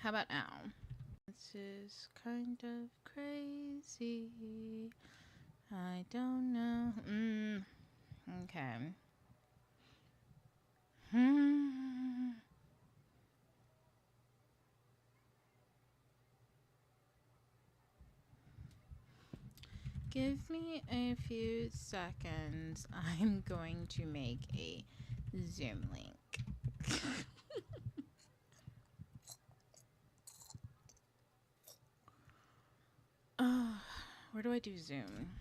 How about now? This is kind of crazy. I don't know. Okay. Give me a few seconds. I'm going to make a Zoom link. Where do I do Zoom?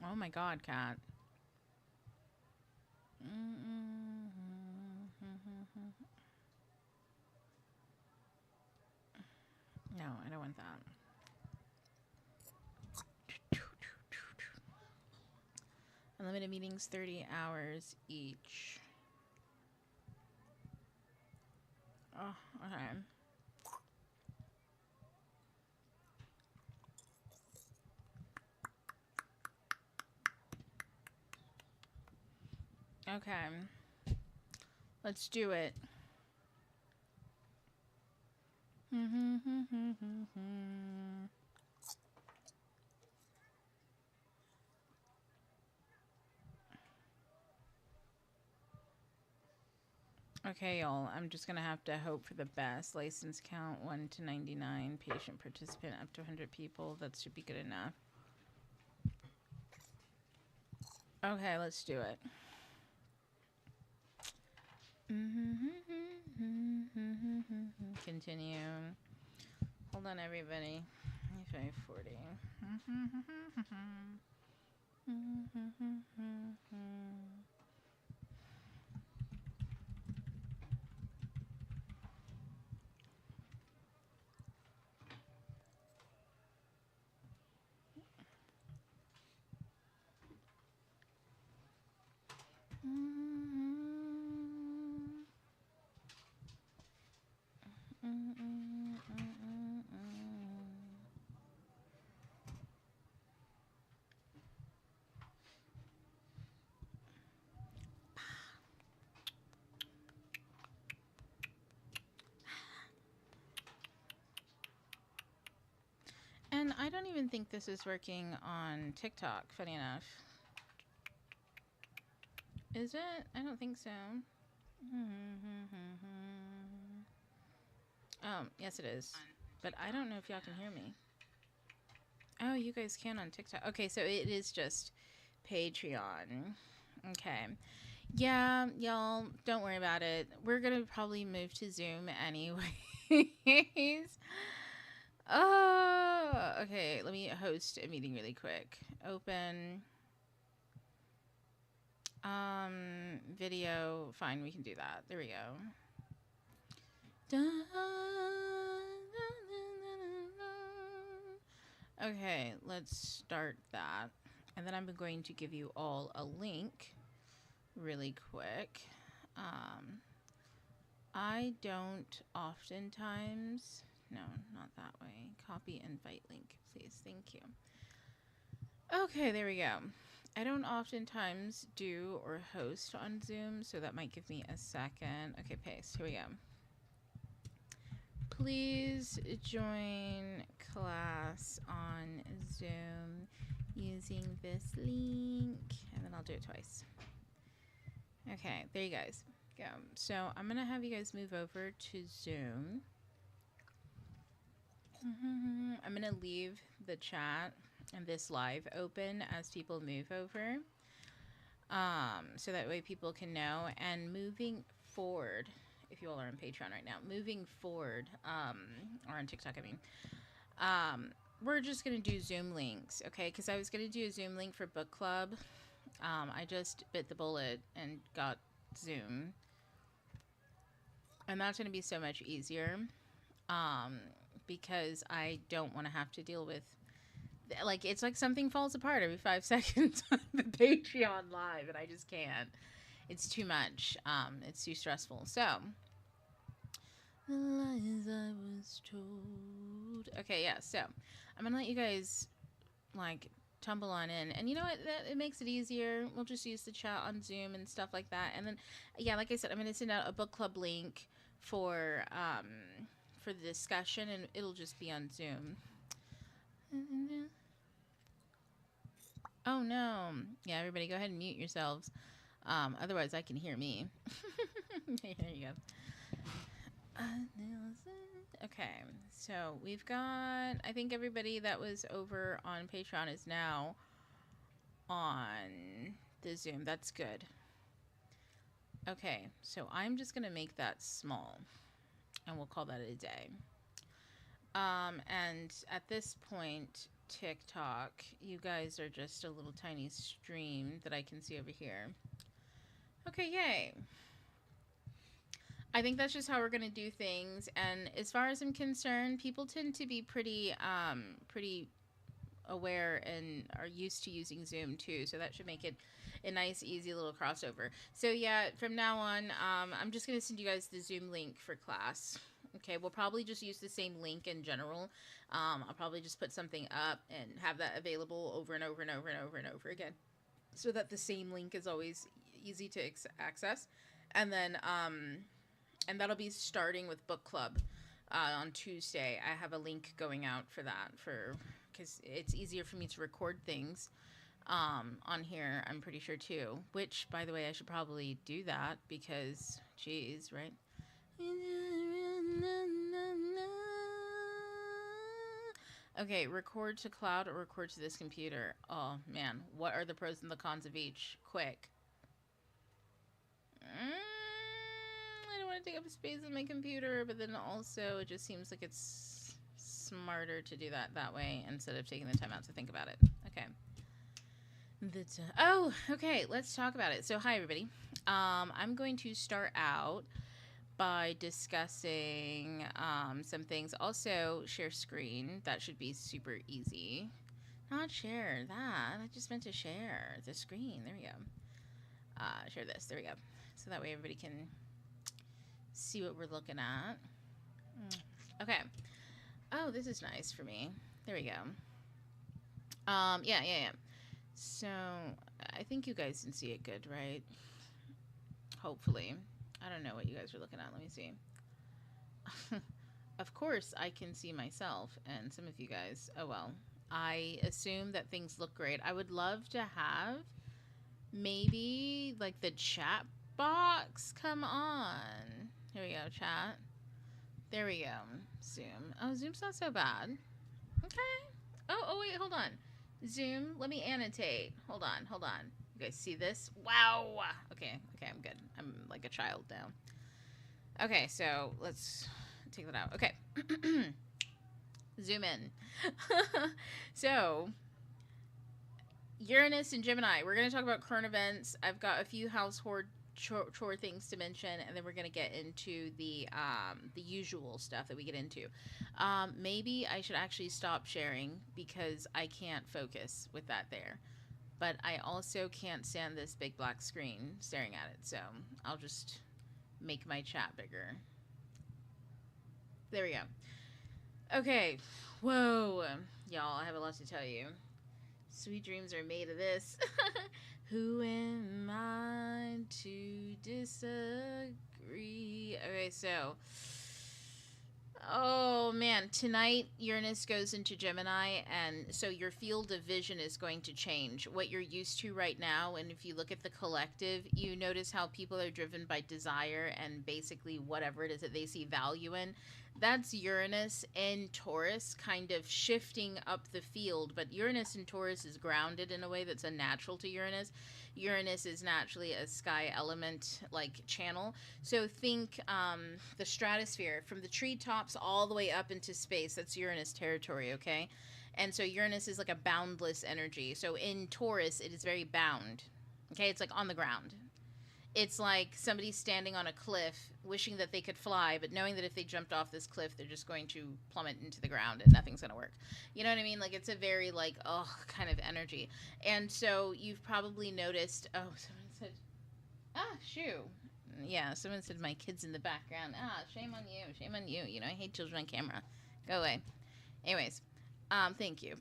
Oh my god, cat. No, I don't want that. Unlimited meetings, 30 hours each. Oh, okay. Okay. Let's do it. Okay, y'all. I'm just going to have to hope for the best. License count 1 to 99. Patient participant up to 100 people. That should be good enough. Okay, let's do it. Continue. Hold on, everybody. 540. And I don't even think this is working on TikTok, funny enough. Is it? I don't think so. Yes it is. But I don't know if y'all can hear me. Oh, you guys can on TikTok. Okay, so it is just Patreon. Okay. Yeah, y'all, don't worry about it. We're going to probably move to Zoom anyways. Oh, okay. Let me host a meeting really quick. Open. Video. Fine, we can do that. There we go. Okay, let's start that. And then I'm going to give you all a link really quick. I don't oftentimes... No, not that way. Copy invite link, please. Thank you. Okay, there we go. I don't oftentimes do or host on Zoom, so that might give me a second. Okay, paste. Here we go. Please join class on Zoom using this link. And then I'll do it twice. Okay, there you guys go. So I'm going to have you guys move over to Zoom. I'm going to leave the chat and this live open as people move over. So that way people can know. And moving forward, if you all are on Patreon right now, moving forward, or on TikTok, I mean, we're just going to do Zoom links, okay? Because I was going to do a Zoom link for book club. I just bit the bullet and got Zoom. And that's going to be so much easier. Because I don't want to have to deal with, like, it's like something falls apart every 5 seconds on the Patreon live, and I just can't. It's too much. It's too stressful. So, the lies I was told. Okay, yeah. So I'm gonna let you guys like tumble on in, and you know what? It makes it easier. We'll just use the chat on Zoom and stuff like that. And then, yeah, like I said, I'm gonna send out a book club link for the discussion, and it'll just be on Zoom. Oh no. Yeah, everybody go ahead and mute yourselves. Otherwise I can hear me. There you go. Okay, so we've got, I think everybody that was over on Patreon is now on the Zoom. That's good. Okay, so I'm just going to make that small, and we'll call that a day. And at this point, TikTok, you guys are just a little tiny stream that I can see over here. Okay, yay. I think that's just how we're going to do things. And as far as I'm concerned, people tend to be pretty aware and are used to using Zoom too. So that should make it a nice, easy little crossover. So yeah, from now on, I'm just going to send you guys the Zoom link for class. Okay, we'll probably just use the same link in general. I'll probably just put something up and have that available over and over and over and over and over again, so that the same link is always easy to access. And then, and that'll be starting with book club on Tuesday. I have a link going out for that, because it's easier for me to record things on here, I'm pretty sure too. Which, by the way, I should probably do that because, geez, right? Okay, record to cloud or record to this computer. Oh man, what are the pros and the cons of each? Quick. I don't want to take up space on my computer, but then also it just seems like it's smarter to do that way instead of taking the time out to think about it. Okay. Okay, let's talk about it. So hi everybody. I'm going to start out by discussing some things. Also share screen. That should be super easy. Not share that. I just meant to share the screen. There we go. Share this. There we go. So that way everybody can see what we're looking at. Okay. Oh, this is nice for me. There we go. Yeah. So I think you guys can see it good, right? Hopefully. I don't know what you guys are looking at. Let me see. Of course, I can see myself and some of you guys. Oh, well. I assume that things look great. I would love to have maybe like the chat box come on. Here we go, chat. There we go. Zoom. Oh, Zoom's not so bad. Okay. Oh, wait, hold on. Zoom, let me annotate. Hold on. You guys see this? Wow. Okay, I'm good. I'm like a child now. Okay, so let's take that out. Okay. Zoom in. So, Uranus and Gemini. We're going to talk about current events. I've got a few household chore things to mention, and then we're going to get into the usual stuff that we get into. Maybe I should actually stop sharing because I can't focus with that there. But I also can't stand this big black screen staring at it, so I'll just make my chat bigger. There we go. Okay. Whoa. Y'all, I have a lot to tell you. Sweet dreams are made of this. Who am I to disagree? Okay, so... Oh, man. Tonight, Uranus goes into Gemini, and so your field of vision is going to change. What you're used to right now, and if you look at the collective, you notice how people are driven by desire and basically whatever it is that they see value in. That's Uranus in Taurus kind of shifting up the field, but Uranus in Taurus is grounded in a way that's unnatural to Uranus. Uranus is naturally a sky element like channel. So think the stratosphere from the treetops all the way up into space. That's Uranus territory, okay? And so Uranus is like a boundless energy. So in Taurus, it is very bound. Okay, it's like on the ground. It's like somebody standing on a cliff wishing that they could fly, but knowing that if they jumped off this cliff, they're just going to plummet into the ground and nothing's going to work. You know what I mean? Like, it's a very, like, kind of energy. And so you've probably noticed, someone said, shoo. Yeah, someone said my kid's in the background. Shame on you. You know, I hate children on camera. Go away. Anyways, thank you.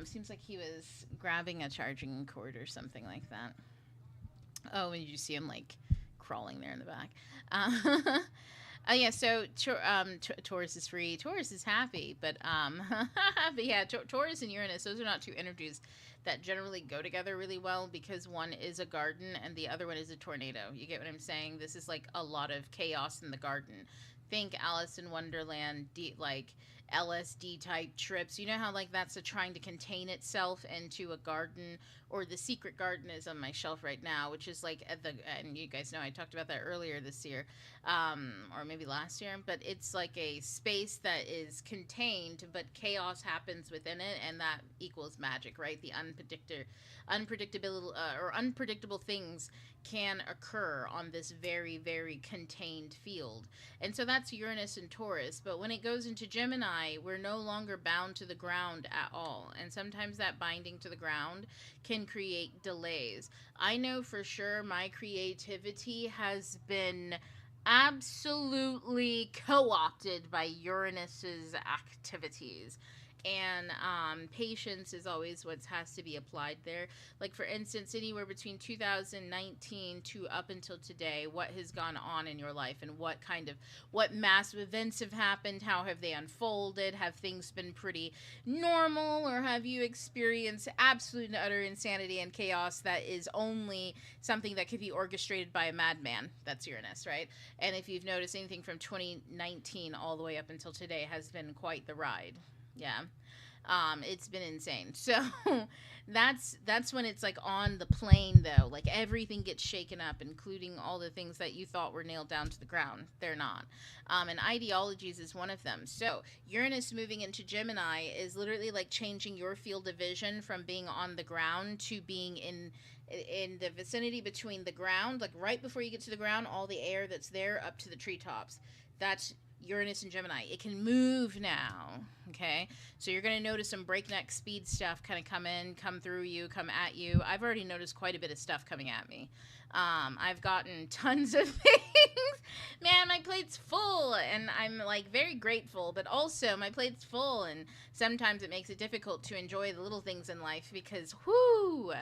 Seems like he was grabbing a charging cord or something like that. Oh, and you see him like crawling there in the back. Uh, yeah, so Taurus is free. Taurus is happy, but but yeah, Taurus and Uranus, those are not two energies that generally go together really well because one is a garden and the other one is a tornado. You get what I'm saying? This is like a lot of chaos in the garden. Think Alice in Wonderland, like LSD type trips. You know how like that's a trying to contain itself into a garden, or the secret garden is on my shelf right now, which is like at the, and you guys know I talked about that earlier this year, or maybe last year, but it's like a space that is contained, but chaos happens within it, and that equals magic, right? The unpredictable or unpredictable things can occur on this very, very contained field. And so that's Uranus and Taurus. But when it goes into Gemini, we're no longer bound to the ground at all. And sometimes that binding to the ground can create delays. I know for sure my creativity has been absolutely co-opted by Uranus's activities, and patience is always what has to be applied there. Like for instance, anywhere between 2019 to up until today, what has gone on in your life, and what massive events have happened? How have they unfolded? Have things been pretty normal, or have you experienced absolute and utter insanity and chaos that is only something that could be orchestrated by a madman? That's Uranus, right? And if you've noticed, anything from 2019 all the way up until today has been quite the ride. Yeah. It's been insane. So that's when it's like on the plane though, like everything gets shaken up, including all the things that you thought were nailed down to the ground. They're not. And ideologies is one of them. So Uranus moving into Gemini is literally like changing your field of vision from being on the ground to being in the vicinity between the ground, like right before you get to the ground, all the air that's there up to the treetops. That's Uranus and Gemini. It can move now. Okay. So you're going to notice some breakneck speed stuff kind of come through you, come at you. I've already noticed quite a bit of stuff coming at me. I've gotten tons of things. Man, my plate's full, and I'm like very grateful, but also my plate's full, and sometimes it makes it difficult to enjoy the little things in life because, whoo!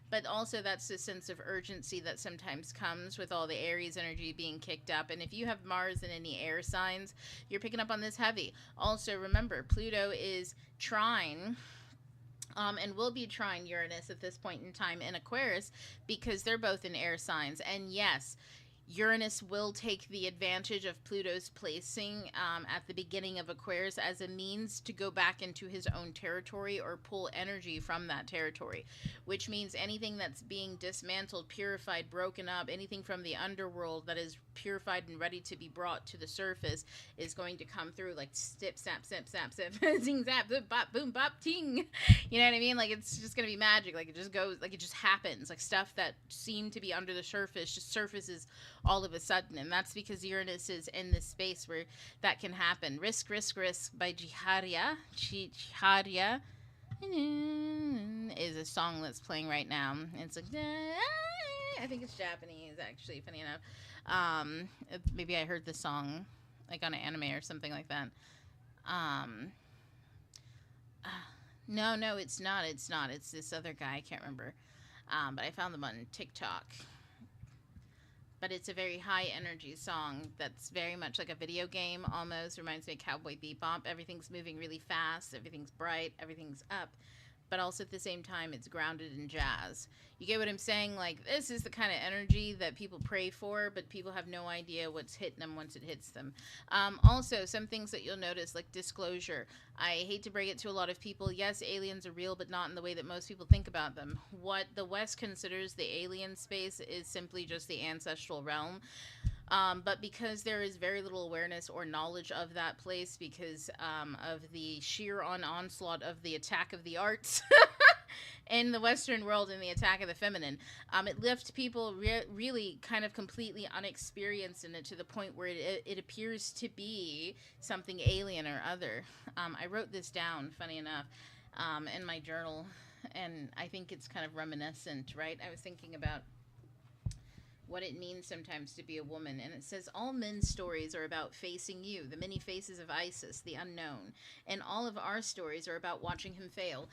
But also that's the sense of urgency that sometimes comes with all the Aries energy being kicked up. And if you have Mars in any air signs, you're picking up on this heavy. Also, remember, Pluto is trine and will be trine Uranus at this point in time in Aquarius because they're both in air signs. And yes, Uranus will take the advantage of Pluto's placing at the beginning of Aquarius as a means to go back into his own territory or pull energy from that territory, which means anything that's being dismantled, purified, broken up, anything from the underworld that is purified and ready to be brought to the surface is going to come through like snip, snap, snip, snap, snip, zing, zap, boom, bop, boom, bop, ting. You know what I mean? Like it's just going to be magic. Like it just goes, like it just happens. Like stuff that seemed to be under the surface just surfaces all of a sudden, and that's because Uranus is in this space where that can happen. Risk, Risk, Risk by Jiharia is a song that's playing right now. It's like, I think it's Japanese, actually, funny enough. Maybe I heard the song like on an anime or something like that. No, it's not. It's this other guy. I can't remember. But I found them on TikTok. But it's a very high energy song that's very much like a video game almost. Reminds me of Cowboy Bebop. Everything's moving really fast. Everything's bright. Everything's up. But also at the same time, it's grounded in jazz. You get what I'm saying? Like, this is the kind of energy that people pray for, but people have no idea what's hitting them once it hits them. Also, some things that you'll notice, like disclosure. I hate to break it to a lot of people. Yes, aliens are real, but not in the way that most people think about them. What the West considers the alien space is simply just the ancestral realm. But because there is very little awareness or knowledge of that place because of the sheer onslaught of the attack of the arts in the Western world and the attack of the feminine, it left people really kind of completely unexperienced in it to the point where it appears to be something alien or other. I wrote this down, funny enough, in my journal, and I think it's kind of reminiscent, right? I was thinking about what it means sometimes to be a woman. And it says, all men's stories are about facing you, the many faces of Isis, the unknown. And all of our stories are about watching him fail.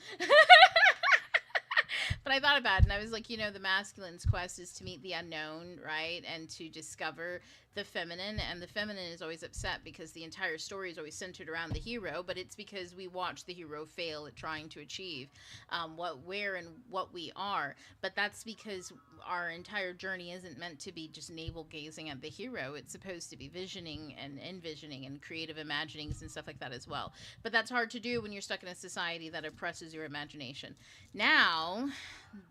But I thought about it and I was like, you know, the masculine's quest is to meet the unknown, right? And to discover the feminine. And the feminine is always upset because the entire story is always centered around the hero, but it's because we watch the hero fail at trying to achieve where and what we are. But that's because our entire journey isn't meant to be just navel gazing at the hero. It's supposed to be visioning and envisioning and creative imaginings and stuff like that as well. But that's hard to do when you're stuck in a society that oppresses your imagination. Now,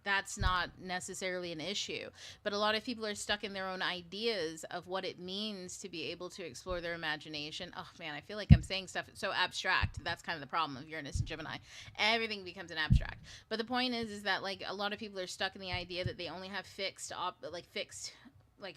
that's not necessarily an issue, but a lot of people are stuck in their own ideas of what it means to be able to explore their imagination. Oh man, I feel like I'm saying stuff so abstract. That's kind of the problem of Uranus and Gemini. Everything becomes an abstract. But the point is that like a lot of people are stuck in the idea that they only have fixed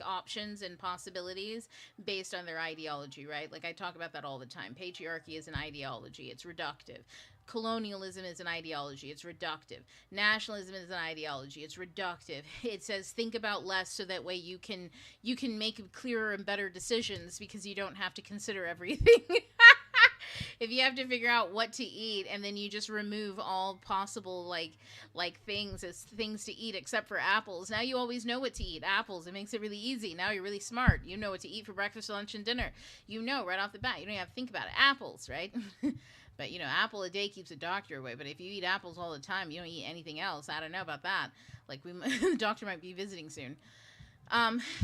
options and possibilities based on their ideology, right? Like I talk about that all the time. Patriarchy is an ideology. It's reductive. Colonialism is an ideology. It's reductive. Nationalism is an ideology. It's reductive. It says think about less so that way you can make clearer and better decisions because you don't have to consider everything. If you have to figure out what to eat and then you just remove all possible like things as things to eat except for apples, now you always know what to eat. Apples, it makes it really easy. Now you're really smart. You know what to eat for breakfast, lunch, and dinner. You know right off the bat. You don't even have to think about it. Apples, right? But you know, apple a day keeps a doctor away. But if you eat apples all the time, you don't eat anything else. I don't know about that. Like the doctor might be visiting soon.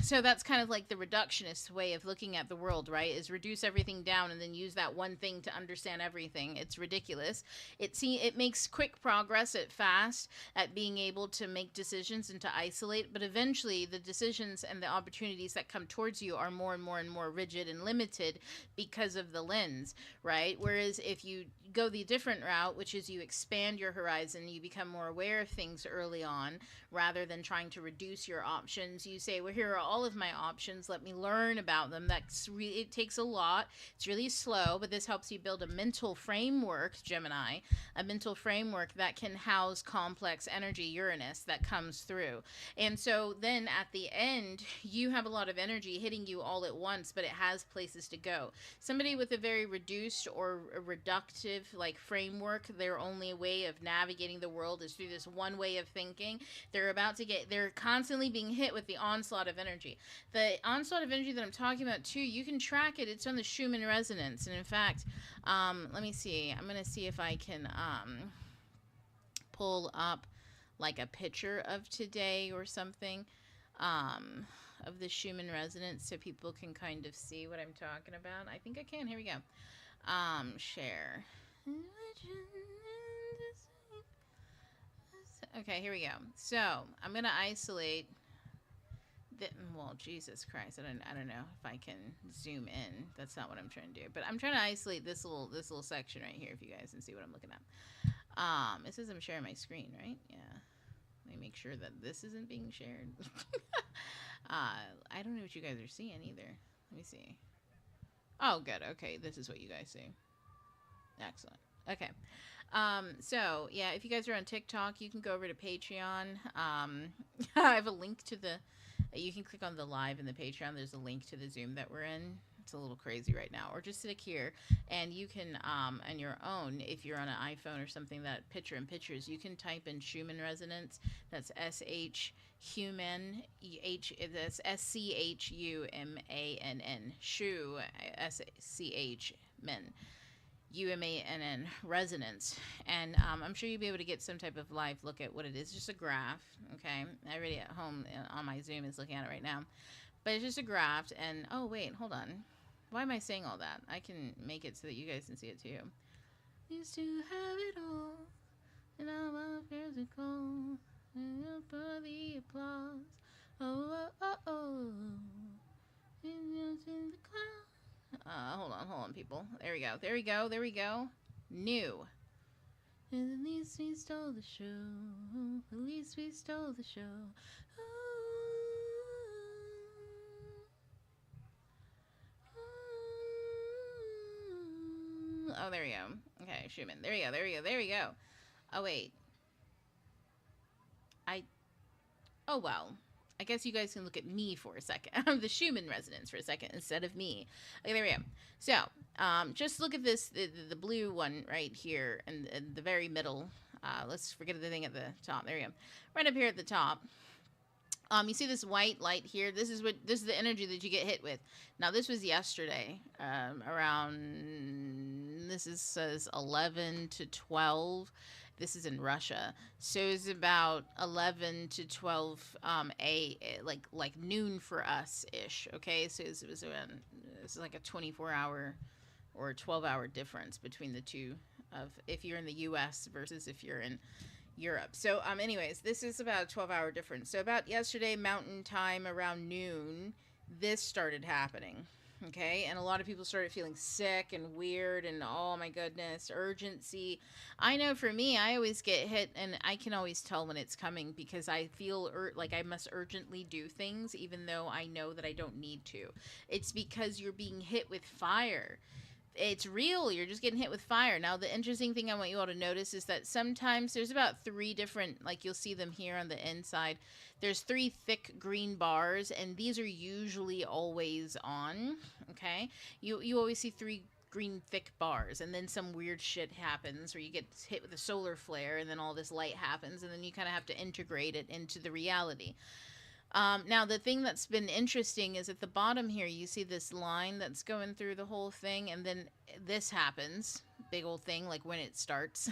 So that's kind of like the reductionist way of looking at the world, right? Is reduce everything down and then use that one thing to understand everything. It's ridiculous. It makes quick progress at fast at being able to make decisions and to isolate, but eventually the decisions and the opportunities that come towards you are more and more and more rigid and limited because of the lens, right? Whereas if you go the different route, which is you expand your horizon, you become more aware of things early on rather than trying to reduce your options. You say, well, here are all of my options. Let me learn about them. It takes a lot. It's really slow, but this helps you build a mental framework, Gemini, a mental framework that can house complex energy, Uranus, that comes through. And so then at the end, you have a lot of energy hitting you all at once, but it has places to go. Somebody with a very reduced or a reductive like framework, their only way of navigating the world is through this one way of thinking. They're constantly being hit with the onslaught of energy. The onslaught of energy that I'm talking about too, you can track it. It's on the Schumann resonance. And in fact, let me see. I'm going to see if I can pull up like a picture of today or something of the Schumann resonance so people can kind of see what I'm talking about. I think I can. Here we go. Share. Okay, here we go. So I'm gonna isolate. Well, Jesus Christ, I don't know if I can zoom in. That's not what I'm trying to do. But I'm trying to isolate this little section right here, if you guys can see what I'm looking at. It says I'm sharing my screen, right? Yeah. Let me make sure that this isn't being shared. I don't know what you guys are seeing either. Let me see. Oh, good. Okay, this is what you guys see. Excellent. Okay. So yeah, if you guys are on TikTok, you can go over to Patreon. I have a link to you can click on the live in the Patreon. There's a link to the Zoom that we're in. It's a little crazy right now. Or just click here and you can, on your own, if you're on an iPhone or something that picture in pictures, you can type in Schumann resonance. That's S-H human, that's S-C-H-U-M-A-N-N. Schu, S-C-H-men. UMANN resonance, and I'm sure you'll be able to get some type of live look at what it is. Just a graph, okay? Everybody at home on my Zoom is looking at it right now, but it's just a graph. And oh wait, hold on, why am I saying all that? I can make it so that you guys can see it too. Used to have it all, and now my physical, and for the applause. Oh oh oh oh, in the cloud. Hold on, people. There we go. New. At least we stole the show. At least we stole the show. Oh, there we go. Okay, Schumann. There we go. Oh, wait. Oh, well. I guess you guys can look at me for a second. I'm the Schumann resonance for a second instead of me. Okay, there we go. So, just look at this, the blue one right here in the very middle. Let's forget the thing at the top. There we go. Right up here at the top. You see this white light here? This is the energy that you get hit with. Now, this was yesterday, around, says 11 to 12. This is in Russia. So it's about 11 to 12 like noon for us ish. Okay, so it was around, it's like a 24-hour or 12-hour difference between the two of if you're in the US versus if you're in Europe. So anyways, this is about a 12-hour difference. So about yesterday mountain time around noon, this started happening. Okay, and a lot of people started feeling sick and weird and oh my goodness, urgency. I know for me, I always get hit and I can always tell when it's coming because I feel like I must urgently do things even though I know that I don't need to. It's because you're being hit with fire. It's real. You're just getting hit with fire. Now, the interesting thing I want you all to notice is that sometimes there's about 3 different, like you'll see them here on the inside. There's 3 thick green bars, and these are usually always on, okay? You always see 3 green thick bars, and then some weird shit happens where you get hit with a solar flare, and then all this light happens, and then you kind of have to integrate it into the reality. Now, the thing that's been interesting is at the bottom here, you see this line that's going through the whole thing, and then this happens, big old thing, like when it starts,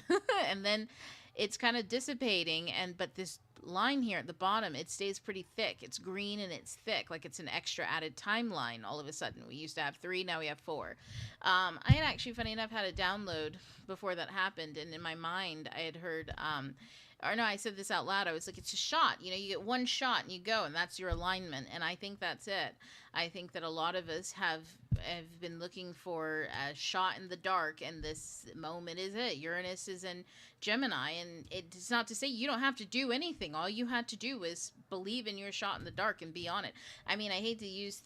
and then it's kind of dissipating, but this line here at the bottom, it stays pretty thick. It's green and it's thick, like it's an extra added timeline all of a sudden. We used to have 3, now we have 4. I had actually, funny enough, had a download before that happened, and in my mind, I had heard... or no, I said this out loud. I was like, it's a shot. You know, you get one shot and you go, and that's your alignment. And I think that's it. I think that a lot of us have been looking for a shot in the dark, and this moment is it. Uranus is in Gemini, and it's not to say you don't have to do anything. All you had to do was believe in your shot in the dark and be on it. I mean, I hate to use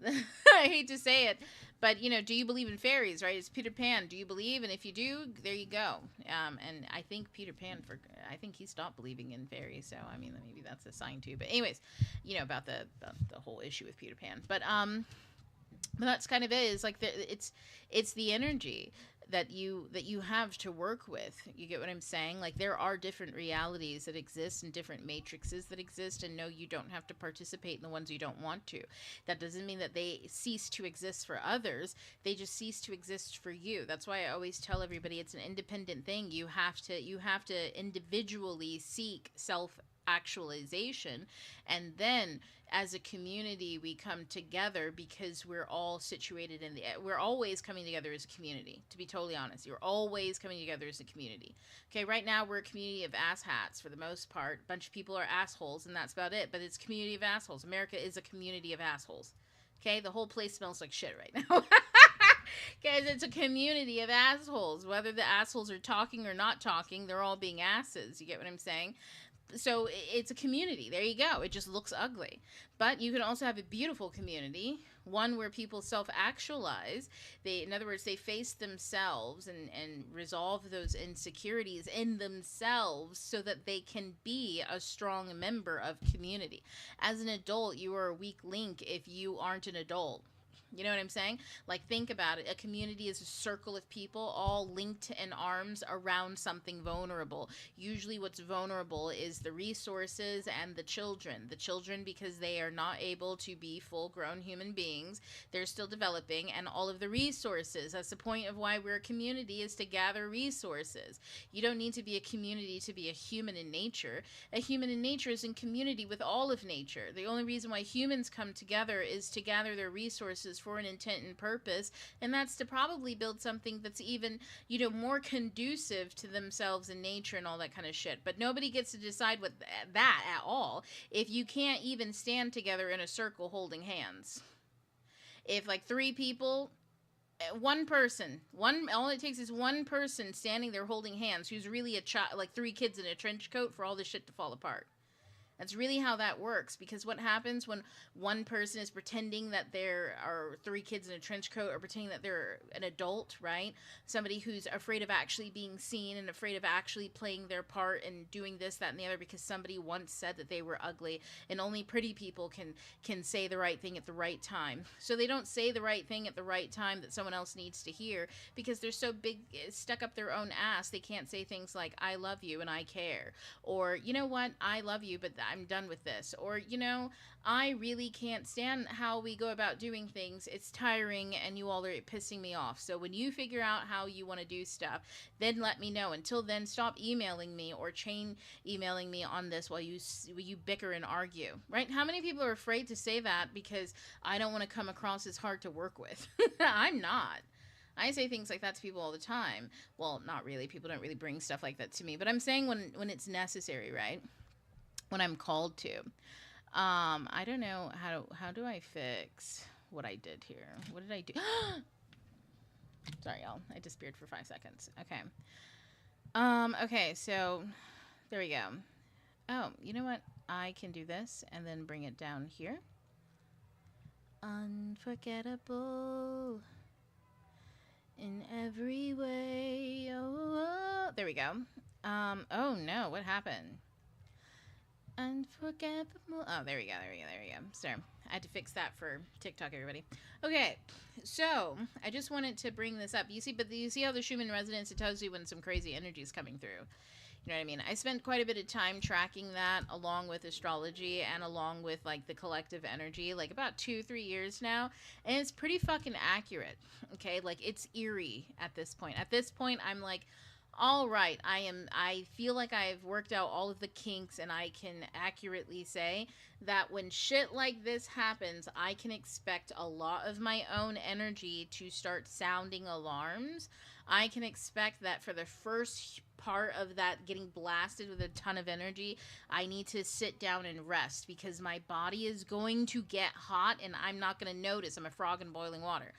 I hate to say it, but, you know, do you believe in fairies, right? It's Peter Pan. Do you believe? And if you do, there you go. And I think Peter Pan, I think he stopped believing in fairies. So, I mean, maybe that's a sign too. But anyways, you know, about the whole issue with Peter Pan. But that's kind of it. It's like it's the energy that you have to work with. You get what I'm saying? Like, there are different realities that exist and different matrices that exist, and no, you don't have to participate in the ones you don't want to. That doesn't mean that they cease to exist for others. They just cease to exist for you. That's why I always tell everybody it's an independent thing. You have to individually seek self-actualization, and then as a community we come together because we're all situated we're always coming together as a community. To be totally honest, you're always coming together as a community. Okay, right now we're a community of asshats for the most part. A bunch of people are assholes, and that's about it. But it's a community of assholes. America is a community of assholes. Okay, the whole place smells like shit right now. Guys, it's a community of assholes. Whether the assholes are talking or not talking, they're all being asses. You get what I'm saying? So it's a community. There you go. It just looks ugly. But you can also have a beautiful community, one where people self-actualize. In other words, they face themselves and resolve those insecurities in themselves so that they can be a strong member of community. As an adult, you are a weak link if you aren't an adult. You know what I'm saying? Like, think about it. A community is a circle of people all linked in arms around something vulnerable. Usually what's vulnerable is the resources and the children. The children, because they are not able to be full-grown human beings. They're still developing. And all of the resources. That's the point of why we're a community, is to gather resources. You don't need to be a community to be a human in nature. A human in nature is in community with all of nature. The only reason why humans come together is to gather their resources for an intent and purpose, and that's to probably build something that's even, you know, more conducive to themselves and nature and all that kind of shit. But nobody gets to decide what that at all if you can't even stand together in a circle holding hands. If like 3 people, one person, all it takes is one person standing there holding hands who's really a child, like 3 kids in a trench coat, for all this shit to fall apart. That's really how that works, because what happens when one person is pretending that there are three kids in a trench coat, or pretending that they're an adult, right? Somebody who's afraid of actually being seen and afraid of actually playing their part and doing this, that, and the other, because somebody once said that they were ugly, and only pretty people can say the right thing at the right time. So they don't say the right thing at the right time that someone else needs to hear, because they're so big, stuck up their own ass, they can't say things like, I love you and I care, or, you know what, I love you, but I'm done with this, or, you know, I really can't stand how we go about doing things. It's tiring and you all are pissing me off. So when you figure out how you want to do stuff, then let me know. Until then, stop emailing me or chain emailing me on this while you bicker and argue, right? How many people are afraid to say that because I don't want to come across as hard to work with? I'm not. I say things like that to people all the time. Well, not really. People don't really bring stuff like that to me. But I'm saying when it's necessary, right? When I'm called to. I don't know how do I fix what I did here? What did I do? Sorry, y'all. I disappeared for 5 seconds. Okay. Okay, so there we go. Oh, you know what? I can do this and then bring it down here. Unforgettable in every way. Oh, there we go. Oh no, what happened? Unforgettable. Oh, there we go. Sorry, I had to fix that for TikTok, everybody. Okay, so I just wanted to bring this up. You see how the Schumann resonance, it tells you when some crazy energy is coming through. You know what I mean? I spent quite a bit of time tracking that, along with astrology and along with like the collective energy, like about 2-3 years now, and it's pretty fucking accurate. Okay, like it's eerie at this point. At this point, I'm like, all right, I feel like I've worked out all of the kinks, and I can accurately say that when shit like this happens, I can expect a lot of my own energy to start sounding alarms. I can expect that for the first part of that getting blasted with a ton of energy, I need to sit down and rest, because my body is going to get hot and I'm not going to notice. I'm a frog in boiling water.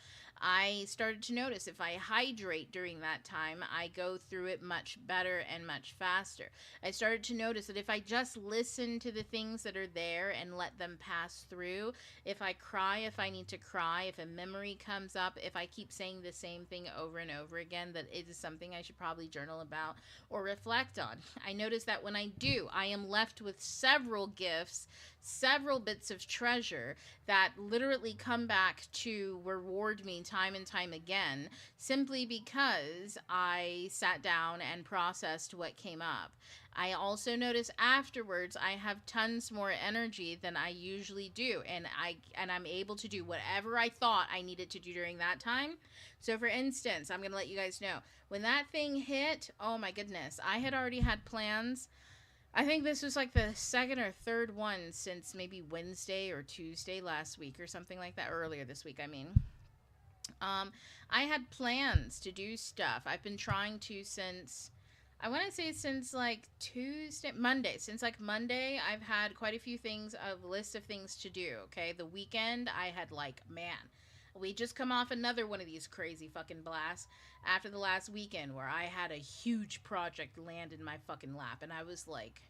I started to notice if I hydrate during that time, I go through it much better and much faster. I started to notice that if I just listen to the things that are there and let them pass through, if I cry, if I need to cry, if a memory comes up, if I keep saying the same thing over and over again, that it is something I should probably journal about or reflect on. I notice that when I do, I am left with several gifts, several bits of treasure that literally come back to reward me time and time again, simply because I sat down and processed what came up. I also notice afterwards I have tons more energy than I usually do, and I'm able to do whatever I thought I needed to do during that time. So for instance, I'm going to let you guys know, when that thing hit, oh my goodness, I had already had plans. I think this was like the second or third one since maybe Wednesday or Tuesday last week or something like that, earlier this week, I mean. I had plans to do stuff. I've been trying to since, I want to say since like Monday. Since like Monday, I've had quite a few things, a list of things to do, okay? The weekend, I had like, man, we just come off another one of these crazy fucking blasts after the last weekend where I had a huge project land in my fucking lap, and I was like,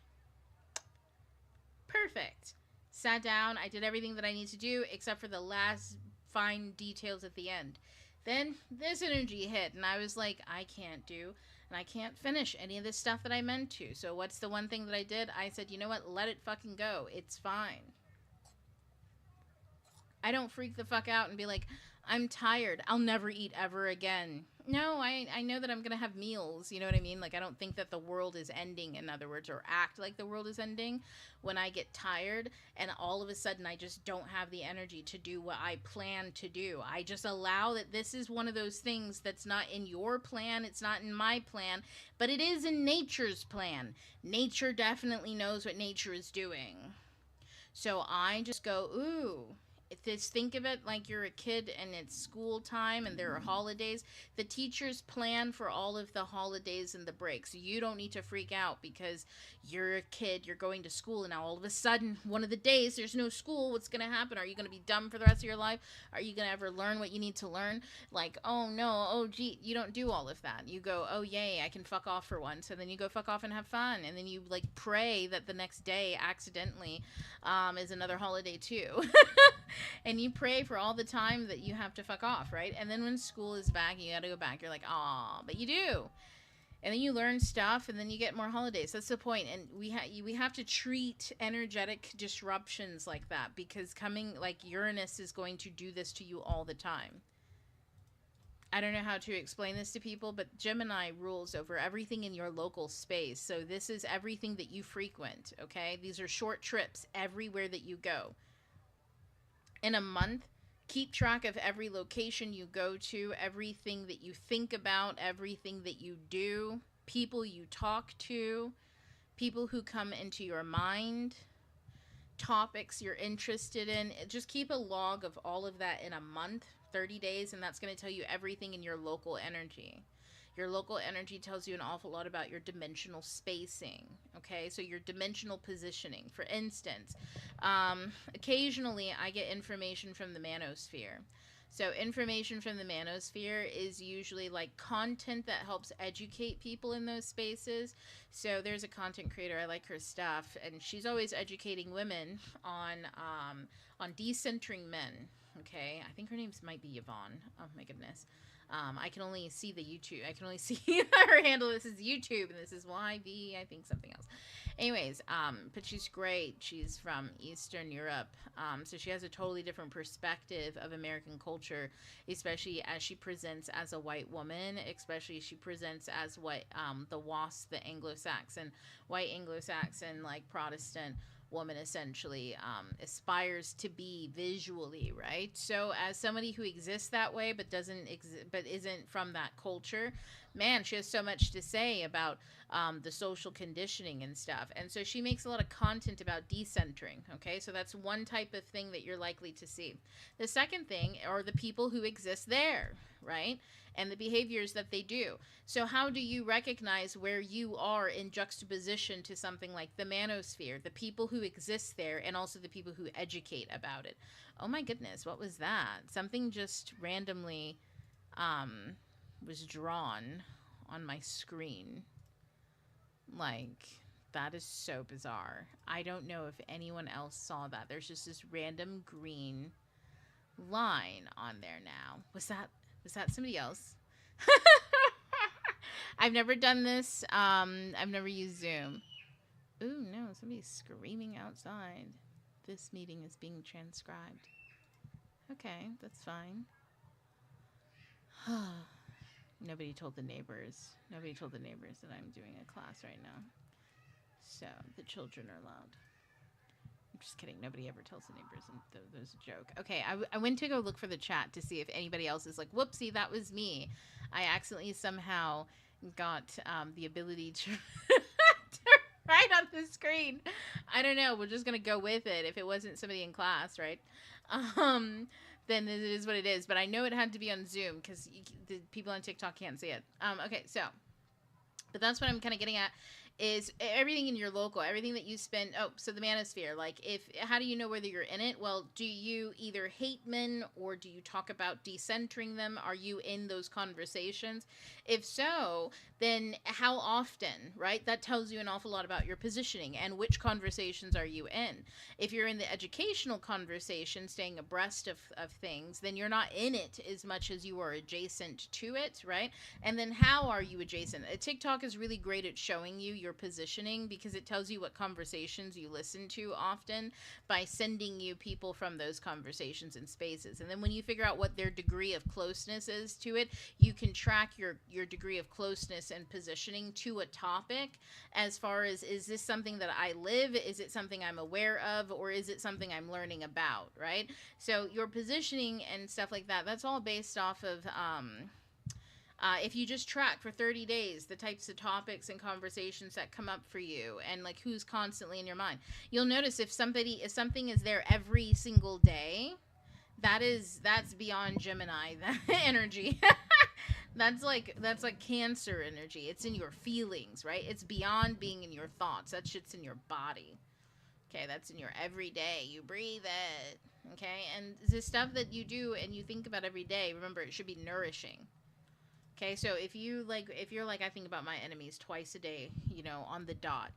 perfect. Sat down, I did everything that I need to do except for the last fine details at the end. Then this energy hit, and I was like, I can't do and I can't finish any of this stuff that I meant to. So what's the one thing that I did? I said, you know what? Let it fucking go. It's fine. I don't freak the fuck out and be like, I'm tired, I'll never eat ever again. No, I know that I'm going to have meals, you know what I mean? Like, I don't think that the world is ending, in other words, or act like the world is ending when I get tired and all of a sudden I just don't have the energy to do what I plan to do. I just allow that this is one of those things that's not in your plan, it's not in my plan, but it is in nature's plan. Nature definitely knows what nature is doing. So I just go, ooh, Just think of it like you're a kid and it's school time and there are holidays. The teachers plan for all of the holidays and the breaks. You don't need to freak out because you're a kid, you're going to school, and now all of a sudden, one of the days, there's no school. What's going to happen? Are you going to be dumb for the rest of your life? Are you going to ever learn what you need to learn? Like, oh no, oh gee, you don't do all of that. You go, oh yay, I can fuck off for once. And then you go fuck off and have fun. And then you like pray that the next day accidentally is another holiday too. And you pray for all the time that you have to fuck off, right? And then when school is back, you got to go back. You're like, "Aw," but you do. And then you learn stuff, and then you get more holidays. That's the point. And we have to treat energetic disruptions like that, because coming like Uranus is going to do this to you all the time. I don't know how to explain this to people, but Gemini rules over everything in your local space. So this is everything that you frequent, okay? These are short trips everywhere that you go. In a month, keep track of every location you go to, everything that you think about, everything that you do, people you talk to, people who come into your mind, topics you're interested in. Just keep a log of all of that in a month, 30 days, and that's going to tell you everything in your local energy. Your local energy tells you an awful lot about your dimensional spacing, okay? So your dimensional positioning. For instance, occasionally I get information from the manosphere. So information from the manosphere is usually like content that helps educate people in those spaces. So there's a content creator, I like her stuff, and she's always educating women on decentering men, okay? I think her name might be Yvonne. Oh my goodness. I can only see the YouTube. I can only see her handle. This is YouTube, and this is YV, I think something else. Anyways, but she's great. She's from Eastern Europe. So she has a totally different perspective of American culture, especially as she presents as a white woman, especially she presents as what the WASP, the Anglo-Saxon, white Anglo-Saxon, like Protestant woman essentially aspires to be visually, right? So as somebody who exists that way but isn't from that culture, man, she has so much to say about the social conditioning and stuff. And so she makes a lot of content about decentering, okay? So that's one type of thing that you're likely to see. The second thing are the people who exist there, right? And the behaviors that they do. So how do you recognize where you are in juxtaposition to something like the manosphere, the people who exist there, and also the people who educate about it? Oh my goodness, what was that? Something just randomly was drawn on my screen. Like, that is so bizarre. I don't know if anyone else saw that. There's just this random green line on there now. Was that somebody else? I've never done this. I've never used Zoom. Ooh, no, somebody's screaming outside. This meeting is being transcribed. Okay, that's fine. Nobody told the neighbors. Nobody told the neighbors that I'm doing a class right now. So the children are loud. I'm just kidding. Nobody ever tells the neighbors. And there's a joke. Okay, I went to go look for the chat to see if anybody else is like, whoopsie, that was me. I accidentally somehow got the ability to write on the screen. I don't know. We're just going to go with it. If it wasn't somebody in class, right? Then it is what it is. But I know it had to be on Zoom because the people on TikTok can't see it. Okay, so, but that's what I'm kind of getting at. Is everything in your local, everything that you spend. Oh, so the manosphere, like how do you know whether you're in it? Well, do you either hate men or do you talk about decentering them? Are you in those conversations? If so, then how often, right? That tells you an awful lot about your positioning and which conversations are you in. If you're in the educational conversation, staying abreast of things, then you're not in it as much as you are adjacent to it, right? And then how are you adjacent? TikTok is really great at showing you your positioning because it tells you what conversations you listen to often by sending you people from those conversations and spaces. And then when you figure out what their degree of closeness is to it, you can track your degree of closeness and positioning to a topic as far as, is this something that I live? Is it something I'm aware of? Or is it something I'm learning about, right? So your positioning and stuff like that, that's all based off of if you just track for 30 days the types of topics and conversations that come up for you and like who's constantly in your mind, you'll notice if something is there every single day, That's beyond Gemini energy. That's like Cancer energy. It's in your feelings, right? It's beyond being in your thoughts. That shit's in your body. Okay, that's in your everyday. You breathe it. Okay, and the stuff that you do and you think about every day, remember it should be nourishing. Okay, so if you're like I think about my enemies twice a day, on the dot,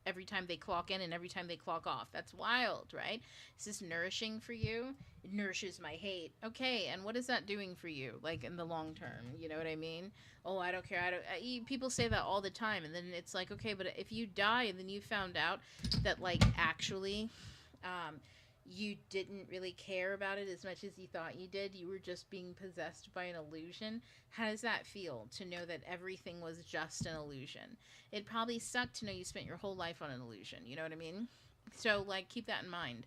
every time they clock in and every time they clock off. That's wild, right? Is this nourishing for you? It nourishes my hate. Okay, and what is that doing for you, like in the long term? You know what I mean? Oh, I don't care. People say that all the time, and then it's like, okay, but if you die and then you found out that, like, actually, you didn't really care about it as much as you thought you did. You were just being possessed by an illusion. How does that feel to know that everything was just an illusion? It probably sucked to know you spent your whole life on an illusion. You know what I mean? So, like, keep that in mind.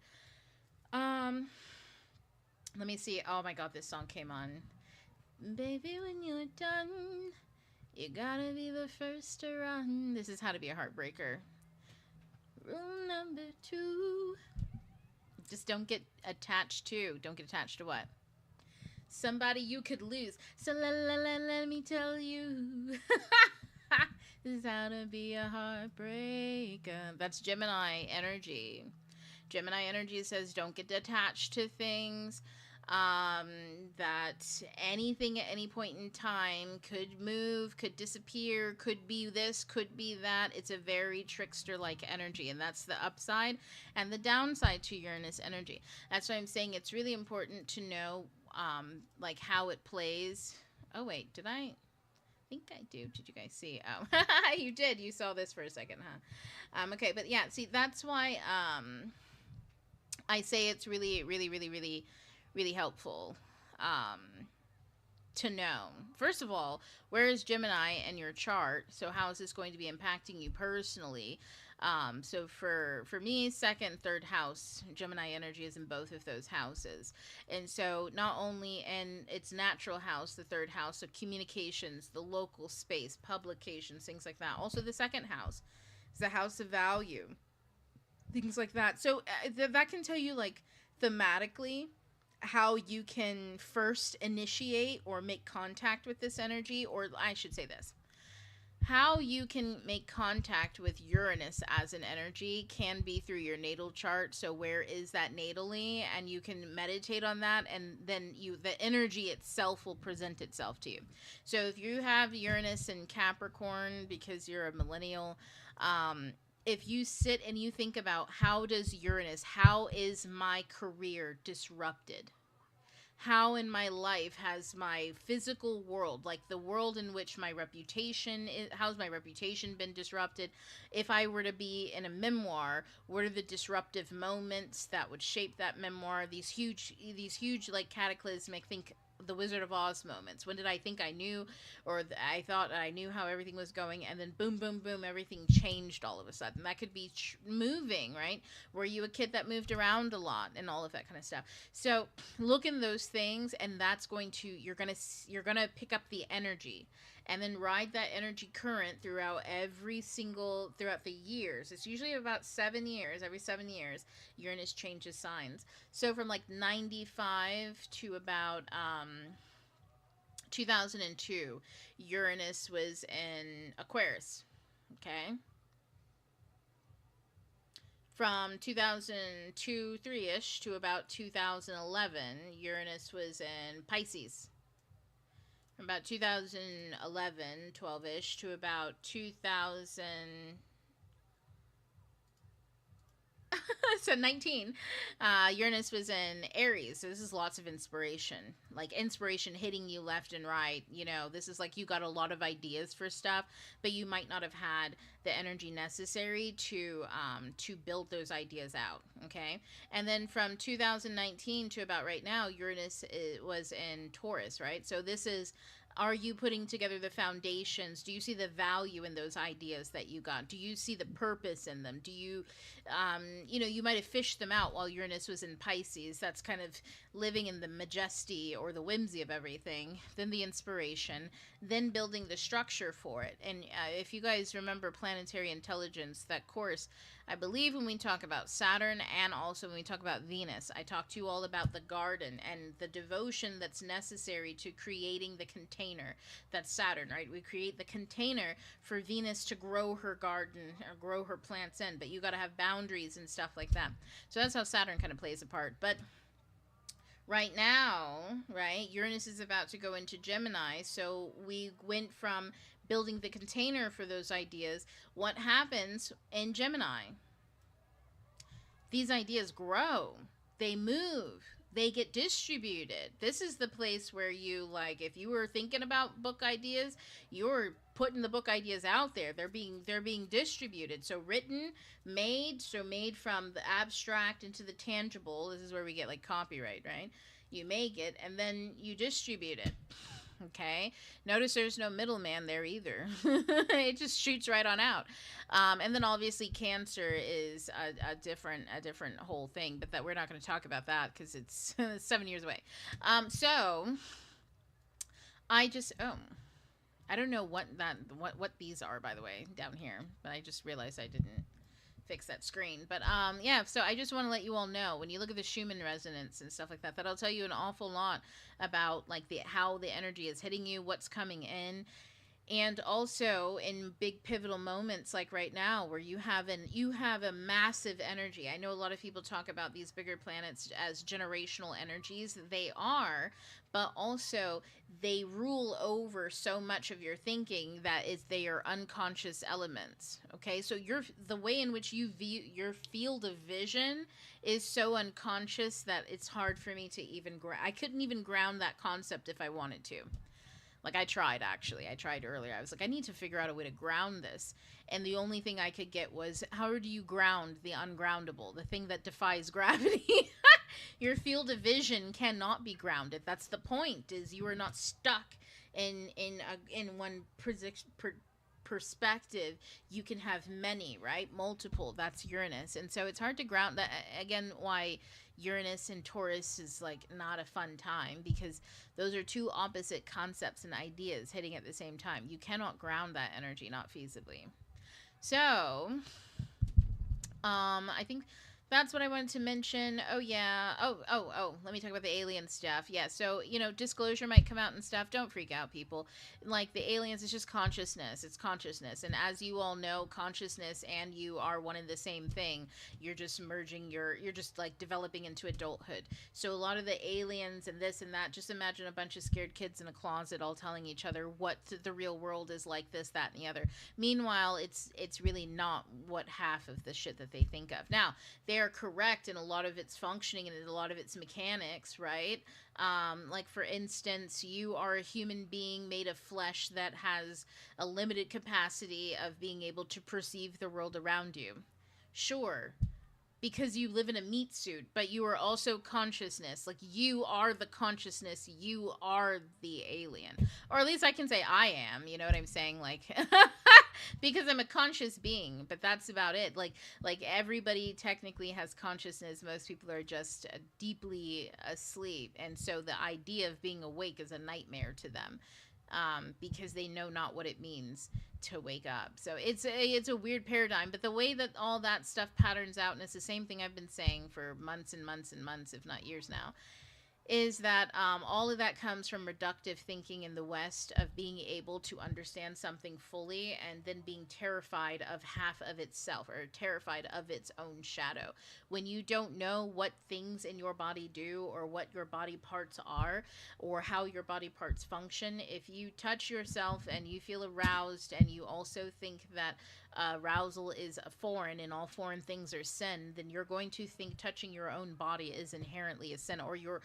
Let me see. Oh my god, this song came on. Baby, when you're done, you gotta be the first to run. This is How to Be a Heartbreaker. Rule number 2. Just don't get attached to. Don't get attached to what? Somebody you could lose. So let me tell you. This is how to be a heartbreaker. That's Gemini energy. Gemini energy says don't get attached to things. That anything at any point in time could move, could disappear, could be this, could be that. It's a very trickster-like energy, and that's the upside and the downside to Uranus energy. That's why I'm saying it's really important to know, like, how it plays. Oh, wait, did I think I do. Did you guys see? Oh, you did. You saw this for a second, huh? Okay, but yeah, see, that's why, I say it's really, really, really, really, really helpful to know. First of all, where is Gemini in your chart? So how is this going to be impacting you personally? So for me, second, third house, Gemini energy is in both of those houses. And so not only in its natural house, the third house of communications, the local space, publications, things like that. Also the second house is the house of value, things like that. So that can tell you, like, thematically how you can first initiate or make contact with this energy, or I should say this. How you can make contact with Uranus as an energy can be through your natal chart. So where is that natally? And you can meditate on that, and then the energy itself will present itself to you. So if you have Uranus in Capricorn, because you're a millennial, if you sit and you think about how is my career disrupted? How in my life has my physical world, like the world in which my reputation is, how's my reputation been disrupted? If I were to be in a memoir, what are the disruptive moments that would shape that memoir? These huge like cataclysmic, think the Wizard of Oz moments. When did I think I knew, or I thought I knew how everything was going, and then boom, boom, boom, everything changed all of a sudden. That could be moving, right? Were you a kid that moved around a lot and all of that kind of stuff? So look in those things, and that's going to, you're gonna pick up the energy, and then ride that energy current throughout the years. It's usually about 7 years. Every 7 years, Uranus changes signs. So from like 95 to about 2002, Uranus was in Aquarius. Okay. From 2002, 3-ish to about 2011, Uranus was in Pisces. From about 2011, 12-ish to about 2000. So 19, Uranus was in Aries. So this is lots of inspiration, like inspiration hitting you left and right. This is like you got a lot of ideas for stuff, but you might not have had the energy necessary to build those ideas out. Okay. And then from 2019 to about right now, Uranus was in Taurus, right? So this is, are you putting together the foundations? Do you see the value in those ideas that you got? Do you see the purpose in them? Do you, you might have fished them out while Uranus was in Pisces. That's kind of living in the majesty or the whimsy of everything. Then the inspiration. then building the structure for it. And if you guys remember planetary intelligence, that course, I believe when we talk about Saturn and also when we talk about Venus, I talk to you all about the garden and the devotion that's necessary to creating the container. That's Saturn, right? We create the container for Venus to grow her garden or grow her plants in, but you got to have boundaries and stuff like that. So that's how Saturn kind of plays a part. But right now, right, Uranus is about to go into Gemini, so we went from building the container for those ideas. What happens in Gemini? These ideas grow, they move, they get distributed. This is the place where you, like, if you were thinking about book ideas, you're putting the book ideas out there. They're being distributed. So written, made, so made from the abstract into the tangible. This is where we get like copyright, right? You make it and then you distribute it. Okay. Notice there's no middleman there either. It just shoots right on out. And then obviously Cancer is a different whole thing, but that we're not going to talk about that because it's 7 years away. So I just I don't know what these are, by the way, down here, but I just realized I didn't fix that screen. But yeah, so I just want to let you all know, when you look at the Schumann resonance and stuff like that, that'll tell you an awful lot about like how the energy is hitting you, what's coming in. And also in big pivotal moments like right now where you have a massive energy. I know a lot of people talk about these bigger planets as generational energies. They are, but also they rule over so much of your thinking that they are unconscious elements. Okay, so the way in which you view your field of vision is so unconscious that it's hard for me to even I couldn't even ground that concept if I wanted to. Like I tried earlier. I was like, I need to figure out a way to ground this. And the only thing I could get was, how do you ground the ungroundable, the thing that defies gravity? Your field of vision cannot be grounded. That's the point, is you are not stuck in one perspective. You can have many, right? Multiple. That's Uranus. And so it's hard to ground that. Again, why Uranus and Taurus is like not a fun time, because those are two opposite concepts and ideas hitting at the same time. You cannot ground that energy, not feasibly. So I think that's what I wanted to mention. Oh yeah. Oh, let me talk about the alien stuff. Yeah, so, disclosure might come out and stuff. Don't freak out, people. Like, the aliens is just consciousness. It's consciousness. And as you all know, consciousness and you are one and the same thing. You're just merging you're just like developing into adulthood. So a lot of the aliens and this and that, just imagine a bunch of scared kids in a closet all telling each other what the real world is like, this, that, and the other. Meanwhile, it's really not what half of the shit that they think of. Now, they are correct in a lot of its functioning and in a lot of its mechanics, right? Like, for instance, you are a human being made of flesh that has a limited capacity of being able to perceive the world around you. Sure, because you live in a meat suit, but you are also consciousness. Like, you are the consciousness, you are the alien. Or at least I can say I am, you know what I'm saying? Like, because I'm a conscious being, but that's about it. Like everybody technically has consciousness. Most people are just deeply asleep. And so the idea of being awake is a nightmare to them. Because they know not what it means to wake up. So it's a weird paradigm, but the way that all that stuff patterns out, and it's the same thing I've been saying for months and months and months, if not years now, is that all of that comes from reductive thinking in the West, of being able to understand something fully and then being terrified of half of itself, or terrified of its own shadow. When you don't know what things in your body do, or what your body parts are, or how your body parts function, if you touch yourself and you feel aroused and you also think that arousal is foreign and all foreign things are sin, then you're going to think touching your own body is inherently a sin, or your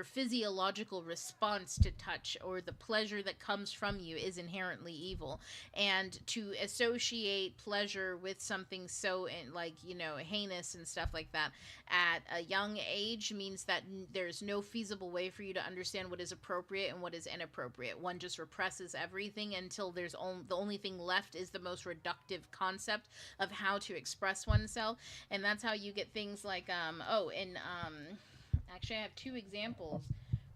physiological response to touch or the pleasure that comes from you is inherently evil. And to associate pleasure with something so heinous and stuff like that at a young age means that there's no feasible way for you to understand what is appropriate and what is inappropriate. One just represses everything until the only thing left is the most reductive concept of how to express oneself. And that's how you get things like actually I have two examples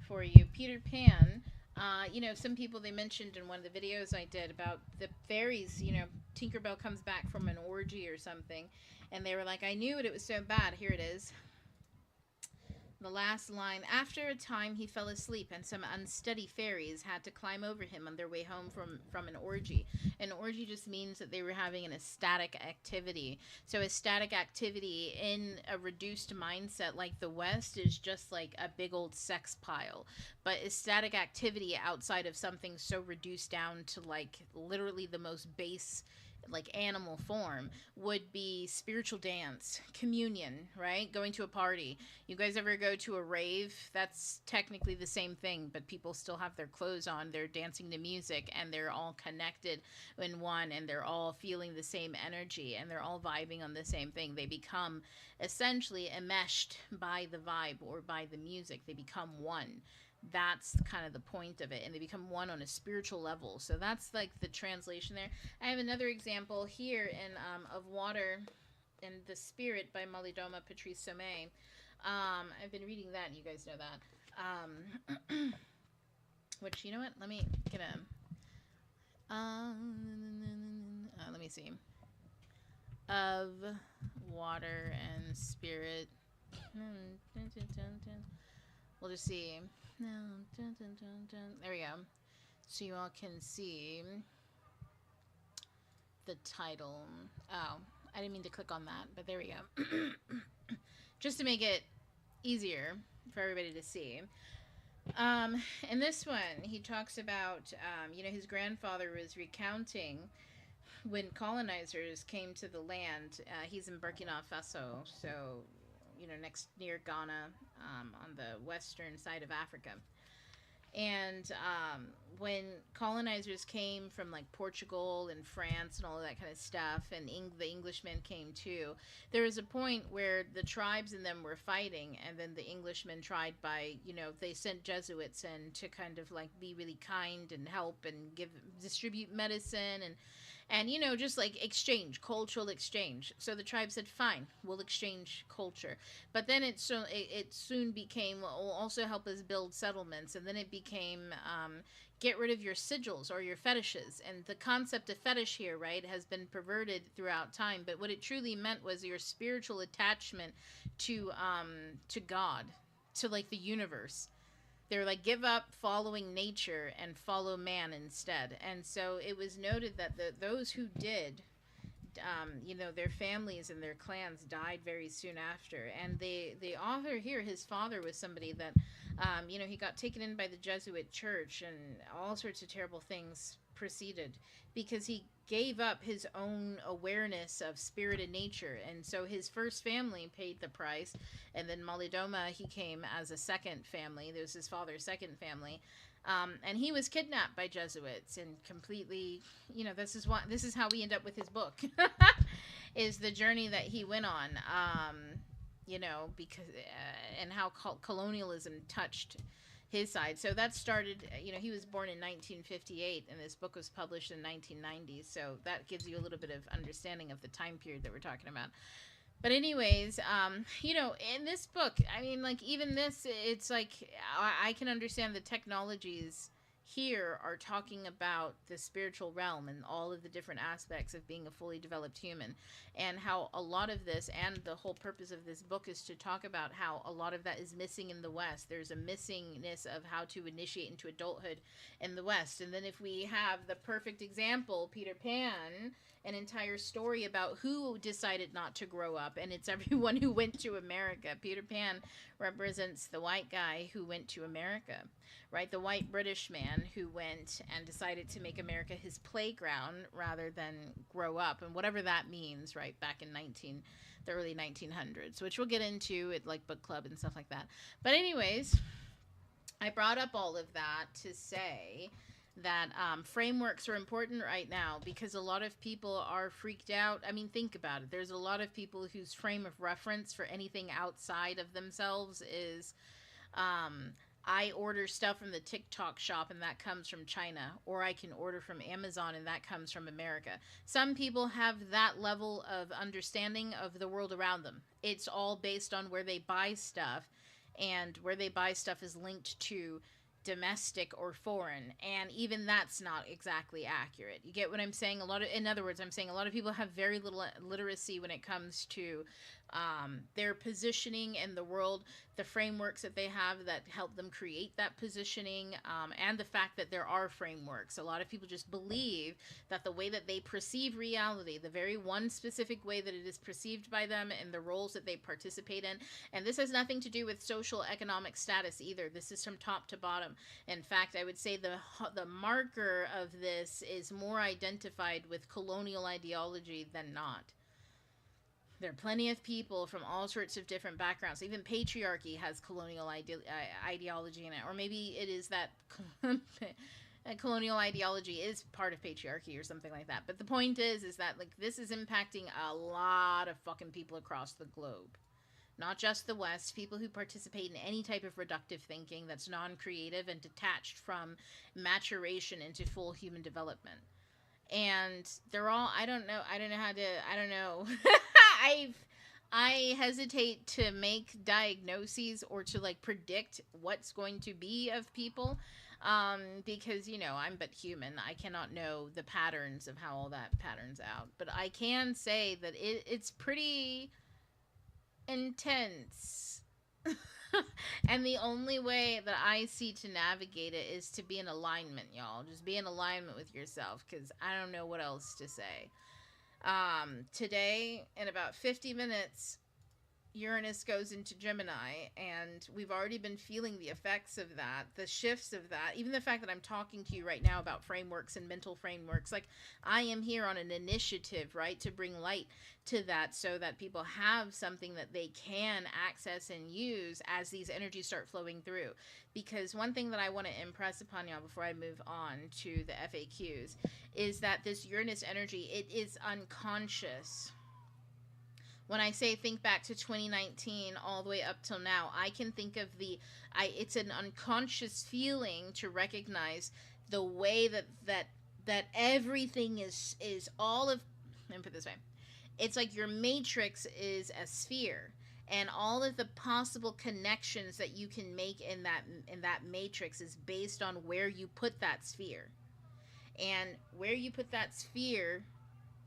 for you. Peter Pan Some people, they mentioned in one of the videos I did about the fairies, Tinkerbell comes back from an orgy or something, and they were like, I knew it, it was so bad. Here it is. The last line, after a time he fell asleep and some unsteady fairies had to climb over him on their way home from an orgy. An orgy just means that they were having an ecstatic activity. So ecstatic activity in a reduced mindset like the West is just like a big old sex pile. But ecstatic activity outside of something so reduced down to like literally the most base like animal form would be spiritual dance, communion, right? Going to a party. You guys ever go to a rave? That's technically the same thing, but people still have their clothes on. They're dancing to music and they're all connected in one, and they're all feeling the same energy and they're all vibing on the same thing. They become essentially enmeshed by the vibe or by the music. They become one. That's kind of the point of it, and they become one on a spiritual level. So that's like the translation there. I have another example here in of Water and the Spirit by Malidoma Patrice Sommet. I've been reading that, and you guys know that. Which, you know what, let me get a let me see, of Water and Spirit. We'll just see. There we go. So you all can see the title. Oh, I didn't mean to click on that, but there we go. Just to make it easier for everybody to see. In this one, he talks about, his grandfather was recounting when colonizers came to the land. He's in Burkina Faso, so near Ghana, on the western side of Africa. And when colonizers came from like Portugal and France and all of that kind of stuff, and the Englishmen came too, there was a point where the tribes in them were fighting, and then the Englishmen tried by, they sent Jesuits in to kind of like be really kind and help and distribute medicine and just like exchange, cultural exchange. So the tribe said, fine, we'll exchange culture. But then it soon became, will also help us build settlements. And then it became, get rid of your sigils or your fetishes. And the concept of fetish here, right, has been perverted throughout time. But what it truly meant was your spiritual attachment to God, to like the universe. They were like, give up following nature and follow man instead. And so it was noted that those who did, their families and their clans died very soon after. And the author here, his father was somebody that, he got taken in by the Jesuit church, and all sorts of terrible things proceeded because he gave up his own awareness of spirit and nature. And so his first family paid the price, and then Malidoma, he came as a second family. There was his father's second family, and he was kidnapped by Jesuits and completely, this is how we end up with his book is the journey that he went on, because and how colonialism touched his side. So that started, he was born in 1958, and this book was published in 1990. So that gives you a little bit of understanding of the time period that we're talking about. But anyways, in this book, I mean, like, even this, it's like, I can understand the technologies here are talking about the spiritual realm and all of the different aspects of being a fully developed human, and how a lot of this, and the whole purpose of this book is to talk about how a lot of that is missing in the West. There's a missingness of how to initiate into adulthood in the West. And then if we have the perfect example, Peter Pan, an entire story about who decided not to grow up, and it's everyone who went to America. Peter Pan represents the white guy who went to America, right? The white British man who went and decided to make America his playground rather than grow up, and whatever that means, right, back in the early 1900s, which we'll get into at like book club and stuff like that. But anyways, I brought up all of that to say that frameworks are important right now, because a lot of people are freaked out. I mean, think about it. There's a lot of people whose frame of reference for anything outside of themselves is, I order stuff from the TikTok shop and that comes from China, or I can order from Amazon and that comes from America. Some people have that level of understanding of the world around them. It's all based on where they buy stuff, and where they buy stuff is linked to domestic or foreign, and even that's not exactly accurate. You get what I'm saying? In other words, I'm saying a lot of people have very little literacy when it comes to their positioning in the world, the frameworks that they have that help them create that positioning, and the fact that there are frameworks. A lot of people just believe that the way that they perceive reality, the very one specific way that it is perceived by them and the roles that they participate in, and this has nothing to do with social economic status either. This is from top to bottom. In fact, I would say the marker of this is more identified with colonial ideology than not. There are plenty of people from all sorts of different backgrounds. Even patriarchy has colonial ideology in it. Or maybe it is that colonial ideology is part of patriarchy or something like that. But the point is that like this is impacting a lot of fucking people across the globe. Not just the West, people who participate in any type of reductive thinking that's non-creative and detached from maturation into full human development. And they're all, I don't know I hesitate to make diagnoses or to like predict what's going to be of people, because I'm but human. I cannot know the patterns of how all that patterns out, but I can say that it's pretty intense. And the only way that I see to navigate it is to be in alignment, y'all. Just be in alignment with yourself, because I don't know what else to say. Today, in about 50 minutes, Uranus goes into Gemini, and we've already been feeling the effects of that, the shifts of that. Even the fact that I'm talking to you right now about frameworks and mental frameworks, like I am here on an initiative, right, to bring light to that so that people have something that they can access and use as these energies start flowing through. Because one thing that I want to impress upon y'all before I move on to the FAQs is that this Uranus energy, it is unconscious. When I say think back to 2019 all the way up till now, I can think of it's an unconscious feeling to recognize the way that everything is all of, let me put it this way. It's like your matrix is a sphere, and all of the possible connections that you can make in that matrix is based on where you put that sphere. And where you put that sphere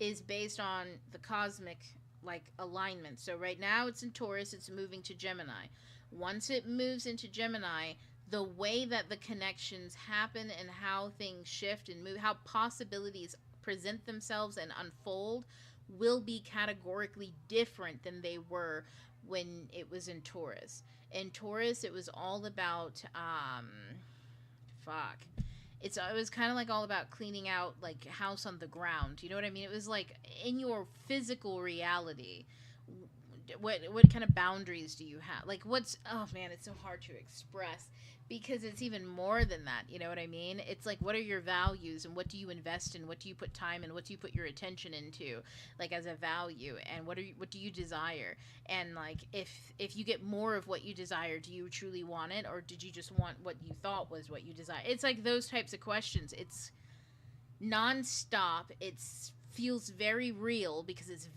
is based on the cosmic like alignment. So right now it's in Taurus, it's moving to Gemini. Once it moves into Gemini, the way that the connections happen and how things shift and move, how possibilities present themselves and unfold will be categorically different than they were when it was in Taurus. In Taurus, it was all about it was kind of like all about cleaning out like house on the ground. You know what I mean? It was like in your physical reality, what kind of boundaries do you have? Like oh man, it's so hard to express because it's even more than that. You know what I mean? It's like, what are your values and what do you invest in? What do you put time in? What do you put your attention into, like as a value? And what do you desire? And like, if you get more of what you desire, do you truly want it, or did you just want what you thought was what you desire? It's like those types of questions. It's nonstop. It's feels very real because it's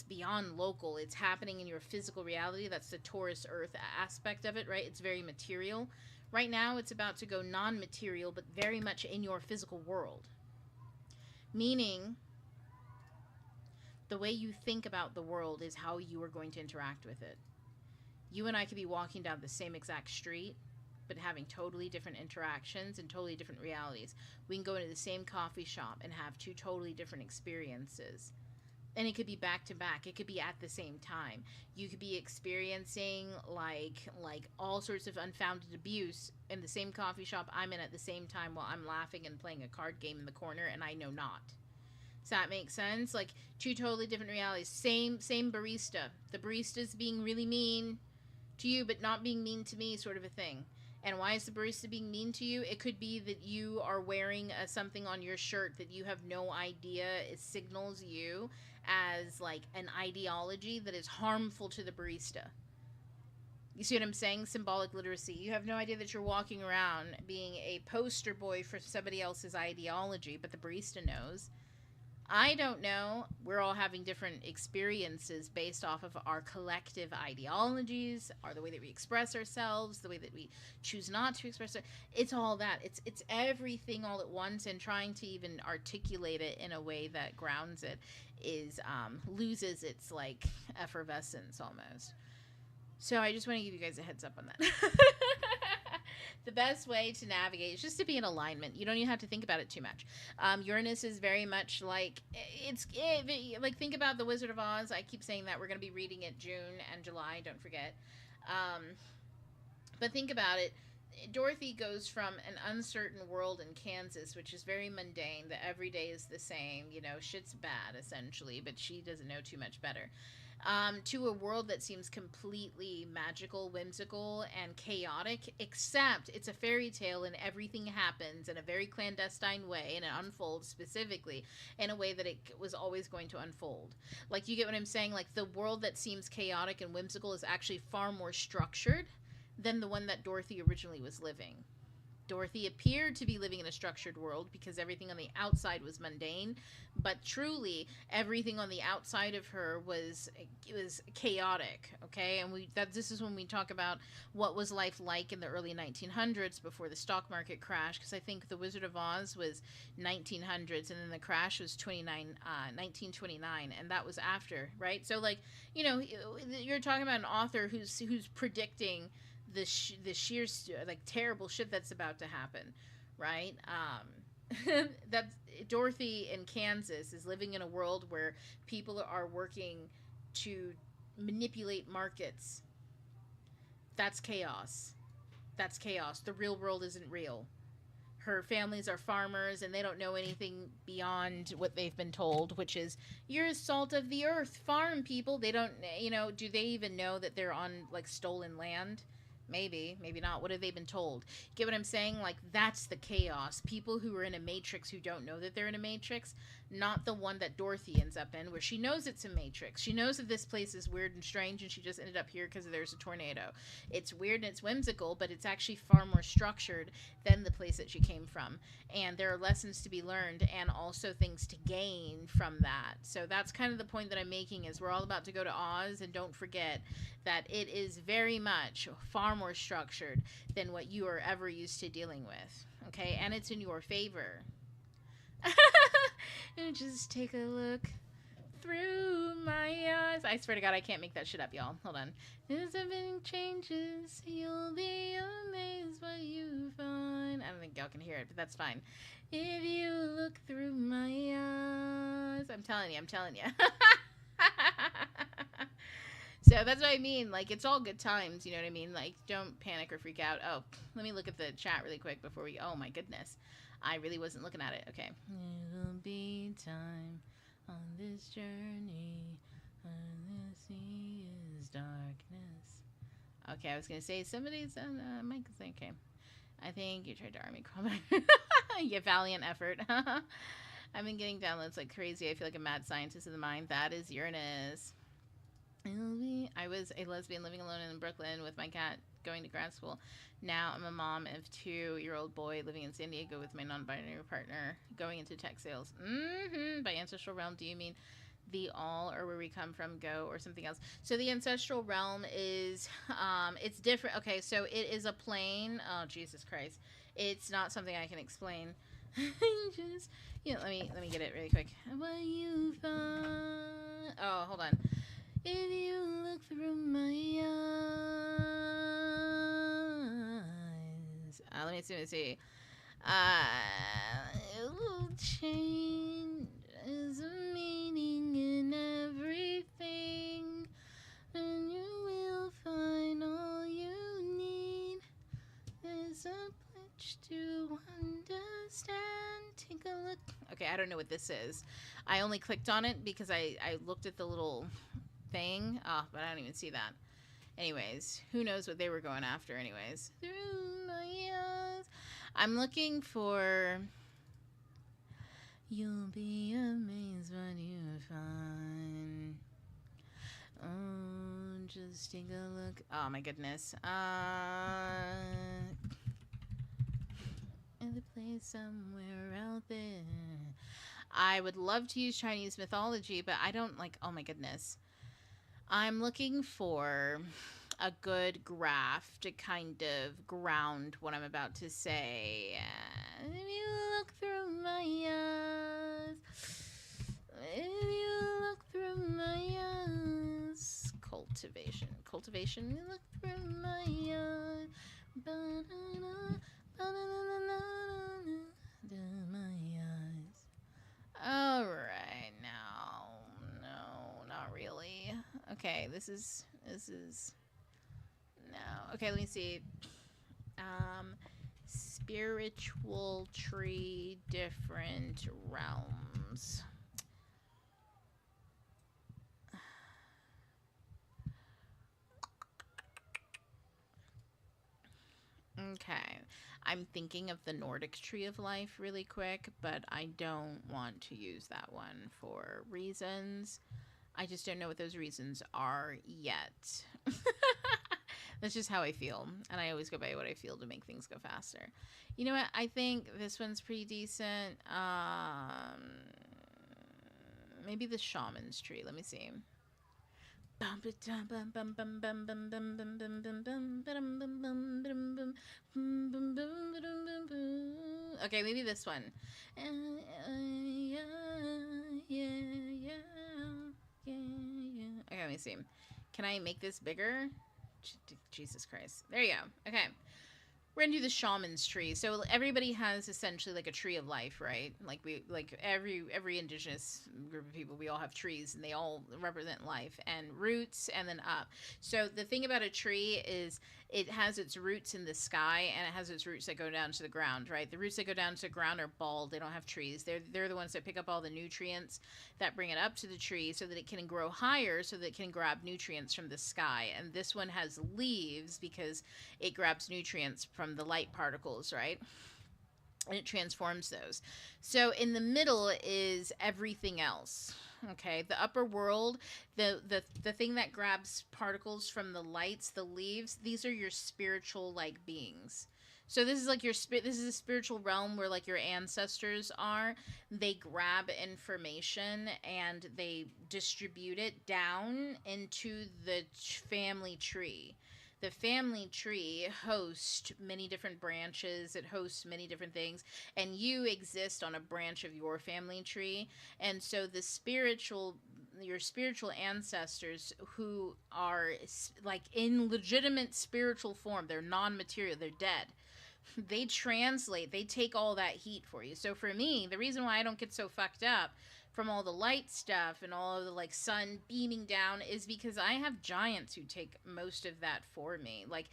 beyond local. It's happening in your physical reality. That's the Taurus Earth aspect of it, right? It's very material. Right now it's about to go non-material, but very much in your physical world. Meaning the way you think about the world is how you are going to interact with it. You and I could be walking down the same exact street, but having totally different interactions and totally different realities. We can go into the same coffee shop and have two totally different experiences. And it could be back to back. It could be at the same time. You could be experiencing like all sorts of unfounded abuse in the same coffee shop I'm in at the same time while I'm laughing and playing a card game in the corner and I know not. Does that make sense? Like two totally different realities. Same barista. The barista's being really mean to you but not being mean to me, sort of a thing. And why is the barista being mean to you? It could be that you are wearing something on your shirt that you have no idea. It signals you as like an ideology that is harmful to the barista. You see what I'm saying? Symbolic literacy. You have no idea that you're walking around being a poster boy for somebody else's ideology, but the barista knows. I don't know. We're all having different experiences based off of our collective ideologies, or the way that we express ourselves, the way that we choose not to express it. It's all that. It's everything all at once, and trying to even articulate it in a way that grounds it is loses its like effervescence almost. So I just want to give you guys a heads up on that. The best way to navigate is just to be in alignment. You don't even have to think about it too much. Uranus is very much like like think about the Wizard of Oz. I keep saying that we're going to be reading it June and July. Don't forget. Um, but think about it. Dorothy goes from an uncertain world in Kansas, which is very mundane, that every day is the same, you know, shit's bad essentially, but she doesn't know too much better, to a world that seems completely magical, whimsical, and chaotic, except it's a fairy tale and everything happens in a very clandestine way, and it unfolds specifically in a way that it was always going to unfold. Like, you get what I'm saying? Like, the world that seems chaotic and whimsical is actually far more structured than the one that Dorothy originally was living. Dorothy appeared to be living in a structured world because everything on the outside was mundane, but truly everything on the outside of her was chaotic. Okay, and this is when we talk about what was life like in the early 1900s before the stock market crashed. Because I think the Wizard of Oz was 1900s, and then the crash was 1929, and that was after, right? So like, you know, you're talking about an author who's predicting the sheer like terrible shit that's about to happen, right? That's Dorothy in Kansas is living in a world where people are working to manipulate markets. That's chaos. That's chaos. The real world isn't real. Her families are farmers and they don't know anything beyond what they've been told, which is, you're salt of the earth, farm people. They don't, you know, do they even know that they're on like stolen land? Maybe, maybe not. What have they been told? Get what I'm saying? Like, that's the chaos. People who are in a matrix who don't know that they're in a matrix, not the one that Dorothy ends up in, where she knows it's a matrix. She knows that this place is weird and strange, and she just ended up here because there's a tornado. It's weird and it's whimsical, but it's actually far more structured than the place that she came from. And there are lessons to be learned and also things to gain from that. So that's kind of the point that I'm making, is we're all about to go to Oz, and don't forget that it is very much far more structured than what you are ever used to dealing with. Okay, and it's in your favor. And just take a look through my eyes. I swear to God, I can't make that shit up, y'all. Hold on. There's a big changes. You'll be amazed what you find. I don't think y'all can hear it, but that's fine. If you look through my eyes. I'm telling you. So that's what I mean. Like, it's all good times, you know what I mean? Like, don't panic or freak out. Oh, let me look at the chat really quick before we... Oh, my goodness. I really wasn't looking at it. Okay. It'll be time on this journey when the sea is darkness. Okay, I was going to say somebody's... Mike is like, okay. I think you tried to army crawl back. Yeah, valiant effort. I've been getting downloads like crazy. I feel like a mad scientist of the mind. That is Uranus. I was a lesbian living alone in Brooklyn with my cat going to grad school. Now I'm a mom of 2-year-old boy living in San Diego with my non-binary partner going into tech sales. By ancestral realm, do you mean the all or where we come from, go, or something else? So the ancestral realm is, it's different. Okay, so it is a plane. Oh, Jesus Christ. It's not something I can explain. Just, you know, let me get it really quick. What you find? Oh, hold on. If you look through my eyes. Let me see. It will change. There's a meaning in everything. And you will find all you need. There's a pledge to understand. Take a look. Okay, I don't know what this is. I only clicked on it because I looked at the little thing. Oh, but I don't even see that. Anyways, who knows what they were going after anyways. Through my eyes. I'm looking for... You'll be amazed what you find. Oh, just take a look. Oh my goodness. In the place somewhere out there. I would love to use Chinese mythology, but I don't like, oh my goodness. I'm looking for a good graph to kind of ground what I'm about to say. If you look through my eyes, if you look through my eyes, cultivation, you look through my eyes, my eyes. All right, no, not really. Okay, this is no. Okay, let me see. Spiritual tree, different realms. Okay. I'm thinking of the Nordic tree of life really quick, but I don't want to use that one for reasons. I just don't know what those reasons are yet. That's just how I feel. And I always go by what I feel to make things go faster. You know what? I think this one's pretty decent. Maybe the shaman's tree. Let me see. Okay, maybe this one. Okay, let me see. Can I make this bigger? Jesus Christ. There you go. Okay. We're gonna do the shaman's tree. So everybody has essentially like a tree of life, right? Like every indigenous group of people, we all have trees and they all represent life and roots and then up. So the thing about a tree is it has its roots in the sky and it has its roots that go down to the ground, right? The roots that go down to the ground are bald. They don't have trees. They're the ones that pick up all the nutrients that bring it up to the tree so that it can grow higher, so that it can grab nutrients from the sky. And this one has leaves because it grabs nutrients from the light particles, right? And it transforms those. So in the middle is everything else. Okay, the upper world, the thing that grabs particles from the lights, the leaves, these are your spiritual like beings. So this is like your spirit. This is a spiritual realm where like your ancestors are. They grab information and they distribute it down into the family tree. The family tree hosts many different branches. It hosts many different things, and you exist on a branch of your family tree. And so your spiritual ancestors who are like in legitimate spiritual form, they're non-material, they're dead, they take all that heat for you. So for me, the reason why I don't get so fucked up from all the light stuff and all of the like sun beaming down is because I have giants who take most of that for me. Like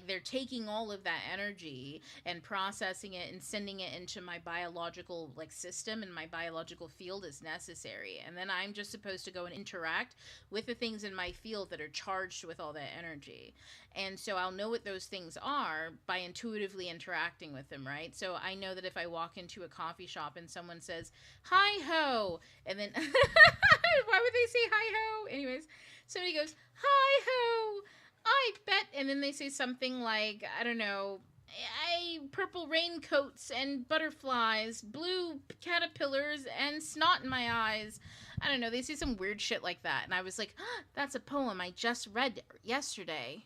they're taking all of that energy and processing it and sending it into my biological like system, and my biological field is necessary. And then I'm just supposed to go and interact with the things in my field that are charged with all that energy. And so I'll know what those things are by intuitively interacting with them, right? So I know that if I walk into a coffee shop and someone says, "Hi ho," and then why would they say hi ho? Anyways, somebody goes, "Hi ho, I bet," and then they say something like, I don't know, purple raincoats and butterflies, blue caterpillars and snot in my eyes. I don't know, they say some weird shit like that. And I was like, that's a poem I just read yesterday.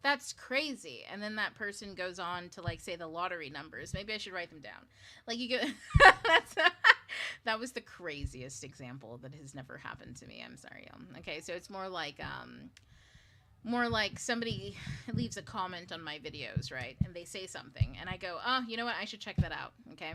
That's crazy. And then that person goes on to like say the lottery numbers. Maybe I should write them down. Like you go that's that was the craziest example that has never happened to me. I'm sorry. Okay, so it's more like somebody leaves a comment on my videos, right? And they say something and I go, "Oh, you know what? I should check that out." Okay?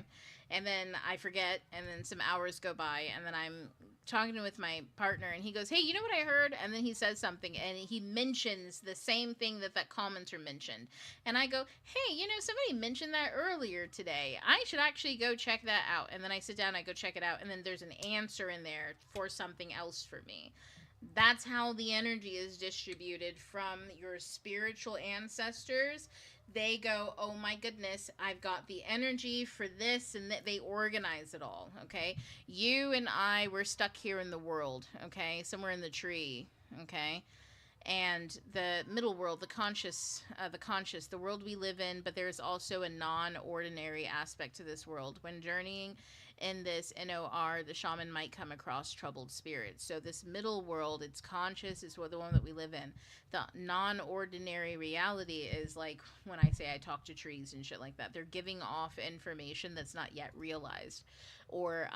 And then I forget, and then some hours go by, and then I'm talking with my partner and he goes, "Hey, you know what I heard?" And then he says something and he mentions the same thing that commenter mentioned. And I go, "Hey, you know, somebody mentioned that earlier today. I should actually go check that out." And then I sit down, I go check it out, and then there's an answer in there for something else for me. That's how the energy is distributed from your spiritual ancestors. They go, "Oh my goodness, I've got the energy for this," and they organize it all. Okay, you and I, we're stuck here in the world. Okay, somewhere in the tree. Okay, and the middle world, the world we live in, but there's also a non-ordinary aspect to this world. When journeying in this NOR, the shaman might come across troubled spirits. So this middle world, it's conscious, is the one that we live in. The non-ordinary reality is like when I say I talk to trees and shit like that. They're giving off information that's not yet realized, or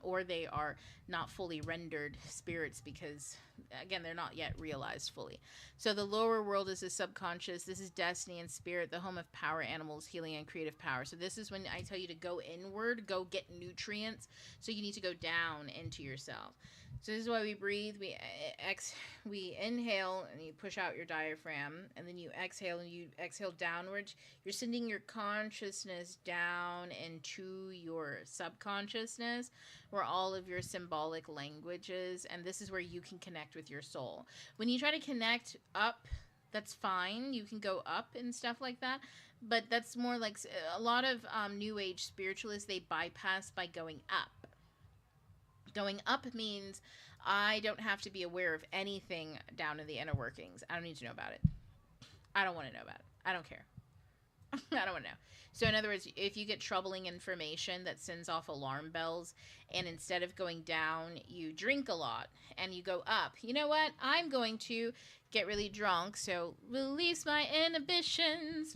or they are not fully rendered spirits because again they're not yet realized fully. So the lower world is the subconscious. This is destiny and spirit, the home of power, animals, healing, and creative power. So this is when I tell you to go inward, go get nutrients. So you need to go down into yourself. So this is why we breathe. We inhale and you push out your diaphragm, and then you exhale and you exhale downwards. You're sending your consciousness down into your subconsciousness, where all of your symbolic languages, and this is where you can connect with your soul. When you try to connect up, that's fine. You can go up and stuff like that, but that's more like a lot of New Age spiritualists, they bypass by going up. Going up means I don't have to be aware of anything down in the inner workings. I don't need to know about it. I don't want to know about it. I don't care. I don't want to know. So in other words, if you get troubling information that sends off alarm bells, and instead of going down, you drink a lot and you go up, you know what? I'm going to get really drunk, so release my inhibitions.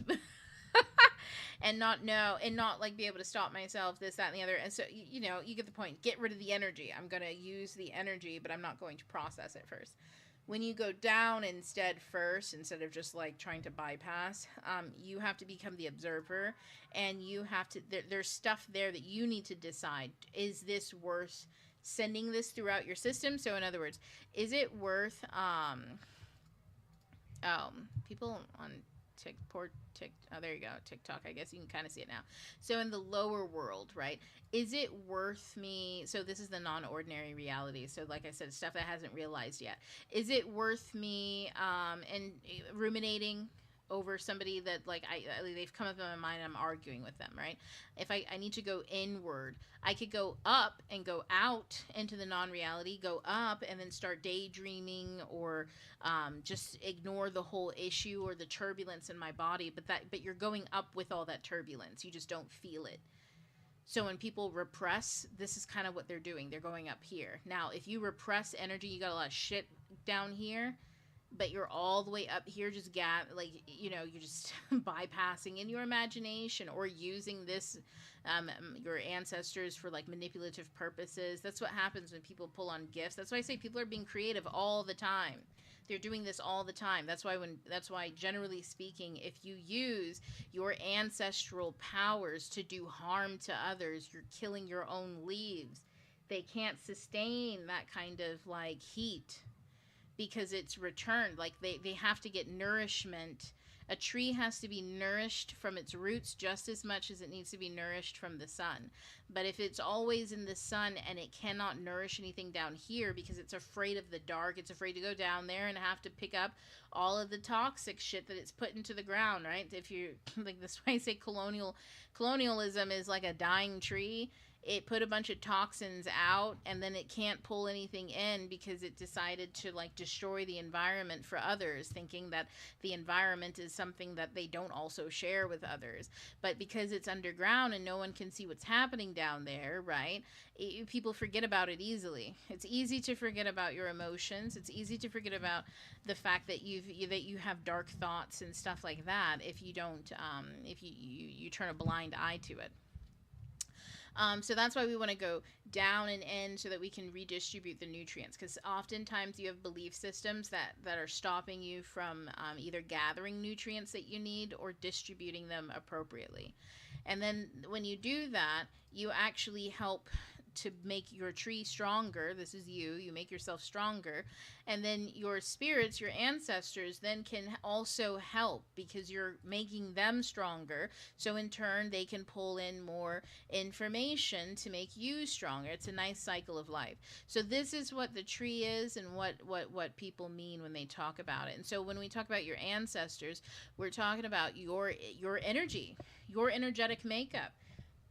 And not know, and not like be able to stop myself, this, that, and the other. And so, you know, you get the point. Get rid of the energy. I'm going to use the energy, but I'm not going to process it first. When you go down instead of just like trying to bypass, you have to become the observer, and you have to, there's stuff there that you need to decide. Is this worth sending this throughout your system? So in other words, is it worth, people on there you go, TikTok, I guess you can kind of see it now. So in the lower world, right, is it worth me, so this is the non-ordinary reality, so like I said, stuff that hasn't realized yet. Is it worth me and ruminating over somebody that like they've come up in my mind, I'm arguing with them, right? If I need to go inward, I could go up and go out into the non-reality, go up and then start daydreaming, or just ignore the whole issue or the turbulence in my body, but you're going up with all that turbulence, you just don't feel it. So when people repress, this is kind of what they're doing, they're going up here. Now if you repress energy, you got a lot of shit down here, but you're all the way up here, just you're just bypassing in your imagination, or using this, your ancestors for like manipulative purposes. That's what happens when people pull on gifts. That's why I say people are being creative all the time. They're doing this all the time. That's why generally speaking, if you use your ancestral powers to do harm to others, you're killing your own leaves. They can't sustain that kind of like heat, because it's returned. Like they have to get nourishment. A tree has to be nourished from its roots just as much as it needs to be nourished from the sun. But if it's always in the sun and it cannot nourish anything down here because it's afraid of the dark, it's afraid to go down there and have to pick up all of the toxic shit that it's put into the ground, right? If you like, this way I say colonialism is like a dying tree. It put a bunch of toxins out, and then it can't pull anything in because it decided to like destroy the environment for others, thinking that the environment is something that they don't also share with others. But because it's underground and no one can see what's happening down there, right? People forget about it easily. It's easy to forget about your emotions. It's easy to forget about the fact that you have dark thoughts and stuff like that if you don't, if you turn a blind eye to it. So that's why we want to go down and in, so that we can redistribute the nutrients, because oftentimes you have belief systems that are stopping you from either gathering nutrients that you need or distributing them appropriately. And then when you do that, you actually help to make your tree stronger. This is you make yourself stronger, and then your spirits, your ancestors, then can also help because you're making them stronger, so in turn they can pull in more information to make you stronger. It's a nice cycle of life. So this is what the tree is, and what people mean when they talk about it. And so when we talk about your ancestors, we're talking about your energy, your energetic makeup.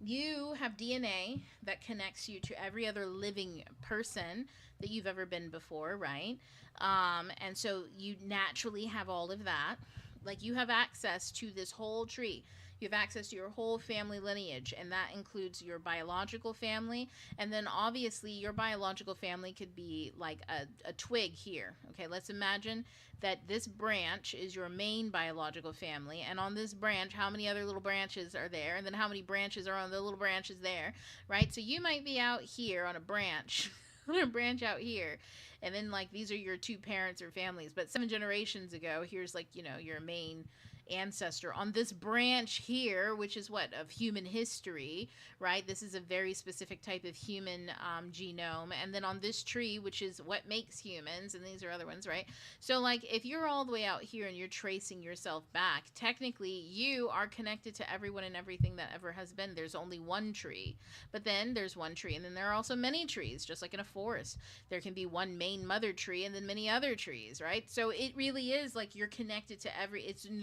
You have DNA that connects you to every other living person that you've ever been before, right? And so you naturally have all of that. Like, you have access to this whole tree. You have access to your whole family lineage, and that includes your biological family. And then obviously, your biological family could be like a twig here. Okay, let's imagine that this branch is your main biological family. And on this branch, how many other little branches are there? And then how many branches are on the little branches there, right? So you might be out here on a branch. On a branch out here, and then like these are your two parents or families, but 7 generations ago, here's like, you know, your main ancestor on this branch here, which is what, of human history, right? This is a very specific type of human genome. And then on this tree, which is what makes humans, and these are other ones, right? So like, if you're all the way out here and you're tracing yourself back, technically you are connected to everyone and everything that ever has been. There's only one tree, but then there's one tree, and then there are also many trees, just like in a forest. There can be one main mother tree and then many other trees, right? So it really is like you're connected to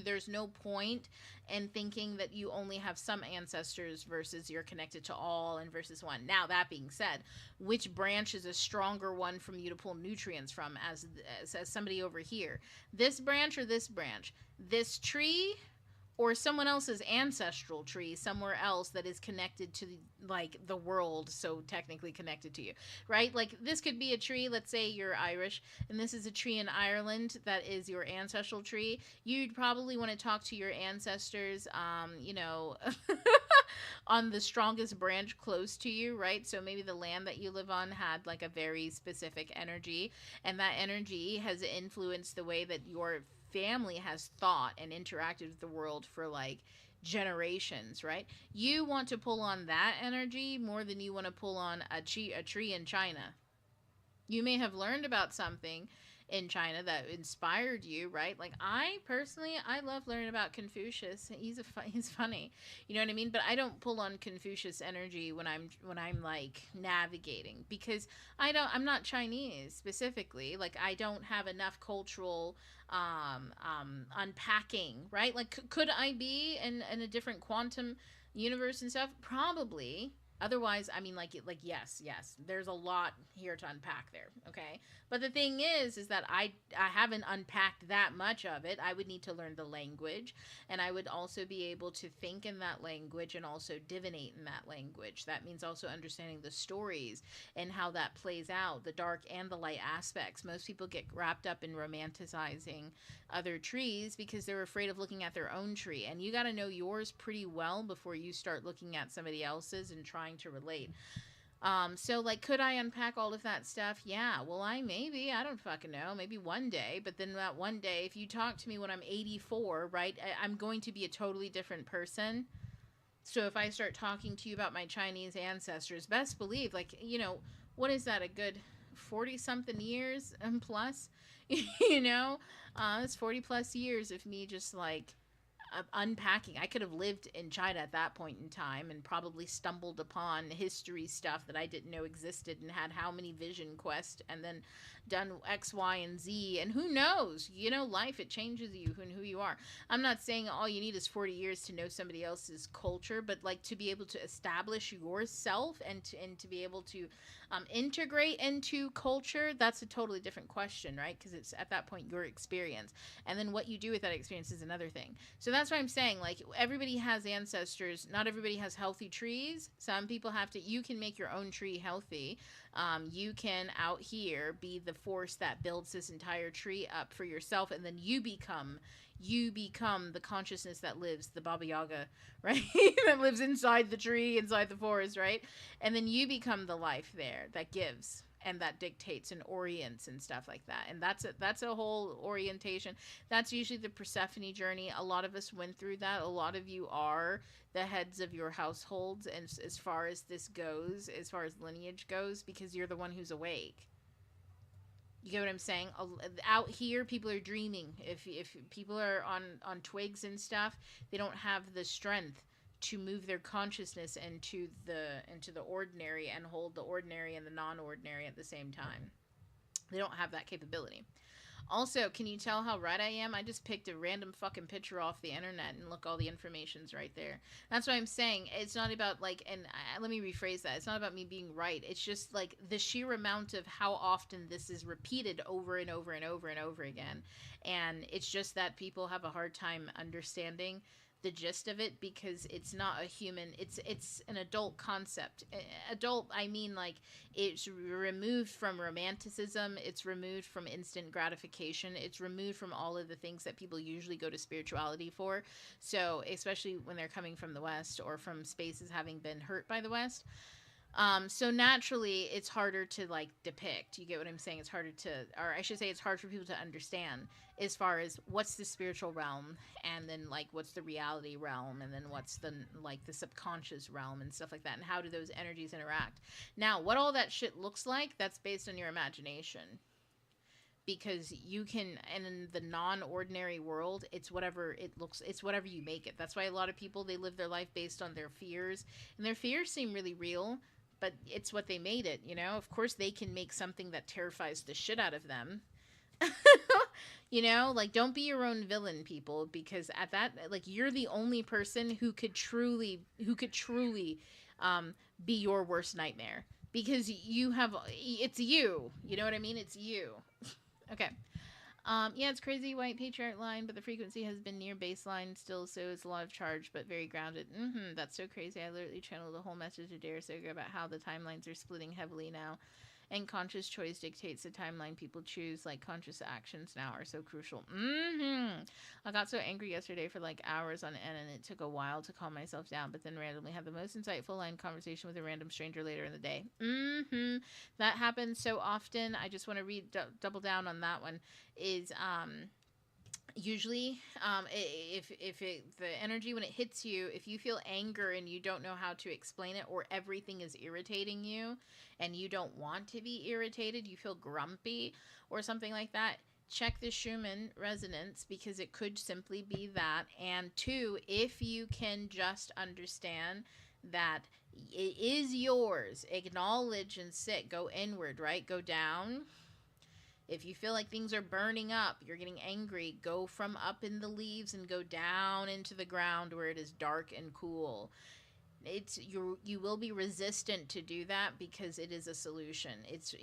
there's no point in thinking that you only have some ancestors versus you're connected to all and versus one. Now, that being said, which branch is a stronger one from you to pull nutrients from, as somebody over here? This branch or this branch? This tree or someone else's ancestral tree somewhere else that is connected to like the world, so technically connected to you, right? Like, this could be a tree, let's say you're Irish, and this is a tree in Ireland that is your ancestral tree. You'd probably want to talk to your ancestors, you know, on the strongest branch close to you, right? So maybe the land that you live on had like a very specific energy, and that energy has influenced the way that your family has thought and interacted with the world for like generations, right? You want to pull on that energy more than you want to pull on a tree in China. You may have learned about something in China that inspired you, right? Like, I personally, I love learning about Confucius. He's funny, you know what I mean? But I don't pull on Confucius energy when I'm like navigating, because I'm not Chinese specifically. Like, I don't have enough cultural unpacking, right? Like, could I be in a different quantum universe and stuff? Probably. Otherwise, I mean, yes, there's a lot here to unpack there, okay? But the thing is that I haven't unpacked that much of it. I would need to learn the language, and I would also be able to think in that language and also divinate in that language. That means also understanding the stories and how that plays out, the dark and the light aspects. Most people get wrapped up in romanticizing other trees because they're afraid of looking at their own tree, and you got to know yours pretty well before you start looking at somebody else's and trying to relate. So like, could I unpack all of that stuff? Yeah. Well, I don't fucking know. Maybe one day, but then that one day, if you talk to me when I'm 84, right, I'm going to be a totally different person. So if I start talking to you about my Chinese ancestors, best believe, like, you know, what is that? A good 40 something years and plus, you know, it's 40 plus years of me just like unpacking. I could have lived in China at that point in time and probably stumbled upon history stuff that I didn't know existed, and had how many vision quests, and then done X, Y, and Z. And who knows? You know, life, it changes you and who you are. I'm not saying all you need is 40 years to know somebody else's culture, but like, to be able to establish yourself and to be able to integrate into culture, that's a totally different question, right? Because it's at that point your experience, and then what you do with that experience is another thing. So that's what I'm saying. Like, everybody has ancestors. Not everybody has healthy trees. Some people have to. You can make your own tree healthy. You can out here be the force that builds this entire tree up for yourself, and then you become the consciousness that lives, the Baba Yaga, right? That lives inside the tree, inside the forest, right? And then you become the life there that gives and that dictates and orients and stuff like that. And that's a whole orientation. That's usually the Persephone journey. A lot of us went through that. A lot of you are the heads of your households, and as far as this goes, as far as lineage goes, because you're the one who's awake. You get what I'm saying? Out here, people are dreaming. If people are on twigs and stuff, they don't have the strength to move their consciousness into the ordinary and hold the ordinary and the non-ordinary at the same time. They don't have that capability. Also, can you tell how right I am? I just picked a random fucking picture off the internet and look, all the information's right there. That's what I'm saying. It's not about like, and let me rephrase that. It's not about me being right. It's just like the sheer amount of how often this is repeated over and over and over and over again. And it's just that people have a hard time understanding the gist of it, because it's not a human, it's an adult concept. Adult, I mean, like, it's removed from romanticism, it's removed from instant gratification, it's removed from all of the things that people usually go to spirituality for. So especially when they're coming from the West, or from spaces having been hurt by the West. So naturally, it's harder to like depict. You get what I'm saying? It's harder to, or I should say, it's hard for people to understand, as far as what's the spiritual realm, and then like what's the reality realm, and then what's the like the subconscious realm and stuff like that, and how do those energies interact. Now, what all that shit looks like, that's based on your imagination. Because you can, and in the non-ordinary world, it's whatever it looks, it's whatever you make it. That's why a lot of people, they live their life based on their fears, and their fears seem really real, but it's what they made it, you know. Of course they can make something that terrifies the shit out of them. You know, like, don't be your own villain, people, because at that, like, you're the only person who could truly be your worst nightmare, because you have, it's you know what I mean, it's you. Okay. Yeah, it's crazy white patriarch line, but the frequency has been near baseline still, so it's a lot of charge, but very grounded. That's so crazy. I literally channeled the whole message of Dare Soga about how the timelines are splitting heavily now, and conscious choice dictates the timeline people choose. Like, conscious actions now are so crucial. I got so angry yesterday for like hours on end, and it took a while to calm myself down, but then randomly had the most insightful line conversation with a random stranger later in the day. That happens so often. I just want to double down on that one. Is usually, if the energy, when it hits you, if you feel anger and you don't know how to explain it, or everything is irritating you and you don't want to be irritated, you feel grumpy or something like that, check the Schumann resonance, because it could simply be that. And two, if you can just understand that it is yours, acknowledge and sit, go inward, right? Go down. If you feel like things are burning up, you're getting angry, go from up in the leaves and go down into the ground where it is dark and cool. It's you will be resistant to do that, because it is a solution. It's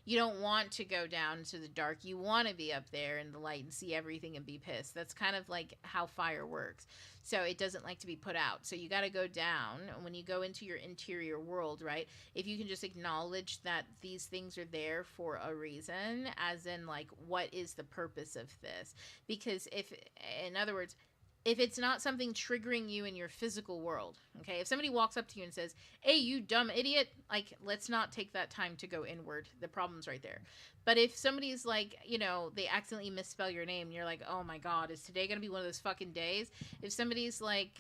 you don't want to go down to the dark. You want to be up there in the light and see everything and be pissed. That's kind of like how fire works. So it doesn't like to be put out. So you got to go down when you go into your interior world, right? If you can just acknowledge that these things are there for a reason, as in like, what is the purpose of this? Because if, in other words, if it's not something triggering you in your physical world, okay? If somebody walks up to you and says, hey, you dumb idiot, like, let's not take that time to go inward. The problem's right there. But if somebody's like, you know, they accidentally misspell your name and you're like, oh my God, is today going to be one of those fucking days? If somebody's like,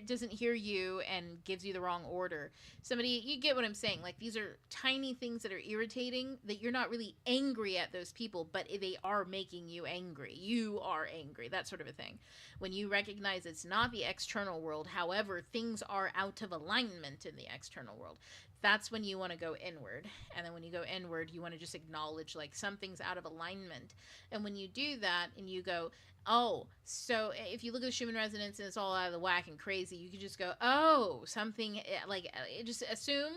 doesn't hear you and gives you the wrong order, somebody, you get what I'm saying. Like, these are tiny things that are irritating, that you're not really angry at those people, but they are making you angry. You are angry, that sort of a thing. When you recognize it's not the external world, however, things are out of alignment in the external world, that's when you want to go inward. And then when you go inward, you want to just acknowledge like something's out of alignment. And when you do that and you go, oh, so if you look at the Schumann resonance and it's all out of the whack and crazy, you can just go, oh, something, like, just assume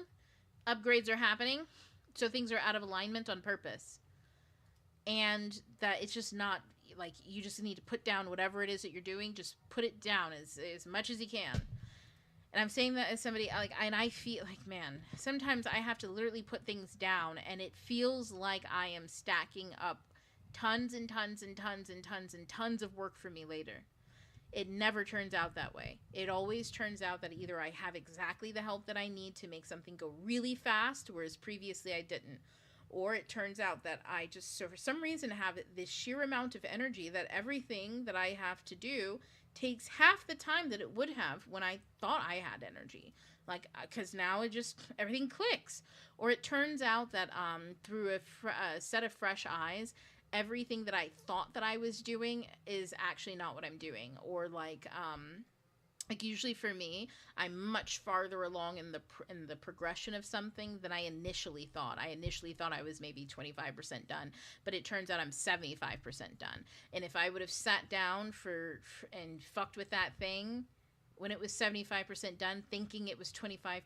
upgrades are happening, so things are out of alignment on purpose. And that it's just not, like, you just need to put down whatever it is that you're doing, just put it down as much as you can. And I'm saying that as somebody, like, and I feel like, man, sometimes I have to literally put things down, and it feels like I am stacking up tons and tons and tons and tons and tons of work for me later. It never turns out that way. It always turns out that either I have exactly the help that I need to make something go really fast, whereas previously I didn't. Or it turns out that I just, so for some reason, have this sheer amount of energy that everything that I have to do takes half the time that it would have when I thought I had energy. Like, because now it just, everything clicks. Or it turns out that through a set of fresh eyes, everything that I thought that I was doing is actually not what I'm doing. Or like, Like usually for me, I'm much farther along in the progression of something than I initially thought. I initially thought I was maybe 25% done, but it turns out I'm 75% done. And if I would have sat down and fucked with that thing when it was 75% done, thinking it was 25%,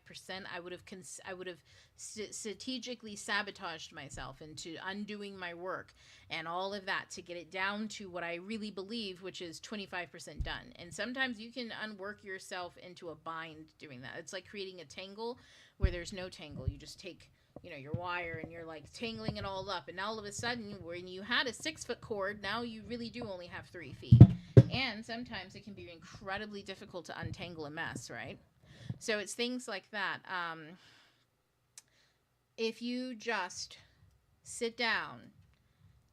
I would have strategically sabotaged myself into undoing my work and all of that to get it down to what I really believe, which is 25% done. And sometimes you can unwork yourself into a bind doing that. It's like creating a tangle where there's no tangle. You just take, you know, your wire and you're like tangling it all up. And now all of a sudden, when you had a 6-foot cord, now you really do only have 3 feet. And sometimes it can be incredibly difficult to untangle a mess, right? So it's things like that. If you just sit down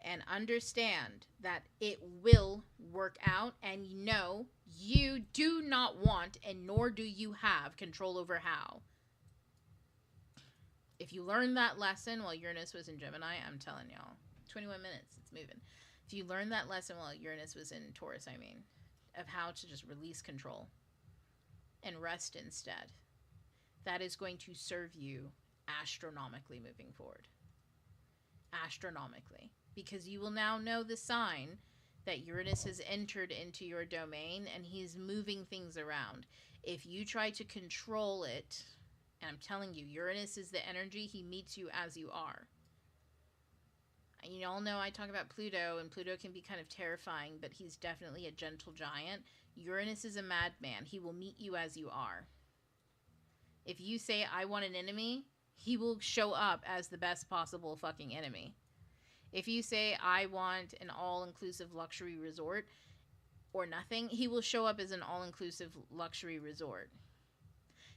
and understand that it will work out, and you know you do not want and nor do you have control over how. If you learned that lesson while Uranus was in Gemini, I'm telling y'all, 21 minutes, it's moving. If you learned that lesson while Uranus was in Taurus, I mean, of how to just release control and rest instead, that is going to serve you astronomically moving forward. Astronomically. Because you will now know the sign that Uranus has entered into your domain and he's moving things around. If you try to control it, and I'm telling you, Uranus is the energy, he meets you as you are. You all know I talk about Pluto, and Pluto can be kind of terrifying, but he's definitely a gentle giant. Uranus is a madman. He will meet you as you are. If you say, I want an enemy, he will show up as the best possible fucking enemy. If you say, I want an all-inclusive luxury resort or nothing, he will show up as an all-inclusive luxury resort.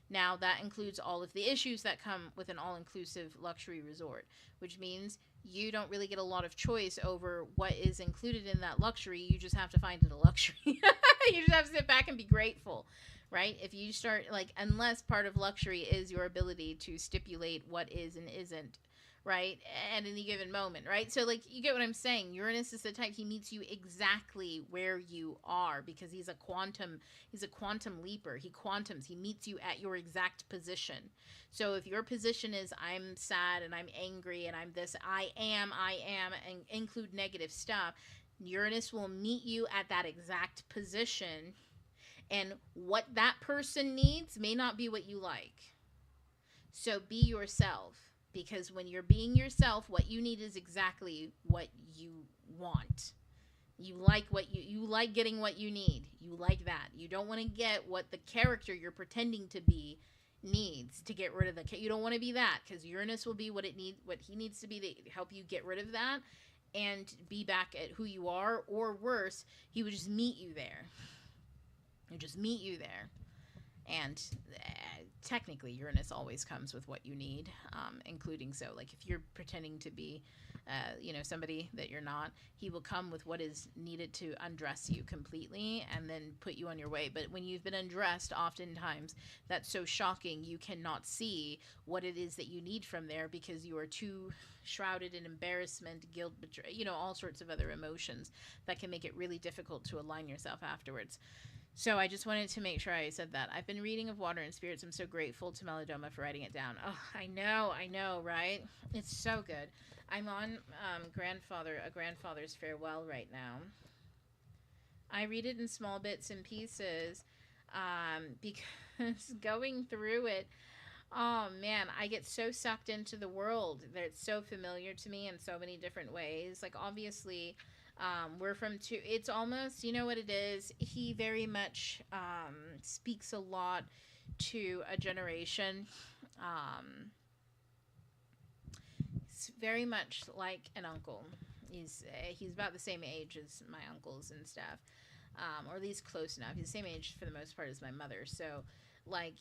Now, that includes all of the issues that come with an all-inclusive luxury resort, which means you don't really get a lot of choice over what is included in that luxury. You just have to find it a luxury. You just have to sit back and be grateful, right? If you start, like, unless part of luxury is your ability to stipulate what is and isn't, right, at any given moment, right? So, like, you get what I'm saying. Uranus is the type, he meets you exactly where you are because he's a quantum leaper. He quantums. He meets you at your exact position. So if your position is I'm sad and I'm angry and I'm this, I am, and include negative stuff, Uranus will meet you at that exact position. And what that person needs may not be what you like. So be yourself. Because when you're being yourself, what you need is exactly what you want. You like you like getting what you need. You like that. You don't want to get what the character you're pretending to be needs to get rid of the. You don't want to be that because Uranus will be what he needs to be to help you get rid of that and be back at who you are. Or worse, he would just meet you there. He'll just meet you there. And technically, Uranus always comes with what you need, including so. Like if you're pretending to be, somebody that you're not, he will come with what is needed to undress you completely and then put you on your way. But when you've been undressed, oftentimes that's so shocking you cannot see what it is that you need from there because you are too shrouded in embarrassment, guilt, betrayal, all sorts of other emotions that can make it really difficult to align yourself afterwards. So I just wanted to make sure I said that. I've been reading of Water and Spirits. I'm so grateful to Melodoma for writing it down. Oh, I know, right? It's so good. I'm on A Grandfather's Farewell right now. I read it in small bits and pieces because going through it, oh man, I get so sucked into the world that it's so familiar to me in so many different ways. Like obviously... we're from two. It's almost, you know what it is? He very much speaks a lot to a generation. It's very much like an uncle. He's about the same age as my uncles and stuff, or at least close enough. He's the same age for the most part as my mother. So, like,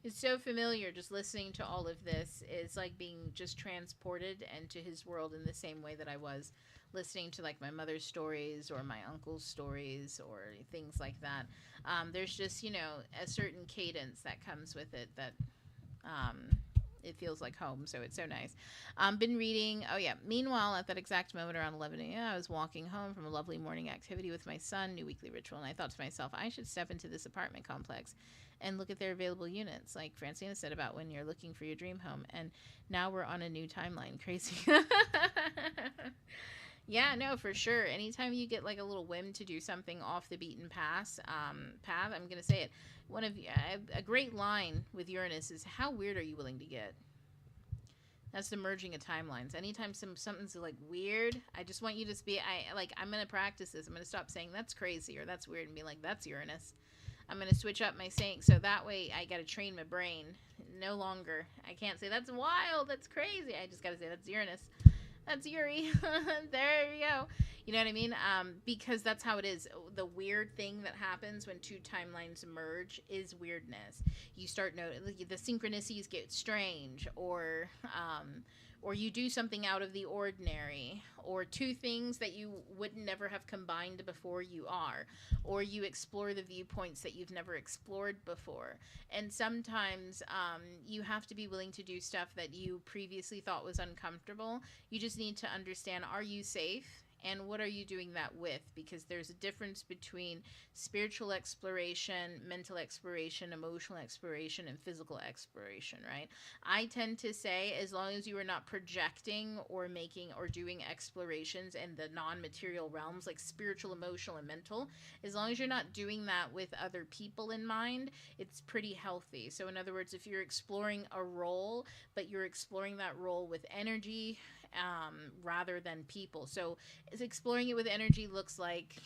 it's so familiar. Just listening to all of this is like being just transported into his world in the same way that I was listening to like my mother's stories or my uncle's stories or things like that. There's just, a certain cadence that comes with it that it feels like home. So it's so nice. Been reading. Oh yeah. Meanwhile, at that exact moment around 11 a.m., I was walking home from a lovely morning activity with my son, new weekly ritual, and I thought to myself, I should step into this apartment complex and look at their available units, like Francina said about when you're looking for your dream home. And now we're on a new timeline. Crazy. Yeah, no, for sure. Anytime you get like a little whim to do something off the beaten path, I'm gonna say it. One of a great line with Uranus is, "How weird are you willing to get?" That's the merging of timelines. Anytime something's like weird, I just want you to be. I'm gonna practice this. I'm gonna stop saying that's crazy or that's weird and be like that's Uranus. I'm going to switch up my saying so that way I got to train my brain. No longer. I can't say that's wild, that's crazy. I just got to say that's Uranus. That's Yuri. There you go. You know what I mean? Because that's how it is. The weird thing that happens when two timelines merge is weirdness. You start noticing the synchronicities get strange, or you do something out of the ordinary, or two things that you would never have combined before you are, or you explore the viewpoints that you've never explored before. And sometimes you have to be willing to do stuff that you previously thought was uncomfortable. You just need to understand, are you safe? And what are you doing that with? Because there's a difference between spiritual exploration, mental exploration, emotional exploration, and physical exploration, right? I tend to say, as long as you are not projecting or making or doing explorations in the non-material realms, like spiritual, emotional, and mental, as long as you're not doing that with other people in mind, it's pretty healthy. So in other words, if you're exploring a role, but you're exploring that role with energy, rather than people. So exploring it with energy looks like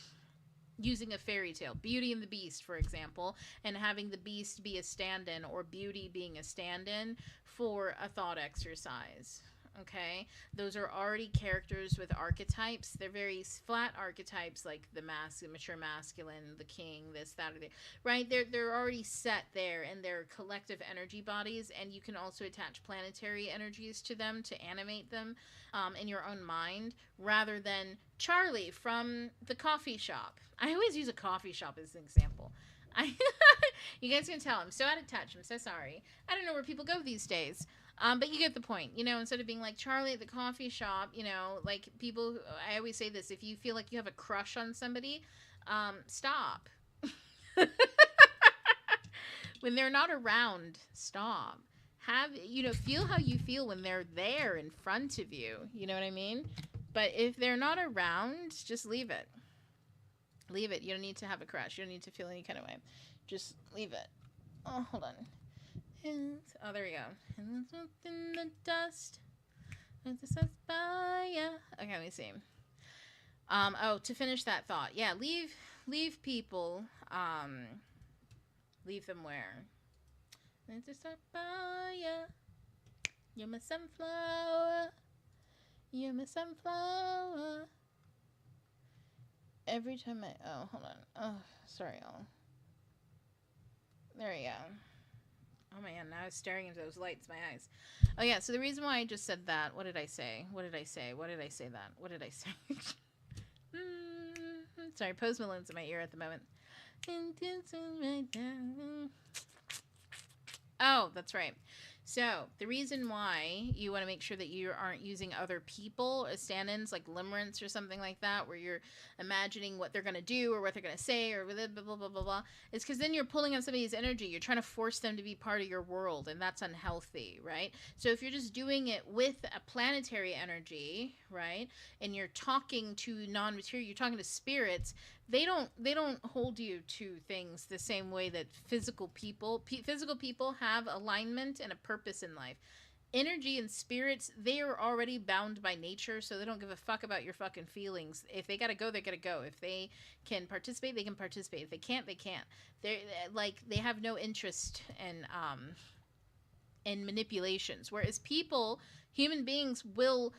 using a fairy tale, Beauty and the Beast, for example, and having the beast be a stand-in, or beauty being a stand-in for a thought exercise. Okay, those are already characters with archetypes. They're very flat archetypes, like the mature masculine, the king, this, that, or the right. They're already set there, and they're collective energy bodies. And you can also attach planetary energies to them to animate them in your own mind, rather than Charlie from the coffee shop. I always use a coffee shop as an example. You guys can tell I'm so out of touch. I'm so sorry. I don't know where people go these days. But you get the point, you know, instead of being like Charlie at the coffee shop, you know, like people, I always say this, if you feel like you have a crush on somebody, stop. When they're not around, stop. Feel how you feel when they're there in front of you. You know what I mean? But if they're not around, just leave it. Leave it. You don't need to have a crush. You don't need to feel any kind of way. Just leave it. Oh, hold on. Oh, there we go. In the dust. Okay, let me see. To finish that thought. Yeah, leave people. Leave them where? You're my sunflower. You're my sunflower. Every time hold on. Oh, sorry, y'all. There we go. Oh man, now I was staring into those lights, my eyes. Oh yeah, so the reason why I just said that, what did I say? What did I say that? What did I say? Sorry, Post Malone's in my ear at the moment. Oh, that's right. So the reason why you want to make sure that you aren't using other people as stand-ins, like limerence or something like that, where you're imagining what they're going to do or what they're going to say or blah, blah, blah, blah, blah, blah, is because then you're pulling on somebody's energy. You're trying to force them to be part of your world, and that's unhealthy, right? So if you're just doing it with a planetary energy, right, and you're talking to non-material, you're talking to spirits, they don't hold you to things the same way that physical people have alignment and a purpose in life. Energy and spirits, they are already bound by nature, so they don't give a fuck about your fucking feelings. If they gotta go, they gotta go. If they can participate, they can participate. If they can't, they can't. They have no interest in manipulations, whereas human beings will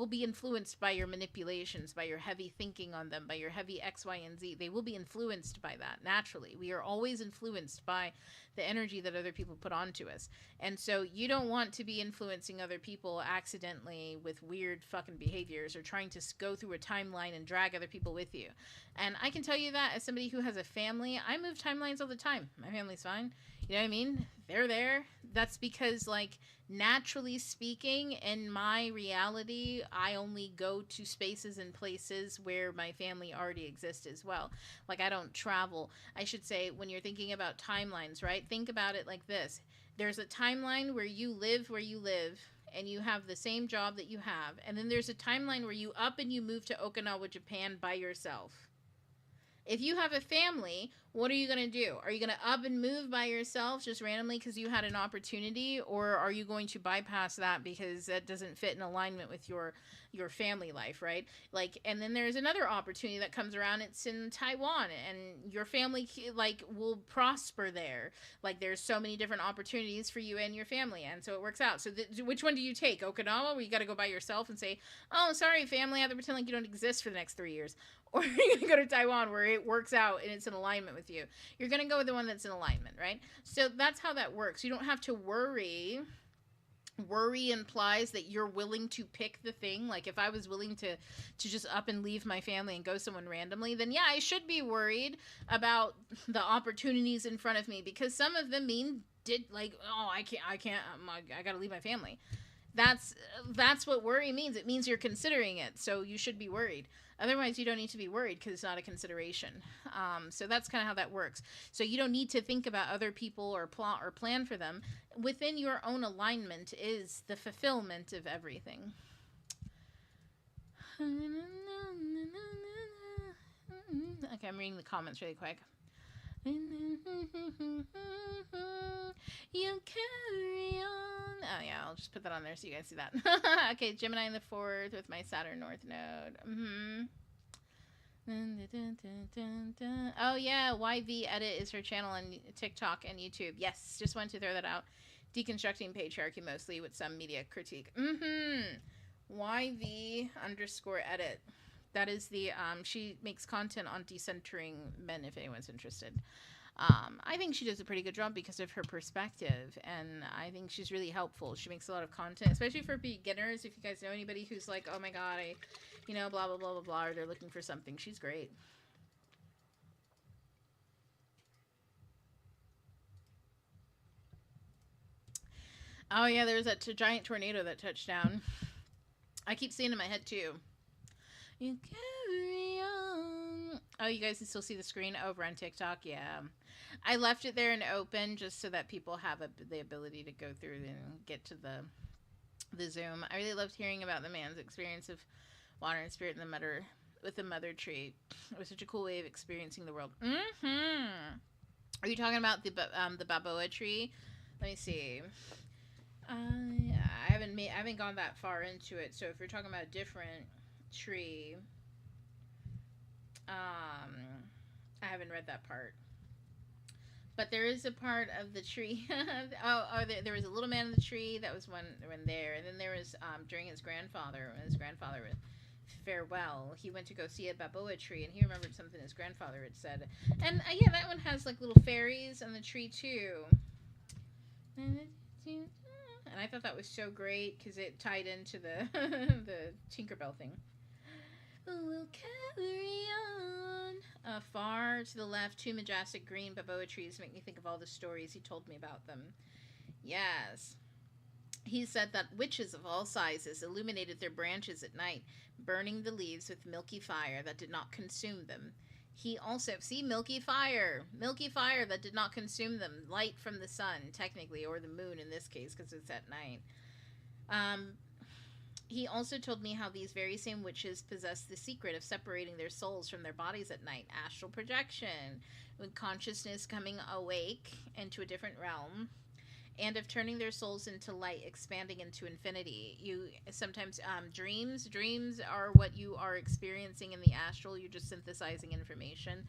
be influenced by your manipulations, by your heavy thinking on them, by your heavy X, Y, and Z. They will be influenced by that naturally. We are always influenced by the energy that other people put onto us. And so you don't want to be influencing other people accidentally with weird fucking behaviors or trying to go through a timeline and drag other people with you. And I can tell you that as somebody who has a family, I move timelines all the time. My family's fine. You know what I mean? They're there. That's because, like, naturally speaking, in my reality, I only go to spaces and places where my family already exists as well. Like, I don't travel. I should say, when you're thinking about timelines, right? Think about it like this: there's a timeline where you live, and you have the same job that you have. And then there's a timeline where you up and you move to Okinawa, Japan by yourself. If you have a family, what are you going to do? Are you going to up and move by yourself just randomly because you had an opportunity, or are you going to bypass that because that doesn't fit in alignment with your family life, right? Like, and then there's another opportunity that comes around. It's in Taiwan, and your family like will prosper there. Like, there's so many different opportunities for you and your family, and so it works out. So which one do you take? Okinawa, where you got to go by yourself and say, "Oh, sorry, family, I have to pretend like you don't exist for the next 3 years," or you're going to go to Taiwan where it works out and it's in alignment with you. You're going to go with the one that's in alignment, right? So that's how that works. You don't have to worry. Worry implies that you're willing to pick the thing. Like, if I was willing to just up and leave my family and go someone randomly, then yeah, I should be worried about the opportunities in front of me, because some of them mean did like, oh, I gotta leave my family. That's what worry means. It means you're considering it, so you should be worried. Otherwise, you don't need to be worried because it's not a consideration. So that's kind of how that works. So you don't need to think about other people or plot or plan for them. Within your own alignment is the fulfillment of everything. Okay, I'm reading the comments really quick. You carry on. Oh yeah, I'll just put that on there so you guys see that. Okay, Gemini in the 4th with my Saturn North node. Oh yeah, YV Edit is her channel on TikTok and YouTube. Yes, just wanted to throw that out. Deconstructing patriarchy mostly with some media critique. YV underscore edit. That is the she makes content on decentering men, if anyone's interested. I think she does a pretty good job because of her perspective, and I think she's really helpful. She makes a lot of content, especially for beginners. If you guys know anybody who's like, oh my god, blah blah blah blah blah, or they're looking for something, she's great. Oh yeah, there was that giant tornado that touched down. I keep seeing it in my head too. You carry on. Oh, you guys can still see the screen over on TikTok? Yeah. I left it there and open just so that people have the ability to go through and get to the Zoom. I really loved hearing about the man's experience of water and spirit in the mother with the mother tree. It was such a cool way of experiencing the world. Are you talking about the baboa tree? Let me see. I haven't gone that far into it. So if you're talking about a different tree, I haven't read that part. But there is a part of the tree. There was a little man in the tree. That was when there, and then there was during his grandfather, when his grandfather was farewell, he went to go see a baboa tree, and he remembered something his grandfather had said. And yeah, that one has like little fairies on the tree too. And I thought that was so great because it tied into the the Tinkerbell thing. We'll carry on. Far to the left, 2 majestic green baboa trees make me think of all the stories he told me about them. Yes. He said that witches of all sizes illuminated their branches at night, burning the leaves with milky fire that did not consume them. He also, see, milky fire that did not consume them, light from the sun, technically, or the moon in this case, because it's at night. He also told me how these very same witches possess the secret of separating their souls from their bodies at night, astral projection, with consciousness coming awake into a different realm, and of turning their souls into light, expanding into infinity. You sometimes dreams are what you are experiencing in the astral. You're just synthesizing information.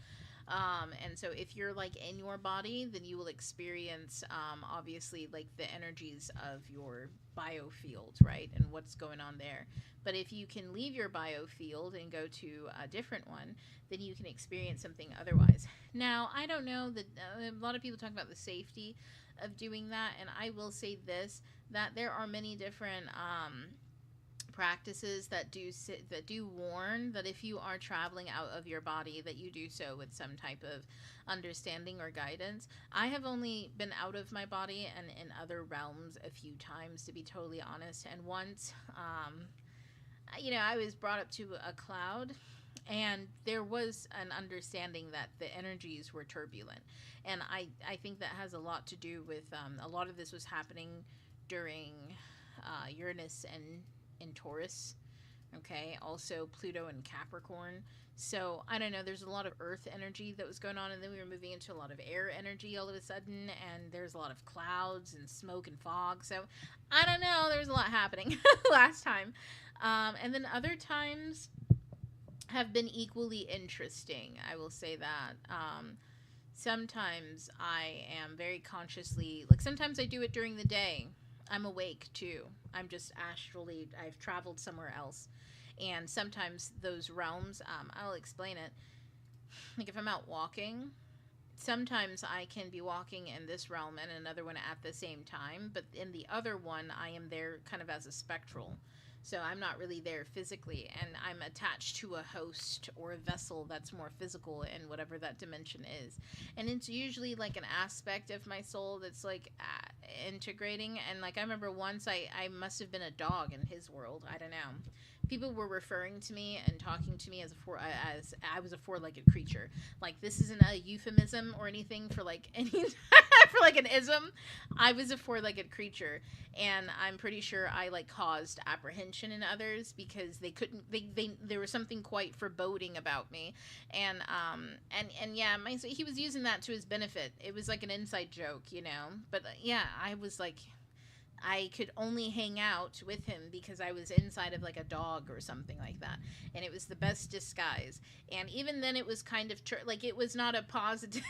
And so if you're like in your body, then you will experience obviously like the energies of your biofield, right, and what's going on there. But if you can leave your biofield and go to a different one, then you can experience something otherwise. Now, I don't know that a lot of people talk about the safety of doing that, and I will say this, that there are many different practices that do warn that if you are traveling out of your body, that you do so with some type of understanding or guidance. I have only been out of my body and in other realms a few times, to be totally honest. And once, I was brought up to a cloud, and there was an understanding that the energies were turbulent. And I think that has a lot to do with a lot of this was happening during Uranus and in Taurus. Okay, also Pluto and Capricorn. So I don't know, there's a lot of earth energy that was going on, and then we were moving into a lot of air energy all of a sudden, and there's a lot of clouds and smoke and fog. So I don't know, there's a lot happening last time. And then other times have been equally interesting, I will say that. Sometimes I am very consciously, like sometimes I do it during the day. I'm awake too. I'm just astrally, I've traveled somewhere else. And sometimes those realms, I'll explain it. Like if I'm out walking, sometimes I can be walking in this realm and another one at the same time. But in the other one, I am there kind of as a spectral. So I'm not really there physically, and I'm attached to a host or a vessel that's more physical in whatever that dimension is. And it's usually like an aspect of my soul that's like integrating. And like I remember once I must have been a dog in his world. I don't know. People were referring to me and talking to me as as I was a four-legged creature. Like this isn't a euphemism or anything for like any for like an ism. I was a four-legged creature, and I'm pretty sure I like caused apprehension in others because they couldn't. They there was something quite foreboding about me, and yeah, he was using that to his benefit. It was like an inside joke, you know. But yeah, I was like, I could only hang out with him because I was inside of like a dog or something like that. And it was the best disguise. And even then it was kind of like it was not a positive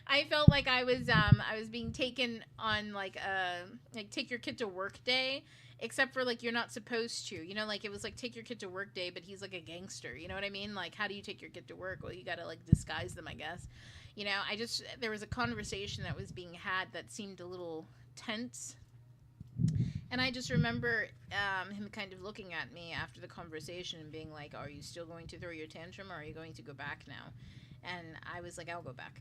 I felt like I was being taken on like a like take your kid to work day, except for like you're not supposed to. You know, like it was like take your kid to work day, but he's like a gangster. You know what I mean? Like how do you take your kid to work? Well, you got to like disguise them, I guess. You know, there was a conversation that was being had that seemed a little tense. And I just remember him kind of looking at me after the conversation and being like, are you still going to throw your tantrum, or are you going to go back now? And I was like, I'll go back.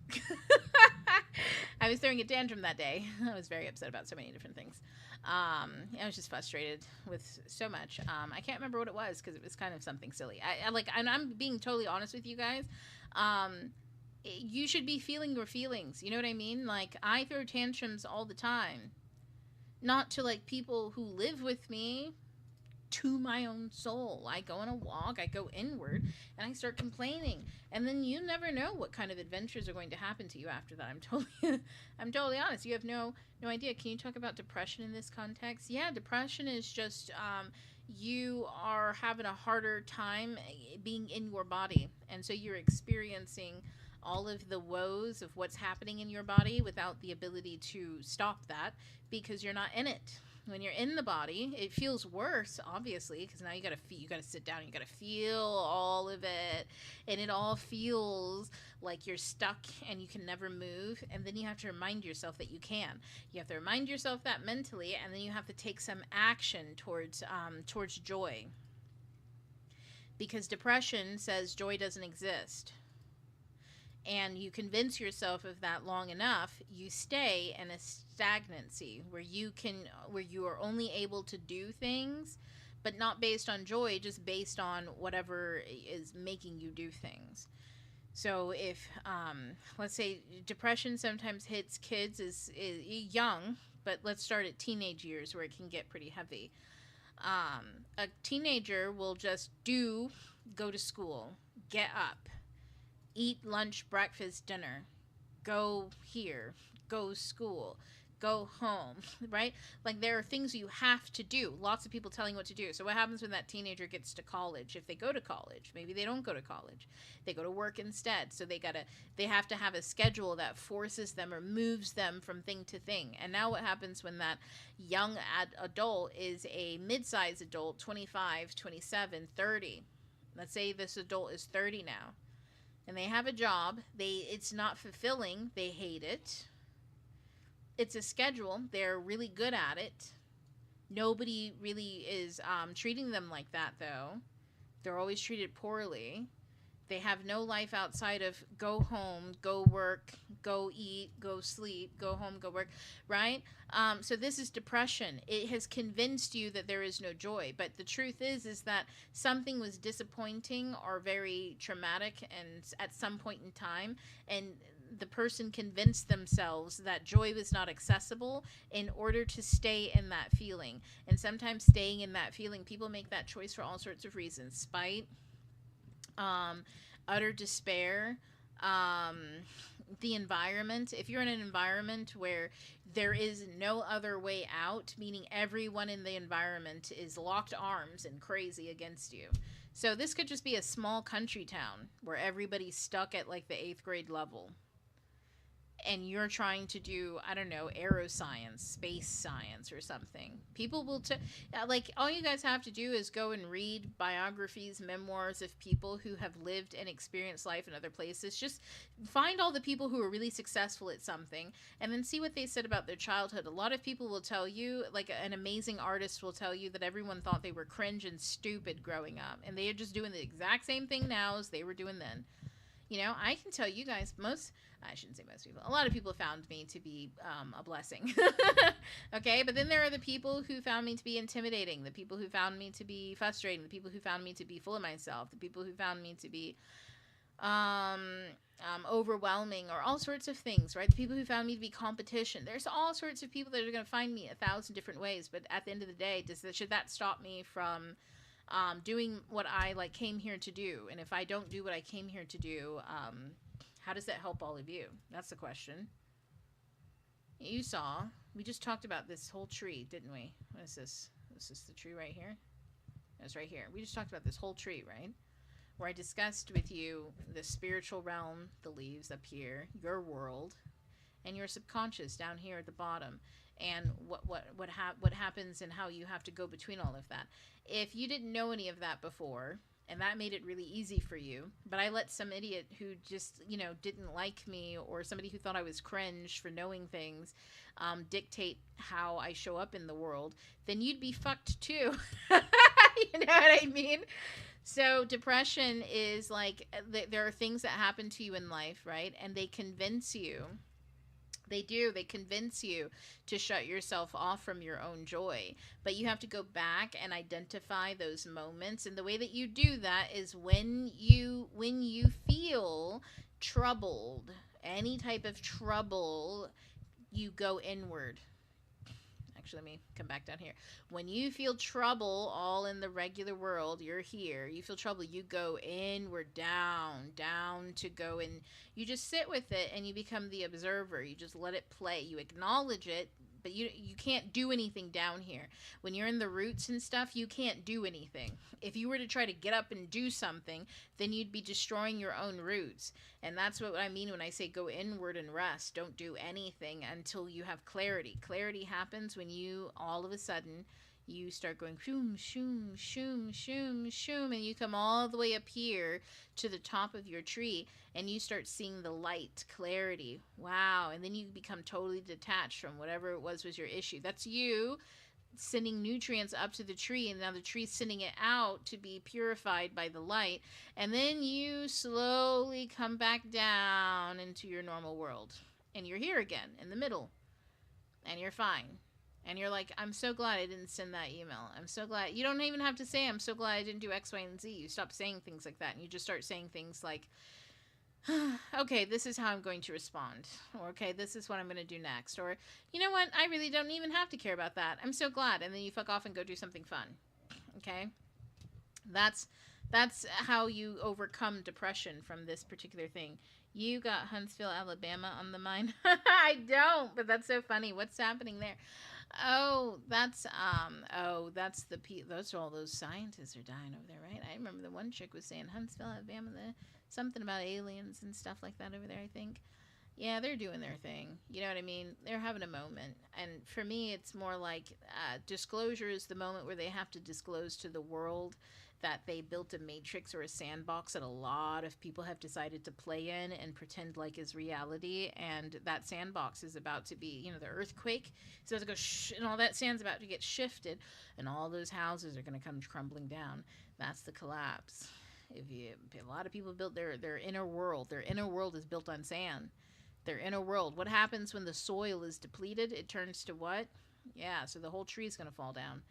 I was throwing a tantrum that day. I was very upset about so many different things. I was just frustrated with so much. I can't remember what it was because it was kind of something silly. I'm being totally honest with you guys. You should be feeling your feelings. You know what I mean? Like, I throw tantrums all the time. Not to like people who live with me, to my own soul. I go on a walk, I go inward, and I start complaining. And then you never know what kind of adventures are going to happen to you after that. I'm totally honest. You have no idea. Can you talk about depression in this context? Yeah, depression is just you are having a harder time being in your body. And so you're experiencing all of the woes of what's happening in your body without the ability to stop that because you're not in it. When you're in the body, it feels worse, obviously, because now you gotta sit down, you gotta feel all of it, and it all feels like you're stuck and you can never move. And then you have to remind yourself that you can. You have to remind yourself that mentally, and then you have to take some action towards joy, because depression says joy doesn't exist. And you convince yourself of that long enough, you stay in a stagnancy where you are only able to do things, but not based on joy, just based on whatever is making you do things. So if, let's say depression sometimes hits kids is young, but let's start at teenage years where it can get pretty heavy. A teenager will just go to school, get up, eat lunch, breakfast, dinner, go here, go school, go home, right? Like there are things you have to do. Lots of people telling you what to do. So what happens when that teenager gets to college? If they go to college, maybe they don't go to college. They go to work instead. So they have to have a schedule that forces them or moves them from thing to thing. And now what happens when that young adult is a mid-sized adult, 25, 27, 30? Let's say this adult is 30 now. And they have a job, it's not fulfilling, they hate it. It's a schedule, they're really good at it. Nobody really is treating them like that, though. They're always treated poorly. They have no life outside of go home, go work, go eat, go sleep, go home, go work, right? So this is depression. It has convinced you that there is no joy, but the truth is that something was disappointing or very traumatic, and at some point in time, and the person convinced themselves that joy was not accessible in order to stay in that feeling. And sometimes staying in that feeling, people make that choice for all sorts of reasons: spite, um, utter despair, um, the environment. If you're in an environment where there is no other way out, meaning everyone in the environment is locked arms and crazy against you. So this could just be a small country town where everybody's stuck at like the 8th grade level, and you're trying to do, I don't know, aeroscience, space science or something. People will like, all you guys have to do is go and read biographies, memoirs of people who have lived and experienced life in other places. Just find all the people who are really successful at something and then see what they said about their childhood. A lot of people will tell you, like an amazing artist will tell you, that everyone thought they were cringe and stupid growing up, and they are just doing the exact same thing now as they were doing then. You know, I can tell you guys, I shouldn't say most people, a lot of people found me to be a blessing. Okay, but then there are the people who found me to be intimidating, the people who found me to be frustrating, the people who found me to be full of myself, the people who found me to be overwhelming, or all sorts of things, right? The people who found me to be competition. There's all sorts of people that are going to find me 1,000 different ways, but at the end of the day, should that stop me from doing what I like came here to do? And if I don't do what I came here to do, how does that help all of you? That's the question. You saw, we just talked about this whole tree, didn't we? What is this? Is this the tree right here? It's right here. We just talked about this whole tree, right? Where I discussed with you the spiritual realm, the leaves up here, your world, and your subconscious down here at the bottom, and what happens and how you have to go between all of that. If you didn't know any of that before, and that made it really easy for you, but I let some idiot who just, didn't like me, or somebody who thought I was cringe for knowing things, dictate how I show up in the world, then you'd be fucked too. You know what I mean? So depression is like, there are things that happen to you in life, right? And they convince you. They do. They convince you to shut yourself off from your own joy. But you have to go back and identify those moments. And the way that you do that is when you feel troubled, any type of trouble, you go inward. Actually, let me come back down here. When you feel trouble all in the regular world, you're here, you feel trouble, you go inward, down to go, and you just sit with it, and you become the observer. You just let it play. You acknowledge it, but you can't do anything down here. When you're in the roots and stuff, you can't do anything. If you were to try to get up and do something, then you'd be destroying your own roots. And that's what I mean when I say go inward and rest. Don't do anything until you have clarity. Clarity happens when you, all of a sudden, you start going shoom, shoom, shoom, shoom, shoom, and you come all the way up here to the top of your tree, and you start seeing the light, clarity. Wow. And then you become totally detached from whatever it was your issue. That's you sending nutrients up to the tree, and now the tree's sending it out to be purified by the light. And then you slowly come back down into your normal world, and you're here again in the middle, and you're fine. And you're like, I'm so glad I didn't send that email. I'm so glad. You don't even have to say, I'm so glad I didn't do X, Y, and Z. You stop saying things like that, and you just start saying things like, okay, this is how I'm going to respond. Or, okay, this is what I'm going to do next. Or, you know what? I really don't even have to care about that. I'm so glad. And then you fuck off and go do something fun. Okay? That's how you overcome depression from this particular thing. You got Huntsville, Alabama on the mind. I don't, but that's so funny. What's happening there? Oh, that's those are all those scientists are dying over there, right? I remember the one chick was saying Huntsville, Alabama, something about aliens and stuff like that over there, I think. Yeah, they're doing their thing. You know what I mean? They're having a moment. And for me, it's more like disclosure is the moment where they have to disclose to the world that they built a matrix or a sandbox that a lot of people have decided to play in and pretend like is reality. And that sandbox is about to be, the earthquake. So it's going to go and all that sand's about to get shifted, and all those houses are going to come crumbling down. That's the collapse. A lot of people built their inner world. Their inner world is built on sand. Their inner world. What happens when the soil is depleted? It turns to what? Yeah, so the whole tree is going to fall down.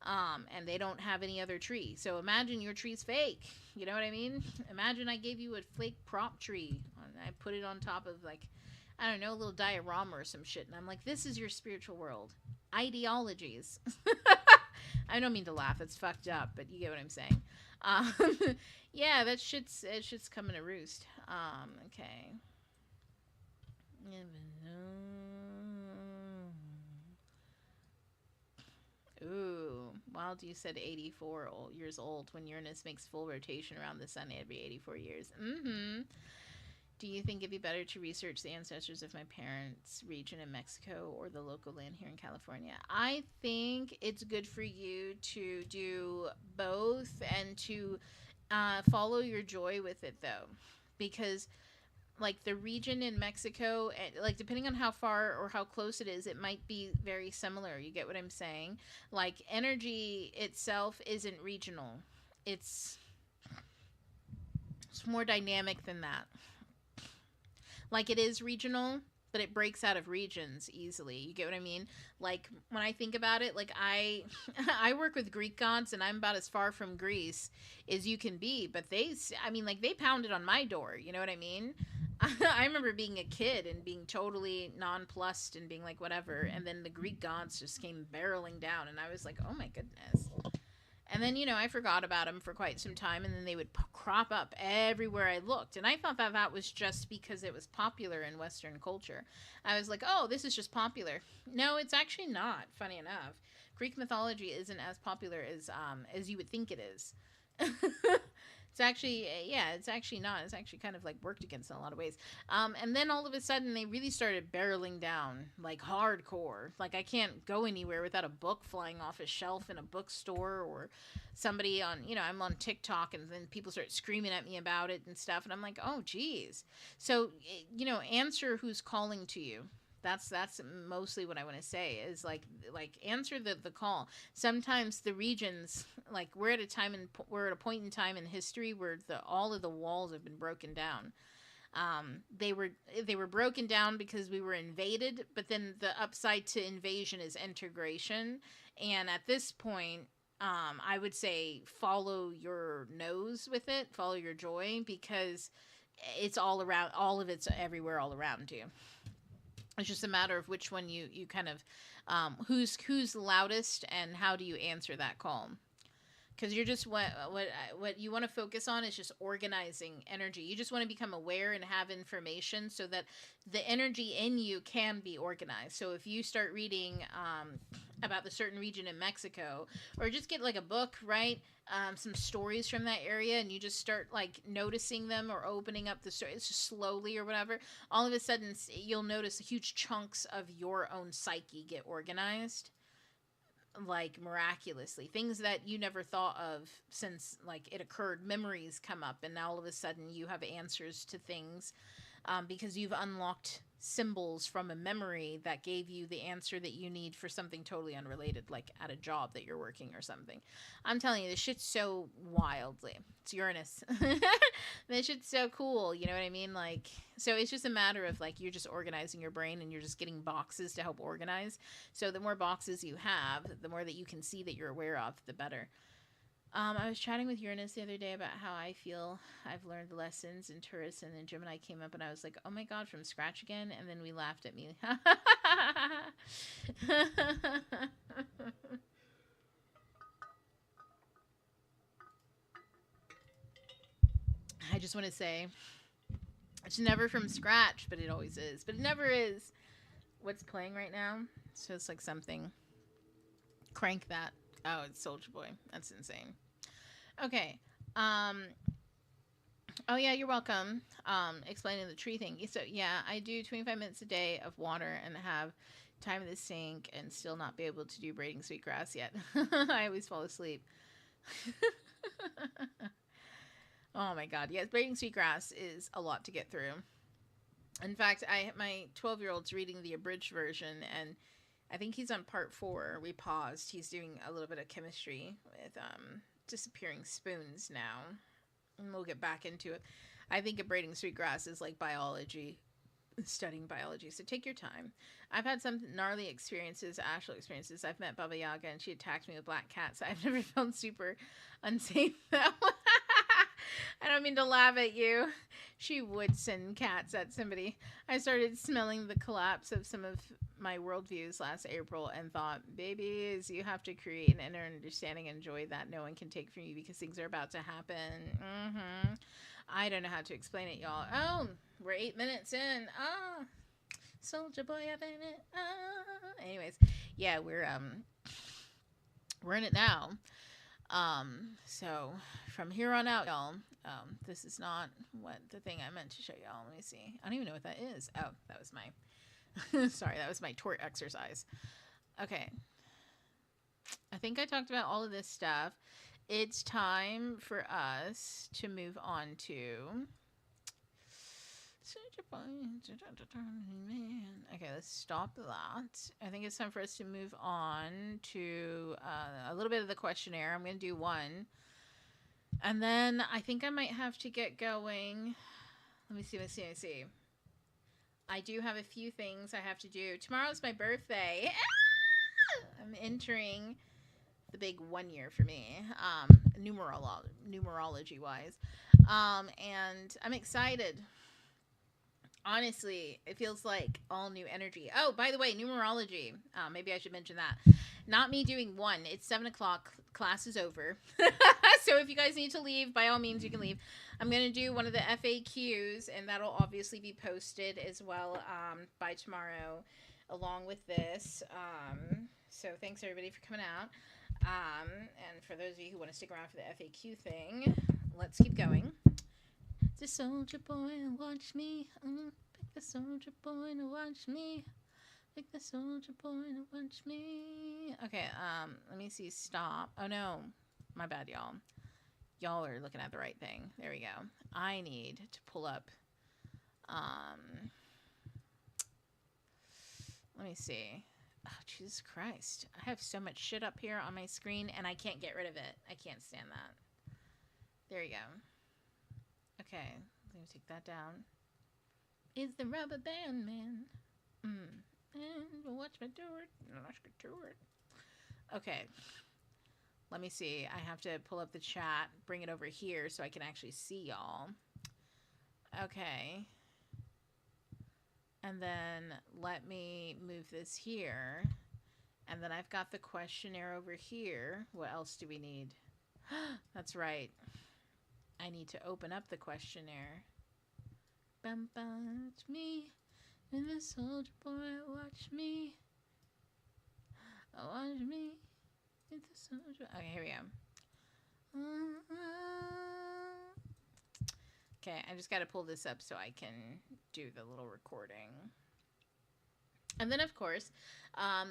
And they don't have any other tree. So imagine your tree's fake. You know what I mean? Imagine I gave you a fake prop tree. And I put it on top of, like, I don't know, a little diorama or some shit. And I'm like, this is your spiritual world. Ideologies. I don't mean to laugh. It's fucked up, but you get what I'm saying. Yeah, that shit's coming to roost. Okay. Ooh, Wild, you said 84 years old when Uranus makes full rotation around the sun every 84 years. Mm-hmm. Do you think it'd be better to research the ancestors of my parents' region in Mexico or the local land here in California? I think it's good for you to do both and to follow your joy with it, though, because like the region in Mexico, like depending on how far or how close it is, it might be very similar. You get what I'm saying? Like energy itself isn't regional. It's more dynamic than that. Like it is regional, but it breaks out of regions easily. You get what I mean? Like when I think about it, like I work with Greek gods and I'm about as far from Greece as you can be, but they pounded on my door. You know what I mean? I remember being a kid and being totally nonplussed and being like, whatever. And then the Greek gods just came barreling down. And I was like, oh my goodness. And then, I forgot about them for quite some time. And then they would crop up everywhere I looked. And I thought that was just because it was popular in Western culture. I was like, oh, this is just popular. No, it's actually not, funny enough. Greek mythology isn't as popular as you would think it is. It's actually, it's actually not. It's actually kind of like worked against in a lot of ways. And then all of a sudden they really started barreling down, like hardcore. Like I can't go anywhere without a book flying off a shelf in a bookstore or somebody on, I'm on TikTok and then people start screaming at me about it and stuff. And I'm like, oh, geez. So, answer who's calling to you. That's mostly what I want to say is like answer the call. Sometimes the regions, like we're at a point in time in history where all of the walls have been broken down. They were broken down because we were invaded, but then the upside to invasion is integration. And at this point, I would say follow your nose with it, follow your joy, because it's all around. All of it's everywhere, all around you. It's just a matter of which one you kind of, who's loudest and how do you answer that call. Because you're just what you want to focus on is just organizing energy. You just want to become aware and have information so that the energy in you can be organized. So if you start reading about the certain region in Mexico, or just get like a book, right? Some stories from that area, and you just start like noticing them or opening up the stories just slowly or whatever. All of a sudden, you'll notice huge chunks of your own psyche get organized. Like miraculously, things that you never thought of since like it occurred, memories come up, and now all of a sudden you have answers to things because you've unlocked symbols from a memory that gave you the answer that you need for something totally unrelated, like at a job that you're working or something. I'm telling you, this shit's so wildly. It's Uranus. This shit's so cool. You know what I mean? Like, so it's just a matter of like you're just organizing your brain and you're just getting boxes to help organize. So the more boxes you have, the more that you can see that you're aware of, the better. I was chatting with Uranus the other day about how I feel I've learned lessons in Taurus, and then Gemini came up and I was like, oh my God, from scratch again? And then we laughed at me. I just want to say, it's never from scratch, but it always is. But it never is. What's playing right now? So it's like something. Crank that. Oh, it's Soulja Boy. That's insane. Okay. Oh, yeah, you're welcome. Explaining the tree thing. So, yeah, I do 25 minutes a day of water and have time in the sink and still not be able to do braiding sweetgrass yet. I always fall asleep. Oh my God. Yes, Braiding Sweetgrass is a lot to get through. In fact, my 12-year-old's reading the abridged version, and I think he's on part 4. We paused. He's doing a little bit of chemistry with disappearing spoons now, and we'll get back into it. I think of Braiding Sweetgrass is like biology, studying biology. So take your time. I've had some gnarly experiences, actual experiences. I've met Baba Yaga, and she attacked me with black cats. I've never felt super unsafe though. I don't mean to laugh at you. She would send cats at somebody. I started smelling the collapse of some of my worldviews last April and thought, babies, you have to create an inner understanding and joy that no one can take from you because things are about to happen. I don't know how to explain it, y'all. Oh, we're 8 minutes in. Ah, Soldier Boy up in it. Ah. Anyways, yeah, we're in it now. So from here on out, y'all, this is not what the thing I meant to show y'all. Let me see. I don't even know what that is. Oh, that was my, sorry, that was my tort exercise. Okay. I think I talked about all of this stuff. It's time for us to move on to... Okay, let's stop that. I think it's time for us to move on to a little bit of the questionnaire. I'm going to do one. And then I think I might have to get going. Let me see. I do have a few things I have to do. Tomorrow's my birthday. I'm entering the big 1 year for me, numerology wise. And I'm excited. Honestly, it feels like all new energy. Oh, by the way, numerology. Maybe I should mention that. Not me doing one. It's 7 o'clock. Class is over. So if you guys need to leave, by all means, you can leave. I'm going to do one of the FAQs, and that'll obviously be posted as well by tomorrow, along with this. So thanks, everybody, for coming out. And for those of you who want to stick around for the FAQ thing, let's keep going. The soldier boy, watch me. Pick the soldier boy to watch me. Pick the soldier boy to watch me. Okay, let me see. Stop. Oh no, my bad, y'all. Y'all are looking at the right thing. There we go. I need to pull up. Let me see. Oh, Jesus Christ. I have so much shit up here on my screen, and I can't get rid of it. I can't stand that. There you go. Okay, let me take that down. Is the rubber band man? And watch me do it. Let's get to it. Okay. Let me see. I have to pull up the chat, bring it over here so I can actually see y'all. Okay. And then let me move this here. And then I've got the questionnaire over here. What else do we need? That's right. I need to open up the questionnaire. Watch me, and the soldier boy, watch me. Watch me, and the soldier. Okay, here we go. Okay, I just got to pull this up so I can do the little recording. And then, of course,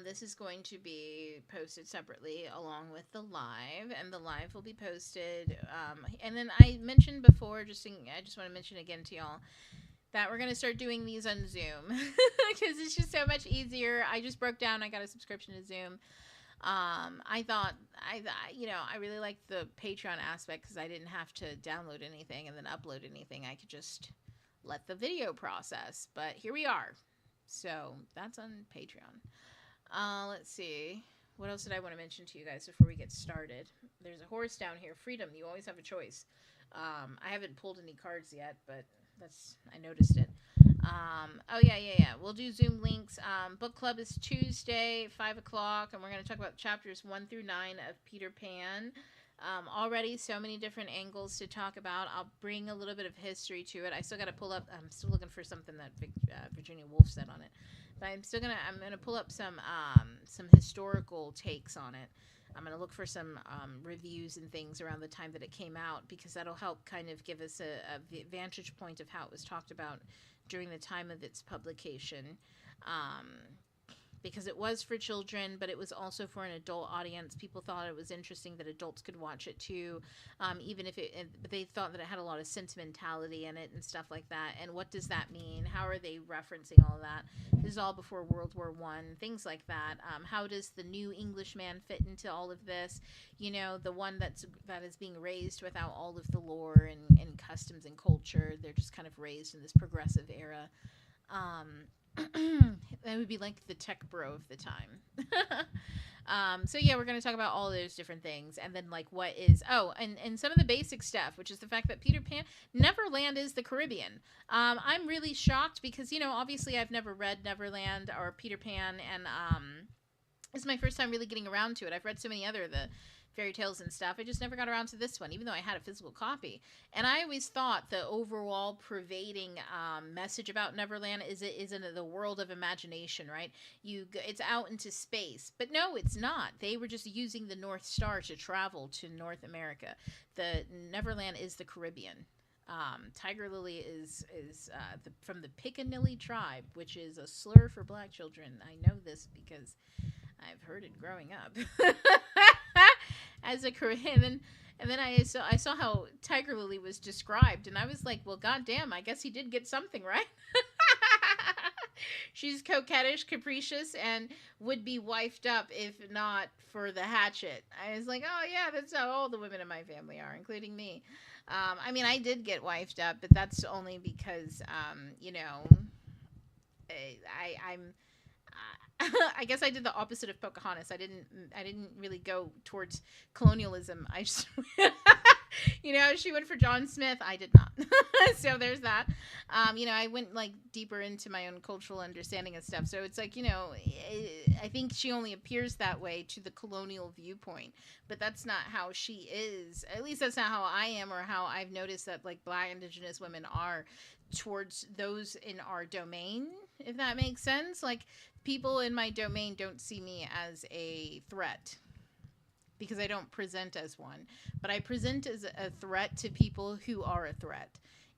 this is going to be posted separately along with the live, and the live will be posted. And then I mentioned before, I just want to mention again to y'all that we're going to start doing these on Zoom because it's just so much easier. I just broke down. I got a subscription to Zoom. I thought, I really liked the Patreon aspect because I didn't have to download anything and then upload anything. I could just let the video process. But here we are. So that's on Patreon. Let's see. What else did I want to mention to you guys before we get started? There's a horse down here. Freedom. You always have a choice. I haven't pulled any cards yet, but I noticed it. Oh, yeah. We'll do Zoom links. Book club is Tuesday, 5 o'clock, and we're going to talk about chapters 1 through 9 of Peter Pan. Already so many different angles to talk about. I'll bring a little bit of history to it. I still got to pull up. I'm still looking for something that Virginia Woolf said on it, but I'm gonna pull up some historical takes on it. I'm gonna look for some reviews and things around the time that it came out because that'll help kind of give us a vantage point of how it was talked about during the time of its publication. because it was for children, but it was also for an adult audience. People thought it was interesting that adults could watch it too, even if they thought that it had a lot of sentimentality in it and stuff like that. And what does that mean? How are they referencing all of that? This is all before World War One, things like that. How does the new Englishman fit into all of this? You know, the one that is being raised without all of the lore and customs and culture. They're just kind of raised in this progressive era. That would be like the tech bro of the time. So yeah, we're going to talk about all those different things, and then like what is and some of the basic stuff, which is the fact that Peter Pan, Neverland is the Caribbean. I'm really shocked because obviously I've never read Neverland or Peter Pan, and this is my first time really getting around to it. I've read so many other the fairy tales and stuff. I just never got around to this one, even though I had a physical copy. And I always thought the overall pervading message about Neverland is in the world of imagination, right? It's out into space, but no, it's not. They were just using the North Star to travel to North America. The Neverland is the Caribbean. Tiger Lily is from the Pickaninny tribe, which is a slur for black children. I know this because I've heard it growing up. As a Korean, and then I saw how Tiger Lily was described, and I was like, well, goddamn, I guess he did get something right. She's coquettish, capricious, and would be wifed up if not for the hatchet. I was like, oh yeah, that's how all the women in my family are, including me. I mean, I did get wifed up, but that's only because, I'm I guess I did the opposite of Pocahontas. I didn't really go towards colonialism. I just she went for John Smith. I did not. So there's that. I went like deeper into my own cultural understanding of stuff. So it's like, I think she only appears that way to the colonial viewpoint, but that's not how she is. At least that's not how I am, or how I've noticed that like Black Indigenous women are towards those in our domain, if that makes sense. Like, people in my domain don't see me as a threat because I don't present as one, but I present as a threat to people who are a threat.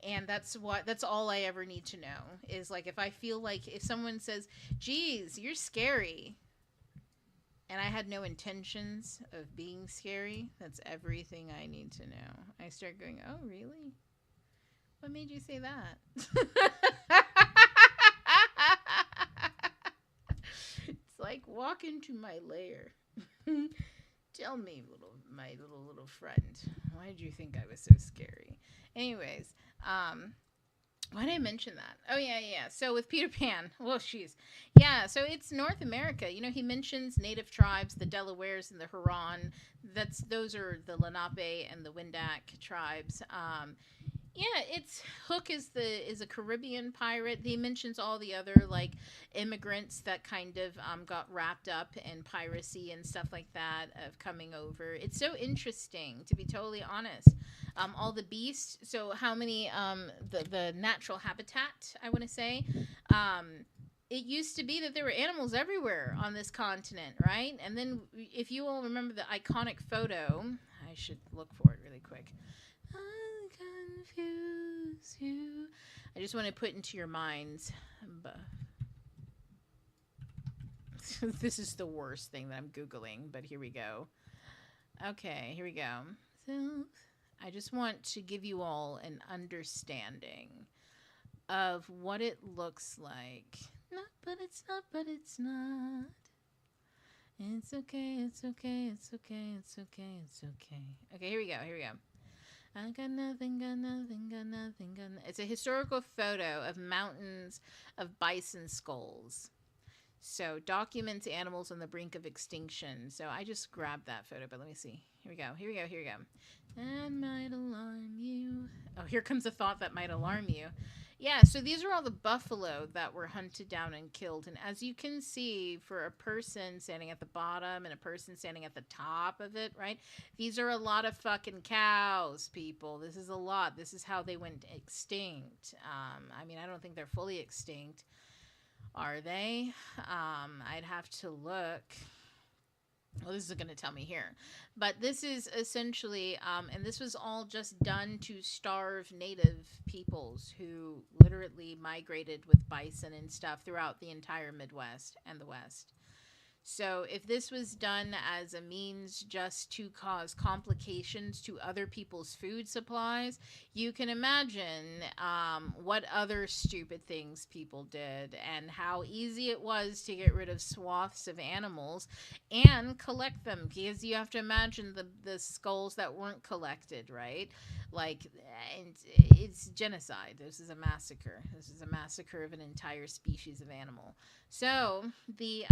And that's all I ever need to know is like, if I feel like if someone says, geez, you're scary, and I had no intentions of being scary, that's everything I need to know. I start going, oh, really? What made you say that? It's like, walk into my lair. Tell me, my little friend, why did you think I was so scary? Anyways, why did I mention that? Oh, yeah. So with Peter Pan, well, she's, yeah, so it's North America. He mentions native tribes, the Delawares and the Huron. Those are the Lenape and the Wendat tribes. Yeah, it's Hook is a Caribbean pirate. He mentions all the other like immigrants that kind of got wrapped up in piracy and stuff like that of coming over. It's so interesting, to be totally honest. All the beasts. So how many the natural habitat, I want to say. It used to be that there were animals everywhere on this continent, right? And then if you all remember the iconic photo, I should look for it really quick. Confuse you. I just want to put into your minds. This is the worst thing that I'm Googling, but here we go. Okay, here we go. So I just want to give you all an understanding of what it looks like. Not, but it's not, but it's not. It's okay, it's okay, it's okay, it's okay, it's okay. Okay, here we go. I got nothing, got nothing, got nothing, got nothing. It's a historical photo of mountains of bison skulls. So, documents animals on the brink of extinction. So, I just grabbed that photo, but let me see. Here we go. That might alarm you. Oh, here comes a thought that might alarm you. Yeah, so these are all the buffalo that were hunted down and killed. And as you can see, for a person standing at the bottom and a person standing at the top of it, right? These are a lot of fucking cows, people. This is a lot. This is how they went extinct. I mean, I don't think they're fully extinct. Are they? I'd have to look. Well, this is going to tell me here. But this is essentially, and this was all just done to starve native peoples who literally migrated with bison and stuff throughout the entire Midwest and the West. So, if this was done as a means just to cause complications to other people's food supplies, you can imagine what other stupid things people did and how easy it was to get rid of swaths of animals and collect them. Because you have to imagine the skulls that weren't collected, right? Like, and it's genocide. This is a massacre. This is a massacre of an entire species of animal. So the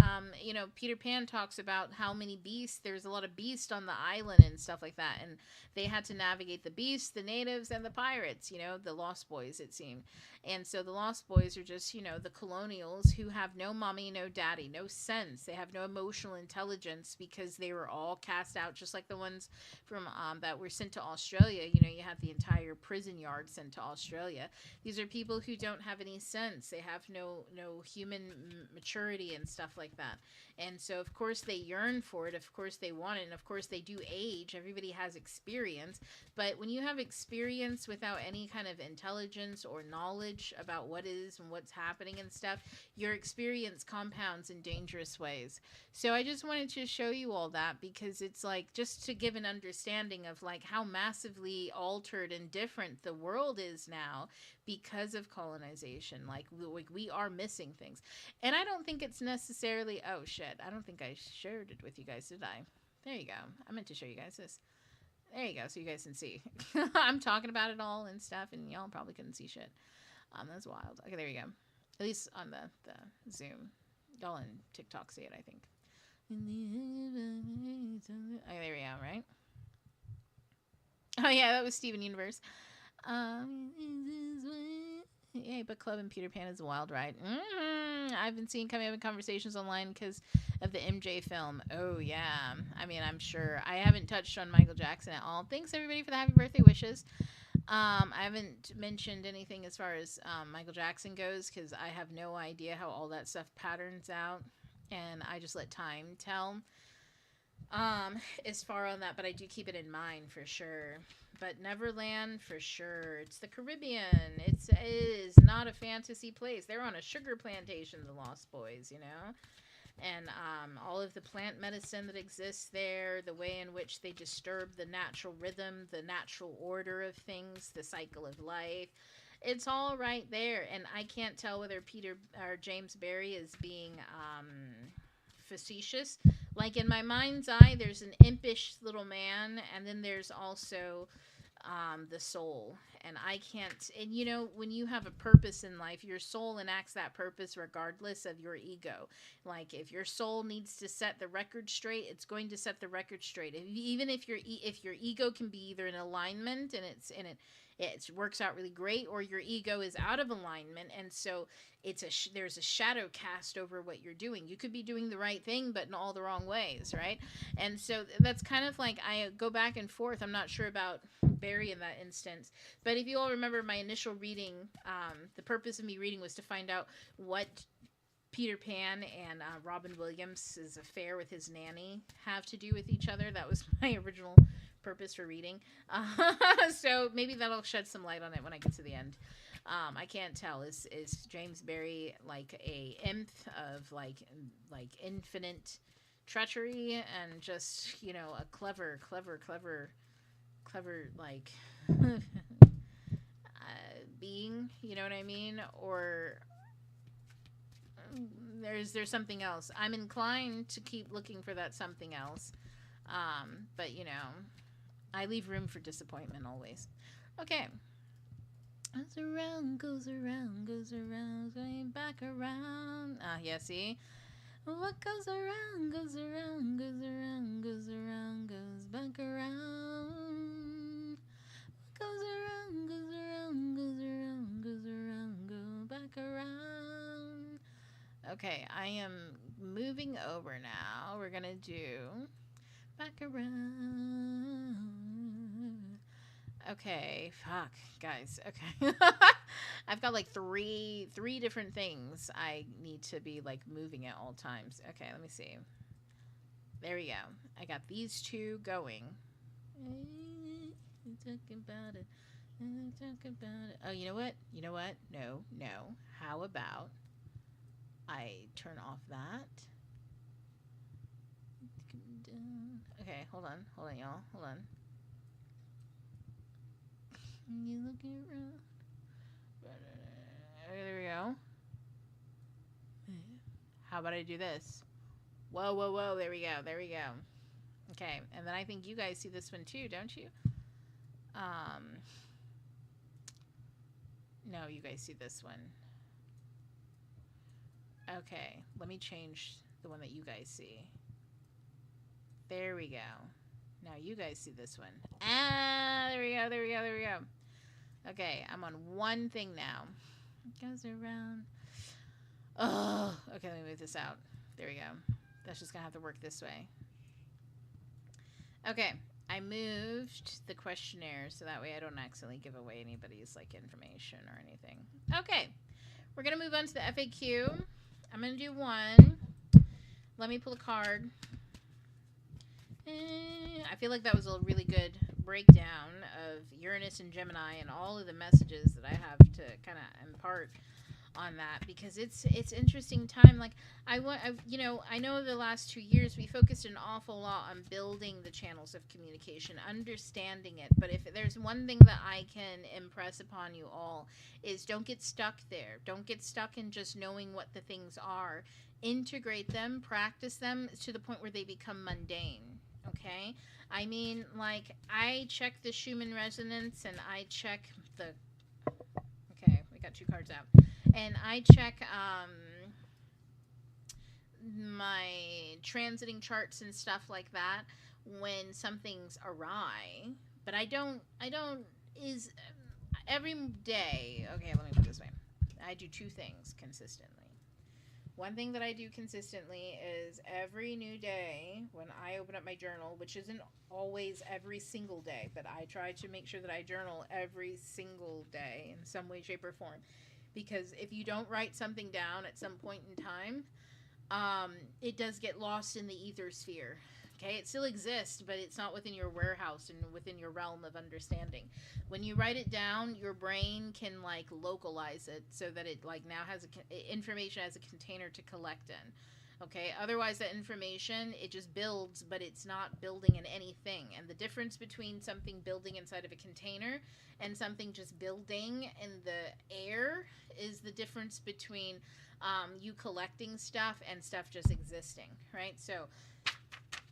Peter Pan talks about how many beasts. There's a lot of beasts on the island and stuff like that, and they had to navigate the beasts, the natives, and the pirates. The Lost Boys, it seemed. And so the Lost Boys are just the colonials who have no mommy, no daddy, no sense. They have no emotional intelligence because they were all cast out, just like the ones from that were sent to Australia. You have the entire prison yard sent to Australia. These are people who don't have any sense. They have no human maturity and stuff like that. And so of course they yearn for it, of course they want it, and of course they do age. Everybody has experience, but when you have experience without any kind of intelligence or knowledge about what is and what's happening and stuff, your experience compounds in dangerous ways. So I just wanted to show you all that because it's like just to give an understanding of like how massively altered and different the world is now because of colonization. Like we are missing things. And I don't think it's necessarily, oh shit, I don't think I shared it with you guys, did I? There you go. I meant to show you guys this. There you go, so you guys can see. I'm talking about it all and stuff, and y'all probably couldn't see shit. That's wild. Okay, there you go. At least on the Zoom. Y'all on TikTok see it, I think. Okay, there we go, right? Oh yeah, that was Steven Universe. Yay, book club and Peter Pan is a wild ride. I've been seeing coming up in conversations online because of the MJ film. Oh, yeah. I mean, I'm sure. I haven't touched on Michael Jackson at all. Thanks, everybody, for the happy birthday wishes. I haven't mentioned anything as far as Michael Jackson goes because I have no idea how all that stuff patterns out. And I just let time tell as far on that, but I do keep it in mind for sure. But Neverland for sure. It's the Caribbean. It is not a fantasy place. They're on a sugar plantation, the Lost Boys, and all of the plant medicine that exists there, the way in which they disturb the natural rhythm, the natural order of things, the cycle of life. It's all right there, and I can't tell whether Peter or James Barry is being facetious. Like in my mind's eye, there's an impish little man, and then there's also the soul. And I can't, and when you have a purpose in life, your soul enacts that purpose regardless of your ego. Like if your soul needs to set the record straight, it's going to set the record straight. Even if your ego can be either in alignment and it works out really great, or your ego is out of alignment, and so there's a shadow cast over what you're doing. You could be doing the right thing, but in all the wrong ways, right? And so that's kind of like I go back and forth. I'm not sure about Barry in that instance, but if you all remember my initial reading, the purpose of me reading was to find out what Peter Pan and Robin Williams' affair with his nanny have to do with each other. That was my original purpose for reading. So maybe that'll shed some light on it when I get to the end. I can't tell. Is James Barry like a imp of like infinite treachery and just a clever like being? You know what I mean? Or there's something else. I'm inclined to keep looking for that something else. But I leave room for disappointment always. Okay. Goes around, goes around, goes around, going back around. Yeah, see? What goes around, goes around, goes around, goes around, goes back around. What goes around, goes around, goes around, goes around, go back around. Okay, I am moving over now. We're gonna do back around. Okay, fuck, guys. Okay. I've got like three different things I need to be like moving at all times. Okay, let me see. There we go. I got these two going. Talk about it. Talk about it. Oh, you know what? You know what? No, no. How about I turn off that? Okay, hold on, y'all. Hold on. You looking around? There we go. How about I do this? Whoa, whoa, whoa. There we go. There we go. Okay, and then I think you guys see this one too, don't you? No, you guys see this one. Okay, let me change the one that you guys see. There we go. Now you guys see this one. Ah, there we go, there we go, there we go. Okay, I'm on one thing now. It goes around. Oh, okay, let me move this out. There we go. That's just gonna have to work this way. Okay, I moved the questionnaire so that way I don't accidentally give away anybody's like information or anything. Okay, we're gonna move on to the FAQ. I'm gonna do one. Let me pull a card. I feel like that was a really good breakdown of Uranus and Gemini and all of the messages that I have to kind of impart on that, because it's interesting time. Like I know the last 2 years we focused an awful lot on building the channels of communication, understanding it. But if there's one thing that I can impress upon you all is don't get stuck there. Don't get stuck in just knowing what the things are. Integrate them, practice them to the point where they become mundane. Okay? I mean, like, I check the Schumann resonance and I check the... Okay, we got 2 cards out. And I check my transiting charts and stuff like that when something's awry. But I don't is every day... Okay, let me put it this way. I do 2 things consistently. One thing that I do consistently is every new day when I open up my journal, which isn't always every single day, but I try to make sure that I journal every single day in some way, shape, or form. Because if you don't write something down at some point in time, it does get lost in the ether sphere. Okay, it still exists, but it's not within your warehouse and within your realm of understanding. When you write it down, your brain can like localize it so that it like now has information as a container to collect in. Okay, otherwise that information, it just builds, but it's not building in anything. And the difference between something building inside of a container and something just building in the air is the difference between you collecting stuff and stuff just existing, right? So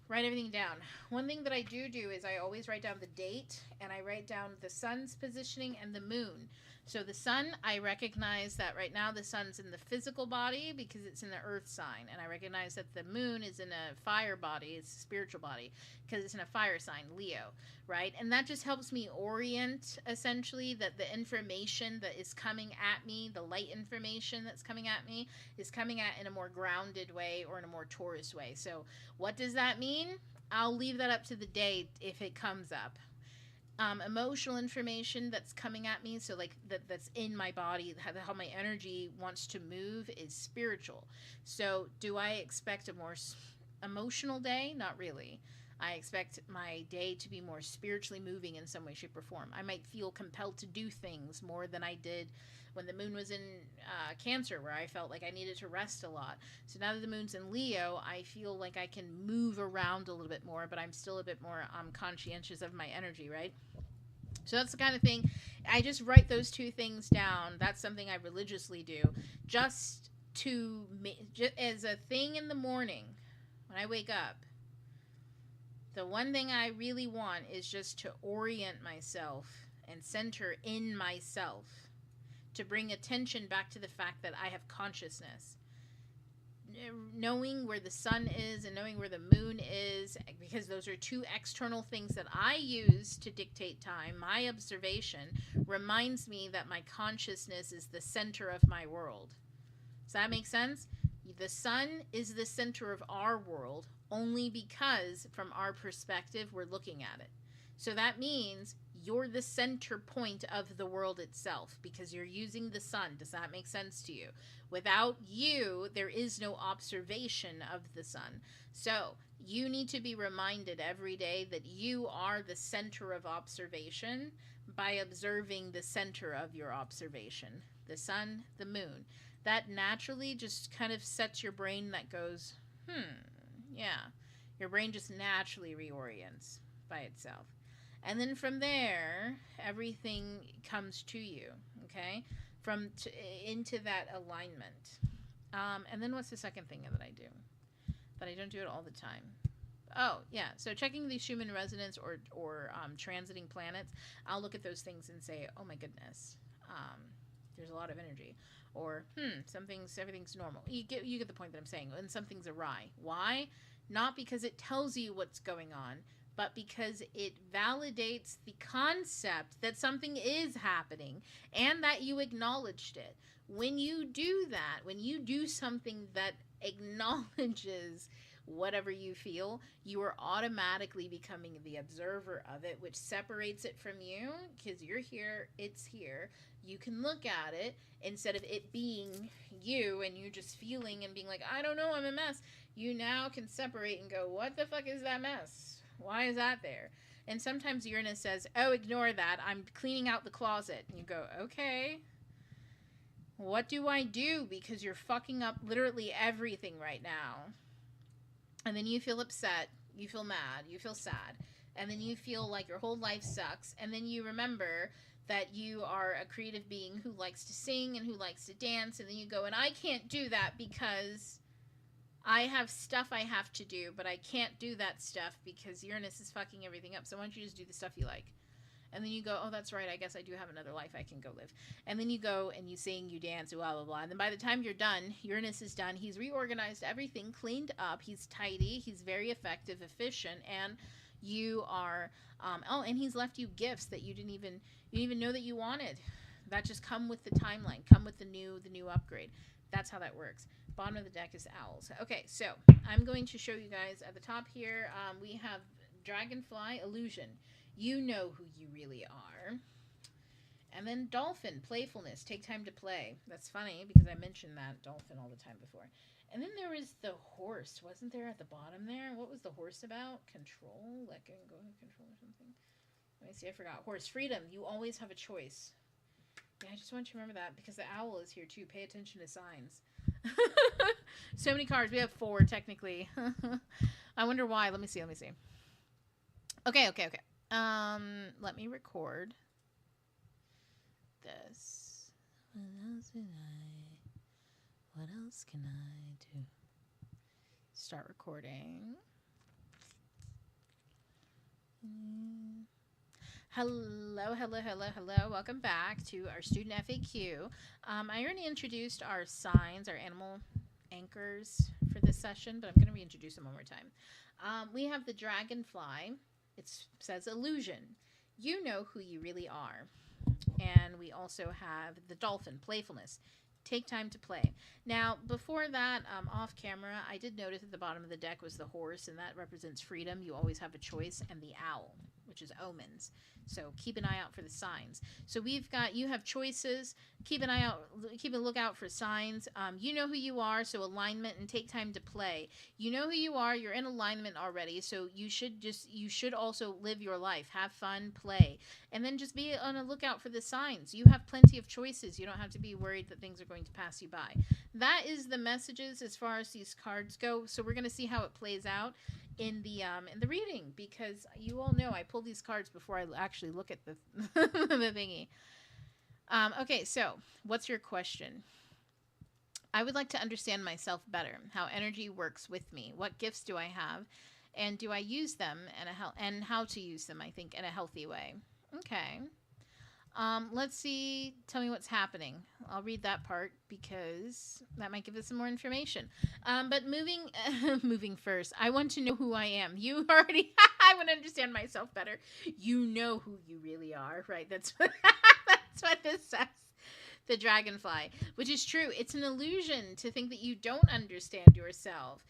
write everything down. One thing that I do is I always write down the date, and I write down the sun's positioning and the moon. So the sun, I recognize that right now the sun's in the physical body because it's in the earth sign. And I recognize that the moon is in a fire body, it's a spiritual body, because it's in a fire sign, Leo, right? And that just helps me orient, essentially, that the information that is coming at me, the light information that's coming at me, is coming at in a more grounded way or in a more Taurus way. So what does that mean? I'll leave that up to the day if it comes up. Emotional information that's coming at me, so like that's in my body, how my energy wants to move, is spiritual. So do I expect a more emotional day? Not really. I expect my day to be more spiritually moving in some way, shape, or form. I might feel compelled to do things more than I did when the moon was in Cancer, where I felt like I needed to rest a lot. So now that the moon's in Leo, I feel like I can move around a little bit more, but I'm still a bit more conscientious of my energy, right? So that's the kind of thing. I just write those 2 things down. That's something I religiously do, just as a thing in the morning when I wake up. The one thing I really want is just to orient myself and center in myself, to bring attention back to the fact that I have consciousness. Knowing where the sun is and knowing where the moon is, because those are 2 external things that I use to dictate time. My observation reminds me that my consciousness is the center of my world. Does that make sense? The sun is the center of our world only because from our perspective we're looking at it. So that means you're the center point of the world itself because you're using the sun. Does that make sense to you? Without you, there is no observation of the sun. So You need to be reminded every day that you are the center of observation by observing the center of your observation, the sun, the moon. That naturally just kind of sets your brain that goes, yeah. Your brain just naturally reorients by itself. And then from there, everything comes to you, okay? Into that alignment. And then what's the second thing that I do? That I don't do it all the time. Oh, yeah. So checking these Schumann resonance or transiting planets, I'll look at those things and say, oh my goodness, there's a lot of energy. Or, everything's normal. You get the point that I'm saying. And something's awry. Why? Not because it tells you what's going on, but because it validates the concept that something is happening and that you acknowledged it. When you do that, when you do something that acknowledges whatever you feel, you are automatically becoming the observer of it, which separates it from you because you're here, it's here. You can look at it instead of it being you and you just feeling and being like, I don't know, I'm a mess. You now can separate and go, what the fuck is that mess? Why is that there? And sometimes Uranus says, oh, ignore that. I'm cleaning out the closet. And you go, okay. What do I do? Because you're fucking up literally everything right now. And then you feel upset. You feel mad. You feel sad. And then you feel like your whole life sucks. And then you remember that you are a creative being who likes to sing and who likes to dance. And then you go, and I can't do that because I have stuff I have to do, but I can't do that stuff because Uranus is fucking everything up. So why don't you just do the stuff you like? And then you go, oh, that's right, I guess I do have another life I can go live. And then you go and you sing, you dance, blah, blah, blah. And then by the time you're done, Uranus is done. He's reorganized everything, cleaned up. He's tidy. He's very effective, efficient. And you are, and he's left you gifts that you didn't even know that you wanted. That just come with the timeline, come with the new upgrade. That's how that works. Bottom of the deck is owls. Okay, so I'm going to show you guys at the top here. We have Dragonfly, Illusion. You know who you really are. And then Dolphin, Playfulness. Take time to play. That's funny because I mentioned that Dolphin all the time before. And then there was the horse. Wasn't there at the bottom there? What was the horse about? Control? Letting go of control or something? Let me see. I forgot. Horse. Freedom. You always have a choice. Yeah, I just want you to remember that because the owl is here too. Pay attention to signs. So many cards. We have 4 technically. I wonder why. Let me see. Okay. Let me record this. What else can I do? Start recording. Hello. Welcome back to our student FAQ. I already introduced our signs, our animal anchors for this session, but I'm going to reintroduce them one more time. We have the dragonfly. It says illusion. You know who you really are. And we also have the dolphin, playfulness. Take time to play. Now, before that, off camera, I did notice at the bottom of the deck was the horse, and that represents freedom. You always have a choice, and the owl, which is omens. So keep an eye out for the signs. So you have choices. Keep a lookout for signs. You know who you are, so alignment and take time to play. You know who you are, you're in alignment already, so you should also live your life. Have fun, play. And then just be on a lookout for the signs. You have plenty of choices. You don't have to be worried that things are going to pass you by. That is the messages as far as these cards go. So we're going to see how it plays out in the reading, because you all know I pull these cards before I actually look at the the thingy. Okay, so what's your question? I would like to understand myself better, how energy works with me. What gifts do I have, and do I use them and how to use them, I think, in a healthy way. Okay. Let's see. Tell me what's happening. I'll read that part because that might give us some more information. But moving first, I want to know who I am. You already, I want to understand myself better. You know who you really are, right? That's what this says. The dragonfly, which is true. It's an illusion to think that you don't understand yourself.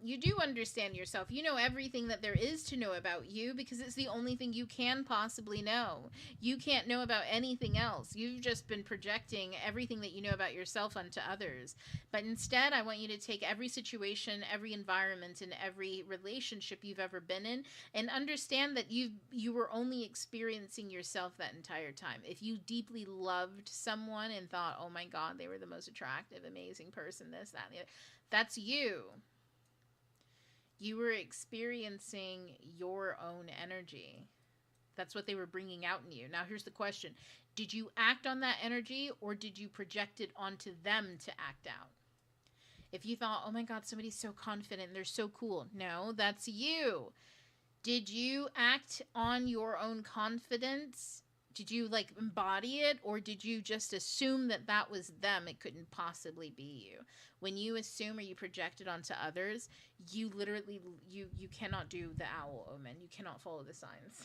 you do understand yourself. You know everything that there is to know about you because it's the only thing you can possibly know. You can't know about anything else. You've just been projecting everything that you know about yourself onto others. But instead, I want you to take every situation, every environment, and every relationship you've ever been in and understand that you were only experiencing yourself that entire time. If you deeply loved someone and thought, "Oh my God, they were the most attractive, amazing person, this, that, and the other," that's you. You were experiencing your own energy. That's what they were bringing out in you. Now, here's the question. Did you act on that energy or did you project it onto them to act out? If you thought, "Oh my God, somebody's so confident and they're so cool." No, that's you. Did you act on your own confidence? Did you like embody it, or did you just assume that that was them? It couldn't possibly be you. When you assume or you project it onto others, you literally you cannot do the owl omen. You cannot follow the signs.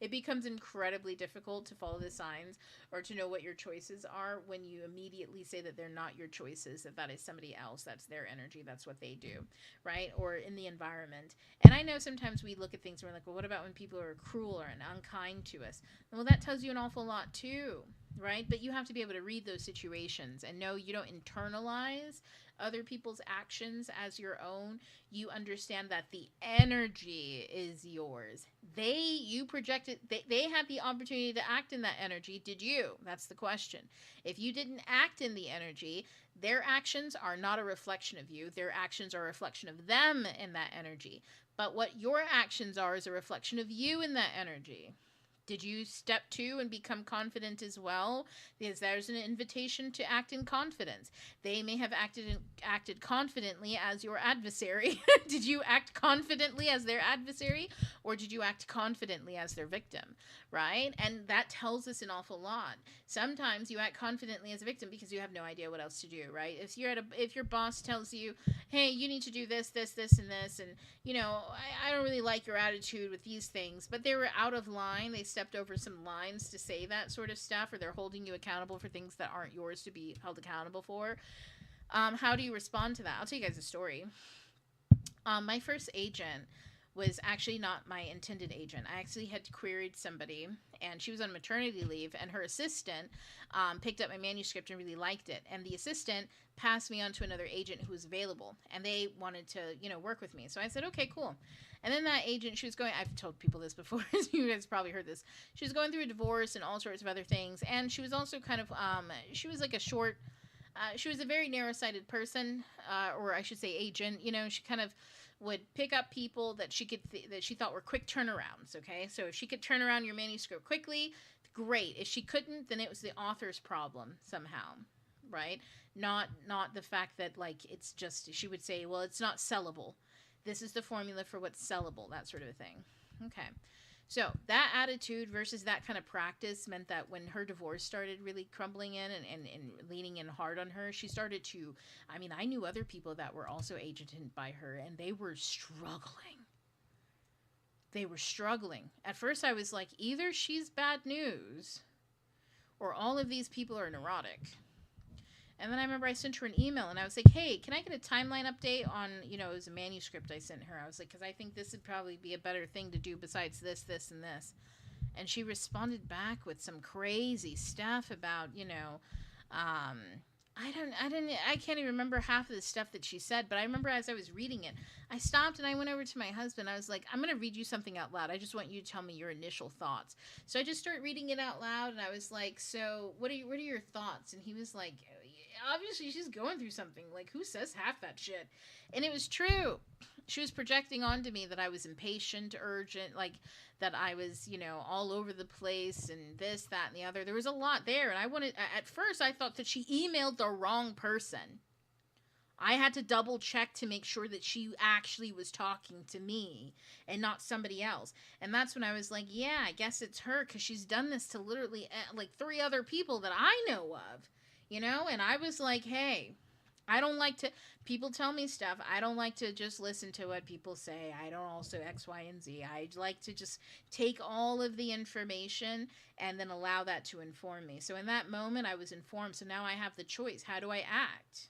It becomes incredibly difficult to follow the signs or to know what your choices are when you immediately say that they're not your choices, that that is somebody else, that's their energy, that's what they do, right? Or in the environment. And I know sometimes we look at things and we're like, well, what about when people are cruel or unkind to us? Well, that tells you an awful lot too, right? But you have to be able to read those situations and know you don't internalize other people's actions as your own. You understand that the energy is yours. You projected, they had the opportunity to act in that energy. Did you? That's the question. If you didn't act in the energy, their actions are not a reflection of you. Their actions are a reflection of them in that energy. But what your actions are is a reflection of you in that energy. Did you step to and become confident as well? Because there's an invitation to act in confidence. They may have acted confidently as your adversary. Did you act confidently as their adversary, or did you act confidently as their victim? Right? And that tells us an awful lot. Sometimes you act confidently as a victim because you have no idea what else to do. Right? If your boss tells you, "Hey, you need to do this, this, this, and this," and I don't really like your attitude with these things, but they were out of line. They stepped over some lines to say that sort of stuff, or they're holding you accountable for things that aren't yours to be held accountable for. How do you respond to that? I'll tell you guys a story. My first agent was actually not my intended agent. I actually had queried somebody, and she was on maternity leave, and her assistant picked up my manuscript and really liked it. And the assistant passed me on to another agent who was available, and they wanted to, work with me. So I said, okay, cool. And then that agent, she was going, I've told people this before, you guys probably heard this. She was going through a divorce and all sorts of other things. And she was also kind of, she was like she was a very narrow-sighted person, or I should say agent. She kind of would pick up people that that she thought were quick turnarounds. Okay, so if she could turn around your manuscript quickly, great. If she couldn't, then it was the author's problem somehow, right? Not the fact that it's just, she would say, well, it's not sellable. This is the formula for what's sellable, that sort of a thing. Okay. So that attitude versus that kind of practice meant that when her divorce started really crumbling in and leaning in hard on her, she started to, I knew other people that were also agented by her, and they were struggling. They were struggling. At first I was like, either she's bad news or all of these people are neurotic. And then I remember I sent her an email and I was like, hey, can I get a timeline update on, it was a manuscript I sent her. I was like, because I think this would probably be a better thing to do besides this, this, and this. And she responded back with some crazy stuff about, I can't even remember half of the stuff that she said, but I remember as I was reading it, I stopped and I went over to my husband. I was like, I'm going to read you something out loud. I just want you to tell me your initial thoughts. So I just started reading it out loud and I was like, so what are your thoughts? And he was like, obviously she's going through something. Like, who says half that shit? And it was true. She was projecting onto me that I was impatient, urgent, that I was, all over the place and this, that, and the other. There was a lot there. And at first I thought that she emailed the wrong person. I had to double check to make sure that she actually was talking to me and not somebody else. And that's when I was like, yeah, I guess it's her, because she's done this to literally 3 other people that I know of. And I was like, hey, I don't like to, people tell me stuff. I don't like to just listen to what people say. I don't also X, Y, and Z. I like to just take all of the information and then allow that to inform me. So in that moment, I was informed. So now I have the choice. How do I act?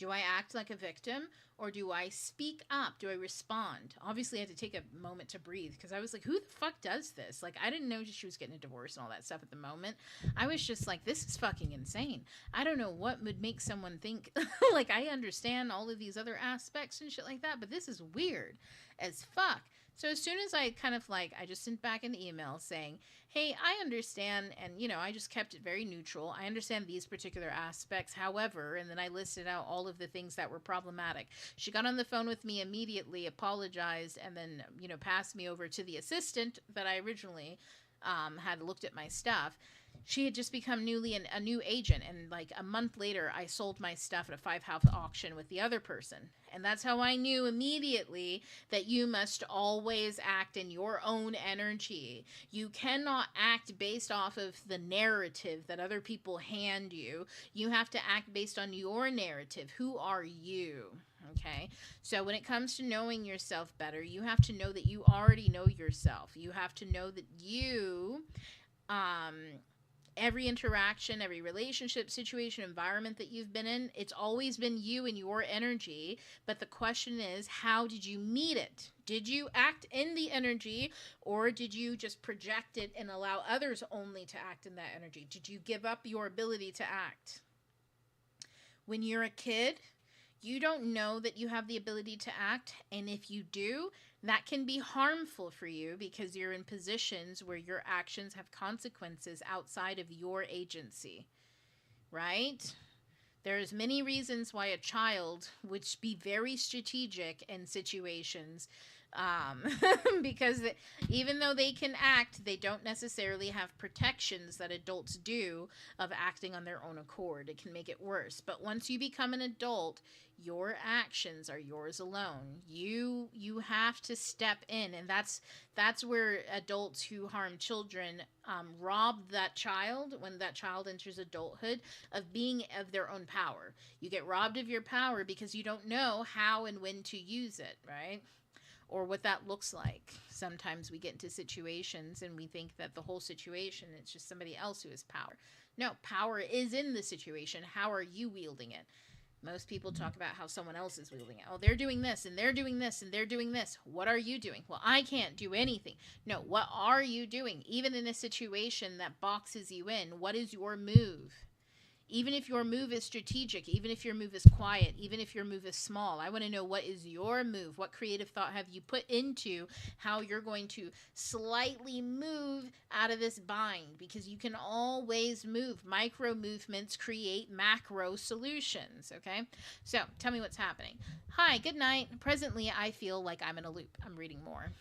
Do I act like a victim or do I speak up? Do I respond? Obviously, I had to take a moment to breathe because I was like, who the fuck does this? Like, I didn't know she was getting a divorce and all that stuff at the moment. I was just like, this is fucking insane. I don't know what would make someone think, like, I understand all of these other aspects and shit like that, but this is weird as fuck. So as soon as I kind of like, I just sent back an email saying, hey, I understand, and, you know, I just kept it very neutral. I understand these particular aspects, however, and then I listed out all of the things that were problematic. She got on the phone with me immediately, apologized, and then, you know, passed me over to the assistant that I originally had looked at my stuff. She had just become a new agent, and like a month later, I sold my stuff at a 5-house auction with the other person. And that's how I knew immediately that you must always act in your own energy. You cannot act based off of the narrative that other people hand you. You have to act based on your narrative. Who are you? Okay, so when it comes to knowing yourself better, you have to know that you already know yourself. You have to know that you, every interaction, every relationship, situation, environment that you've been in, it's always been you and your energy. But the question is, how did you meet it? Did you act in the energy, or did you just project it and allow others only to act in that energy? Did you give up your ability to act? When you're a kid, you don't know that you have the ability to act, and if you do, that can be harmful for you because you're in positions where your actions have consequences outside of your agency, right? There's many reasons why a child would be very strategic in situations, because even though they can act, they don't necessarily have protections that adults do of acting on their own accord. It can make it worse. But once you become an adult, your actions are yours alone. You have to step in, and that's where adults who harm children rob that child when that child enters adulthood of their own power. You get robbed of your power because you don't know how and when to use it, right? Or what that looks like. Sometimes we get into situations and we think that the whole situation is just somebody else who has power. No, power is in the situation. How are you wielding it? Most people talk about how someone else is wielding it. Oh, they're doing this, and they're doing this, and they're doing this. What are you doing? Well, I can't do anything. No, what are you doing? Even in a situation that boxes you in, what is your move? Even if your move is strategic, even if your move is quiet, even if your move is small, I want to know, what is your move? What creative thought have you put into how you're going to slightly move out of this bind? Because you can always move. Micro movements create macro solutions, okay? So tell me what's happening. Hi, good night. Presently, I feel like I'm in a loop. I'm reading more.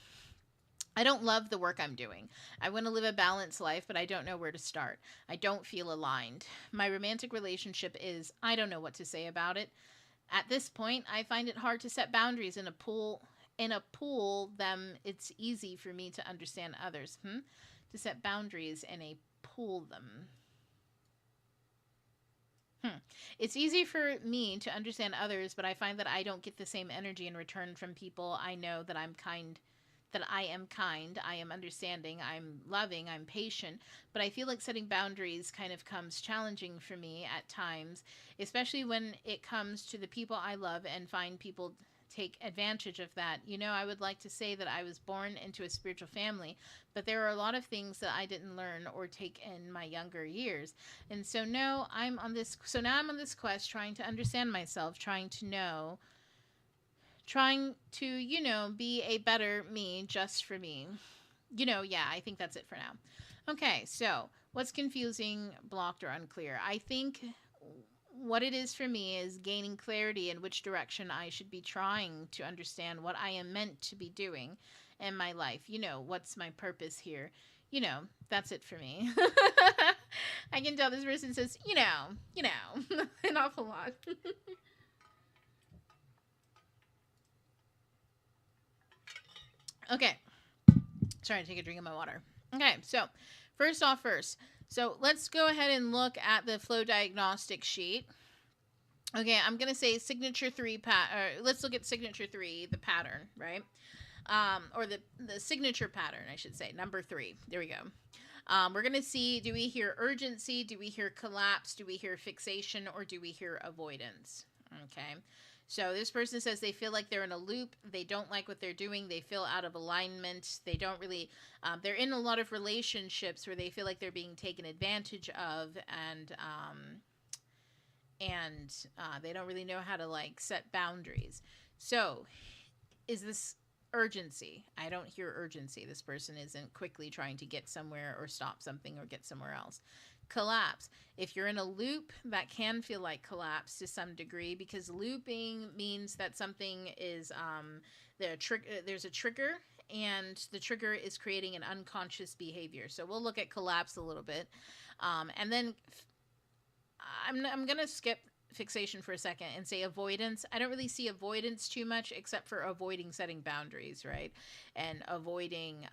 I don't love the work I'm doing. I want to live a balanced life, but I don't know where to start. I don't feel aligned. My romantic relationship is, I don't know what to say about it. At this point, I find it hard to set boundaries in a pool. It's easy for me to understand others. To set boundaries in a pool them. It's easy for me to understand others, but I find that I don't get the same energy in return from people I know that I am kind, I am understanding, I'm loving, I'm patient, but I feel like setting boundaries kind of comes challenging for me at times, especially when it comes to the people I love and find people take advantage of that. You know, I would like to say that I was born into a spiritual family, but there are a lot of things that I didn't learn or take in my younger years. And so now I'm on this quest, trying to understand myself, trying to, be a better me just for me. Yeah, I think that's it for now. Okay, so what's confusing, blocked, or unclear? I think what it is for me is gaining clarity in which direction I should be trying to understand what I am meant to be doing in my life. What's my purpose here? That's it for me. I can tell this person says, an awful lot. Okay. Sorry to take a drink of my water. Okay, so first. So let's go ahead and look at the flow diagnostic sheet. Okay, I'm going to say signature 3, let's look at signature 3, the pattern, right? Or the signature pattern, I should say, number 3. There we go. We're going to see, do we hear urgency? Do we hear collapse? Do we hear fixation? Or do we hear avoidance? Okay. So this person says they feel like they're in a loop. They don't like what they're doing. They feel out of alignment. They don't really, they're in a lot of relationships where they feel like they're being taken advantage of, and they don't really know how to like set boundaries. So is this urgency? I don't hear urgency. This person isn't quickly trying to get somewhere or stop something or get somewhere else. Collapse. If you're in a loop, that can feel like collapse to some degree, because looping means that something is there's a trigger, and the trigger is creating an unconscious behavior. So we'll look at collapse a little bit, and then I'm gonna skip fixation for a second and say avoidance. I don't really see avoidance too much, except for avoiding setting boundaries, right? And avoiding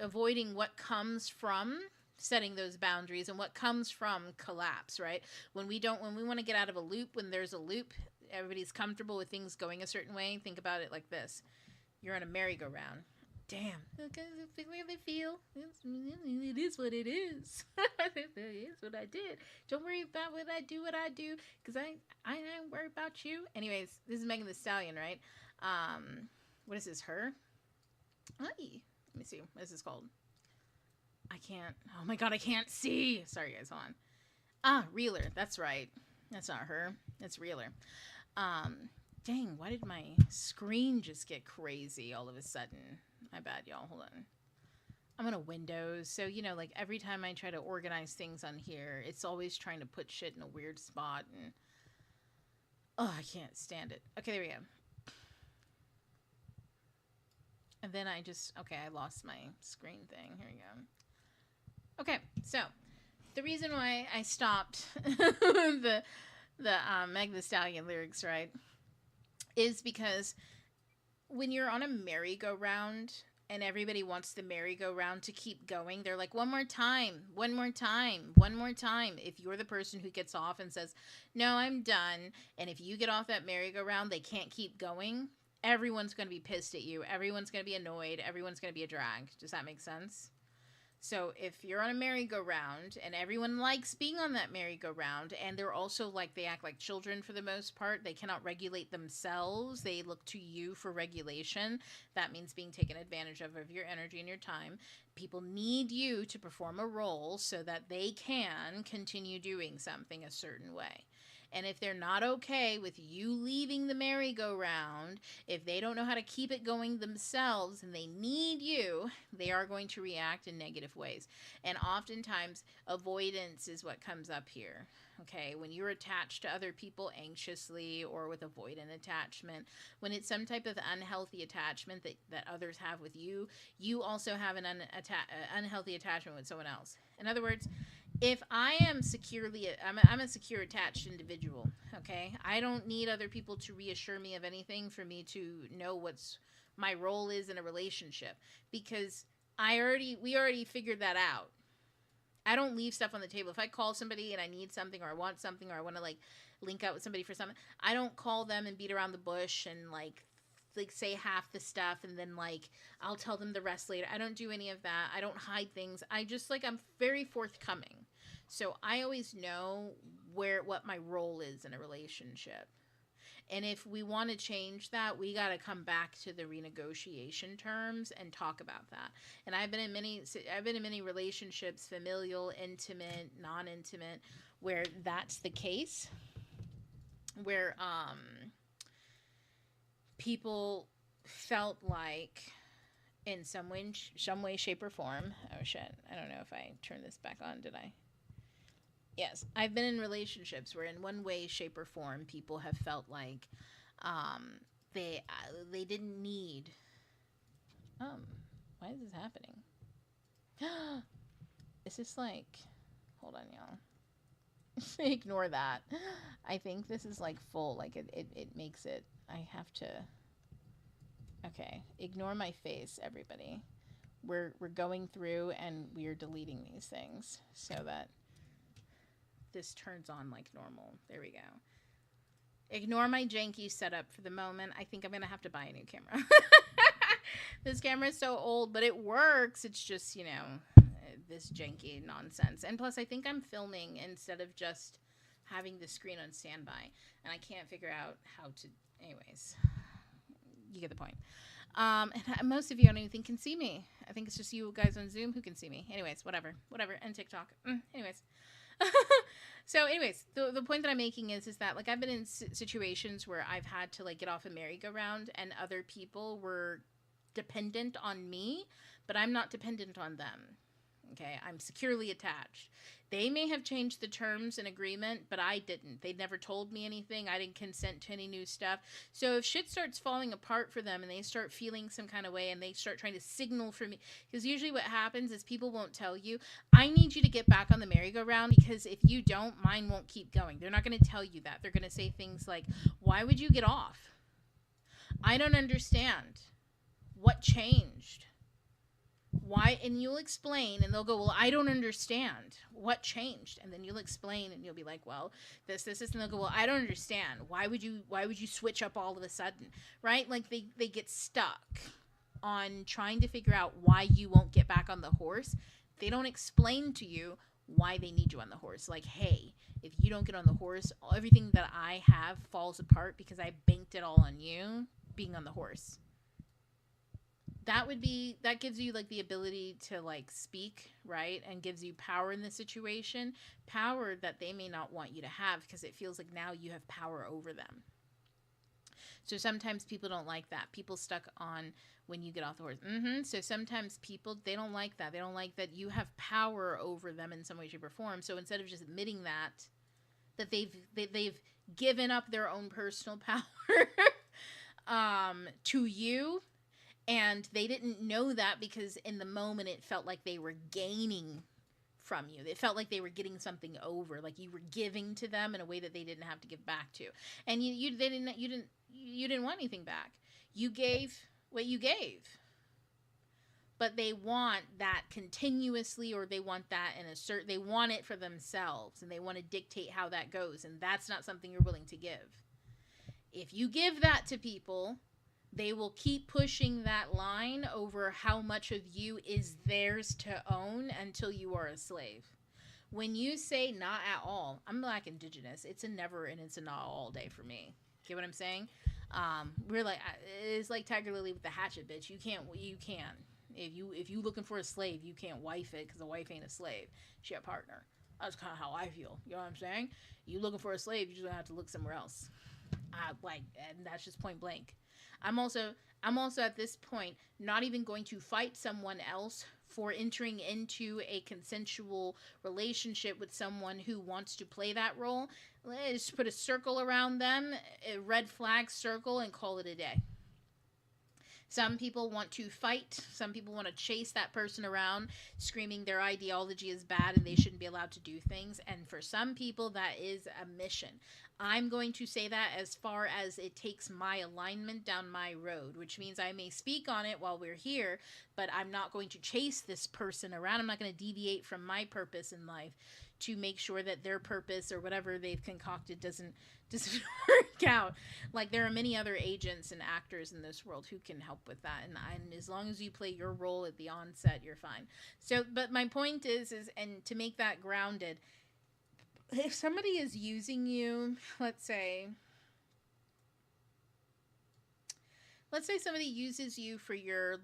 avoiding what comes from setting those boundaries and what comes from collapse, right? When we want to get out of a loop, when there's a loop, everybody's comfortable with things going a certain way. Think about it like this. You're on a merry-go-round. Damn. Look at the way they feel. It is what it is. It is what I did. Don't worry about what I do, because I ain't worried about you. Anyways, this is Megan Thee Stallion, right? What is this, her? Hi. Let me see. What is this called? I can't. Oh my god, I can't see. Sorry, guys. Hold on. Reeler. That's right. That's not her. That's Reeler. Dang, why did my screen just get crazy all of a sudden? My bad, y'all. Hold on. I'm on a Windows, so, like, every time I try to organize things on here, it's always trying to put shit in a weird spot, and... oh, I can't stand it. Okay, there we go. And then I lost my screen thing. Here we go. Okay, so, the reason why I stopped the Meg Thee Stallion lyrics, right, is because when you're on a merry-go-round and everybody wants the merry-go-round to keep going, they're like, one more time, one more time, one more time. If you're the person who gets off and says, no, I'm done, and if you get off that merry-go-round, they can't keep going, everyone's going to be pissed at you. Everyone's going to be annoyed. Everyone's going to be a drag. Does that make sense? So if you're on a merry-go-round and everyone likes being on that merry-go-round, and they're also like, they act like children for the most part, they cannot regulate themselves, they look to you for regulation. That means being taken advantage of your energy and your time. People need you to perform a role so that they can continue doing something a certain way. And if they're not okay with you leaving the merry-go-round, if they don't know how to keep it going themselves and they need you, they are going to react in negative ways. And oftentimes, avoidance is what comes up here. Okay, when you're attached to other people anxiously or with avoidant attachment, when it's some type of unhealthy attachment that others have with you, you also have an unhealthy attachment with someone else. In other words, if I am I'm a secure attached individual, okay? I don't need other people to reassure me of anything for me to know what's my role is in a relationship, because we already figured that out. I don't leave stuff on the table. If I call somebody and I need something or I want something or I want to like link up with somebody for something, I don't call them and beat around the bush and like say half the stuff and then like I'll tell them the rest later. I don't do any of that. I don't hide things. I just I'm very forthcoming. So I always know what my role is in a relationship. And if we want to change that, we got to come back to the renegotiation terms and talk about that. And I've been in many relationships, familial, intimate, non-intimate, where that's the case, where people felt like in some way, shape, or form. Oh shit! I don't know if I turned this back on. Did I? Yes, I've been in relationships where in one way, shape, or form, people have felt like they didn't need. Why is this happening? Is this like? Hold on, y'all. Ignore that. I think this is like full. Like it makes it. I have to. Okay, ignore my face, everybody. We're going through and we're deleting these things so that this turns on like normal. There we go. Ignore my janky setup for the moment. I think I'm going to have to buy a new camera. This camera is so old, but it works. It's just, this janky nonsense. And plus, I think I'm filming instead of just having the screen on standby, and I can't figure out how to. Anyways, you get the point. And most of you, I don't even think can see me. I think it's just you guys on Zoom who can see me. Anyways, whatever, and TikTok. Anyways, so anyways, the point that I'm making is that like I've been in situations where I've had to like get off a merry-go-round, and other people were dependent on me, but I'm not dependent on them. Okay, I'm securely attached. They may have changed the terms and agreement, but I didn't. They never told me anything. I didn't consent to any new stuff. So if shit starts falling apart for them and they start feeling some kind of way and they start trying to signal for me, because usually what happens is people won't tell you, I need you to get back on the merry-go-round, because if you don't, mine won't keep going. They're not going to tell you that. They're going to say things like, why would you get off? I don't understand. What changed? Why? And you'll explain, and they'll go, well, I don't understand what changed. And then you'll explain, and you'll be like, well, this, and they'll go, well, I don't understand. Why would you switch up all of a sudden? Right? Like they get stuck on trying to figure out why you won't get back on the horse. They don't explain to you why they need you on the horse. Like, hey, if you don't get on the horse, everything that I have falls apart because I banked it all on you being on the horse. That gives you like the ability to like speak, right? And gives you power in the situation, power that they may not want you to have, because it feels like now you have power over them. So sometimes people don't like that. People stuck on when you get off the horse. So sometimes people, they don't like that. They don't like that you have power over them in some way, shape, or form. So instead of just admitting that they've given up their own personal power to you, and they didn't know that because in the moment it felt like they were gaining from you. It felt like they were getting something over, like you were giving to them in a way that they didn't have to give back to. And you didn't want anything back. You gave what you gave. But they want that continuously, or they want that they want it for themselves, and they want to dictate how that goes, and that's not something you're willing to give. If you give that to people, they will keep pushing that line over how much of you is theirs to own until you are a slave. When you say not at all, I'm Black Indigenous. It's a never and it's a not all day for me. Get what I'm saying? We're like, it's like Tiger Lily with the hatchet, bitch. You can. If you looking for a slave, you can't wife it, because a wife ain't a slave. She a partner. That's kind of how I feel. You know what I'm saying? You looking for a slave, you just gonna have to look somewhere else. And that's just point blank. I'm also at this point not even going to fight someone else for entering into a consensual relationship with someone who wants to play that role. Let's put a circle around them, a red flag circle, and call it a day. Some people want to fight. Some people want to chase that person around, screaming their ideology is bad and they shouldn't be allowed to do things. And for some people, that is a mission. I'm going to say that as far as it takes my alignment down my road, which means I may speak on it while we're here, but I'm not going to chase this person around. I'm not going to deviate from my purpose in life to make sure that their purpose or whatever they've concocted doesn't work out. Like, there are many other agents and actors in this world who can help with that, and as long as you play your role at the onset, you're fine. So, but my point is and to make that grounded, if somebody is using you, let's say somebody uses you for your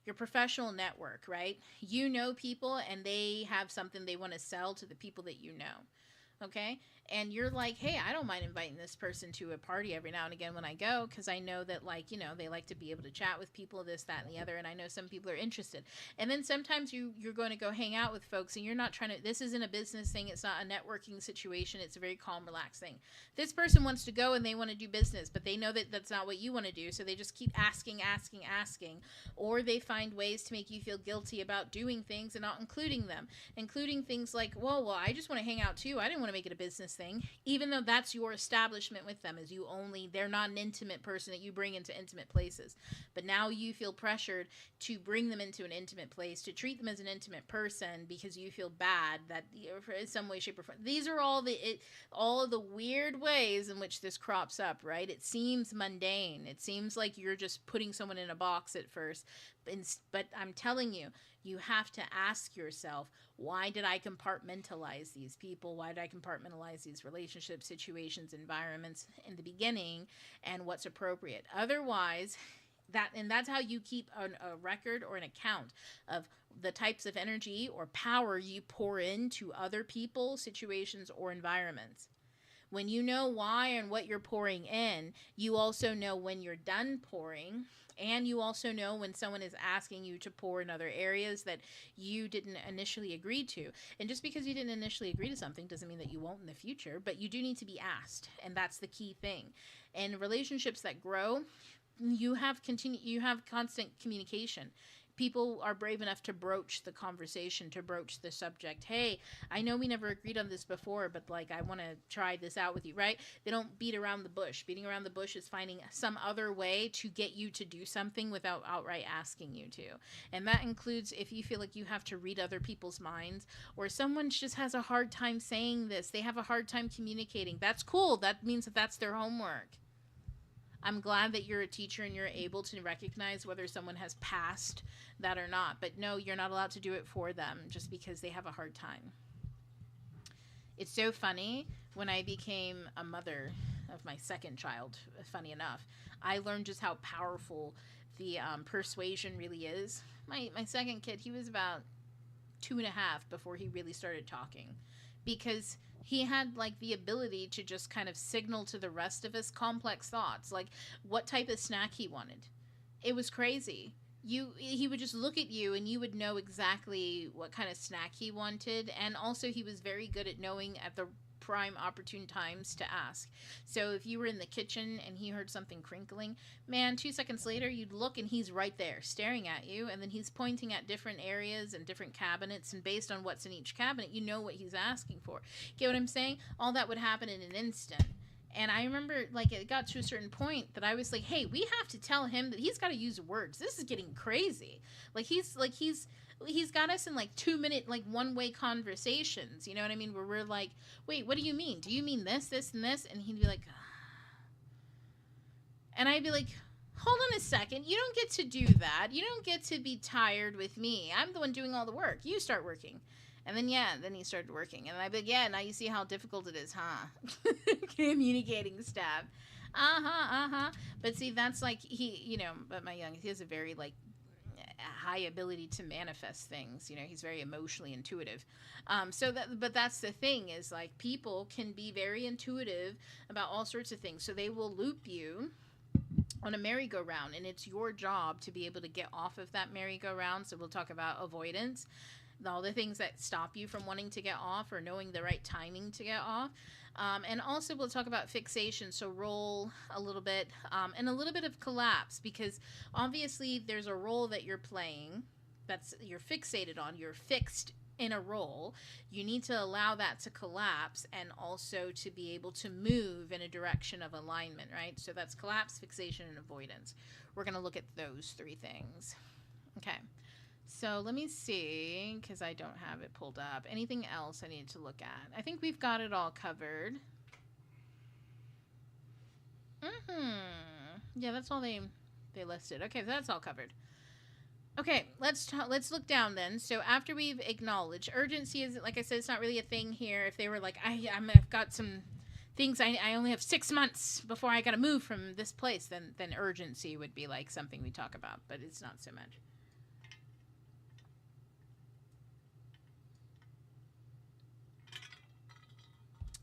your professional network, right? You know people and they have something they want to sell to the people that you know. Okay? And you're like, hey, I don't mind inviting this person to a party every now and again when I go, because I know that, like, you know, they like to be able to chat with people, this, that, and the other, and I know some people are interested. And then sometimes you're going to go hang out with folks, and you're not trying to, this isn't a business thing, it's not a networking situation, it's a very calm, relaxed thing. This person wants to go and they want to do business, but they know that that's not what you want to do, so they just keep asking, or they find ways to make you feel guilty about doing things and not including them, including things like, well, I just want to hang out too, I didn't want to make it a business thing, even though that's your establishment with them, is they're not an intimate person that you bring into intimate places, but now you feel pressured to bring them into an intimate place, to treat them as an intimate person because you feel bad that in some way, shape, or form. These are all of the weird ways in which this crops up, right? It seems mundane. It seems like you're just putting someone in a box at first, but I'm telling you, You have to ask yourself, why did I compartmentalize these people? Why did I compartmentalize these relationships, situations, environments in the beginning, and what's appropriate? Otherwise, that's how you keep a record or an account of the types of energy or power you pour into other people, situations, or environments. When you know why and what you're pouring in, you also know when you're done pouring. And you also know when someone is asking you to pour in other areas that you didn't initially agree to. And just because you didn't initially agree to something doesn't mean that you won't in the future, but you do need to be asked. And that's the key thing. In relationships that grow, you have constant communication. People are brave enough to broach the conversation, to broach the subject. Hey, I know we never agreed on this before, but like, I want to try this out with you, right? They don't beat around the bush. Beating around the bush is finding some other way to get you to do something without outright asking you to. And that includes if you feel like you have to read other people's minds, or someone just has a hard time saying this, they have a hard time communicating. That's cool. That means that that's their homework. I'm glad that you're a teacher and you're able to recognize whether someone has passed that or not. But no, you're not allowed to do it for them just because they have a hard time. It's so funny. When I became a mother of my second child, funny enough, I learned just how powerful the persuasion really is. My second kid, he was about 2.5 before he really started talking, because he had like the ability to just kind of signal to the rest of us complex thoughts, like what type of snack he wanted. It was crazy. He would just look at you and you would know exactly what kind of snack he wanted. And also he was very good at knowing at the prime opportune times to ask. So if you were in the kitchen and he heard something crinkling, man, 2 seconds later you'd look and he's right there staring at you, and then he's pointing at different areas and different cabinets, and based on what's in each cabinet you know what he's asking for. Get what I'm saying? All that would happen in an instant. And I remember, like, it got to a certain point that I was like, hey, we have to tell him that he's got to use words. This is getting crazy. He's got us in like 2-minute, like, one-way conversations. You know what I mean? Where we're like, wait, what do you mean? Do you mean this, this, and this? And he'd be like, and I'd be like, hold on a second. You don't get to do that. You don't get to be tired with me. I'm the one doing all the work. You start working. And then, then he started working. And I'd be like, yeah, now you see how difficult it is, huh? Communicating stuff. But see, that's like, but my young, he has a very, like, high ability to manifest things. He's very emotionally intuitive. But that's the thing, is like, people can be very intuitive about all sorts of things. So they will loop you on a merry-go-round, and it's your job to be able to get off of that merry-go-round. So we'll talk about avoidance, all the things that stop you from wanting to get off or knowing the right timing to get off. And also we'll talk about fixation, so role a little bit, and a little bit of collapse, because obviously there's a role that you're playing that's you're fixated on, you're fixed in a role. You need to allow that to collapse and also to be able to move in a direction of alignment, right? So that's collapse, fixation, and avoidance. We're going to look at those 3 things. Okay. So let me see, because I don't have it pulled up. Anything else I need to look at? I think we've got it all covered. Yeah, that's all they listed. Okay, so that's all covered. Okay, let's look down then. So after we've acknowledged, urgency is, like I said, it's not really a thing here. If they were like, I've got some things, I only have 6 months before I got to move from this place, then urgency would be like something we talk about, but it's not so much.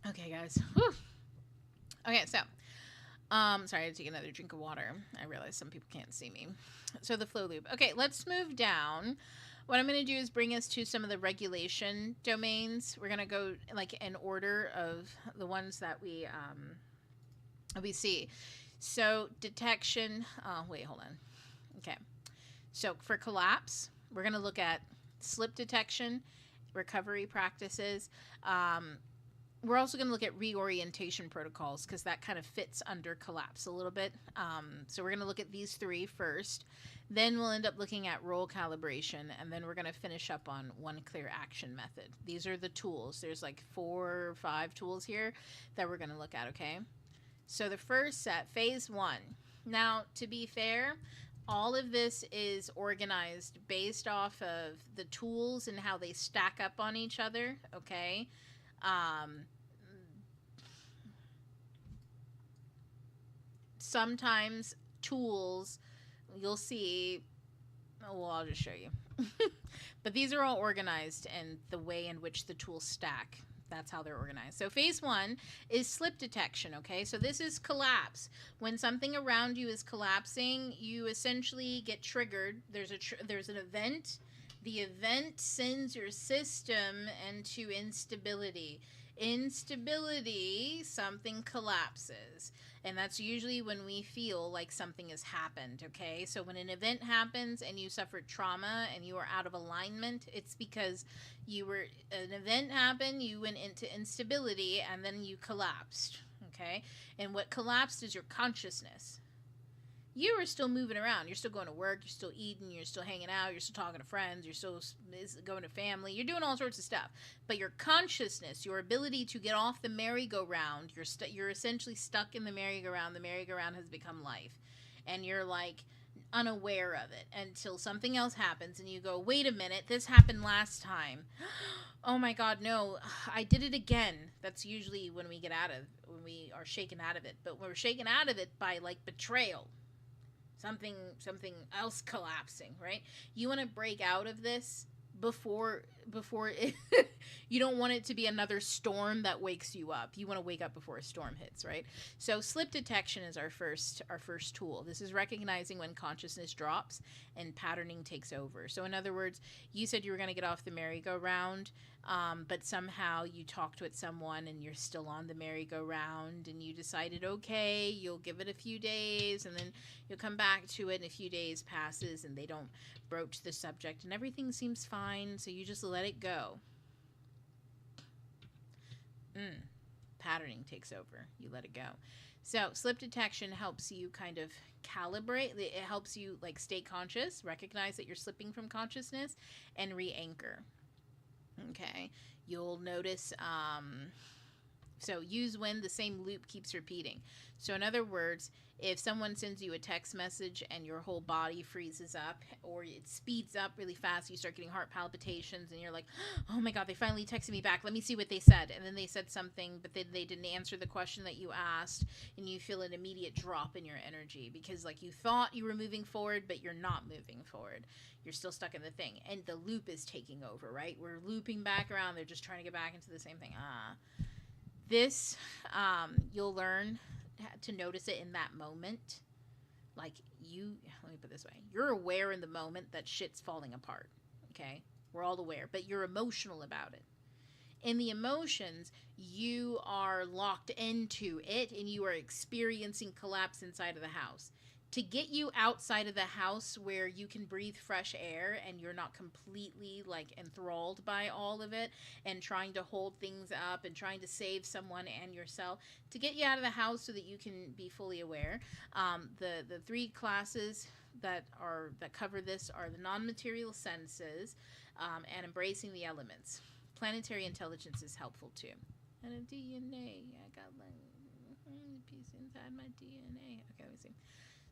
Okay, guys. Whew. Okay, so, sorry, I had to take another drink of water. I realize some people can't see me. So the flow loop. Okay, let's move down. What I'm going to do is bring us to some of the regulation domains. We're going to go like in order of the ones that we see. So detection. Wait, hold on. Okay. So for collapse, we're going to look at slip detection, recovery practices. We're also going to look at reorientation protocols, because that kind of fits under collapse a little bit. So we're going to look at these 3 first. Then we'll end up looking at role calibration, and then we're going to finish up on one clear action method. These are the tools. There's like 4 or 5 tools here that we're going to look at, okay? So the first set, phase 1. Now, to be fair, All of this is organized based off of the tools and how they stack up on each other, okay? Um, Sometimes tools, you'll see, well, I'll just show you. But these are all organized in the way in which the tools stack. That's how they're organized. So phase one is slip detection, okay? So this is collapse. When something around you is collapsing, you essentially get triggered. There's an event. The event sends your system into instability. Instability, something collapses. And that's usually when we feel like something has happened, okay? So when an event happens and you suffered trauma and you are out of alignment, it's because an event happened, you went into instability, and then you collapsed, okay? And what collapsed is your consciousness. You are still moving around. You're still going to work. You're still eating. You're still hanging out. You're still talking to friends. You're still going to family. You're doing all sorts of stuff. But your consciousness, your ability to get off the merry-go-round, you're essentially stuck in the merry-go-round. The merry-go-round has become life. And you're like unaware of it until something else happens and you go, wait a minute, this happened last time. Oh my God, no, I did it again. That's usually when we are shaken out of it. But we're shaken out of it by like betrayal. Something else collapsing, right? You want to break out of this before it, you don't want it to be another storm that wakes you up. You want to wake up before a storm hits, right? So slip detection is our first tool. This is recognizing when consciousness drops and patterning takes over. So in other words, you said you were going to get off the merry-go-round, but somehow you talked with someone and you're still on the merry-go-round and you decided, okay, you'll give it a few days and then you'll come back to it and a few days passes and they don't broach the subject and everything seems fine, so you just let it go. Patterning takes over. You let it go. So slip detection helps you kind of calibrate. It helps you like stay conscious, recognize that you're slipping from consciousness, and re-anchor. Okay. You'll notice, so use when the same loop keeps repeating. So in other words, if someone sends you a text message and your whole body freezes up or it speeds up really fast, you start getting heart palpitations and you're like, oh my God, they finally texted me back. Let me see what they said. And then they said something, but then they didn't answer the question that you asked, and you feel an immediate drop in your energy because like you thought you were moving forward, but you're not moving forward. You're still stuck in the thing. And the loop is taking over, right? We're looping back around. They're just trying to get back into the same thing. This, you'll learn to notice it in that moment. Like let me put it this way. You're aware in the moment that shit's falling apart, okay? We're all aware, but you're emotional about it. In the emotions, you are locked into it and you are experiencing collapse inside of the house. To get you outside of the house where you can breathe fresh air and you're not completely like enthralled by all of it and trying to hold things up and trying to save someone and yourself, to get you out of the house so that you can be fully aware, the three classes that cover this are the non-material senses, and embracing the elements. Planetary intelligence is helpful too. And a DNA, I got like a piece inside my DNA. Okay, let me see.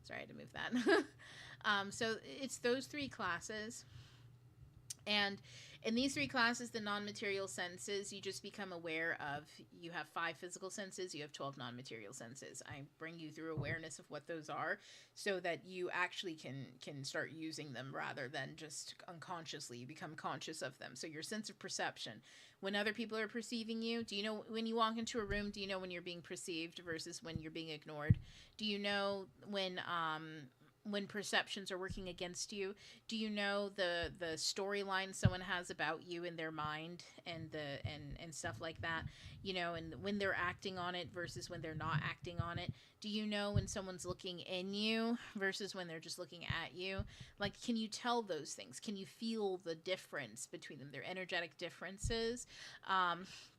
Sorry, I had to move that. So it's those three classes. And in these three classes, the non-material senses, you just become aware of, you have 5 physical senses, you have 12 non-material senses. I bring you through awareness of what those are so that you actually can start using them rather than just unconsciously. You become conscious of them. So your sense of perception. When other people are perceiving you, do you know when you walk into a room, do you know when you're being perceived versus when you're being ignored? Do you know when perceptions are working against you? Do you know the storyline someone has about you in their mind and stuff like that? You know, and when they're acting on it versus when they're not acting on it. Do you know when someone's looking in you versus when they're just looking at you? Like, can you tell those things? Can you feel the difference between them? Their energetic differences.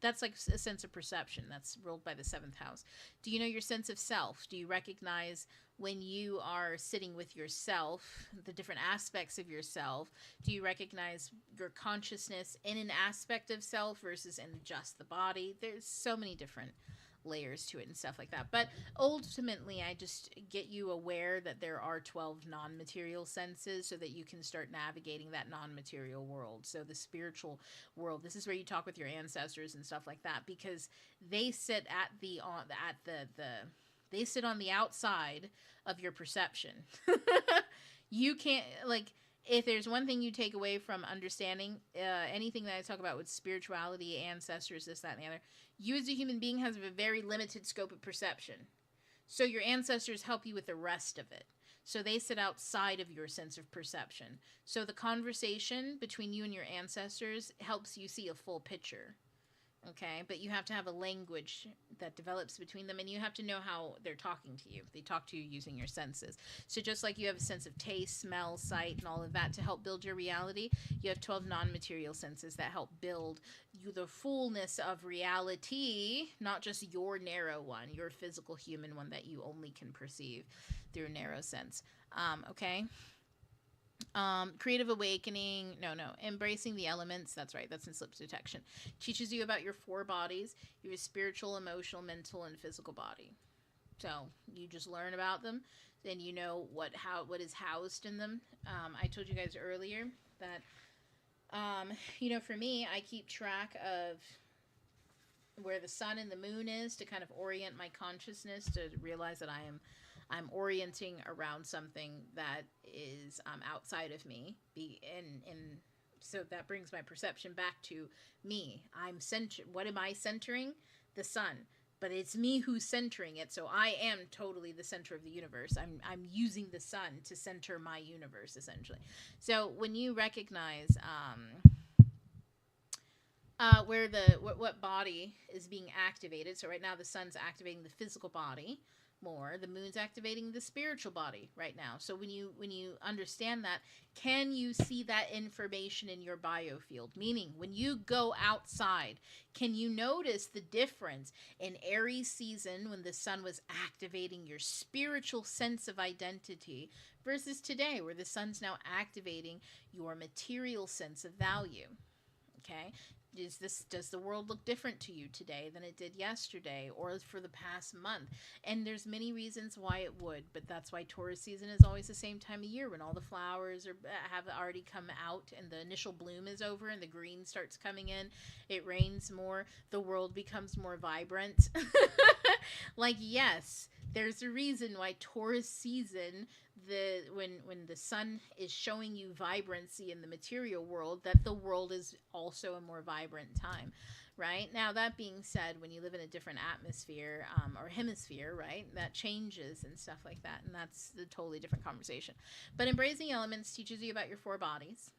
That's like a sense of perception. That's ruled by the 7th house. Do you know your sense of self? Do you recognize when you are sitting with yourself, the different aspects of yourself? Do you recognize your consciousness in an aspect of self versus in just the body? There's so many different layers to it and stuff like that. But ultimately, I just get you aware that there are 12 non-material senses so that you can start navigating that non-material world. So the spiritual world, this is where you talk with your ancestors and stuff like that, because they sit they sit on the outside of your perception. You can't, like, if there's one thing you take away from understanding anything that I talk about with spirituality, ancestors, this, that, and the other, you as a human being has a very limited scope of perception. So your ancestors help you with the rest of it. So they sit outside of your sense of perception. So the conversation between you and your ancestors helps you see a full picture. Okay, but you have to have a language that develops between them, and you have to know how they're talking to you. They talk to you using your senses. So just like you have a sense of taste, smell, sight, and all of that to help build your reality, you have 12 non-material senses that help build you the fullness of reality, not just your narrow one, your physical human one that you only can perceive through a narrow sense. Okay. Creative awakening, embracing the elements, that's right, that's in slips detection. Teaches you about your 4 bodies. You have spiritual, emotional, mental, and physical body. So you just learn about them, then you know what is housed in them. I told you guys earlier that for me, I keep track of where the sun and the moon is to kind of orient my consciousness to realize that I'm orienting around something that is outside of me. So that brings my perception back to me. What am I centering? The sun. But it's me who's centering it. So I am totally the center of the universe. I'm using the sun to center my universe, essentially. So when you recognize what body is being activated. So right now the sun's activating the physical body more. The moon's activating the spiritual body right now. So when you understand that, can you see that information in your biofield? Meaning, when you go outside, can you notice the difference in Aries season when the sun was activating your spiritual sense of identity versus today where the sun's now activating your material sense of value? Okay. Does the world look different to you today than it did yesterday or for the past month? And there's many reasons why it would, but that's why Taurus season is always the same time of year when all the flowers have already come out and the initial bloom is over and the green starts coming in. It rains more. The world becomes more vibrant. Like, yes, there's a reason why Taurus season, when the sun is showing you vibrancy in the material world, that the world is also a more vibrant time, right? Now, that being said, when you live in a different atmosphere or hemisphere, right, that changes and stuff like that, and that's a totally different conversation. But embracing elements teaches you about your 4 bodies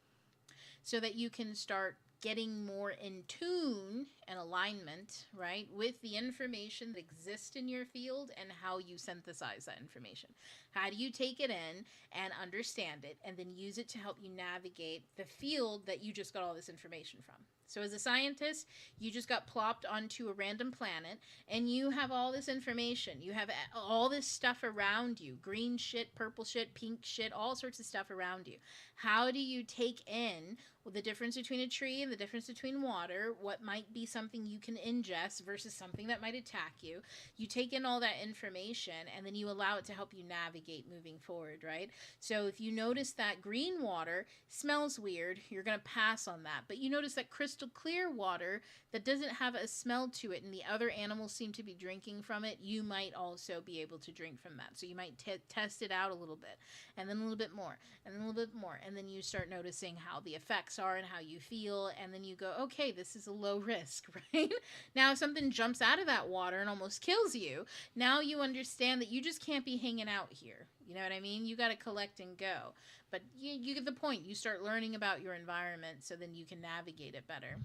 so that you can start getting more in tune and alignment, right, with the information that exists in your field and how you synthesize that information. How do you take it in and understand it and then use it to help you navigate the field that you just got all this information from? So as a scientist, you just got plopped onto a random planet and you have all this information. You have all this stuff around you, green shit, purple shit, pink shit, all sorts of stuff around you. How do you take in the difference between a tree and the difference between water, what might be something you can ingest versus something that might attack you? You take in all that information and then you allow it to help you navigate moving forward, right? So if you notice that green water smells weird, you're going to pass on that. But you notice that crystal clear water that doesn't have a smell to it and the other animals seem to be drinking from it, you might also be able to drink from that. So you might test it out a little bit and then a little bit more and then a little bit more. And then you start noticing how the effects are and how you feel. And then you go, okay, this is a low risk, right? Now, if something jumps out of that water and almost kills you, now you understand that you just can't be hanging out here. You know what I mean? You got to collect and go. But you get the point. You start learning about your environment so then you can navigate it better.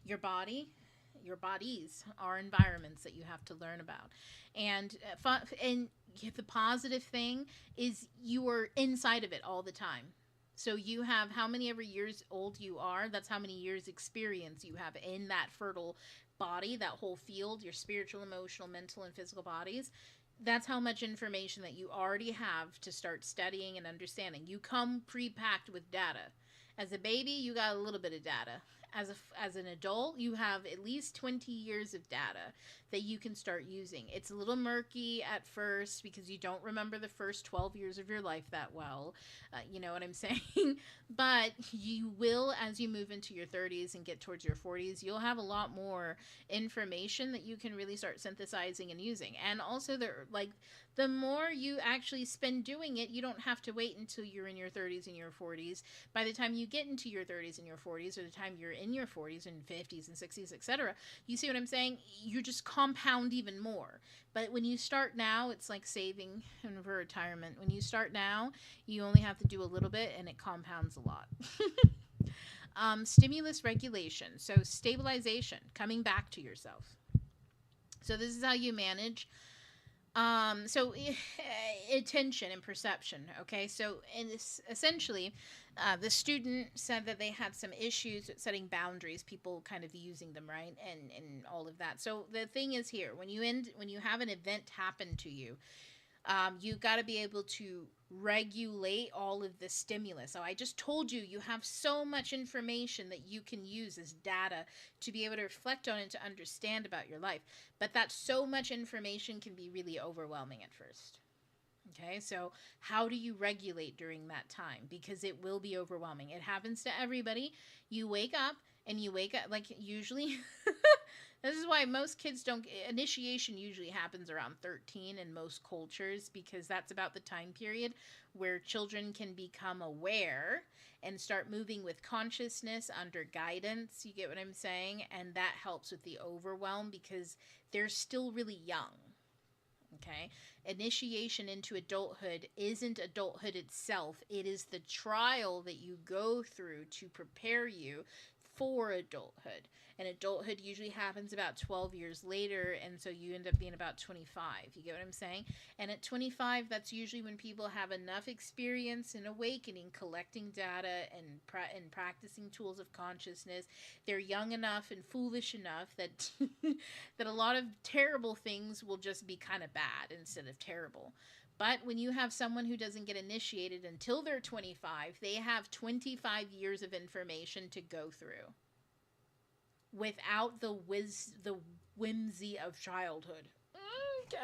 Your bodies are environments that you have to learn about. And the positive thing is you are inside of it all the time. So you have how many ever years old you are, that's how many years experience you have in that fertile body, that whole field, your spiritual, emotional, mental, and physical bodies. That's how much information that you already have to start studying and understanding. You come pre-packed with data. As a baby, you got a little bit of data. as an adult, you have at least 20 years of data that you can start using. It's a little murky at first because you don't remember the first 12 years of your life that well. You know what I'm saying? But you will, as you move into your 30s and get towards your 40s, you'll have a lot more information that you can really start synthesizing and using. And also, the more you actually spend doing it, you don't have to wait until you're in your 30s and your 40s. By the time you get into your 30s and your 40s, or the time you're in your 40s and 50s and 60s, etc., you see what I'm saying? You just compound even more. But when you start now, it's like saving for retirement. When you start now, you only have to do a little bit, and it compounds a lot. Stimulus regulation. So stabilization, coming back to yourself. So this is how you manage attention and perception. Okay, so essentially, the student said that they had some issues with setting boundaries, people kind of using them, right, and all of that. So the thing is here, when you have an event happen to you, you got to be able to regulate all of the stimulus. So I just told you, you have so much information that you can use as data to be able to reflect on and to understand about your life. But that so much information can be really overwhelming at first. Okay, so how do you regulate during that time? Because it will be overwhelming. It happens to everybody. You wake up like usually. This is why most kids don't. Initiation usually happens around 13 in most cultures, because that's about the time period where children can become aware and start moving with consciousness under guidance. You get what I'm saying? And that helps with the overwhelm because they're still really young. Okay? Initiation into adulthood isn't adulthood itself. It is the trial that you go through to prepare you for adulthood. And adulthood usually happens about 12 years later, and so you end up being about 25. You get what I'm saying? And at 25, that's usually when people have enough experience in awakening, collecting data, and practicing tools of consciousness. They're young enough and foolish enough that that a lot of terrible things will just be kind of bad instead of terrible. But when you have someone who doesn't get initiated until they're 25, they have 25 years of information to go through without the whimsy of childhood.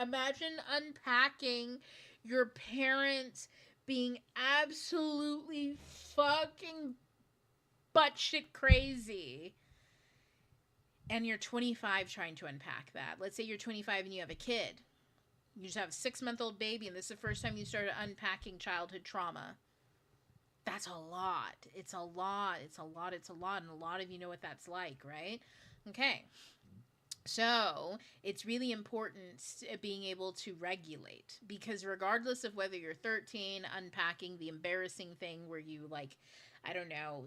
Imagine unpacking your parents being absolutely fucking butt-shit crazy, and you're 25 trying to unpack that. Let's say you're 25 and you have a kid. You just have a 6-month-old baby, and this is the first time you started unpacking childhood trauma. That's a lot. It's a lot. It's a lot. It's a lot. And a lot of you know what that's like, right? Okay. So it's really important being able to regulate, because regardless of whether you're 13, unpacking the embarrassing thing where you, like, I don't know,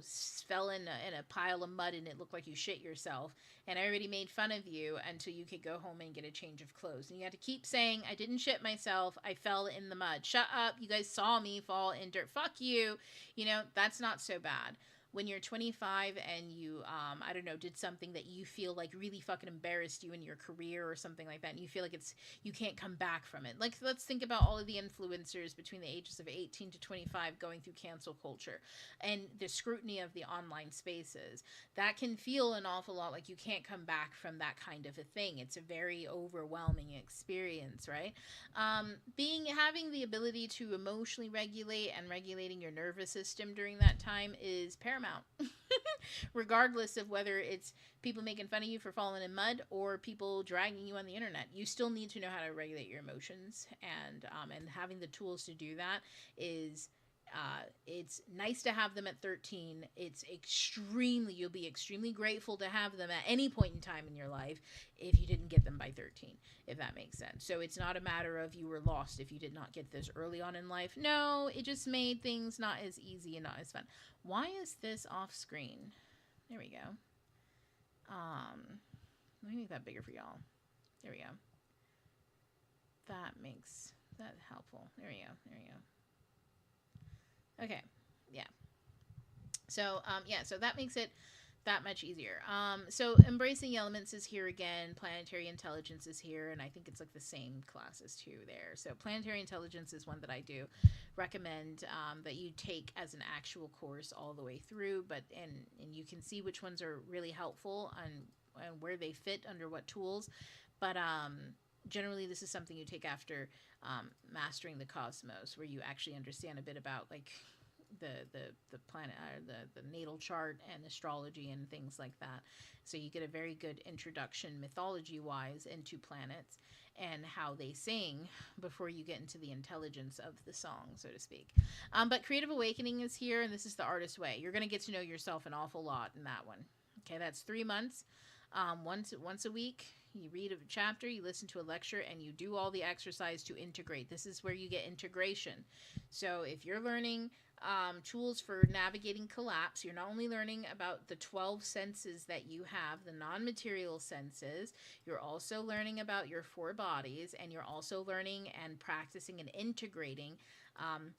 fell in a pile of mud and it looked like you shit yourself, and everybody made fun of you until you could go home and get a change of clothes. And you had to keep saying, I didn't shit myself, I fell in the mud. Shut up, you guys saw me fall in dirt. Fuck you. You know, that's not so bad. When you're 25 and you, I don't know, did something that you feel like really fucking embarrassed you in your career or something like that, and you feel like you can't come back from it. Like, let's think about all of the influencers between the ages of 18 to 25 going through cancel culture and the scrutiny of the online spaces. That can feel an awful lot like you can't come back from that kind of a thing. It's a very overwhelming experience, right? Having the ability to emotionally regulate and regulating your nervous system during that time is paramount. Regardless of whether it's people making fun of you for falling in mud or people dragging you on the internet, you still need to know how to regulate your emotions, and having the tools to do that is it's nice to have them at 13. You'll be extremely grateful to have them at any point in time in your life if you didn't get them by 13, if that makes sense. So it's not a matter of you were lost if you did not get this early on in life. No, it just made things not as easy and not as fun. Why is this off screen? There we go. Let me make that bigger for y'all. There we go. That makes that helpful. There we go. Okay, yeah. So, so that makes it that much easier. So embracing elements is here again. Planetary intelligence is here, and I think it's like the same classes too there. So planetary intelligence is one that I do recommend that you take as an actual course all the way through. But and you can see which ones are really helpful and where they fit under what tools. But generally, this is something you take after mastering the cosmos, where you actually understand a bit about like the planet the natal chart and astrology and things like that. So you get a very good introduction mythology wise into planets and how they sing before you get into the intelligence of the song, so to speak. But creative awakening is here, and this is the artist way. You're going to get to know yourself an awful lot in that one. Okay, that's 3 months. Once a week, you read a chapter, you listen to a lecture, and you do all the exercise to integrate. This is where you get integration. So if you're learning tools for navigating collapse, you're not only learning about the 12 senses that you have, the non-material senses, you're also learning about your 4 bodies, and you're also learning and practicing and integrating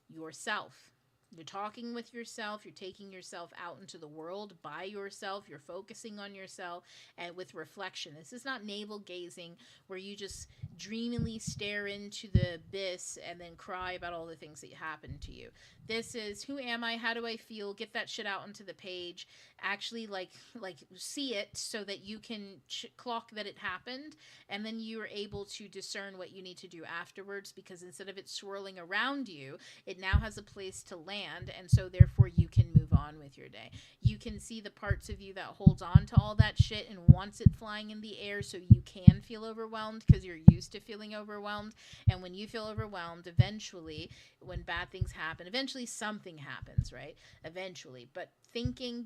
yourself. You're talking with yourself, you're taking yourself out into the world by yourself, you're focusing on yourself, and with reflection. This is not navel gazing where you just dreamily stare into the abyss and then cry about all the things that happened to you. This is, who am I? How do I feel? Get that shit out onto the page. Actually, like see it so that you can clock that it happened, and then you are able to discern what you need to do afterwards, because instead of it swirling around you, it now has a place to land, and so therefore you can move on with your day. You can see the parts of you that holds on to all that shit and wants it flying in the air, so you can feel overwhelmed because you're used to feeling overwhelmed. And when you feel overwhelmed, eventually, when bad things happen, eventually something happens, right? Eventually. But thinking,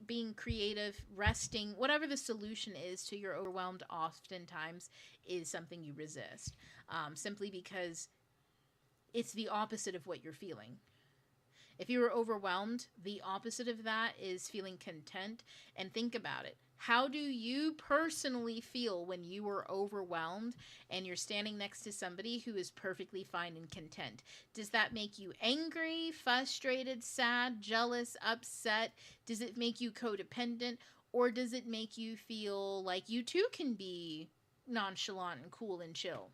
being creative, resting, whatever the solution is to your overwhelmed, oftentimes is something you resist, simply because it's the opposite of what you're feeling. If you were overwhelmed, the opposite of that is feeling content. And think about it. How do you personally feel when you are overwhelmed and you're standing next to somebody who is perfectly fine and content? Does that make you angry, frustrated, sad, jealous, upset? Does it make you codependent? Or does it make you feel like you too can be nonchalant and cool and chill?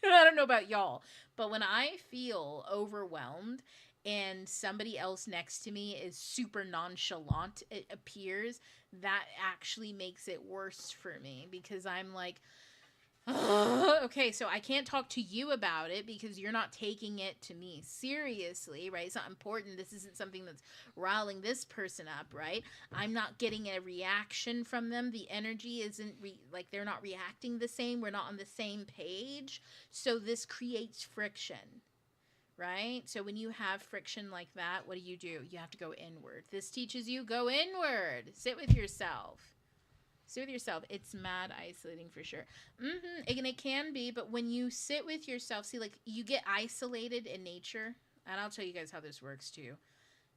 I don't know about y'all, but when I feel overwhelmed and somebody else next to me is super nonchalant, it appears, that actually makes it worse for me, because I'm like, okay, so I can't talk to you about it because you're not taking it to me seriously, right? It's not important. This isn't something that's riling this person up, right? I'm not getting a reaction from them. The energy isn't like they're not reacting the same. We're not on the same page. So this creates friction, right? So when you have friction like that, what do? You have to go inward. This teaches you go inward. Sit with yourself. Sit with yourself. It's mad isolating for sure. And it can be, but when you sit with yourself, see, like, you get isolated in nature, and I'll tell you guys how this works too.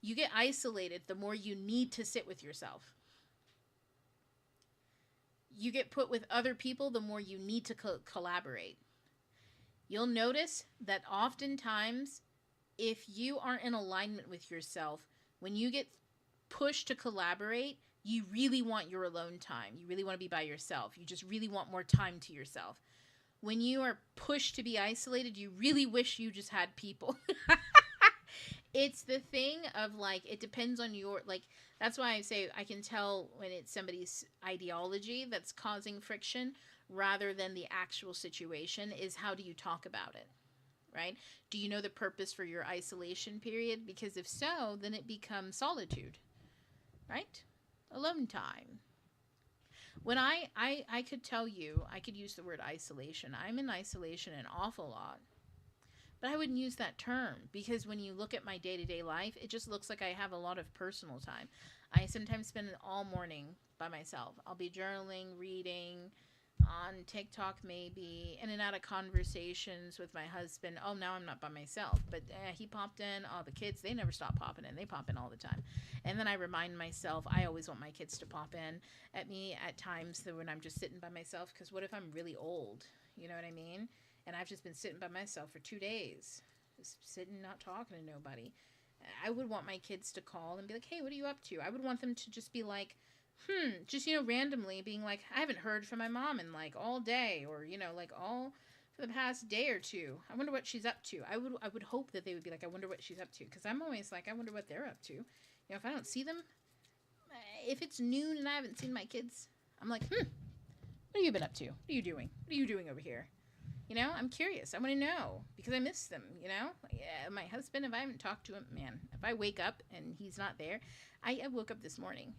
You get isolated the more you need to sit with yourself. You get put with other people the more you need to collaborate. You'll notice that oftentimes, if you aren't in alignment with yourself, when you get pushed to collaborate, you really want your alone time. You really want to be by yourself. You just really want more time to yourself. When you are pushed to be isolated, you really wish you just had people. It's the thing of, like, it depends on your, like, that's why I say I can tell when it's somebody's ideology that's causing friction rather than the actual situation, is how do you talk about it, right? Do you know the purpose for your isolation period? Because if so, then it becomes solitude, right? Alone time. When I could tell you, I could use the word isolation. I'm in isolation an awful lot. But I wouldn't use that term, because when you look at my day-to-day life, it just looks like I have a lot of personal time. I sometimes spend all morning by myself. I'll be journaling, reading, on TikTok maybe, in and out of conversations with my husband. Oh, now I'm not by myself, but he popped in. Oh, the kids, they never stop popping in. They pop in all the time. And then I remind myself, I always want my kids to pop in at me at times when I'm just sitting by myself, because what if I'm really old? You know what I mean? And I've just been sitting by myself for 2 days, just sitting, not talking to nobody. I would want my kids to call and be like, hey, what are you up to? I would want them to just be like, just, randomly being like, I haven't heard from my mom in like all day, or, like all for the past day or two. I wonder what she's up to. I would hope that they would be like, I wonder what she's up to. Because I'm always like, I wonder what they're up to. If I don't see them, if it's noon and I haven't seen my kids, I'm like, what have you been up to? What are you doing? What are you doing over here? I'm curious. I want to know because I miss them, Yeah, my husband, if I haven't talked to him, man, if I wake up and he's not there, I woke up this morning.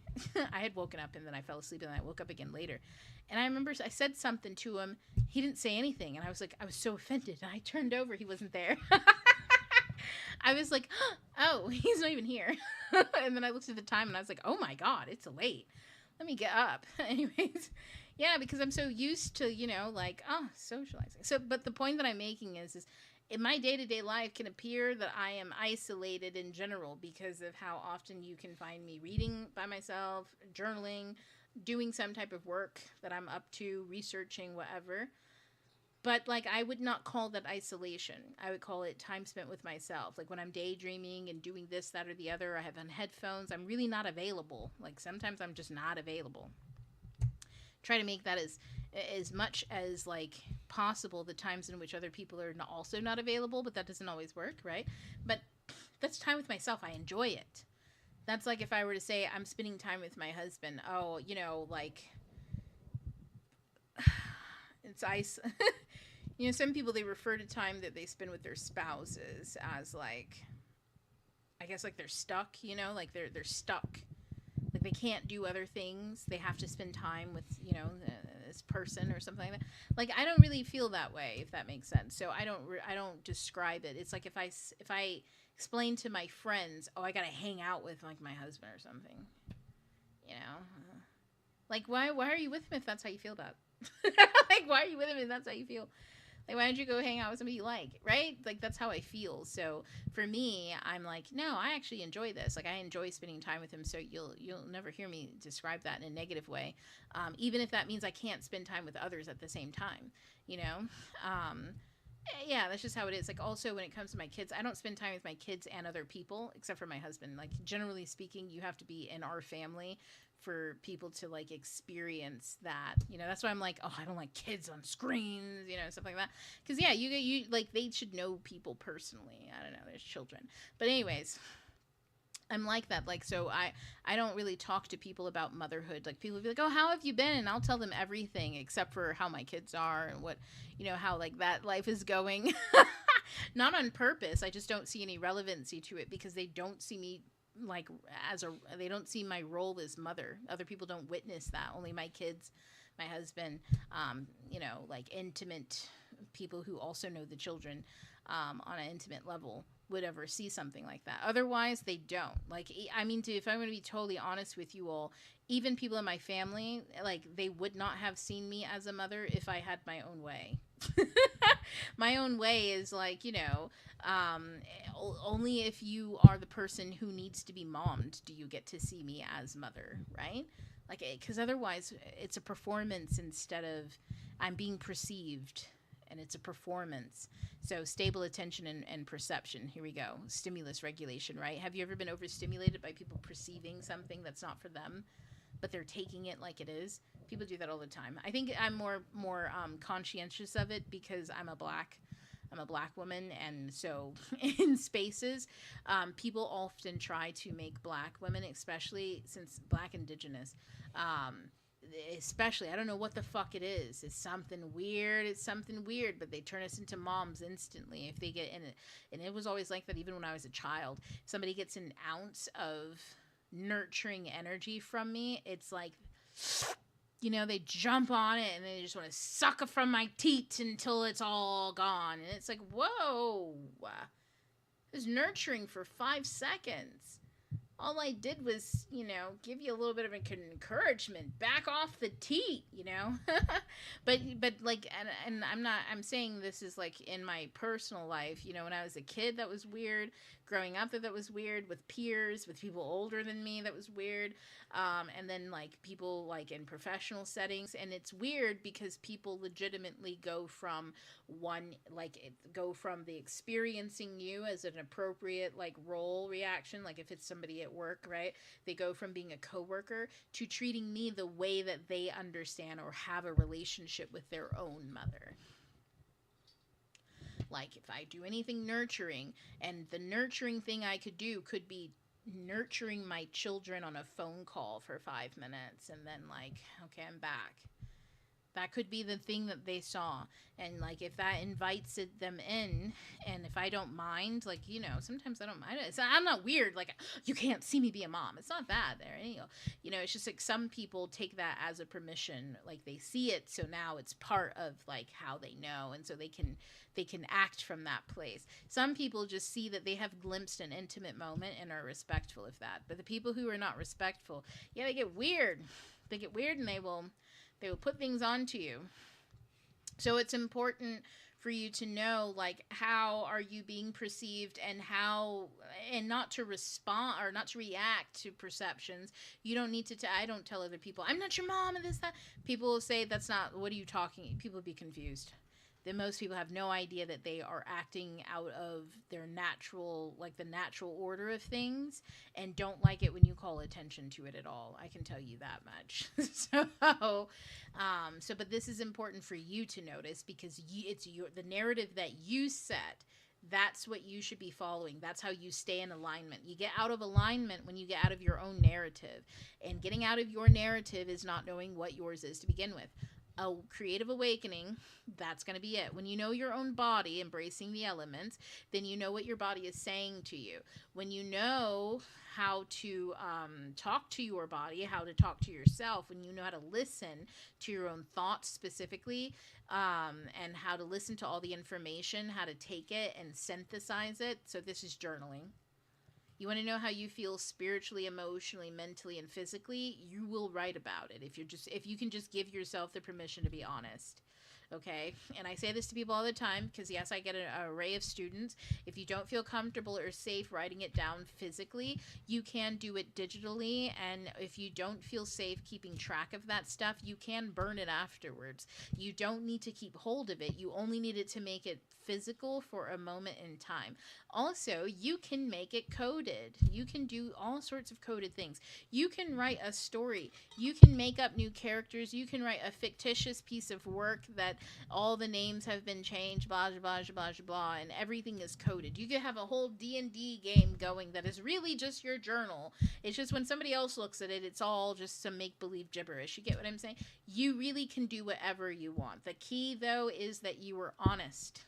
I had woken up and then I fell asleep and then I woke up again later. And I remember I said something to him. He didn't say anything. And I was like, I was so offended. And I turned over. He wasn't there. I was like, oh, he's not even here. And then I looked at the time and I was like, oh my God, it's late. Let me get up. Anyways. Yeah, because I'm so used to, socializing. So, but the point that I'm making is in my day-to-day life can appear that I am isolated in general because of how often you can find me reading by myself, journaling, doing some type of work that I'm up to, researching, whatever. But, I would not call that isolation. I would call it time spent with myself. Like, when I'm daydreaming and doing this, that, or the other, I have on headphones, I'm really not available. Like, sometimes I'm just not available. Try to make that as much as possible the times in which other people are also not available, but that doesn't always work, right? But that's time with myself. I enjoy it. That's like if I were to say I'm spending time with my husband. Oh, it's ice. Some people, they refer to time that they spend with their spouses as I guess they're stuck, they're stuck. They can't do other things. They have to spend time with, this person or something like that. I don't really feel that way, if that makes sense. So I don't describe it. It's like if I explain to my friends, oh, I got to hang out with my husband or something, why are you with him if that's how you feel about it? Why are you with him if that's how you feel? Why don't you go hang out with somebody you like, right? That's how I feel. So for me, I'm like, no, I actually enjoy this. I enjoy spending time with him. So you'll never hear me describe that in a negative way, even if that means I can't spend time with others at the same time. Yeah, that's just how it is. Also, when it comes to my kids, I don't spend time with my kids and other people except for my husband. Generally speaking, you have to be in our family for people to experience that. That's why I'm like, oh, I don't like kids on screens, stuff like that. Because yeah, you they should know people personally. I don't know, there's children, but anyways, I'm like that. So I don't really talk to people about motherhood. People be like, oh, how have you been? And I'll tell them everything except for how my kids are and what, how that life is going. Not on purpose. I just don't see any relevancy to it because they don't see me they don't see my role as mother. Other people don't witness that. Only my kids, my husband, intimate people who also know the children on an intimate level would ever see something like that. Otherwise, they don't. If I'm going to be totally honest with you all, even people in my family, they would not have seen me as a mother if I had my own way. My own way is only if you are the person who needs to be mommed do you get to see me as mother, right? Because otherwise it's a performance instead of I'm being perceived, and it's a performance. So stable attention and perception. Here we go. Stimulus regulation, right? Have you ever been overstimulated by people perceiving something that's not for them, but they're taking it like it is? People do that all the time. I think I'm more conscientious of it because I'm a black woman, and so in spaces, people often try to make black women, especially since black indigenous, especially, I don't know what the fuck it is. It's something weird, but they turn us into moms instantly if they get in it. And it was always like that even when I was a child. Somebody gets an ounce of nurturing energy from me, it's like, they jump on it and they just want to suck it from my teat until it's all gone. And it's like, whoa, it was nurturing for 5 seconds. All I did was, give you a little bit of encouragement. Back off the teat, but and I'm saying this is in my personal life, when I was a kid, that was weird. growing up that was weird, with peers, with people older than me that was weird, and then like people like in professional settings. And it's weird because people legitimately go from go from the experiencing you as an appropriate like role reaction, like if it's somebody at work, right? They go from being a coworker to treating me the way that they understand or have a relationship with their own mother. Like if I do anything nurturing, and the nurturing thing I could do could be nurturing my children on a phone call for 5 minutes, and then like, okay, I'm back. That could be the thing that they saw. And like if that invites them in, and if I don't mind, like, sometimes I don't mind it. So I'm not weird, like, you can't see me be a mom. It's not that there. It's just like some people take that as a permission, like they see it, so now it's part of like how they know, and so they can act from that place. Some people just see that they have glimpsed an intimate moment and are respectful of that. But the people who are not respectful, yeah, they get weird. They get weird, and they will put things onto you. So it's important for you to know, like, how are you being perceived, and not to respond or not to react to perceptions. You don't need to, I don't tell other people, I'm not your mom and this, that. People will say, that's not, what are you talking? People will be confused. Then most people have no idea that they are acting out of their natural, like the natural order of things, and don't like it when you call attention to it at all. I can tell you that much. But this is important for you to notice, because it's the narrative that you set. That's what you should be following. That's how you stay in alignment. You get out of alignment when you get out of your own narrative. And getting out of your narrative is not knowing what yours is to begin with. A creative awakening, that's going to be it. When you know your own body, embracing the elements, then you know what your body is saying to you. When you know how to talk to your body, how to talk to yourself, when you know how to listen to your own thoughts specifically, and how to listen to all the information, how to take it and synthesize it. So this is journaling. You want to know how you feel spiritually, emotionally, mentally, and physically? You will write about it if you can just give yourself the permission to be honest. Okay? And I say this to people all the time because, yes, I get an array of students. If you don't feel comfortable or safe writing it down physically, you can do it digitally. And if you don't feel safe keeping track of that stuff, you can burn it afterwards. You don't need to keep hold of it. You only need it to make it physical for a moment in time. Also, you can make it coded. You can do all sorts of coded things. You can write a story. You can make up new characters. You can write a fictitious piece of work that all the names have been changed, blah, blah, blah, blah, blah, and everything is coded. You could have a whole D&D game going that is really just your journal. It's just when somebody else looks at it, it's all just some make-believe gibberish. You get what I'm saying? You really can do whatever you want. The key, though, is that you are honest.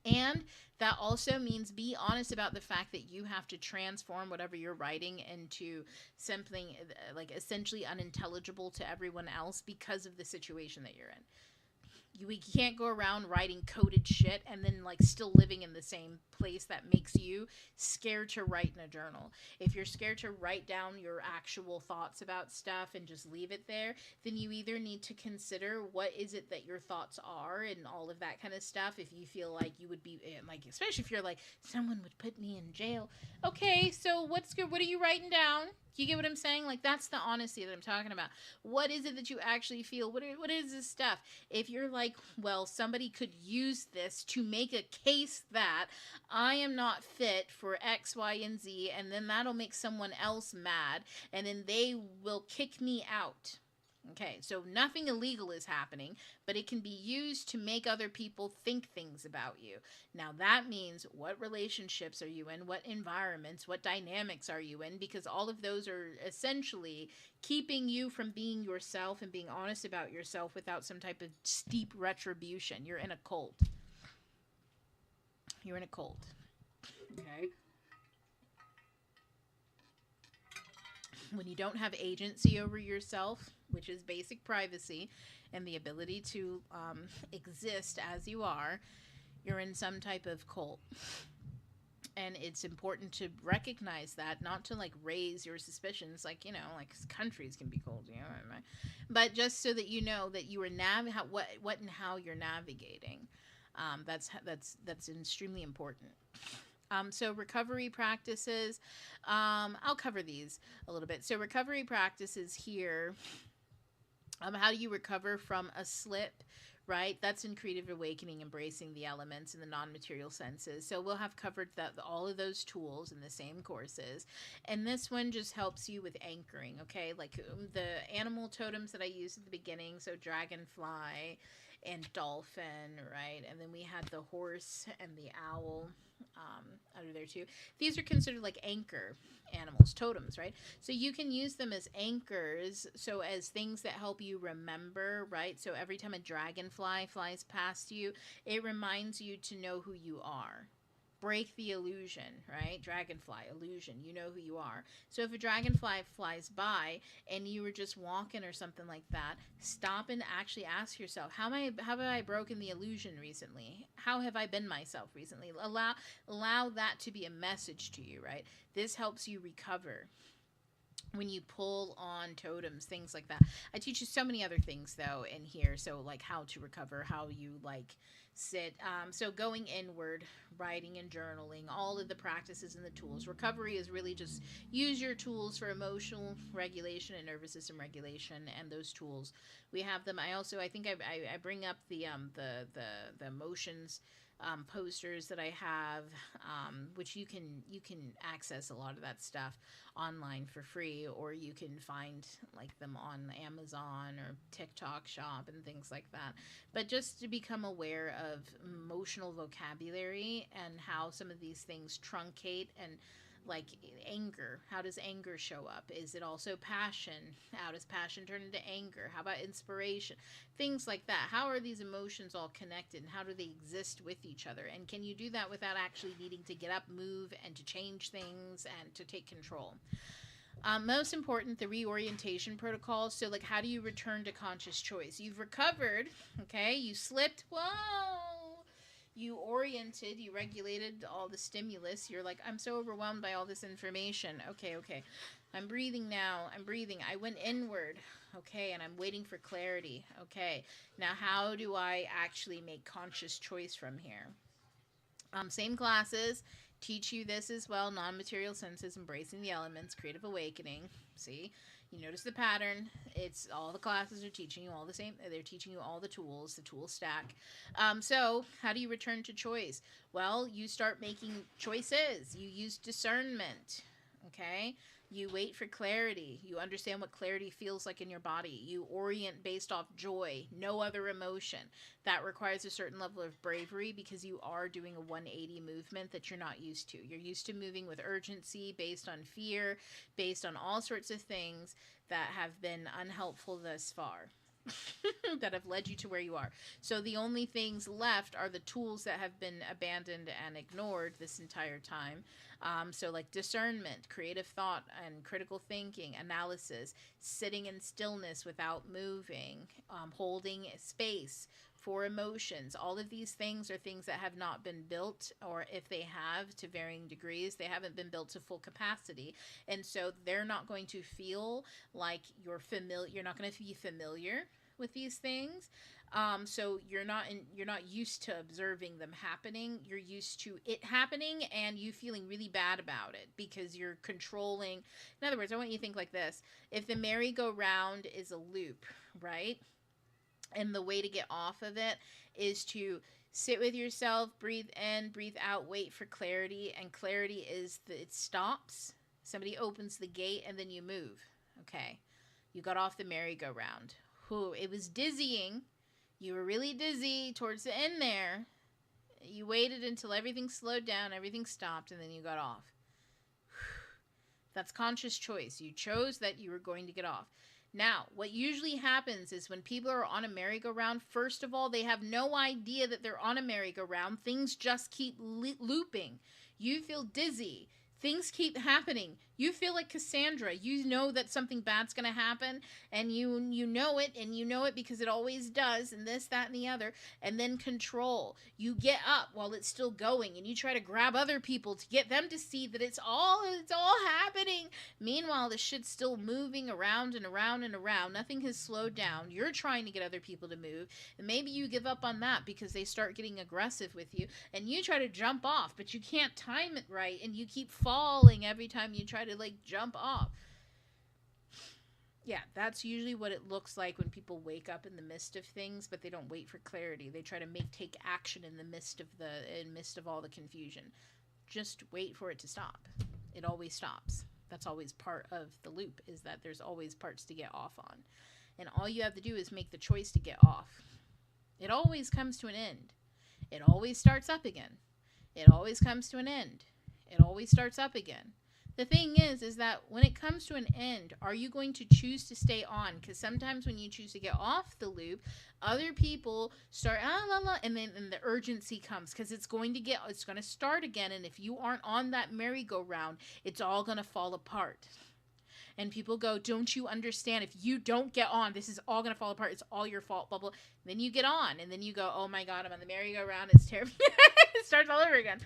And that also means be honest about the fact that you have to transform whatever you're writing into something like essentially unintelligible to everyone else because of the situation that you're in. We can't go around writing coded shit and then like still living in the same place that makes you scared to write in a journal. If you're scared to write down your actual thoughts about stuff and just leave it there, then you either need to consider what is it that your thoughts are and all of that kind of stuff. If you feel like you would be like, especially if you're like, someone would put me in jail. Okay, so what's good? What are you writing down? You get what I'm saying? Like, that's the honesty that I'm talking about. What is it that you actually feel? What is this stuff? If you're like, well, somebody could use this to make a case that I am not fit for X, Y, and Z, and then that'll make someone else mad, and then they will kick me out. Okay, so nothing illegal is happening, but it can be used to make other people think things about you. Now, that means what relationships are you in, what environments, what dynamics are you in, because all of those are essentially keeping you from being yourself and being honest about yourself without some type of steep retribution. You're in a cult. You're in a cult. Okay? When you don't have agency over yourself, which is basic privacy and the ability to exist as you are, you're in some type of cult. And it's important to recognize that, not to like raise your suspicions, like, like countries can be cold, but just so that you know that you are what and how you're navigating. That's extremely important. So recovery practices, I'll cover these a little bit. So recovery practices here, how do you recover from a slip? Right, that's in creative awakening, embracing the elements and the non-material senses. So we'll have covered that, all of those tools in the same courses, and this one just helps you with anchoring. Okay, like the animal totems that I used at the beginning, so dragonfly and dolphin, right, and then we had the horse and the owl under there too. These are considered like anchor animals, totems, right? So you can use them as anchors, so as things that help you remember, right? So every time a dragonfly flies past you, it reminds you to know who you are. Break the illusion, right? Dragonfly illusion, you know who you are. So if a dragonfly flies by and you were just walking or something like that, stop and actually ask yourself, how have I broken the illusion recently? How have I been myself recently? Allow that to be a message to you, right? This helps you recover when you pull on totems, things like that. I teach you so many other things though in here. So like how to recover, how you like sit. So going inward, writing and journaling, all of the practices and the tools. Recovery is really just use your tools for emotional regulation and nervous system regulation, and those tools we have them. I think I bring up the emotions posters that I have, which you can access a lot of that stuff online for free, or you can find like them on Amazon or TikTok shop and things like that. But just to become aware of emotional vocabulary and how some of these things truncate, and like anger, how does anger show up? Is it also passion? How does passion turn into anger? How about inspiration? Things like that. How are these emotions all connected, and how do they exist with each other? And can you do that without actually needing to get up, move, and to change things and to take control? Most important, the reorientation protocol. So, like, how do you return to conscious choice? You've recovered, okay? You slipped. Whoa! You oriented, you regulated all the stimulus. You're like, I'm so overwhelmed by all this information. Okay. I'm breathing now. I'm breathing. I went inward. Okay, and I'm waiting for clarity. Okay, now how do I actually make conscious choice from here? Same classes teach you this as well. Non-material senses, embracing the elements, creative awakening. See, you notice the pattern. It's all the classes are teaching you all the same. They're teaching you all the tools, the tool stack. So how do you return to choice? Well, you start making choices. You use discernment. Okay, you wait for clarity. You understand what clarity feels like in your body. You orient based off joy, no other emotion. That requires a certain level of bravery, because you are doing a 180 movement that you're not used to. You're used to moving with urgency, based on fear, based on all sorts of things that have been unhelpful thus far. That have led you to where you are. So the only things left are the tools that have been abandoned and ignored this entire time. So like discernment, creative thought and critical thinking, analysis, sitting in stillness without moving, holding space for emotions. All of these things are things that have not been built, or if they have, to varying degrees, they haven't been built to full capacity. And so they're not going to feel like you're not going to be familiar with these things. So you're not used to observing them happening. You're used to it happening and you feeling really bad about it because you're controlling. In other words, I want you to think like this. If the merry-go-round is a loop, right? And the way to get off of it is to sit with yourself, breathe in, breathe out, wait for clarity. And clarity is that it stops. Somebody opens the gate and then you move. Okay. You got off the merry-go-round. It was dizzying. You were really dizzy towards the end there. You waited until everything slowed down, everything stopped, and then you got off. That's conscious choice. You chose that you were going to get off. Now, what usually happens is when people are on a merry-go-round, first of all, they have no idea that they're on a merry-go-round. Things just keep looping. You feel dizzy. Things keep happening. You feel like Cassandra. You know that something bad's going to happen, and you know it, and you know it because it always does, and this, that, and the other. And then control. You get up while it's still going, and you try to grab other people to get them to see that it's all happening. Meanwhile, the shit's still moving around and around and around. Nothing has slowed down. You're trying to get other people to move, and maybe you give up on that because they start getting aggressive with you, and you try to jump off, but you can't time it right, and you keep falling every time you try to like jump off. Yeah, that's usually what it looks like when people wake up in the midst of things, but they don't wait for clarity. They try to take action in the midst of all the confusion. Just wait for it to stop. It always stops. That's always part of the loop, is that there's always parts to get off on. And all you have to do is make the choice to get off. It always comes to an end. It always starts up again. It always comes to an end. It always starts up again. The thing is that when it comes to an end, are you going to choose to stay on? Because sometimes when you choose to get off the loop, other people start, and then the urgency comes because it's going to start again. And if you aren't on that merry-go-round, it's all going to fall apart. And people go, don't you understand? If you don't get on, this is all going to fall apart. It's all your fault, blah, blah. Then you get on, and then you go, oh my God, I'm on the merry-go-round. It's terrible. It starts all over again.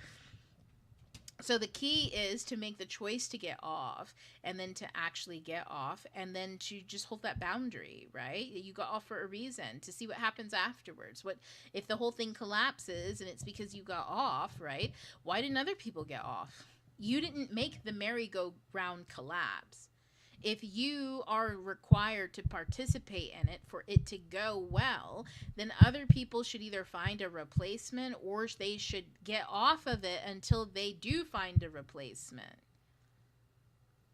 So the key is to make the choice to get off, and then to actually get off, and then to just hold that boundary, right? You got off for a reason, to see what happens afterwards. What if the whole thing collapses and it's because you got off, right? Why didn't other people get off? You didn't make the merry-go-round collapse. If you are required to participate in it for it to go well, then other people should either find a replacement or they should get off of it until they do find a replacement.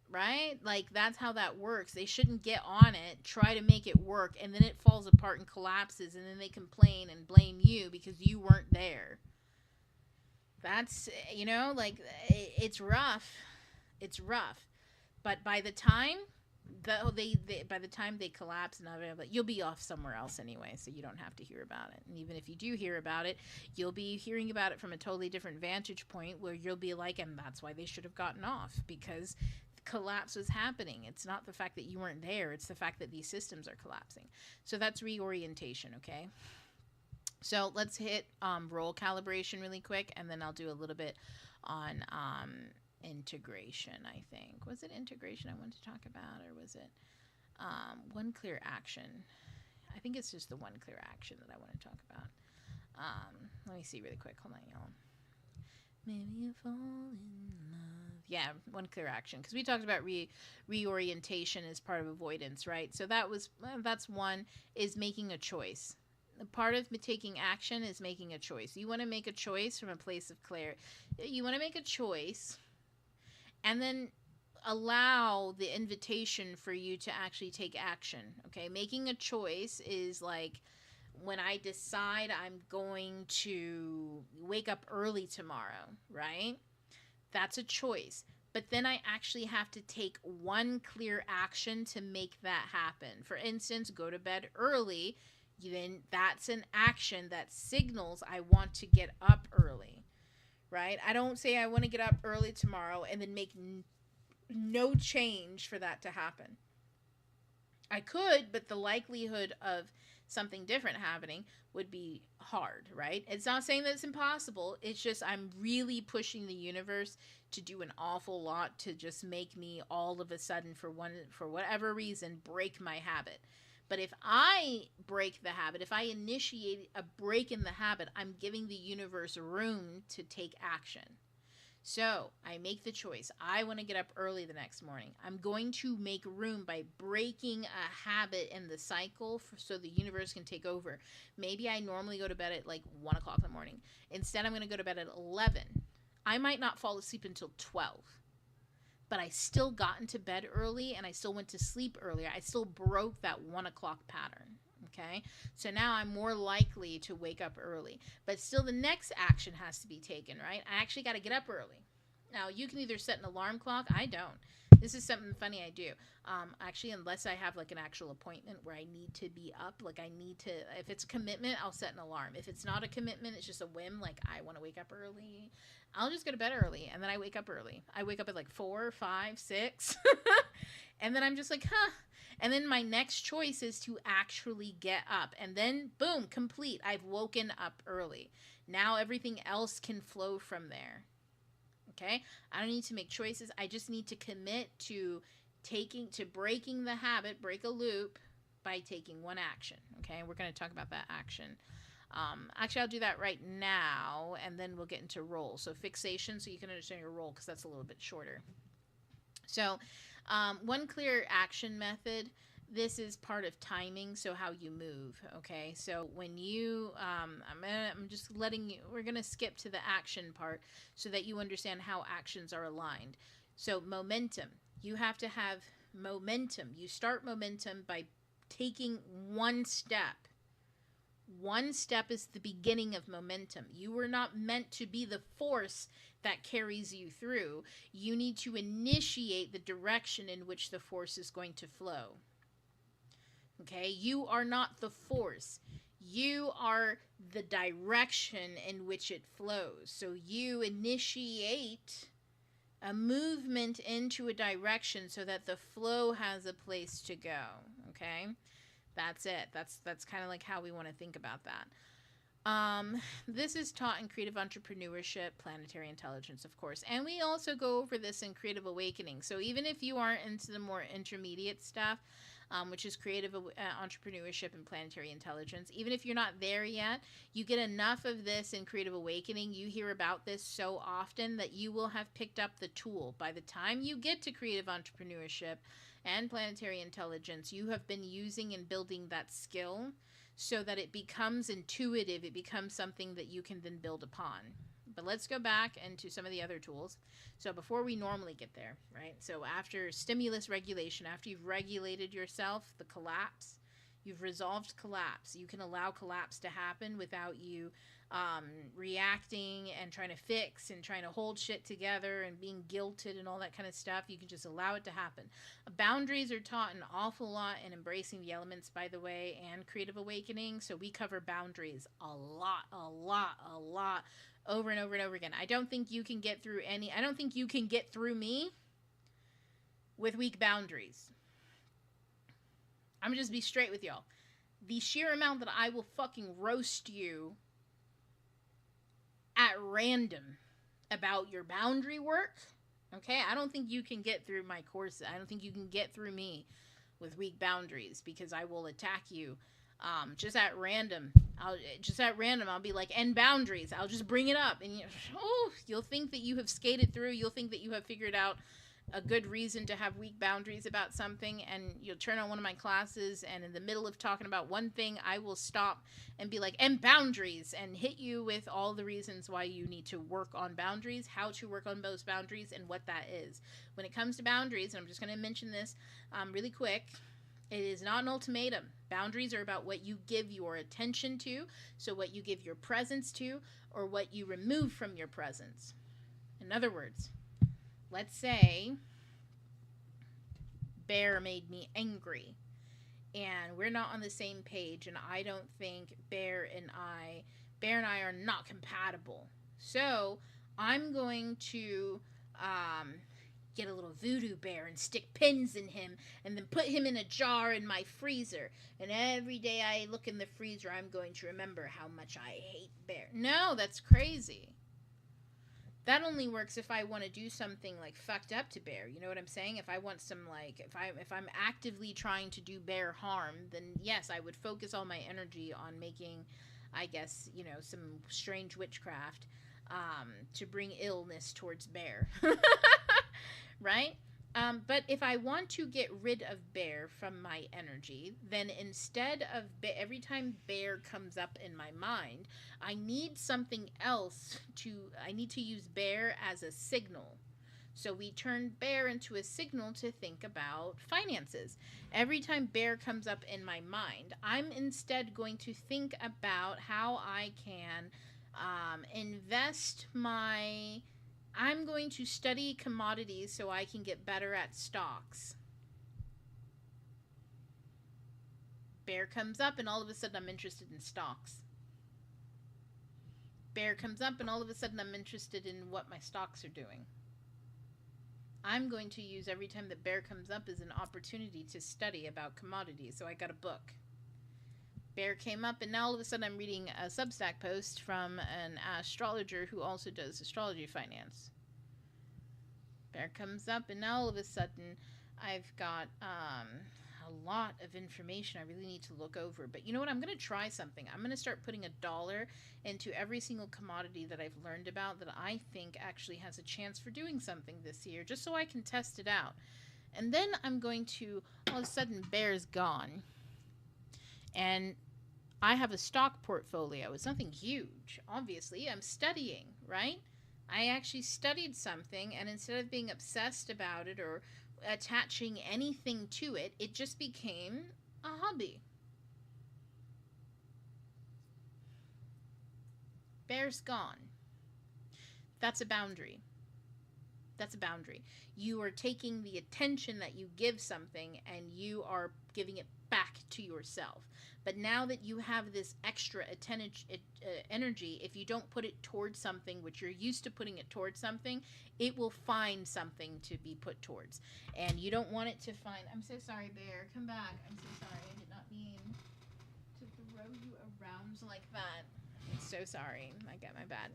Right? Like, that's how that works. They shouldn't get on it, try to make it work, and then it falls apart and collapses, and then they complain and blame you because you weren't there. That's, it's rough. It's rough. But by the time they collapse and everything, you'll be off somewhere else anyway, so you don't have to hear about it. And even if you do hear about it, you'll be hearing about it from a totally different vantage point, where you'll be like, and that's why they should have gotten off, because the collapse was happening. It's not the fact that you weren't there, it's the fact that these systems are collapsing. So that's reorientation, okay? So let's hit role calibration really quick, and then I'll do a little bit on integration. I think, was it integration I wanted to talk about, or was it one clear action? I think it's just the one clear action that I want to talk about. Let me see really quick. Hold on, y'all. Maybe you fall in love. Yeah, one clear action, because we talked about reorientation as part of avoidance, right? So that's one, is making a choice. Part of taking action is making a choice. You want to make a choice from a place of clarity. You want to make a choice, and then allow the invitation for you to actually take action. Okay, making a choice is like when I decide I'm going to wake up early tomorrow, right? That's a choice. But then I actually have to take one clear action to make that happen. For instance, go to bed early. Then that's an action that signals I want to get up early, right? I don't say I want to get up early tomorrow and then make no change for that to happen. I could, but the likelihood of something different happening would be hard, right? It's not saying that it's impossible. It's just I'm really pushing the universe to do an awful lot to just make me all of a sudden, for whatever reason, break my habit. But if I break the habit, if I initiate a break in the habit, I'm giving the universe room to take action. So I make the choice. I want to get up early the next morning. I'm going to make room by breaking a habit in the cycle so the universe can take over. Maybe I normally go to bed at like 1 o'clock in the morning. Instead, I'm going to go to bed at 11. I might not fall asleep until 12. But I still got into bed early, and I still went to sleep earlier. I still broke that 1 o'clock pattern, okay? So now I'm more likely to wake up early. But still, the next action has to be taken, right? I actually got to get up early. Now, you can either set an alarm clock. I don't. This is something funny I do. Actually, unless I have like an actual appointment where I need to be up, like I need to, if it's a commitment, I'll set an alarm. If it's not a commitment, it's just a whim, like I want to wake up early, I'll just go to bed early. And then I wake up early. I wake up at like 4, 5, 6. And then I'm just like, huh. And then my next choice is to actually get up. And then, boom, complete. I've woken up early. Now everything else can flow from there. Okay? I don't need to make choices. I just need to commit to breaking the habit, break a loop by taking one action. Okay? We're going to talk about that action. Actually, I'll do that right now, and then we'll get into role. So fixation, so you can understand your role, because that's a little bit shorter. So one clear action method. This is part of timing, so how you move, okay? So when you, I'm just letting you, we're going to skip to the action part so that you understand how actions are aligned. So momentum, you have to have momentum. You start momentum by taking one step. One step is the beginning of momentum. You were not meant to be the force that carries you through. You need to initiate the direction in which the force is going to flow. Okay, you are not the force. You are the direction in which it flows. So you initiate a movement into a direction so that the flow has a place to go. Okay, that's it. That's kind of like how we want to think about that. This is taught in creative entrepreneurship, planetary intelligence, of course. And we also go over this in creative awakening. So even if you aren't into the more intermediate stuff, which is creative entrepreneurship and planetary intelligence, even if you're not there yet, you get enough of this in creative awakening. You hear about this so often that you will have picked up the tool. By the time you get to creative entrepreneurship and planetary intelligence, you have been using and building that skill so that it becomes intuitive. It becomes something that you can then build upon. But let's go back into some of the other tools. So before we normally get there, right? So after stimulus regulation, after you've regulated yourself, the collapse, you've resolved collapse. You can allow collapse to happen without you reacting and trying to fix and trying to hold shit together and being guilted and all that kind of stuff. You can just allow it to happen. Boundaries are taught an awful lot in Embracing the Elements, by the way, and Creative Awakening. So we cover boundaries a lot, over and over and over again. I don't think you can get through me with weak boundaries. I'm gonna just be straight with y'all. The sheer amount that I will fucking roast you at random about your boundary work, okay? I don't think you can get through my courses. I don't think you can get through me with weak boundaries, because I will attack you just at random. I'll be like, end boundaries. I'll just bring it up, and you'll think that you have skated through. You'll think that you have figured out a good reason to have weak boundaries about something, and you'll turn on one of my classes, and in the middle of talking about one thing, I will stop and be like, and boundaries, and hit you with all the reasons why you need to work on boundaries, how to work on those boundaries, and what that is. When it comes to boundaries, and I'm just going to mention this really quick, it is not an ultimatum. Boundaries are about what you give your attention to, so what you give your presence to, or what you remove from your presence. In other words, let's say Bear made me angry, and we're not on the same page, and I don't think Bear and I are not compatible. So I'm going to get a little voodoo bear and stick pins in him, and then put him in a jar in my freezer. And every day I look in the freezer, I'm going to remember how much I hate Bear. No, that's crazy. That only works if I want to do something like fucked up to Bear. You know what I'm saying? If I want some, like, if I'm actively trying to do Bear harm, then yes, I would focus all my energy on making, I guess, some strange witchcraft to bring illness towards Bear. Right? But if I want to get rid of Bear from my energy, then instead of every time Bear comes up in my mind, I need something else I need to use Bear as a signal. So we turn Bear into a signal to think about finances. Every time Bear comes up in my mind, I'm instead going to think about how I can invest my I'm going to study commodities so I can get better at stocks. Bear comes up and all of a sudden I'm interested in stocks. Bear comes up and all of a sudden I'm interested in what my stocks are doing. I'm going to use every time that bear comes up as an opportunity to study about commodities. So I got a book. Bear came up and now all of a sudden I'm reading a Substack post from an astrologer who also does astrology finance. Bear comes up and now all of a sudden I've got a lot of information I really need to look over. But you know what? I'm going to try something. I'm going to start putting $1 into every single commodity that I've learned about that I think actually has a chance for doing something this year, just so I can test it out. And then I'm going to, all of a sudden, bear's gone. And I have a stock portfolio. It's nothing huge, obviously. I'm studying, right? I actually studied something, and instead of being obsessed about it or attaching anything to it, it just became a hobby. Bear's gone. That's a boundary. That's a boundary. You are taking the attention that you give something and you are giving it back to yourself. But now that you have this extra energy, if you don't put it towards something, which you're used to putting it towards something, it will find something to be put towards. And you don't want it to find... I'm so sorry, Bear. Come back. I'm so sorry. I did not mean to throw you around like that. I'm so sorry. I got my bad.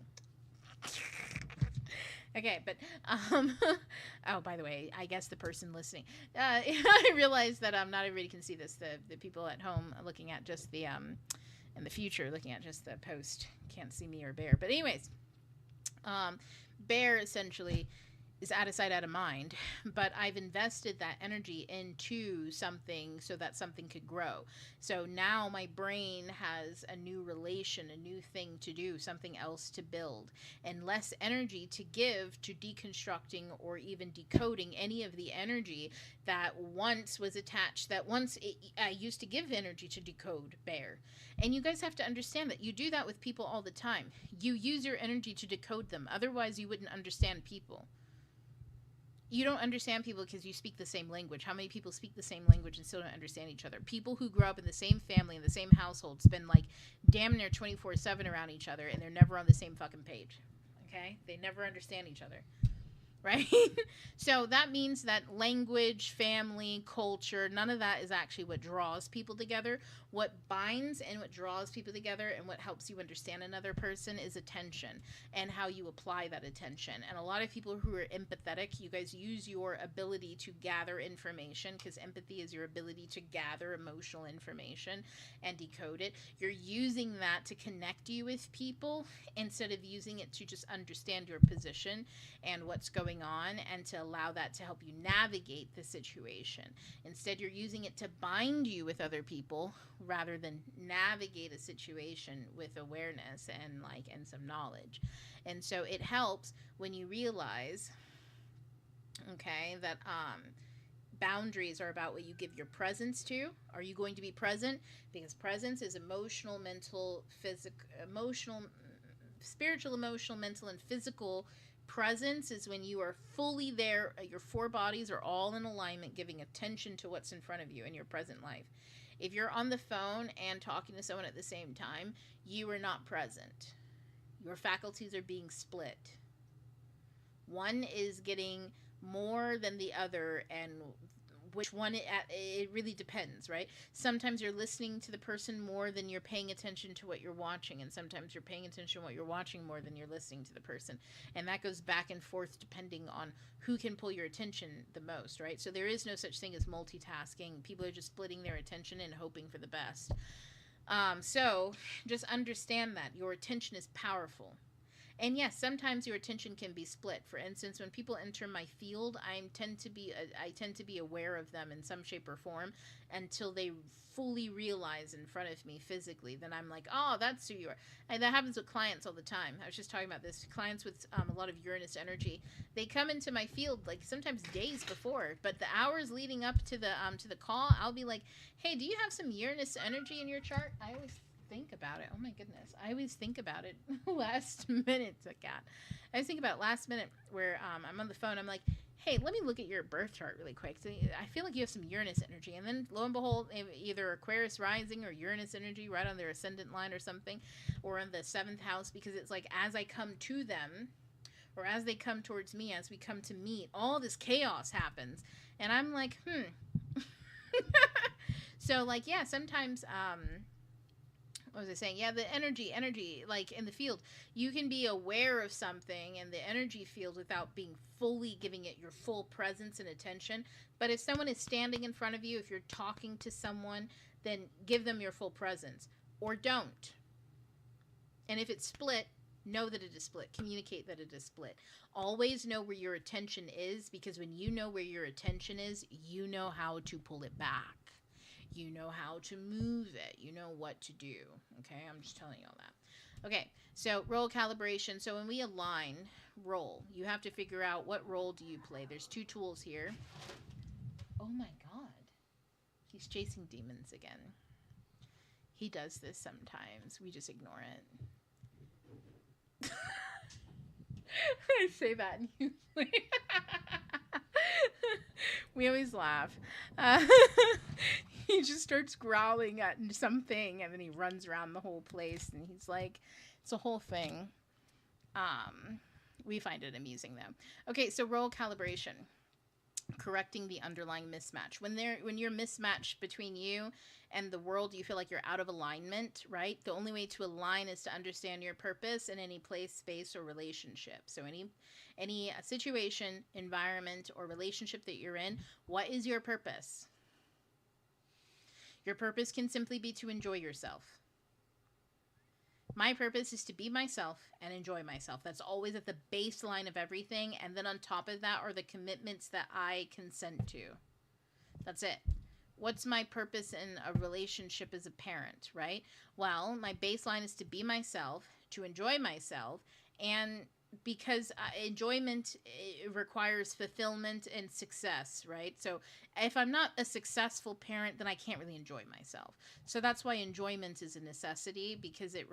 Okay, but, oh, by the way, I guess the person listening, I realized that not everybody can see this. The people at home looking at just the, in the future, looking at just the post, can't see me or Bear. But anyways, Bear essentially is out of sight, out of mind, but I've invested that energy into something so that something could grow. So now my brain has a new relation, a new thing to do, something else to build, and less energy to give to deconstructing or even decoding any of the energy that once was attached, that once I used to give energy to decode Bear. And you guys have to understand that you do that with people all the time. You use your energy to decode them. Otherwise, you wouldn't understand people. You don't understand people because you speak the same language. How many people speak the same language and still don't understand each other? People who grow up in the same family, in the same household, spend like damn near 24/7 around each other, and they're never on the same fucking page. Okay? They never understand each other. Right? So that means that language, family, culture, none of that is actually what draws people together. What binds and what draws people together and what helps you understand another person is attention and how you apply that attention. And a lot of people who are empathetic, you guys use your ability to gather information, because empathy is your ability to gather emotional information and decode it. You're using that to connect you with people instead of using it to just understand your position and what's going on and to allow that to help you navigate the situation. Instead, you're using it to bind you with other people rather than navigate a situation with awareness and some knowledge. And so it helps when you realize, okay, that boundaries are about what you give your presence to. Are you going to be present? Because presence is emotional, mental, physical, spiritual, emotional, mental, and physical. Presence is when you are fully there, your four bodies are all in alignment, giving attention to what's in front of you in your present life. If you're on the phone and talking to someone at the same time, you are not present. Your faculties are being split. One is getting more than the other, and which one, it really depends, right? Sometimes you're listening to the person more than you're paying attention to what you're watching, and sometimes you're paying attention to what you're watching more than you're listening to the person. And that goes back and forth depending on who can pull your attention the most, right? So there is no such thing as multitasking. People are just splitting their attention and hoping for the best. So just understand that your attention is powerful. And yes, sometimes your attention can be split. For instance, when people enter my field, I tend to be aware of them in some shape or form until they fully realize in front of me physically. Then I'm like, oh, that's who you are. And that happens with clients all the time. I was just talking about this. Clients with a lot of Uranus energy, they come into my field like sometimes days before, but the hours leading up to the call, I'll be like, hey, do you have some Uranus energy in your chart? I always think about it. Oh my goodness. I always think about it last minute. God. I always think about last minute where I'm on the phone. I'm like, hey, let me look at your birth chart really quick. So I feel like you have some Uranus energy. And then lo and behold, either Aquarius rising or Uranus energy right on their ascendant line or something, or in the 7th house, because it's like as I come to them, or as they come towards me, as we come to meet, all this chaos happens. And I'm like, So, like, yeah, sometimes, what was I saying? Yeah, the energy, like in the field, you can be aware of something in the energy field without being fully giving it your full presence and attention. But if someone is standing in front of you, if you're talking to someone, then give them your full presence, or don't. And if it's split, know that it is split. Communicate that it is split. Always know where your attention is, because when you know where your attention is, you know how to pull it back. You know how to move it. You know what to do. Okay, I'm just telling you all that. Okay, so role calibration. So when we align role, you have to figure out what role do you play. There's 2 tools here. Oh my God. He's chasing demons again. He does this sometimes. We just ignore it. I say that and you we always laugh. He just starts growling at something, and then he runs around the whole place, and he's like, it's a whole thing. We find it amusing though. Okay, so role calibration. Correcting the underlying mismatch. When you're mismatched between you and the world, you feel like you're out of alignment, right? The only way to align is to understand your purpose in any place, space, or relationship. So any situation, environment, or relationship that you're in, what is your purpose? Your purpose can simply be to enjoy yourself. My purpose is to be myself and enjoy myself. That's always at the baseline of everything. And then on top of that are the commitments that I consent to. That's it. What's my purpose in a relationship as a parent, right? Well, my baseline is to be myself, to enjoy myself, and because enjoyment requires fulfillment and success, right? So if I'm not a successful parent, then I can't really enjoy myself. So that's why enjoyment is a necessity, because it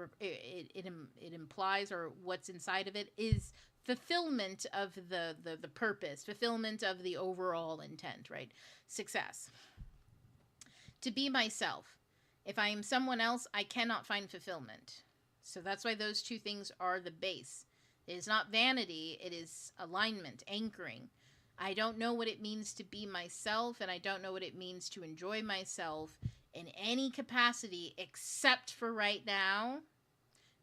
implies, or what's inside of it is fulfillment of the purpose, fulfillment of the overall intent, right? Success. To be myself. If I am someone else, I cannot find fulfillment. So that's why those 2 things are the base. It is not vanity, it is alignment, anchoring. I don't know what it means to be myself, and I don't know what it means to enjoy myself in any capacity except for right now,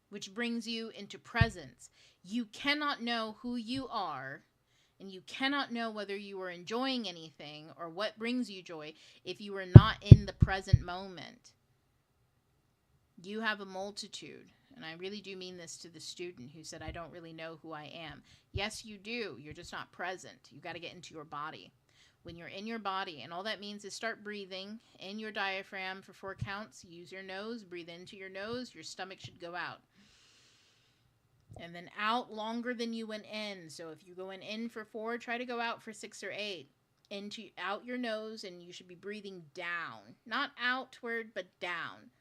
which brings you into presence. You cannot know who you are, and you cannot know whether you are enjoying anything or what brings you joy if you are not in the present moment. You have a multitude. And I really do mean this to the student who said, I don't really know who I am. Yes, you do. You're just not present. You got to get into your body. When you're in your body, and all that means is start breathing in your diaphragm for 4 counts. Use your nose. Breathe into your nose. Your stomach should go out. And then out longer than you went in. So if you're going in for 4, try to go out for 6 or 8. Out your nose, and you should be breathing down. Not outward, but down.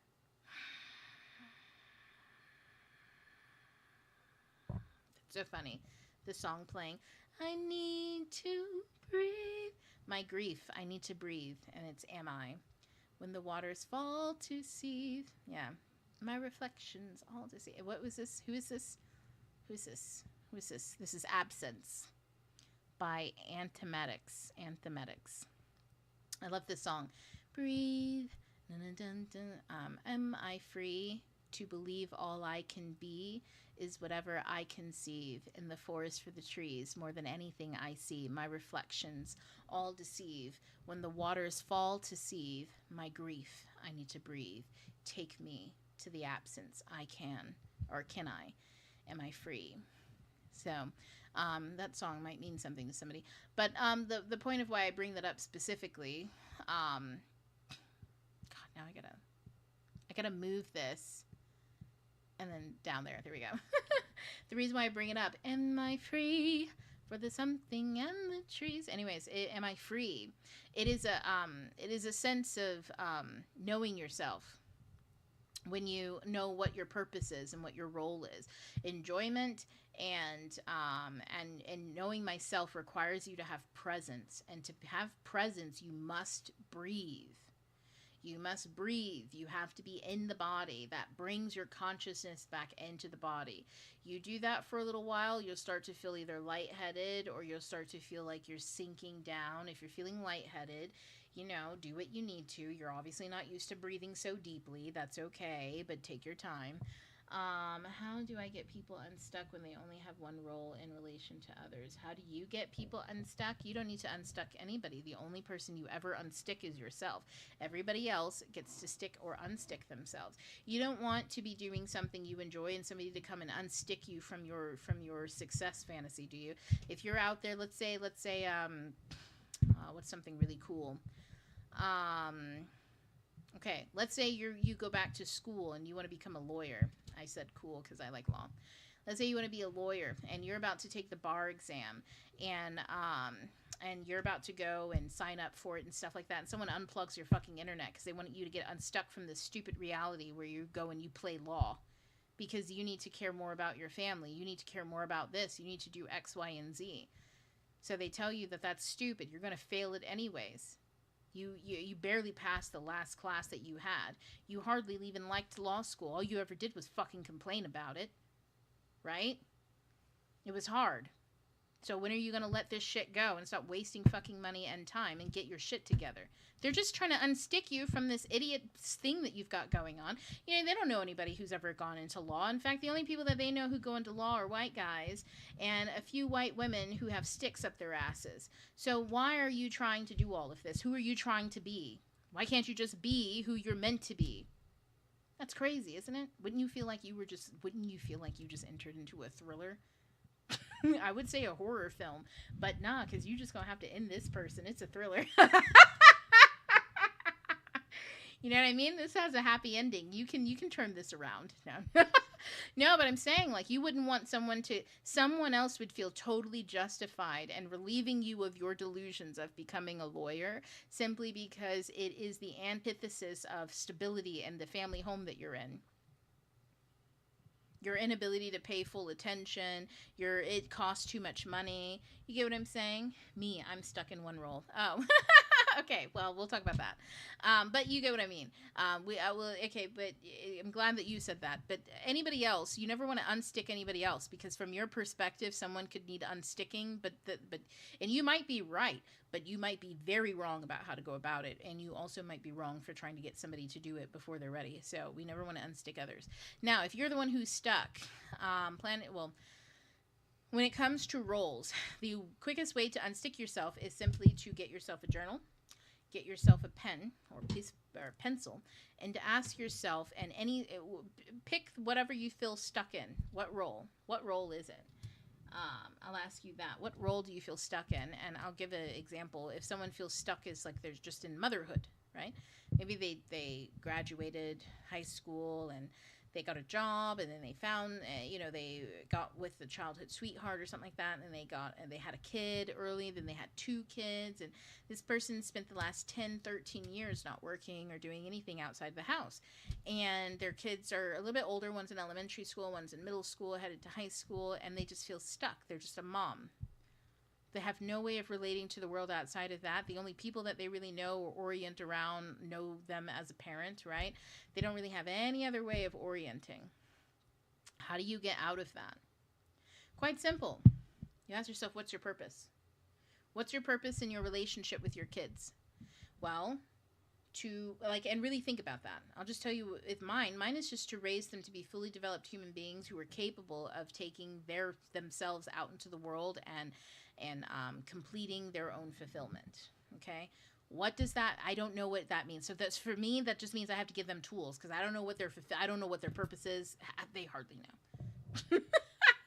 So funny. The song playing, I need to breathe. My grief, I need to breathe. And it's am I. When the waters fall to seethe. Yeah. My reflections all to see. What was this? Who is this? Who's this? Who's this? This is Absence by Anthematics. Anthematics. I love this song. Breathe. Dun, dun, dun. Am I free to believe all I can be is whatever I conceive in the forest for the trees, more than anything I see. My reflections all deceive. When the waters fall to seethe, my grief, I need to breathe. Take me to the absence. I can, or can I? Am I free? So that song might mean something to somebody. But the point of why I bring that up specifically, God, now I gotta move this. And then down there we go. The reason why I bring it up, am I free for the something and the trees? Anyways, am I free? It is a sense of knowing yourself. when you know what your purpose is and what your role is. Enjoyment and knowing myself requires you to have presence, and to have presence you must breathe. You must breathe. You have to be in the body. That brings your consciousness back into the body. You do that for a little while, you'll start to feel either lightheaded or you'll start to feel like you're sinking down. If you're feeling lightheaded, do what you need to. You're obviously not used to breathing so deeply. That's okay, but take your time. How do I get people unstuck when they only have one role in relation to others? How do you get people unstuck? You don't need to unstuck anybody. The only person you ever unstick is yourself. Everybody else gets to stick or unstick themselves. You don't want to be doing something you enjoy and somebody to come and unstick you from your success fantasy, do you? If you're out there, let's say what's something really cool? Okay, let's say you go back to school and you want to become a lawyer. I said cool because I like law. Let's say you want to be a lawyer and you're about to take the bar exam, and you're about to go and sign up for it and stuff like that, and someone unplugs your fucking internet because they want you to get unstuck from this stupid reality where you go and you play law because you need to care more about your family. You need to care more about this. You need to do X, Y, and Z. So they tell you that that's stupid. You're going to fail it anyways. You barely passed the last class that you had. You hardly even liked law school. All you ever did was fucking complain about it. Right? It was hard. So when are you going to let this shit go and stop wasting fucking money and time and get your shit together? They're just trying to unstick you from this idiot thing that you've got going on. They don't know anybody who's ever gone into law. In fact, the only people that they know who go into law are white guys and a few white women who have sticks up their asses. So why are you trying to do all of this? Who are you trying to be? Why can't you just be who you're meant to be? That's crazy, isn't it? Wouldn't you feel like you just entered into a thriller? I would say a horror film, but nah, because you just gonna have to end this person. It's a thriller. You know what I mean? This has a happy ending. You can turn this around. No. No, but I'm saying, like, you wouldn't want someone else would feel totally justified and relieving you of your delusions of becoming a lawyer simply because it is the antithesis of stability and the family home that you're in. Your inability to pay full attention, it costs too much money. You get what I'm saying? Me, I'm stuck in one role. Oh, okay. Well, we'll talk about that. But you get what I mean. Okay, but I'm glad that you said that. But anybody else, you never want to unstick anybody else because from your perspective, someone could need unsticking. And you might be right, but you might be very wrong about how to go about it, and you also might be wrong for trying to get somebody to do it before they're ready. So we never want to unstick others. Now, if you're the one who's stuck, when it comes to roles, the quickest way to unstick yourself is simply to get yourself a journal, get yourself a pen or pencil, and to ask yourself, and pick whatever you feel stuck in. What role? What role is it? I'll ask you that. What role do you feel stuck in? And I'll give an example. If someone feels stuck is like they're just in motherhood, right? Maybe they graduated high school and they got a job, and then they found, they got with the childhood sweetheart or something like that, and they had a kid early, then they had 2 kids, and this person spent the last 10, 13 years not working or doing anything outside the house. And their kids are a little bit older. One's in elementary school, one's in middle school, headed to high school, and they just feel stuck. They're just a mom. They have no way of relating to the world outside of that. The only people that they really know or orient around know them as a parent, right? They don't really have any other way of orienting. How do you get out of that? Quite simple. You ask yourself, what's your purpose? What's your purpose in your relationship with your kids? Well, and really think about that. I'll just tell you with mine is just to raise them to be fully developed human beings who are capable of taking themselves out into the world and completing their own fulfillment. Okay. What does that? I don't know what that means. So that's, for me, that just means I have to give them tools because I don't know what their purpose is. They hardly know.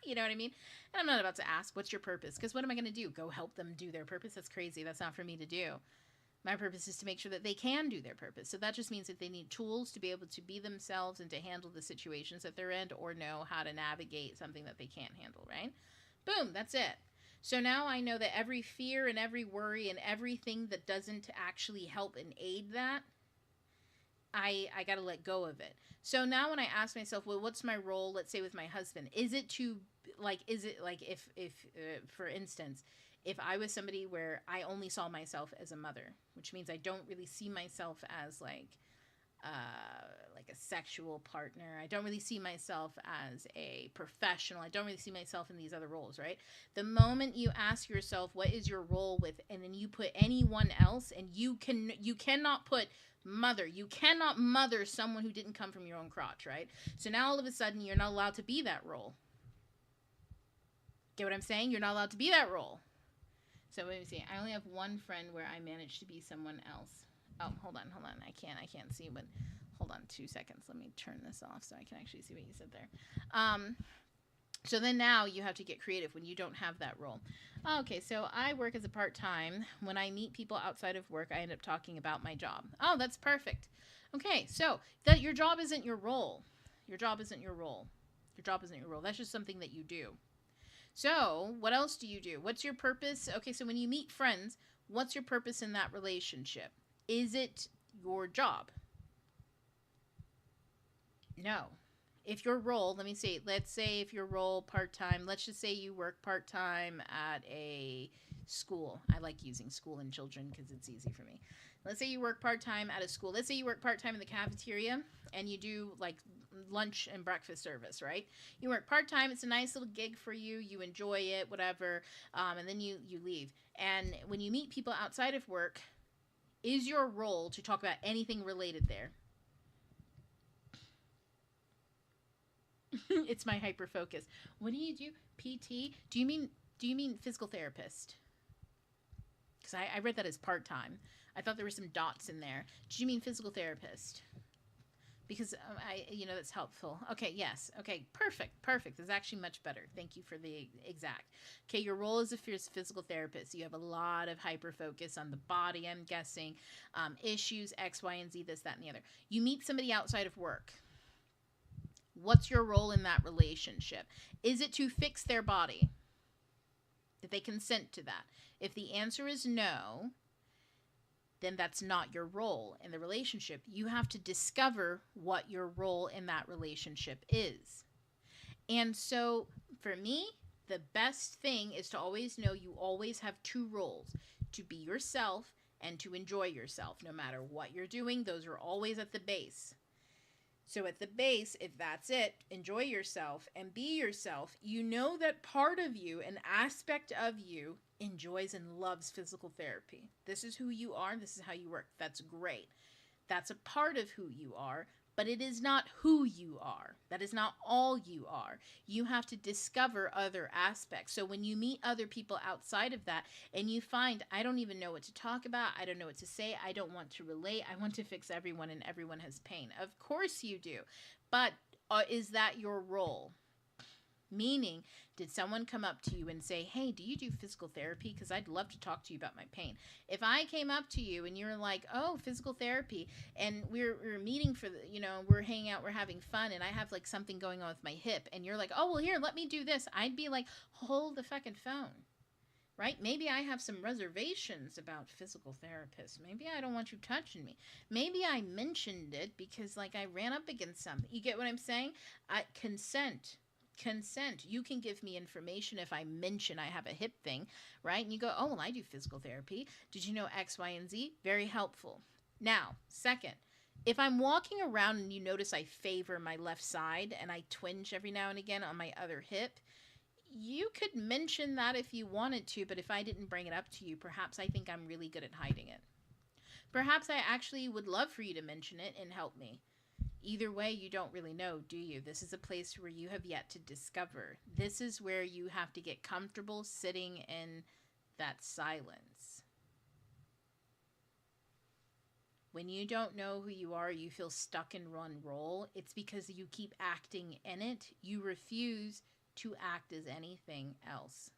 You know what I mean? And I'm not about to ask, what's your purpose? Because what am I going to do? Go help them do their purpose? That's crazy. That's not for me to do. My purpose is to make sure that they can do their purpose. So that just means that they need tools to be able to be themselves and to handle the situations that they're in, or know how to navigate something that they can't handle, right? Boom, that's it. So now I know that every fear and every worry and everything that doesn't actually help and aid that I got to let go of it. So now when I ask myself, well, what's my role? Let's say with my husband, is it like if for instance, if I was somebody where I only saw myself as a mother, which means I don't really see myself as like a sexual partner. I don't really see myself as a professional. I don't really see myself in these other roles, right? The moment you ask yourself what is your role with, and then you put anyone else, and you cannot put mother. You cannot mother someone who didn't come from your own crotch, right? So now all of a sudden you're not allowed to be that role. Get what I'm saying? You're not allowed to be that role. So let me see. I only have one friend where I managed to be someone else. Oh, hold on. I can't see what. Hold on 2 seconds. Let me turn this off so I can actually see what you said there. So then now you have to get creative when you don't have that role. Okay, so I work as a part-time. When I meet people outside of work, I end up talking about my job. Oh, that's perfect. Okay, so that your job isn't your role. Your job isn't your role. Your job isn't your role. That's just something that you do. So what else do you do? What's your purpose? Okay, so when you meet friends, what's your purpose in that relationship? Is it your job? No. If your role, let me see, let's say if your role part-time, let's just say you work part-time at a school. I like using school and children because it's easy for me. Let's say you work part-time at a school. Let's say you work part-time in the cafeteria and you do like lunch and breakfast service, right? You work part-time. It's a nice little gig for you. You enjoy it, whatever. And then you leave. And when you meet people outside of work, is your role to talk about anything related there? It's my hyper focus. What do you do? PT? Do you mean physical therapist? Because I read that as part time. I thought there were some dots in there. Do you mean physical therapist? Because that's helpful. Okay, yes. Okay, perfect. That's actually much better. Thank you for the exact. Okay, your role as a physical therapist. You have a lot of hyper focus on the body, I'm guessing, issues, X, Y, and Z, this, that, and the other. You meet somebody outside of work. What's your role in that relationship? Is it to fix their body? Did they consent to that? If the answer is no, then that's not your role in the relationship. You have to discover what your role in that relationship is. And so for me, the best thing is to always know you always have two roles: to be yourself and to enjoy yourself. No matter what you're doing, those are always at the base. So at the base, if that's it, enjoy yourself and be yourself. You know that part of you, an aspect of you, enjoys and loves physical therapy. This is who you are. This is how you work. That's great. That's a part of who you are, but it is not who you are. That is not all you are. You have to discover other aspects. So when you meet other people outside of that and you find, I don't even know what to talk about, I don't know what to say, I don't want to relate, I want to fix everyone and everyone has pain. Of course you do. But is that your role? Meaning, did someone come up to you and say, hey, do you do physical therapy? Because I'd love to talk to you about my pain. If I came up to you and you're like, oh, physical therapy, and we're meeting for, we're hanging out, we're having fun, and I have like something going on with my hip, and you're like, oh, well, here, let me do this. I'd be like, hold the fucking phone. Right? Maybe I have some reservations about physical therapists. Maybe I don't want you touching me. Maybe I mentioned it because like I ran up against something. You get what I'm saying? Consent. You can give me information if I mention I have a hip thing, right? And you go, oh, well, I do physical therapy. Did you know X, Y, and Z? Very helpful. Now, second, if I'm walking around and you notice I favor my left side and I twinge every now and again on my other hip, you could mention that if you wanted to, but if I didn't bring it up to you, perhaps I think I'm really good at hiding it. Perhaps I actually would love for you to mention it and help me. Either way, you don't really know, do you? This is a place where you have yet to discover. This is where you have to get comfortable sitting in that silence. When you don't know who you are, you feel stuck in one role. It's because you keep acting in it. You refuse to act as anything else.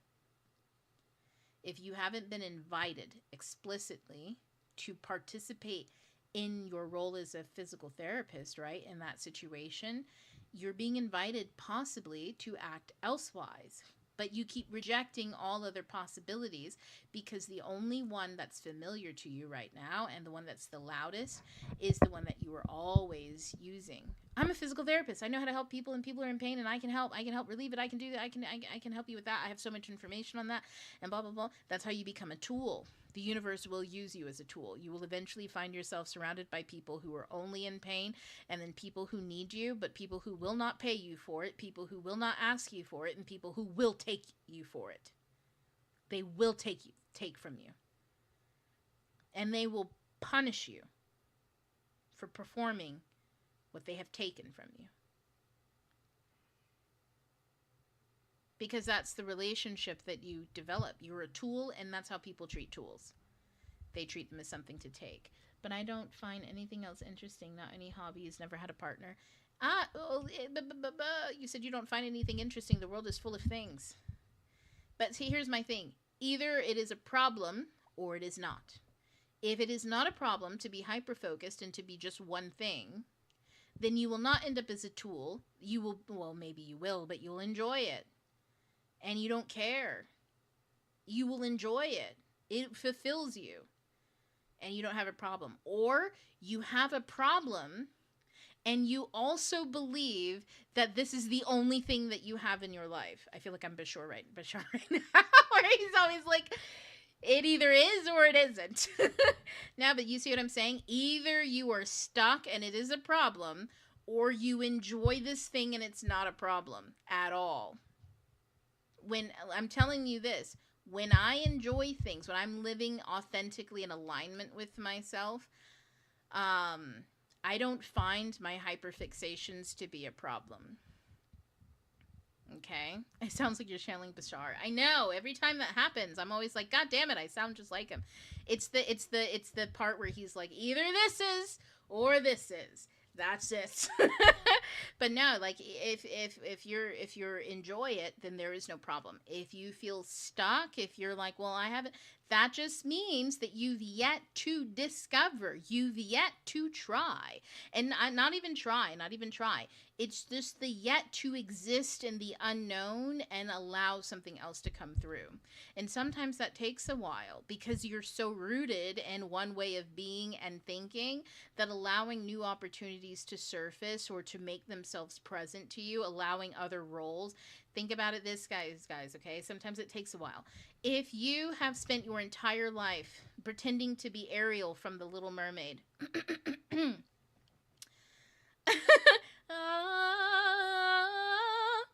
If you haven't been invited explicitly to participate in your role as a physical therapist, right, in that situation, you're being invited possibly to act elsewise. But you keep rejecting all other possibilities because the only one that's familiar to you right now and the one that's the loudest is the one that you are always using. I'm a physical therapist. I know how to help people, and people are in pain, and I can help. I can help relieve it. I can do that. I can help you with that. I have so much information on that, and blah blah blah. That's how you become a tool. The universe will use you as a tool. You will eventually find yourself surrounded by people who are only in pain, and then people who need you, but people who will not pay you for it, people who will not ask you for it, and people who will take you for it. They will take from you. And they will punish you for performing what they have taken from you. Because that's the relationship that you develop. You're a tool, and that's how people treat tools. They treat them as something to take. But I don't find anything else interesting. Not any hobbies. Never had a partner. You said you don't find anything interesting. The world is full of things. But see, here's my thing. Either it is a problem or it is not. If it is not a problem to be hyper-focused and to be just one thing, then you will not end up as a tool. You will, well, maybe you will, but you'll enjoy it. And you don't care. You will enjoy it. It fulfills you. And you don't have a problem. Or you have a problem and you also believe that this is the only thing that you have in your life. I feel like I'm Bashar right now. Where he's always like, it either is or it isn't. Now, but you see what I'm saying? Either you are stuck and it is a problem, or you enjoy this thing and it's not a problem at all. When I'm telling you this, when I enjoy things, when I'm living authentically in alignment with myself, I don't find my hyperfixations to be a problem. Okay? It sounds like you're channeling Bashar. I know. Every time that happens, I'm always like, God damn it, I sound just like him. It's the part where he's like, either this is or this is. That's it. But no, like if you're enjoy it, then there is no problem. If you feel stuck, if you're like, well, I haven't, that just means that you've yet to discover, you've yet to try, and not even try. It's just the yet to exist in the unknown and allow something else to come through. And sometimes that takes a while because you're so rooted in one way of being and thinking that allowing new opportunities to surface or to make themselves present to you, allowing other roles. Think about it this, guys, okay? Sometimes it takes a while. If you have spent your entire life pretending to be Ariel from The Little Mermaid,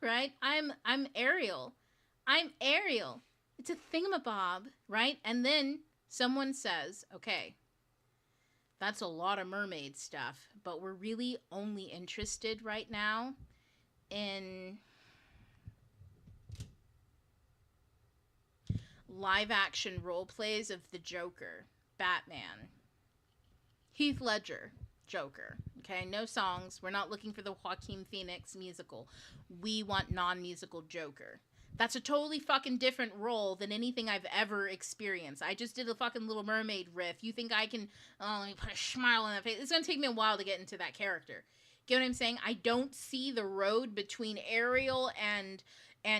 right? I'm Ariel. It's a thingamabob, right? And then someone says, okay, that's a lot of mermaid stuff, but we're really only interested right now in live action role plays of the Joker, Batman, Heath Ledger, Joker. Okay, no songs. We're not looking for the Joaquin Phoenix musical. We want non-musical Joker. That's a totally fucking different role than anything I've ever experienced. I just did a fucking Little Mermaid riff. You think I can, let me put a smile on that face. It's going to take me a while to get into that character. Get what I'm saying? I don't see the road between Ariel and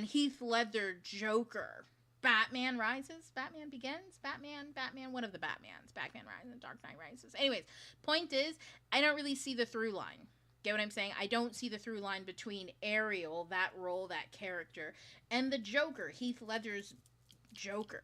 Heath Ledger Joker. Batman Rises, Batman Begins, Batman, one of the Batmans, Batman Rises, Dark Knight Rises. Anyways, point is, I don't really see the through line. Get what I'm saying? I don't see the through line between Ariel, that role, that character, and the Joker, Heath Ledger's Joker.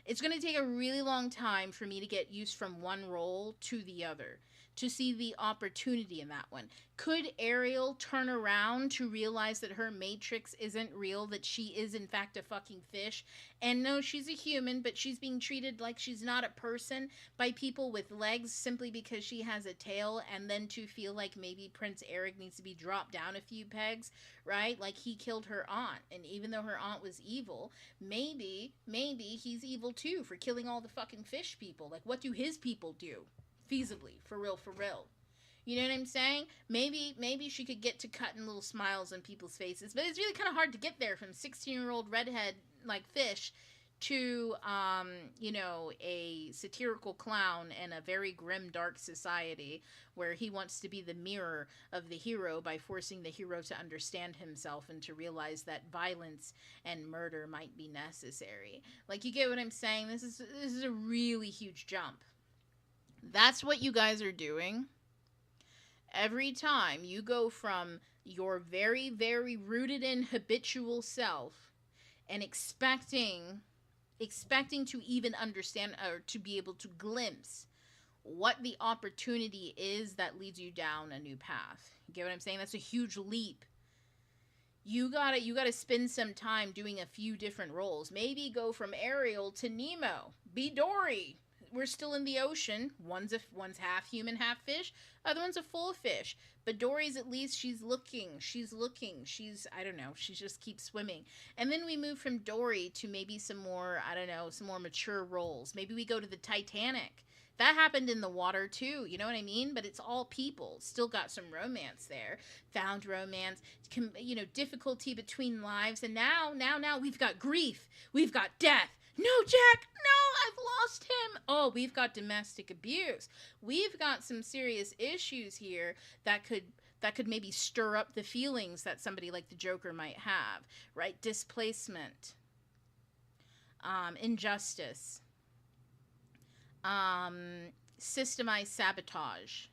It's going to take a really long time for me to get used from one role to the other, to see the opportunity in that one. Could Ariel turn around to realize that her matrix isn't real, that she is in fact a fucking fish? And no, she's a human, but she's being treated like she's not a person by people with legs simply because she has a tail, and then to feel like maybe Prince Eric needs to be dropped down a few pegs, right? Like he killed her aunt, and even though her aunt was evil, maybe he's evil too for killing all the fucking fish people. Like, what do his people do? Feasibly, for real. You know what I'm saying? Maybe she could get to cutting little smiles on people's faces, but it's really kind of hard to get there from 16-year-old redhead like fish to a satirical clown in a very grim dark society where he wants to be the mirror of the hero by forcing the hero to understand himself and to realize that violence and murder might be necessary. Like, you get what I'm saying? This is a really huge jump. That's what you guys are doing. Every time you go from your very, very rooted in habitual self and expecting to even understand or to be able to glimpse what the opportunity is that leads you down a new path. You get what I'm saying? That's a huge leap. You gotta spend some time doing a few different roles. Maybe go from Ariel to Nemo. Be Dory. We're still in the ocean. One's half human, half fish. Other one's a full fish. But Dory's, at least she's looking. She's I don't know. She just keeps swimming. And then we move from Dory to maybe some more, I don't know, some more mature roles. Maybe we go to the Titanic. That happened in the water too, you know what I mean? But it's all people. Still got some romance there. Found romance, difficulty between lives. And now we've got grief. We've got death. No, Jack, no, I've lost him. Oh, we've got domestic abuse. We've got some serious issues here that could maybe stir up the feelings that somebody like the Joker might have, right? Displacement, injustice, systemized sabotage,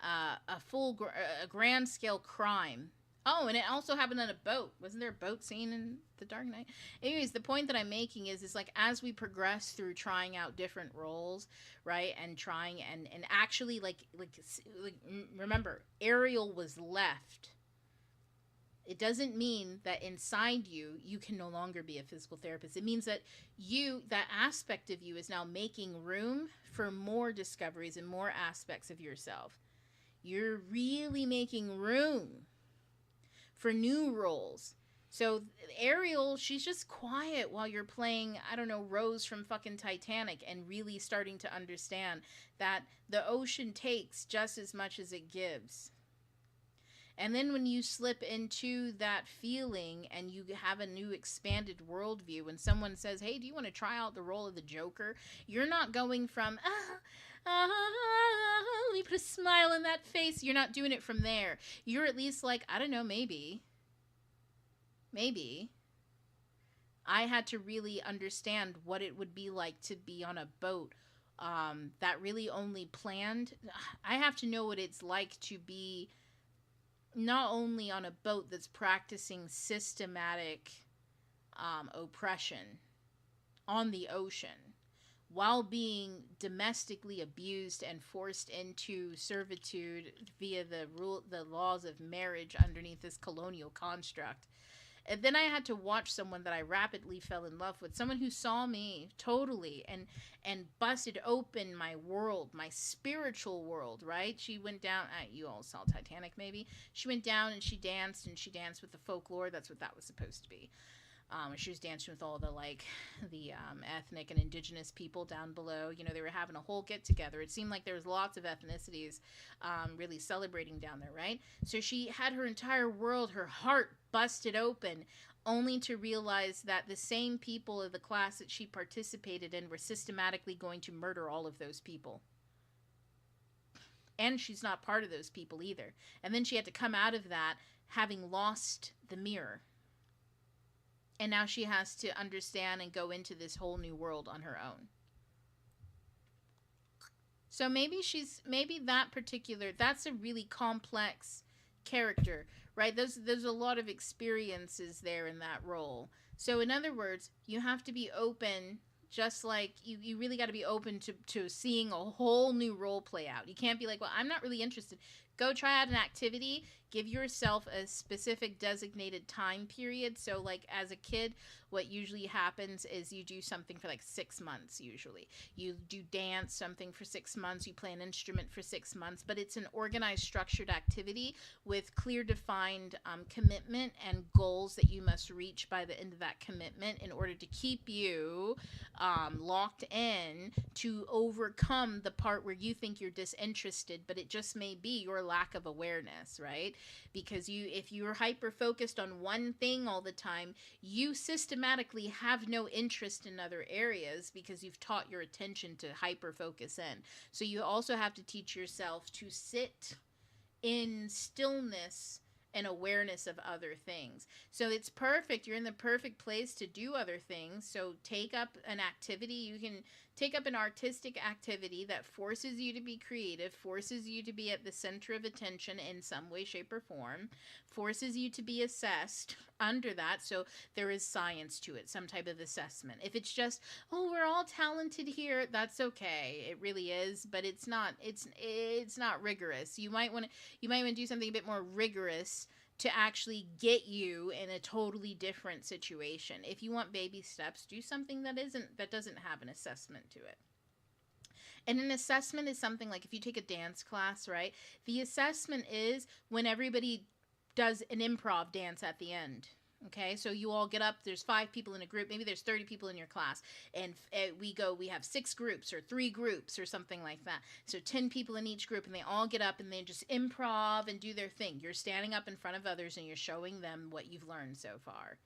a grand scale crime. Oh, and it also happened on a boat. Wasn't there a boat scene in The Dark Knight? Anyways, the point that I'm making is like, as we progress through trying out different roles, right, and trying and actually like remember, Ariel was left. It doesn't mean that inside you can no longer be a physical therapist. It means that that aspect of you is now making room for more discoveries and more aspects of yourself. You're really making room for new roles. So Ariel, she's just quiet while you're playing, I don't know, Rose from fucking Titanic, and really starting to understand that the ocean takes just as much as it gives. And then when you slip into that feeling and you have a new expanded worldview, when someone says, hey, do you want to try out the role of the Joker? You're not going from, let me put a smile on that face. You're not doing it from there. You're at least like, I don't know, maybe I had to really understand what it would be like to be on a boat that really only planned. I have to know what it's like to be not only on a boat that's practicing systematic oppression on the ocean, while being domestically abused and forced into servitude via the laws of marriage underneath this colonial construct. And then I had to watch someone that I rapidly fell in love with, someone who saw me totally and busted open my world, my spiritual world, right? She went down, you all saw Titanic maybe. She went down and she danced with the folklore. That's what that was supposed to be. She was dancing with all the ethnic and indigenous people down below. You know, they were having a whole get together. It seemed like there was lots of ethnicities really celebrating down there, right? So she had her entire world, her heart busted open, only to realize that the same people of the class that she participated in were systematically going to murder all of those people. And she's not part of those people either. And then she had to come out of that having lost the mirror. And now she has to understand and go into this whole new world on her own. So maybe that's a really complex character, right? There's a lot of experiences there in that role. So in other words, you have to be open, just like you really got to be open to seeing a whole new role play out. You can't be like, well, I'm not really interested. Go try out an activity. Give yourself a specific designated time period. So like as a kid, what usually happens is you do something for like 6 months usually. You do dance something for 6 months. You play an instrument for 6 months. But it's an organized, structured activity with clear defined commitment and goals that you must reach by the end of that commitment in order to keep you locked in to overcome the part where you think you're disinterested, but it just may be your lack of awareness, right? Because if you're hyper focused on one thing all the time, you systematically have no interest in other areas because you've taught your attention to hyper focus in. So you also have to teach yourself to sit in stillness and awareness of other things. So it's perfect. You're in the perfect place to do other things. So take up an activity. You can take up an artistic activity that forces you to be creative, forces you to be at the center of attention in some way, shape, or form, forces you to be assessed under that. So there is science to it, some type of assessment. If it's just, oh, we're all talented here, that's okay. It really is, but it's not rigorous. You might want to do something a bit more rigorous to actually get you in a totally different situation. If you want baby steps, do something that doesn't have an assessment to it. And an assessment is something like if you take a dance class, right? The assessment is when everybody does an improv dance at the end. Okay, so you all get up, there's 5 people in a group, maybe there's 30 people in your class, and we have 6 groups or 3 groups or something like that. So 10 people in each group, and they all get up and they just improv and do their thing. You're standing up in front of others and you're showing them what you've learned so far.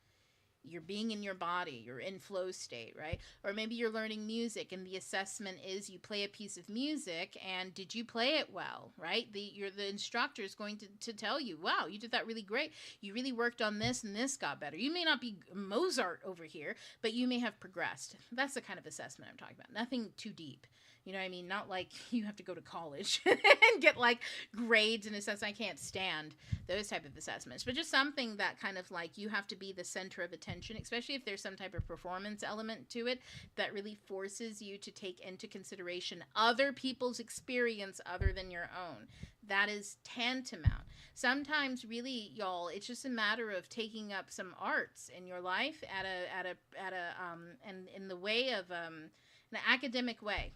You're being in your body, you're in flow state, right? Or maybe you're learning music and the assessment is you play a piece of music and did you play it well, right? The instructor is going to tell you, wow, you did that really great. You really worked on this and this got better. You may not be Mozart over here, but you may have progressed. That's the kind of assessment I'm talking about. Nothing too deep. You know what I mean? Not like you have to go to college and get like grades and assessments. I can't stand those type of assessments, but just something that kind of like you have to be the center of attention, especially if there's some type of performance element to it that really forces you to take into consideration other people's experience other than your own. That is tantamount. Sometimes really, y'all, it's just a matter of taking up some arts in your life and in the way of an academic way.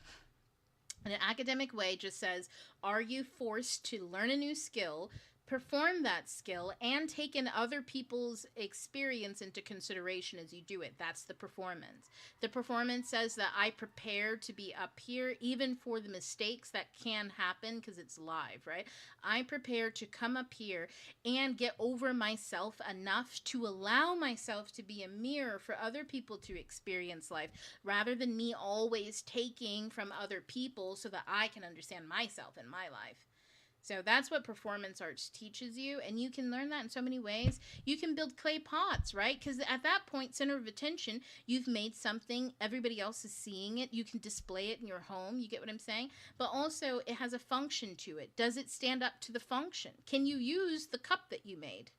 And an academic way just says, are you forced to learn a new skill, perform that skill, and take in other people's experience into consideration as you do it? That's the performance. The performance says that I prepare to be up here, even for the mistakes that can happen because it's live, right? I prepare to come up here and get over myself enough to allow myself to be a mirror for other people to experience life, rather than me always taking from other people so that I can understand myself and my life. So that's what performance arts teaches you, and you can learn that in so many ways. You can build clay pots, right? Because at that point, center of attention, you've made something, everybody else is seeing it, you can display it in your home, you get what I'm saying? But also, it has a function to it. Does it stand up to the function? Can you use the cup that you made?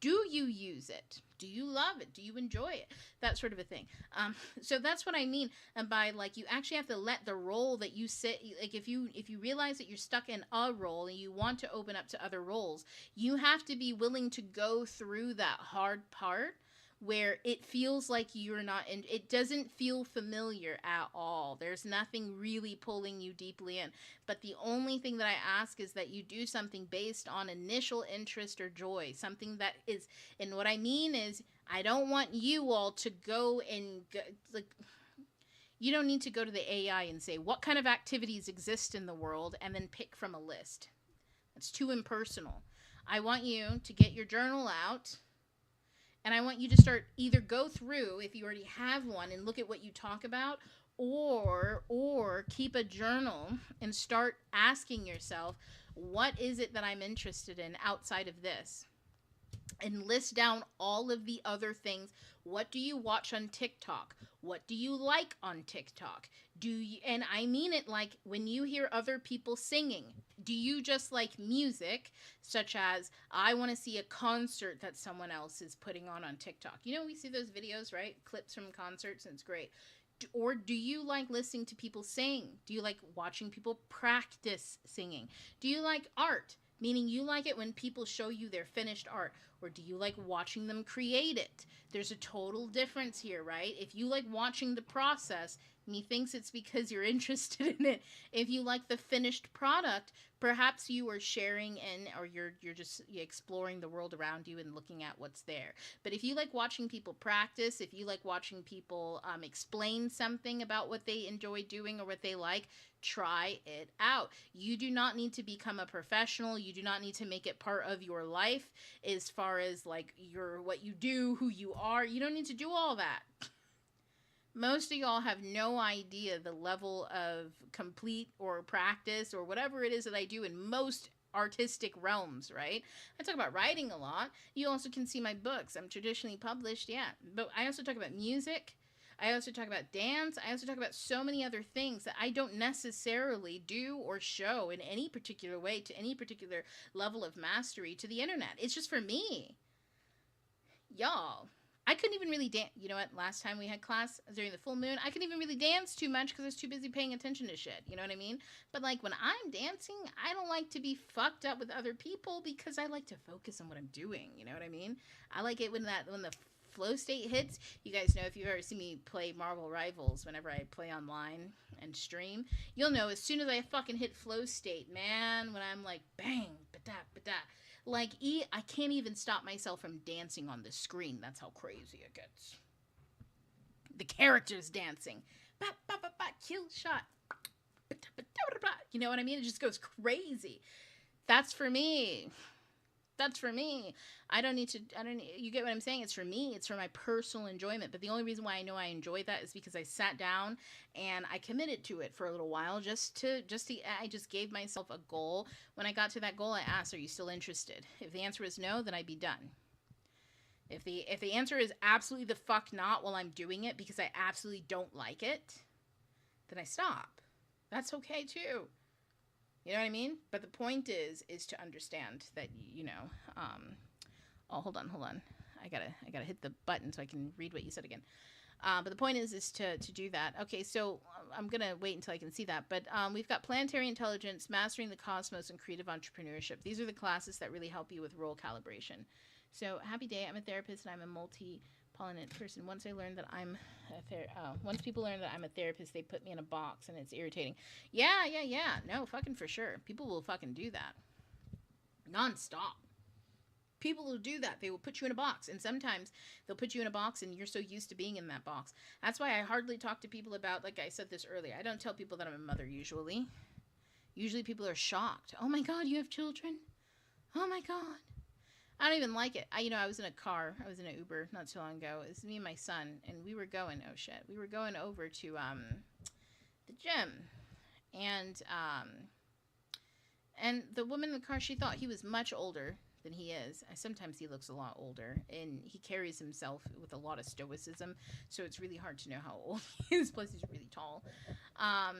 Do you use it? Do you love it? Do you enjoy it? That sort of a thing. So that's what I mean by like you actually have to let the role that you sit, like if you realize that you're stuck in a role and you want to open up to other roles, you have to be willing to go through that hard part where it feels like you're not in, it doesn't feel familiar at all. There's nothing really pulling you deeply in. But the only thing that I ask is that you do something based on initial interest or joy, something that is, and what I mean is, I don't want you all to go and like, you don't need to go to the AI and say, what kind of activities exist in the world, and then pick from a list. That's too impersonal. I want you to get your journal out, and I want you to start either go through, if you already have one, and look at what you talk about, or keep a journal and start asking yourself, what is it that I'm interested in outside of this? And list down all of the other things. What do you watch on TikTok? What do you like on TikTok? And I mean it like when you hear other people singing, do you just like music, such as I want to see a concert that someone else is putting on TikTok? You know, we see those videos, right? Clips from concerts, and it's great. Or do you like listening to people sing? Do you like watching people practice singing? Do you like art? Meaning you like it when people show you their finished art. Or do you like watching them create it? There's a total difference here, right? If you like watching the process, Methinks it's because you're interested in it. If you like the finished product, perhaps you are sharing in, or you're just exploring the world around you and looking at what's there. But if you like watching people practice, if you like watching people explain something about what they enjoy doing or what they like, try it out. You do not need to become a professional. You do not need to make it part of your life as far as like what you do, who you are. You don't need to do all that. Most of y'all have no idea the level of complete or practice or whatever it is that I do in most artistic realms, right? I talk about writing a lot. You also can see my books. I'm traditionally published, yeah. But I also talk about music. I also talk about dance. I also talk about so many other things that I don't necessarily do or show in any particular way to any particular level of mastery to the internet. It's just for me. Y'all, I couldn't even really dance. You know what? Last time we had class during the full moon, I couldn't even really dance too much because I was too busy paying attention to shit. You know what I mean? But like when I'm dancing, I don't like to be fucked up with other people because I like to focus on what I'm doing. You know what I mean? I like it when the flow state hits. You guys know, if you've ever seen me play Marvel Rivals, whenever I play online and stream, you'll know as soon as I fucking hit flow state, man, when I'm like bang, ba-da, ba-da. Like, I can't even stop myself from dancing on the screen. That's how crazy it gets. The characters dancing. Ba, ba, ba, ba, kill shot. You know what I mean? It just goes crazy. That's for me. That's for me. You get what I'm saying? It's for me. It's for my personal enjoyment. But the only reason why I know I enjoy that is because I sat down and I committed to it for a little while. I just gave myself a goal. When I got to that goal, I asked, are you still interested? If the answer is no, then I'd be done. If the answer is absolutely the fuck not while I'm doing it because I absolutely don't like it, then I stop. That's okay too. You know what I mean? But the point is to understand that, hold on. I gotta hit the button so I can read what you said again. But the point is to do that. Okay, so I'm gonna wait until I can see that. But we've got planetary intelligence, mastering the cosmos, and creative entrepreneurship. These are the classes that really help you with role calibration. So happy day. I'm a therapist and I'm a multi-pollinate person. Once people learn that I'm a therapist, they put me in a box and it's irritating. Yeah. No, fucking for sure. People will fucking do that. Non-stop. People will do that. They will put you in a box. And sometimes they'll put you in a box and you're so used to being in that box. That's why I hardly talk to people about, like I said this earlier, I don't tell people that I'm a mother usually. Usually people are shocked. Oh my God, you have children? Oh my God. I don't even like it. I was in a car. I was in an Uber not too long ago. It was me and my son, and we were going, we were going over to the gym. And the woman in the car, she thought he was much older than he is. Sometimes he looks a lot older, and he carries himself with a lot of stoicism, so it's really hard to know how old he is, plus he's really tall.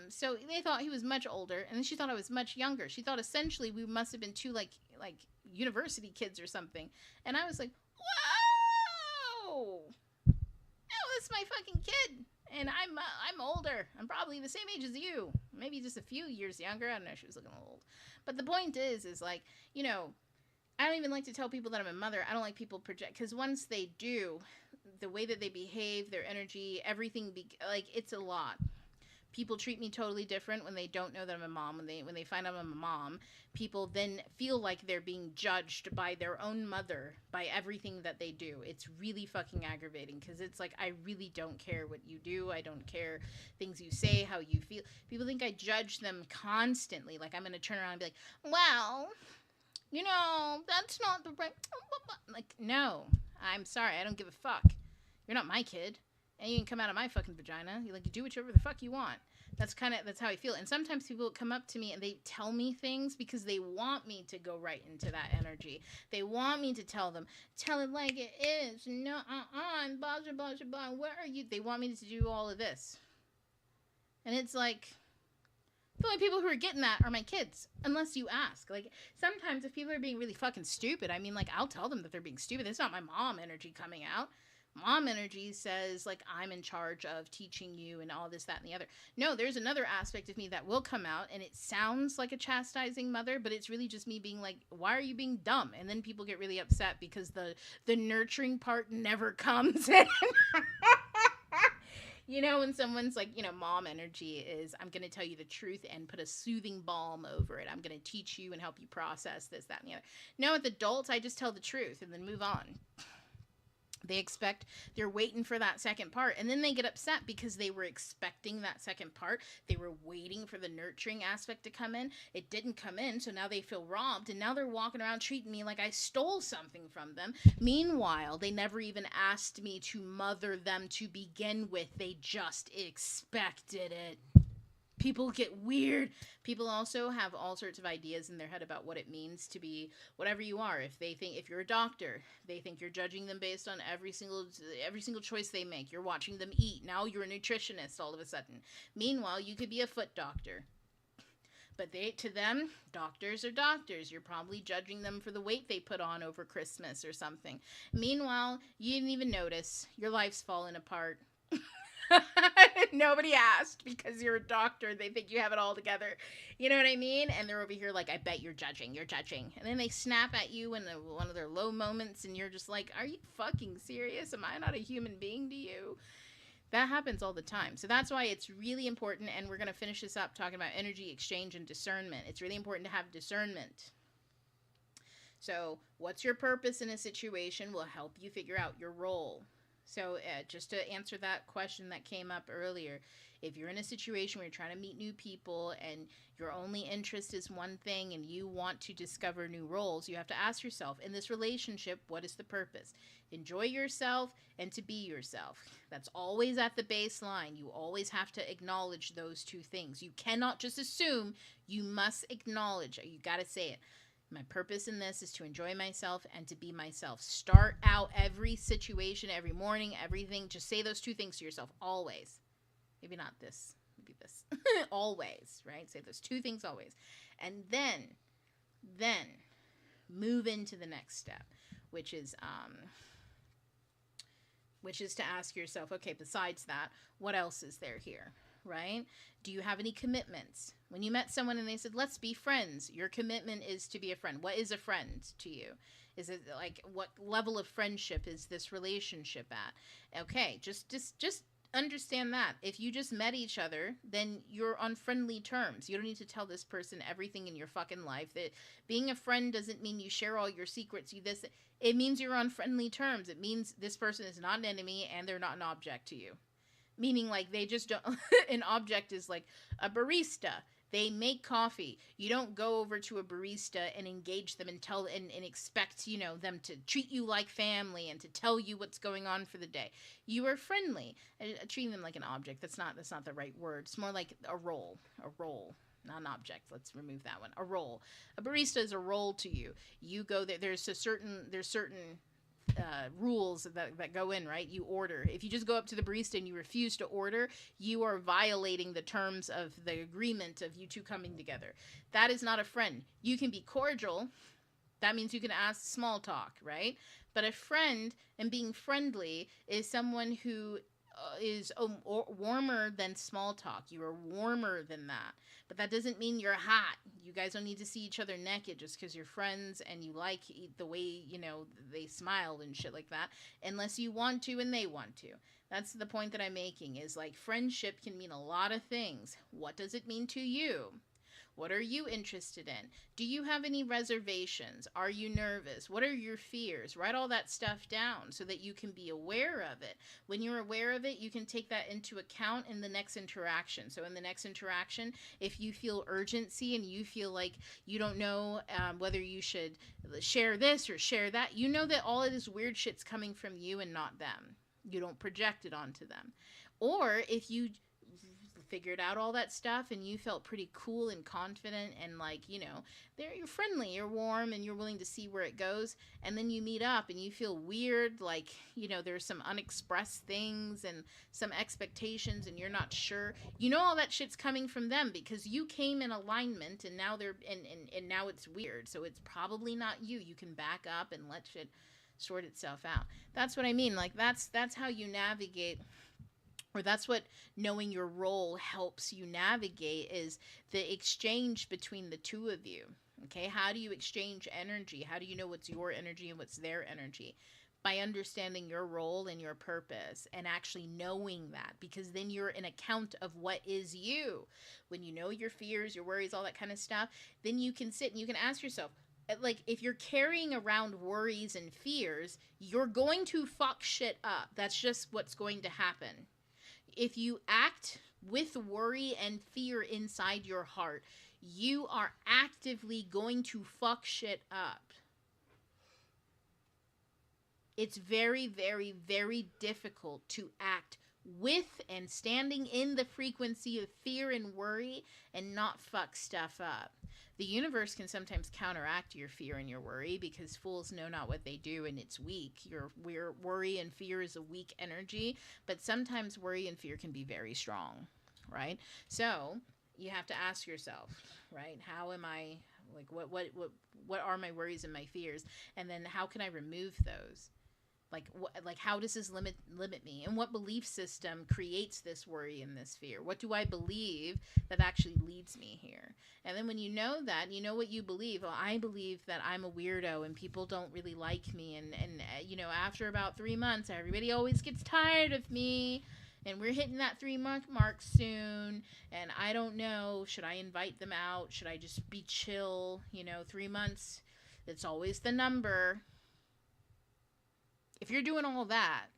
So they thought he was much older, and then she thought I was much younger. She thought essentially we must have been two, like university kids or something. And I was like, whoa! No, that's my fucking kid. And I'm older. I'm probably the same age as you. Maybe just a few years younger. I don't know. She was looking old. But the point is like, I don't even like to tell people that I'm a mother. I don't like people project, because once they do, the way that they behave, their energy, everything, it's a lot. People treat me totally different when they don't know that I'm a mom. When they find out I'm a mom, people then feel like they're being judged by their own mother, by everything that they do. It's really fucking aggravating, because it's like, I really don't care what you do. I don't care things you say, how you feel. People think I judge them constantly. Like, I'm going to turn around and be like, well, that's not the right... Like, no, I'm sorry. I don't give a fuck. You're not my kid. And you can come out of my fucking vagina. You do whatever the fuck you want. That's how I feel. And sometimes people come up to me and they tell me things because they want me to go right into that energy. They want me to tell it like it is. No, and blah, blah, blah, blah. Where are you? They want me to do all of this. And it's like, the only people who are getting that are my kids, unless you ask. Like, sometimes if people are being really fucking stupid, I'll tell them that they're being stupid. It's not my mom energy coming out. Mom energy says, like, I'm in charge of teaching you and all this, that, and the other. No, there's another aspect of me that will come out, and it sounds like a chastising mother, but it's really just me being like, why are you being dumb? And then people get really upset because the nurturing part never comes in. You know, when someone's like, you know, mom energy is, I'm going to tell you the truth and put a soothing balm over it. I'm going to teach you and help you process this, that, and the other. No, with adults, I just tell the truth and then move on. They expect, they're waiting for that second part, and then they get upset because they were expecting that second part. They were waiting for the nurturing aspect to come in. It didn't come in, so now they feel robbed, and now they're walking around treating me like I stole something from them. Meanwhile, they never even asked me to mother them to begin with. They just expected it. People get weird. People also have all sorts of ideas in their head about what it means to be whatever you are. If you're a doctor, they think you're judging them based on every single choice they make. You're watching them eat. Now you're a nutritionist all of a sudden. Meanwhile, you could be a foot doctor. But to them, doctors are doctors. You're probably judging them for the weight they put on over Christmas or something. Meanwhile, you didn't even notice. Your life's falling apart. Nobody asked because you're a doctor. They think you have it all together. You know what I mean? And they're over here like, I bet you're judging. You're judging. And then they snap at you in one of their low moments, and you're just like, are you fucking serious? Am I not a human being to you? That happens all the time. So that's why it's really important, and we're going to finish this up talking about energy exchange and discernment. It's really important to have discernment. So what's your purpose in a situation will help you figure out your role. So just to answer that question that came up earlier, if you're in a situation where you're trying to meet new people and your only interest is one thing and you want to discover new roles, you have to ask yourself, in this relationship, what is the purpose? Enjoy yourself and to be yourself. That's always at the baseline. You always have to acknowledge those two things. You cannot just assume. You must acknowledge it. You got to say it. My purpose in this is to enjoy myself and to be myself. Start out every situation, every morning, everything. Just say those two things to yourself always. Maybe not this. Maybe this. Always, right? Say those two things always. And then move into the next step, which is to ask yourself, okay, besides that, what else is there here? Right? Do you have any commitments? When you met someone and they said, let's be friends, your commitment is to be a friend. What is a friend to you? Is it like, what level of friendship is this relationship at? Okay, just understand that. If you just met each other, then you're on friendly terms. You don't need to tell this person everything in your fucking life. That being a friend doesn't mean you share all your secrets. It means you're on friendly terms. It means this person is not an enemy and they're not an object to you. Meaning, like, they just don't. An object is like a barista. They make coffee. You don't go over to a barista and engage them and tell and expect, you know, them to treat you like family and to tell you what's going on for the day. You are friendly. Treating them like an object, that's not the right word. It's more like a role, not an object. Let's remove that one. A role. A barista is a role to you. You go there. There's certain rules that go in, right? You order. If you just go up to the barista and you refuse to order, you are violating the terms of the agreement of you two coming together. That is not a friend. You can be cordial. That means you can ask small talk, right? But a friend and being friendly is someone who is warmer than small talk. You are warmer than that. But that doesn't mean you're hot. You guys don't need to see each other naked just because you're friends and you like the way, you know, they smile and shit like that. Unless you want to and they want to. That's the point that I'm making, is like friendship can mean a lot of things. What does it mean to you? What are you interested in? Do you have any reservations? Are you nervous? What are your fears? Write all that stuff down so that you can be aware of it. When you're aware of it, you can take that into account in the next interaction. So in the next interaction, if you feel urgency and you feel like you don't know whether you should share this or share that, you know that all of this weird shit's coming from you and not them. You don't project it onto them. Or if you figured out all that stuff and you felt pretty cool and confident and like, you know, you're friendly, you're warm, and you're willing to see where it goes, and then you meet up and you feel weird, like, you know, there's some unexpressed things and some expectations and you're not sure, you know, all that shit's coming from them because you came in alignment and now they're and now it's weird, so it's probably not you. You can back up and let shit sort itself out. That's what I mean. Like, that's how you navigate, or that's what knowing your role helps you navigate, is the exchange between the two of you. Okay, how do you exchange energy? How do you know what's your energy and what's their energy? by understanding your role and your purpose and actually knowing that, because then you're an account of what is you. When you know your fears, your worries, all that kind of stuff, then you can sit and you can ask yourself, like, if you're carrying around worries and fears, you're going to fuck shit up. That's just what's going to happen. If you act with worry and fear inside your heart, you are actively going to fuck shit up. It's very, very, very difficult to act with and standing in the frequency of fear and worry and not fuck stuff up. The universe can sometimes counteract your fear and your worry, because fools know not what they do, and it's weak. Your worry and fear is a weak energy, but sometimes worry and fear can be very strong, right? So you have to ask yourself, right? How am I, like, what are my worries and my fears? And then how can I remove those? Like how does this limit me, and what belief system creates this worry and this fear? What do I believe that actually leads me here? And then when you know that, you know what you believe. Well, I believe that I'm a weirdo and people don't really like me, and after about 3 months everybody always gets tired of me, and we're hitting that 3-month mark soon, and I don't know, should I invite them out, should I just be chill? 3 months, it's always the number. If you're doing all that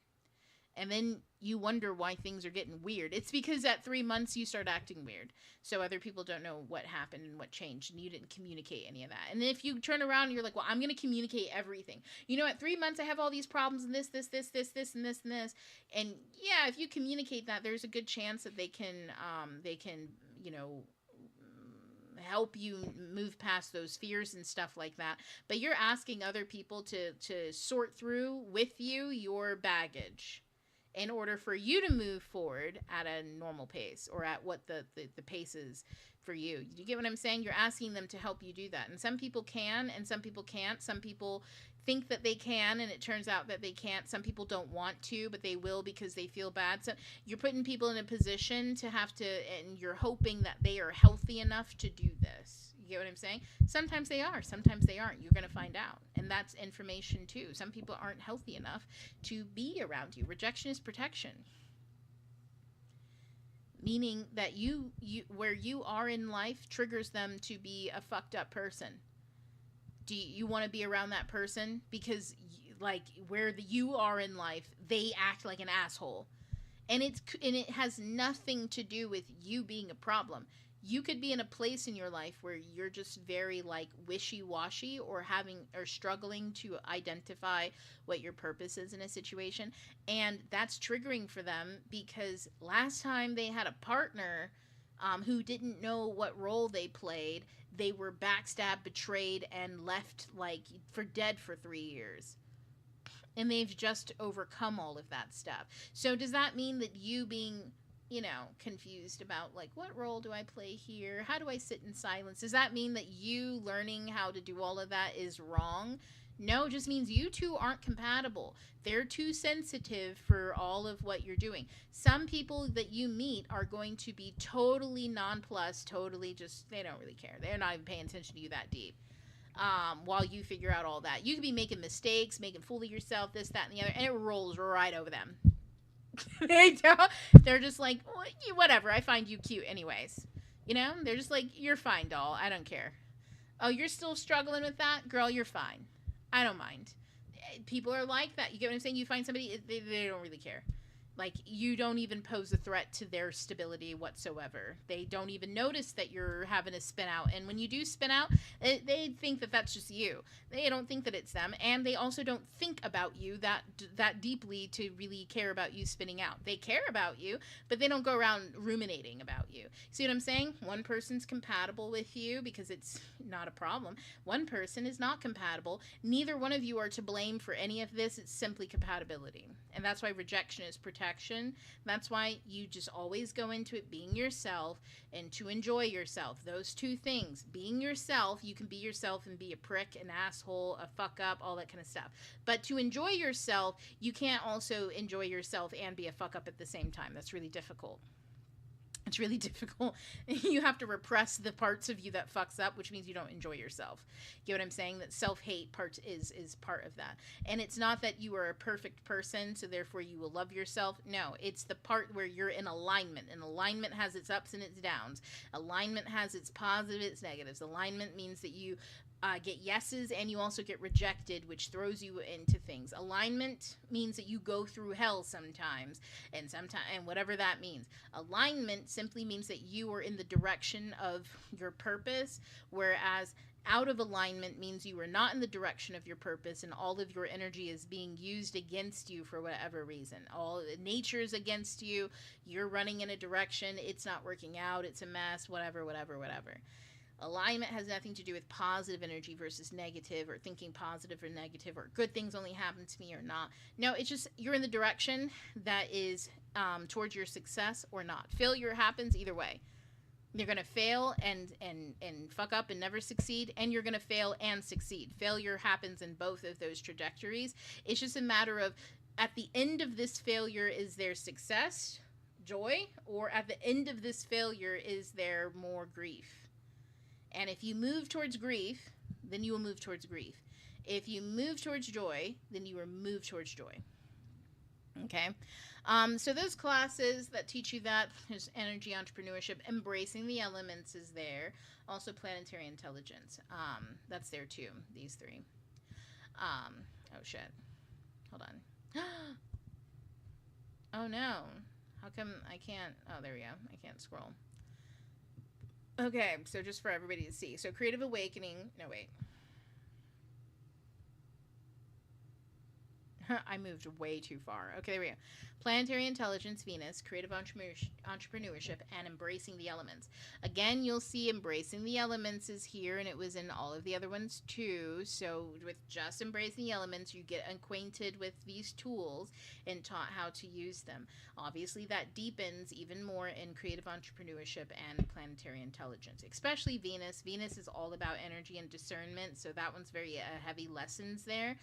and then you wonder why things are getting weird, it's because at 3 months you start acting weird. So other people don't know what happened and what changed, and you didn't communicate any of that. And then if you turn around and you're like, well, I'm going to communicate everything. At 3 months I have all these problems and this, and this, and this. And yeah, if you communicate that, there's a good chance that they can help you move past those fears and stuff like that. But you're asking other people to sort through with you your baggage in order for you to move forward at a normal pace, or at what the pace is for you. You get what I'm saying? You're asking them to help you do that. And some people can and some people can't. Some people think that they can, and it turns out that they can't. Some people don't want to, but they will because they feel bad. So you're putting people in a position to have to, and you're hoping that they are healthy enough to do this. You get what I'm saying? Sometimes they are, sometimes they aren't. You're going to find out. And that's information too. Some people aren't healthy enough to be around you. Rejection is protection. Meaning that you where you are in life triggers them to be a fucked up person. Do you want to be around that person? Because where you are in life, they act like an asshole. And it has nothing to do with you being a problem. You could be in a place in your life where you're just very wishy-washy, or struggling to identify what your purpose is in a situation. And that's triggering for them, because last time they had a partner who didn't know what role they played, they were backstabbed, betrayed, and left for dead for 3 years. And they've just overcome all of that stuff. So does that mean that you being confused about what role do I play here? How do I sit in silence? Does that mean that you learning how to do all of that is wrong? No, it just means you two aren't compatible. They're too sensitive for all of what you're doing. Some people that you meet are going to be totally nonplussed, totally just, they don't really care. They're not even paying attention to you that deep. While you figure out all that. You could be making mistakes, making a fool of yourself, this, that, and the other, and it rolls right over them. They don't. They're just like, whatever. I find you cute, anyways. They're just like, you're fine, doll. I don't care. Oh, you're still struggling with that, girl. You're fine. I don't mind. People are like that. You get what I'm saying? You find somebody, they don't really care. You don't even pose a threat to their stability whatsoever. They don't even notice that you're having a spin out. And when you do spin out, they think that that's just you. They don't think that it's them. And they also don't think about you that deeply to really care about you spinning out. They care about you, but they don't go around ruminating about you. See what I'm saying? One person's compatible with you because it's not a problem. One person is not compatible. Neither one of you are to blame for any of this. It's simply compatibility. And that's why rejection is protection. That's why you just always go into it being yourself and to enjoy yourself. Those two things. Being yourself, you can be yourself and be a prick, an asshole, a fuck up, all that kind of stuff. But to enjoy yourself, you can't also enjoy yourself and be a fuck up at the same time. That's really difficult. It's really difficult. You have to repress the parts of you that fucks up, which means you don't enjoy yourself. Get what I'm saying? That self-hate part is part of that. And it's not that you are a perfect person, so therefore you will love yourself. No, it's the part where you're in alignment. And alignment has its ups and its downs. Alignment has its positives, its negatives. Alignment means that you get yeses and you also get rejected, which throws you into things. Alignment means that you go through hell sometimes, and whatever that means. Alignment simply means that you are in the direction of your purpose, whereas out of alignment means you are not in the direction of your purpose, and all of your energy is being used against you for whatever reason. All nature is against you. You're running in a direction. It's not working out. It's a mess. Whatever. Alignment has nothing to do with positive energy versus negative, or thinking positive or negative, or good things only happen to me or not. No, it's just you're in the direction that is towards your success or not. Failure happens either way. You're going to fail and fuck up and never succeed, and you're going to fail and succeed. Failure happens in both of those trajectories. It's just a matter of, at the end of this failure, is there success, joy, or at the end of this failure, is there more grief? And if you move towards grief, then you will move towards grief. If you move towards joy, then you will move towards joy. Okay? So those classes that teach you that, there's energy entrepreneurship, embracing the elements is there. Also planetary intelligence. That's there too, these three. Oh shit. Hold on. Oh no. How come I can't? Oh, there we go. I can't scroll. Okay, so just for everybody to see. So creative awakening. No, wait. I moved way too far. Okay, there we go. Planetary intelligence, Venus, creative entrepreneurship, and embracing the elements. Again, you'll see embracing the elements is here, and it was in all of the other ones too. So with just embracing the elements, you get acquainted with these tools and taught how to use them. Obviously, that deepens even more in creative entrepreneurship and planetary intelligence, especially Venus. Venus is all about energy and discernment, so that one's very heavy lessons there.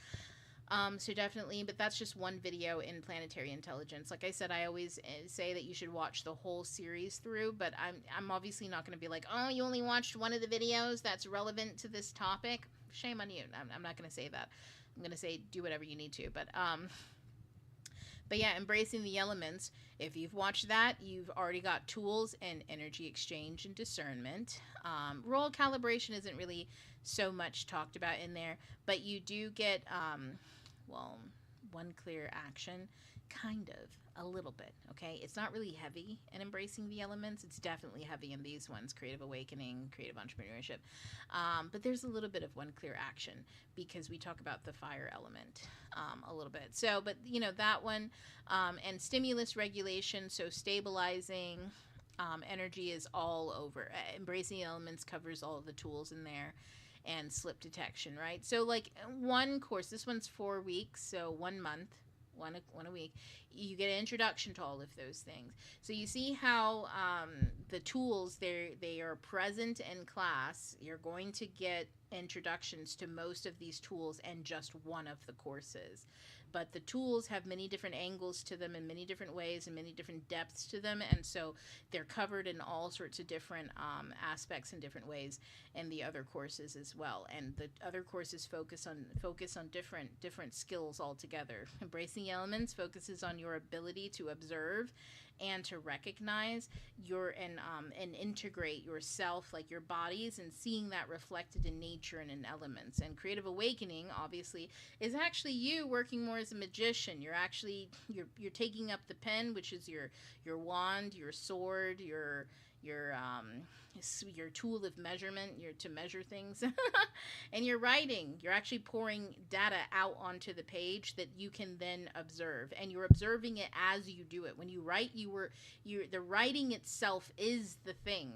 So definitely, but that's just one video in planetary intelligence. Like I said, I always say that you should watch the whole series through, but I'm obviously not going to be like, oh, you only watched one of the videos that's relevant to this topic. Shame on you. I'm not going to say that. I'm going to say do whatever you need to, but yeah, embracing the elements. If you've watched that, you've already got tools and energy exchange and discernment. Role calibration isn't really so much talked about in there, but you do get, well, one clear action, kind of, a little bit, okay? It's not really heavy in embracing the elements. It's definitely heavy in these ones, creative awakening, creative entrepreneurship. But there's a little bit of one clear action because we talk about the fire element a little bit. So, but, you know, that one, and stimulus regulation, so stabilizing energy is all over. Embracing elements covers all of the tools in there. And slip detection, right? So like one course, this one's 4 weeks, so 1 month, one a week, you get an introduction to all of those things. So you see how the tools, they are present in class. You're going to get introductions to most of these tools in just one of the courses. But the tools have many different angles to them in many different ways and many different depths to them, and so they're covered in all sorts of different aspects in different ways in the other courses as well. And the other courses focus on different skills altogether. Embracing Elements focuses on your ability to observe and to recognize and integrate yourself, like your bodies, and seeing that reflected in nature and in elements. And Creative Awakening, obviously, is actually you working more as a magician. You're taking up the pen, which is your wand, your sword, your tool of measurement, to measure things, and you're writing. You're actually pouring data out onto the page that you can then observe, and you're observing it as you do it. When you write, the writing itself is the thing.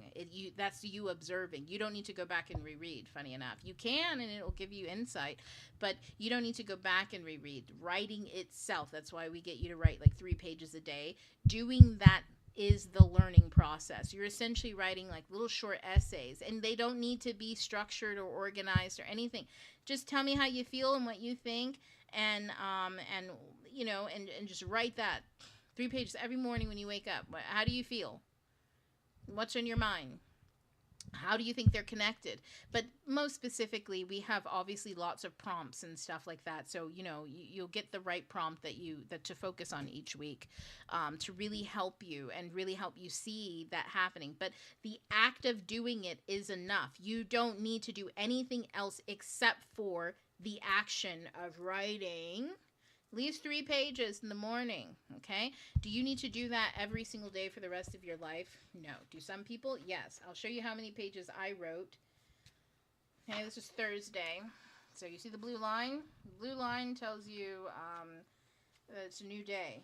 That's you observing. You don't need to go back and reread. Funny enough, you can, and it'll give you insight, but you don't need to go back and reread. Writing itself. That's why we get you to write like 3 pages a day. Doing that is the learning process. You're essentially writing like little short essays, and they don't need to be structured or organized or anything. Just tell me how you feel and what you think, and just write that 3 pages every morning when you wake up. How do you feel? What's in your mind? How do you think they're connected? But most specifically, we have obviously lots of prompts and stuff like that. So you'll get the right prompt that to focus on each week, to really help you and really help you see that happening. But the act of doing it is enough. You don't need to do anything else except for the action of writing at least 3 pages in the morning, okay? Do you need to do that every single day for the rest of your life? No. Do some people? Yes. I'll show you how many pages I wrote. Okay, this is Thursday. So you see the blue line? The blue line tells you it's a new day.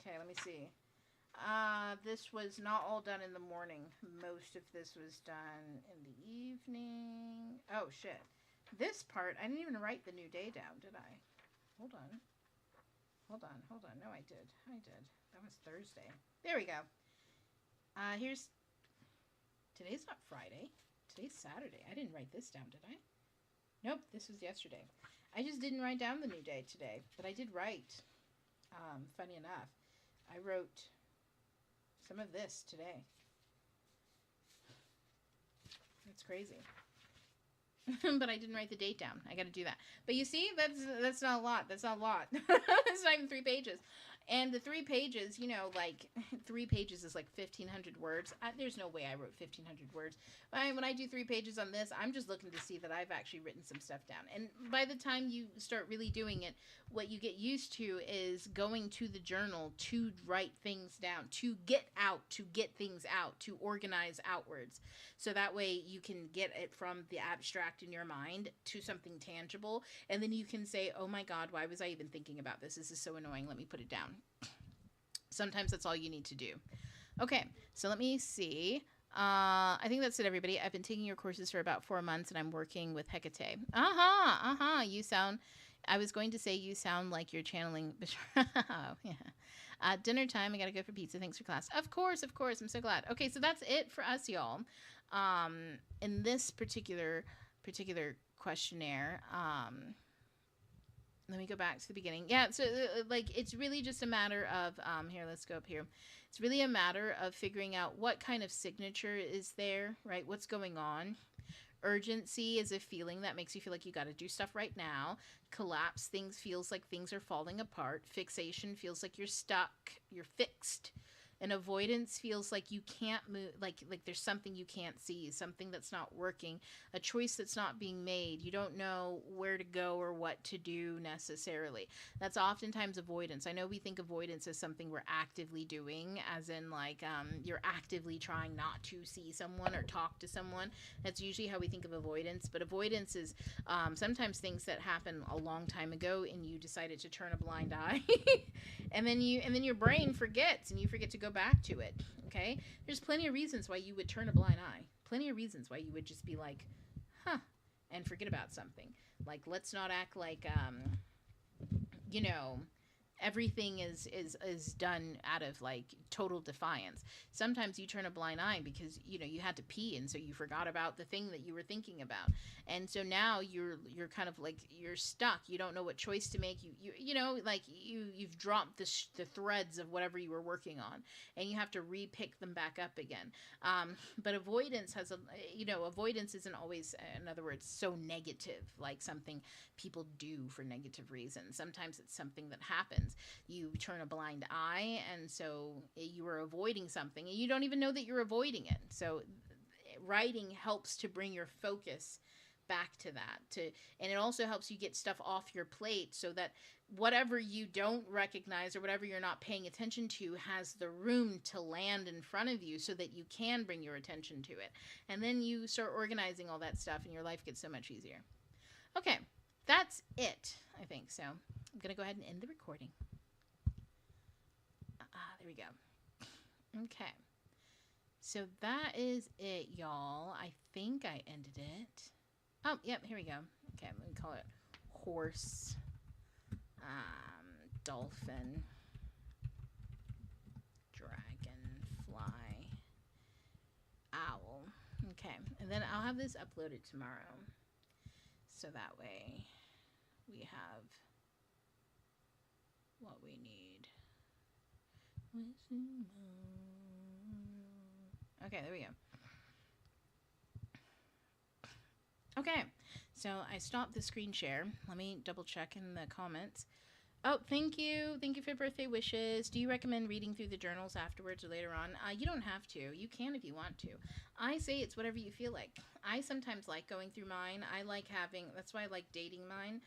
Okay, let me see. This was not all done in the morning. Most of this was done in the evening. Oh, shit. This part, I didn't even write the new day down, did I? Hold on. No, I did. That was Thursday. There we go. Today's not Friday. Today's Saturday. I didn't write this down, did I? Nope, this was yesterday. I just didn't write down the new day today, but I did write. Funny enough, I wrote some of this today. That's crazy. But I didn't write the date down. I got to do that. But you see, that's not a lot. That's not a lot. It's not even 3 pages. And the 3 pages, 3 pages is like 1,500 words. There's no way I wrote 1,500 words. When I do 3 pages on this, I'm just looking to see that I've actually written some stuff down. And by the time you start really doing it, what you get used to is going to the journal to write things down, to get things out, to organize outwards. So that way you can get it from the abstract in your mind to something tangible. And then you can say, oh my God, why was I even thinking about this? This is so annoying. Let me put it down. Sometimes that's all you need to do. Okay, so let me see. I think that's it, everybody. I've been taking your courses for about 4 months, and I'm working with Hecate. I was going to say you sound like you're channeling. Yeah. Dinner time. I gotta go for pizza. Thanks for class. Of course. I'm so glad. Okay, so that's it for us, y'all. In this particular questionnaire. Let me go back to the beginning. Yeah, so it's really just a matter of here, let's go up here. It's really a matter of figuring out what kind of signature is there, right? What's going on? Urgency is a feeling that makes you feel like you got to do stuff right now. Collapse feels like things are falling apart. Fixation feels like you're stuck, you're fixed. And avoidance feels like you can't move, like there's something you can't see, something that's not working, a choice that's not being made. You don't know where to go or what to do necessarily. That's oftentimes avoidance. I know we think avoidance is something we're actively doing, as in you're actively trying not to see someone or talk to someone. That's usually how we think of avoidance. But avoidance is sometimes things that happen a long time ago and you decided to turn a blind eye. and then your brain forgets and you forget to go back to it. Okay, there's plenty of reasons why you would turn a blind eye, plenty of reasons why you would just be like and forget about something. Like, let's not act like everything is done out of total defiance. Sometimes you turn a blind eye because you had to pee, and so you forgot about the thing that you were thinking about, and so now you're kind of you're stuck. You don't know what choice to make. You've dropped the threads of whatever you were working on, and you have to re-pick them back up again. But avoidance avoidance isn't always, in other words, so negative, like something people do for negative reasons. Sometimes it's something that happens. You turn a blind eye, and so you are avoiding something, and you don't even know that you're avoiding it. So writing helps to bring your focus back to that, and it also helps you get stuff off your plate so that whatever you don't recognize or whatever you're not paying attention to has the room to land in front of you so that you can bring your attention to it. And then you start organizing all that stuff, and your life gets so much easier. Okay, that's it, I think. So I'm going to go ahead and end the recording. There we go. Okay. So that is it, y'all. I think I ended it. Oh, yep, here we go. Okay, let me call it horse, dolphin, dragonfly, owl. Okay, and then I'll have this uploaded tomorrow. So that way we have what we need. Okay, there we go. Okay, so I stopped the screen share. Let me double check in the comments. Oh, thank you. Thank you for birthday wishes. Do you recommend reading through the journals afterwards or later on? You don't have to. You can if you want to. I say it's whatever you feel like. I sometimes like going through mine. I like having, that's why I like dating mine.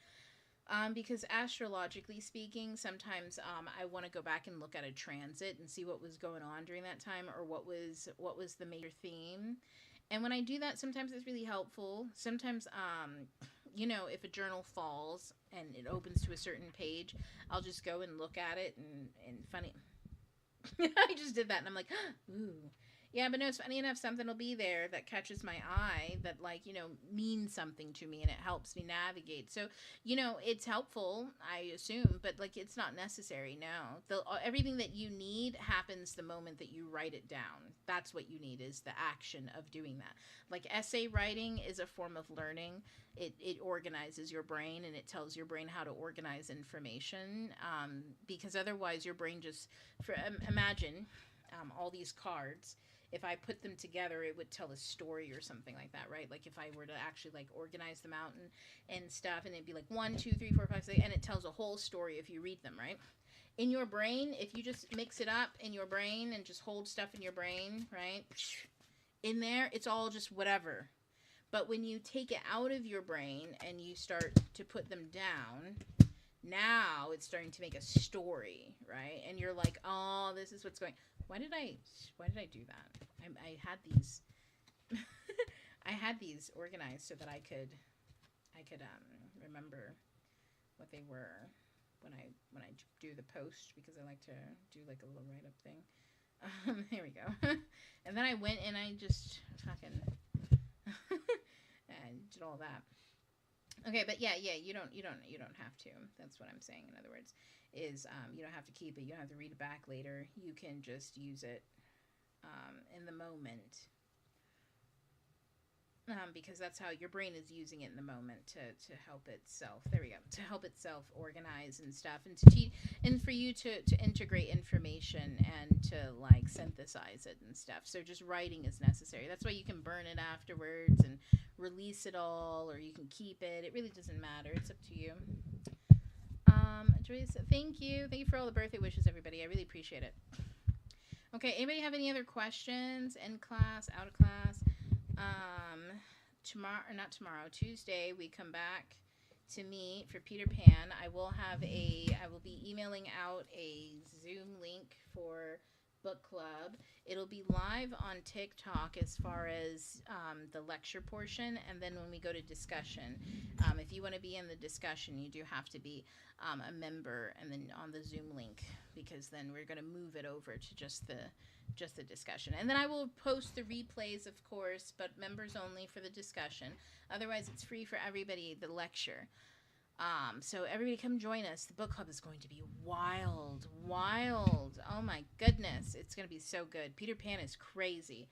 Because astrologically speaking, sometimes I want to go back and look at a transit and see what was going on during that time, or what was the major theme. And when I do that, sometimes it's really helpful. Sometimes, you know, if a journal falls and it opens to a certain page, I'll just go and look at it, and funny. I just did that and I'm like, ooh. Yeah, but no, it's funny enough, something will be there that catches my eye that, like, you know, means something to me, and it helps me navigate. So, you know, it's helpful, I assume, but, like, it's not necessary. No. Everything that you need happens the moment that you write it down. That's what you need, is the action of doing that. Like, essay writing is a form of learning. It organizes your brain, and it tells your brain how to organize information, because otherwise your brain just, imagine all these cards. If I put them together, it would tell a story or something like that, right? Like if I were to actually like organize them out and stuff, and it'd be like 1, 2, 3, 4, 5, 6, and it tells a whole story if you read them, right? In your brain, if you just mix it up in your brain and just hold stuff in your brain, right? In there, it's all just whatever. But when you take it out of your brain and you start to put them down, now it's starting to make a story, right? And you're like, oh, this is what's going. Why did I do that? I had these I had these organized so that I could remember what they were when I do the post, because I like to do like a little write up thing. Here we go. And then I went and I just fucking and did all that. Okay, but yeah, you don't have to. That's what I'm saying. In other words, is you don't have to keep it. You don't have to read it back later. You can just use it in the moment, because that's how your brain is using it in the moment to help itself. There we go. To help itself organize and stuff, and to teach, and for you to integrate information and to like synthesize it and stuff. So just writing is necessary. That's why you can burn it afterwards and release it all, or you can keep it. It really doesn't matter. It's up to you. Joyce, thank you for all the birthday wishes, everybody. I really appreciate it. Okay, anybody have any other questions? In class, out of class? Tuesday we come back to meet for Peter Pan. I will be emailing out a Zoom link for book club. It'll be live on TikTok as far as the lecture portion, and then when we go to discussion, if you want to be in the discussion, you do have to be a member, and then on the Zoom link, because then we're going to move it over to just the discussion. And then I will post the replays, of course, but members only for the discussion. Otherwise, it's free for everybody, the lecture. So everybody come join us. The book club is going to be wild. Oh my goodness. It's going to be so good. Peter Pan is crazy.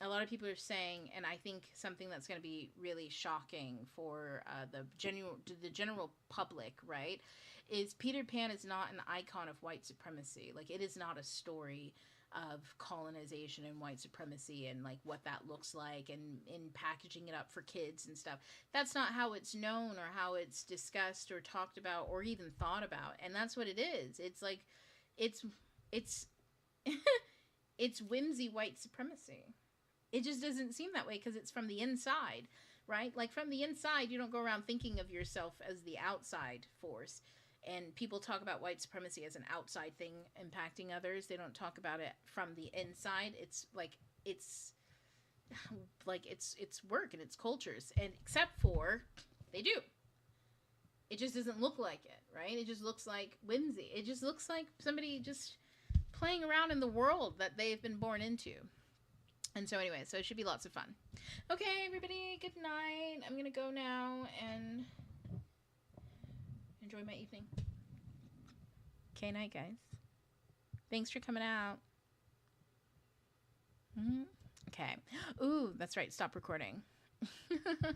A lot of people are saying, and I think something that's going to be really shocking for the general public, right, is Peter Pan is not an icon of white supremacy. Like, it is not a story of colonization and white supremacy and like what that looks like, and in packaging it up for kids and stuff. That's not how it's known or how it's discussed or talked about or even thought about. And that's what it is. It's like it's it's whimsy white supremacy. It just doesn't seem that way because it's from the inside, right? Like, from the inside, you don't go around thinking of yourself as the outside force. And people talk about white supremacy as an outside thing impacting others. They don't talk about it from the inside. It's work and it's cultures, and except for they do. It just doesn't look like it, right? It just looks like whimsy. It just looks like somebody just playing around in the world that they've been born into. And so anyway, so it should be lots of fun. Okay, everybody, good night. I'm going to go now and enjoy my evening. Okay, night, guys. Thanks for coming out. Okay. Ooh, that's right. Stop recording.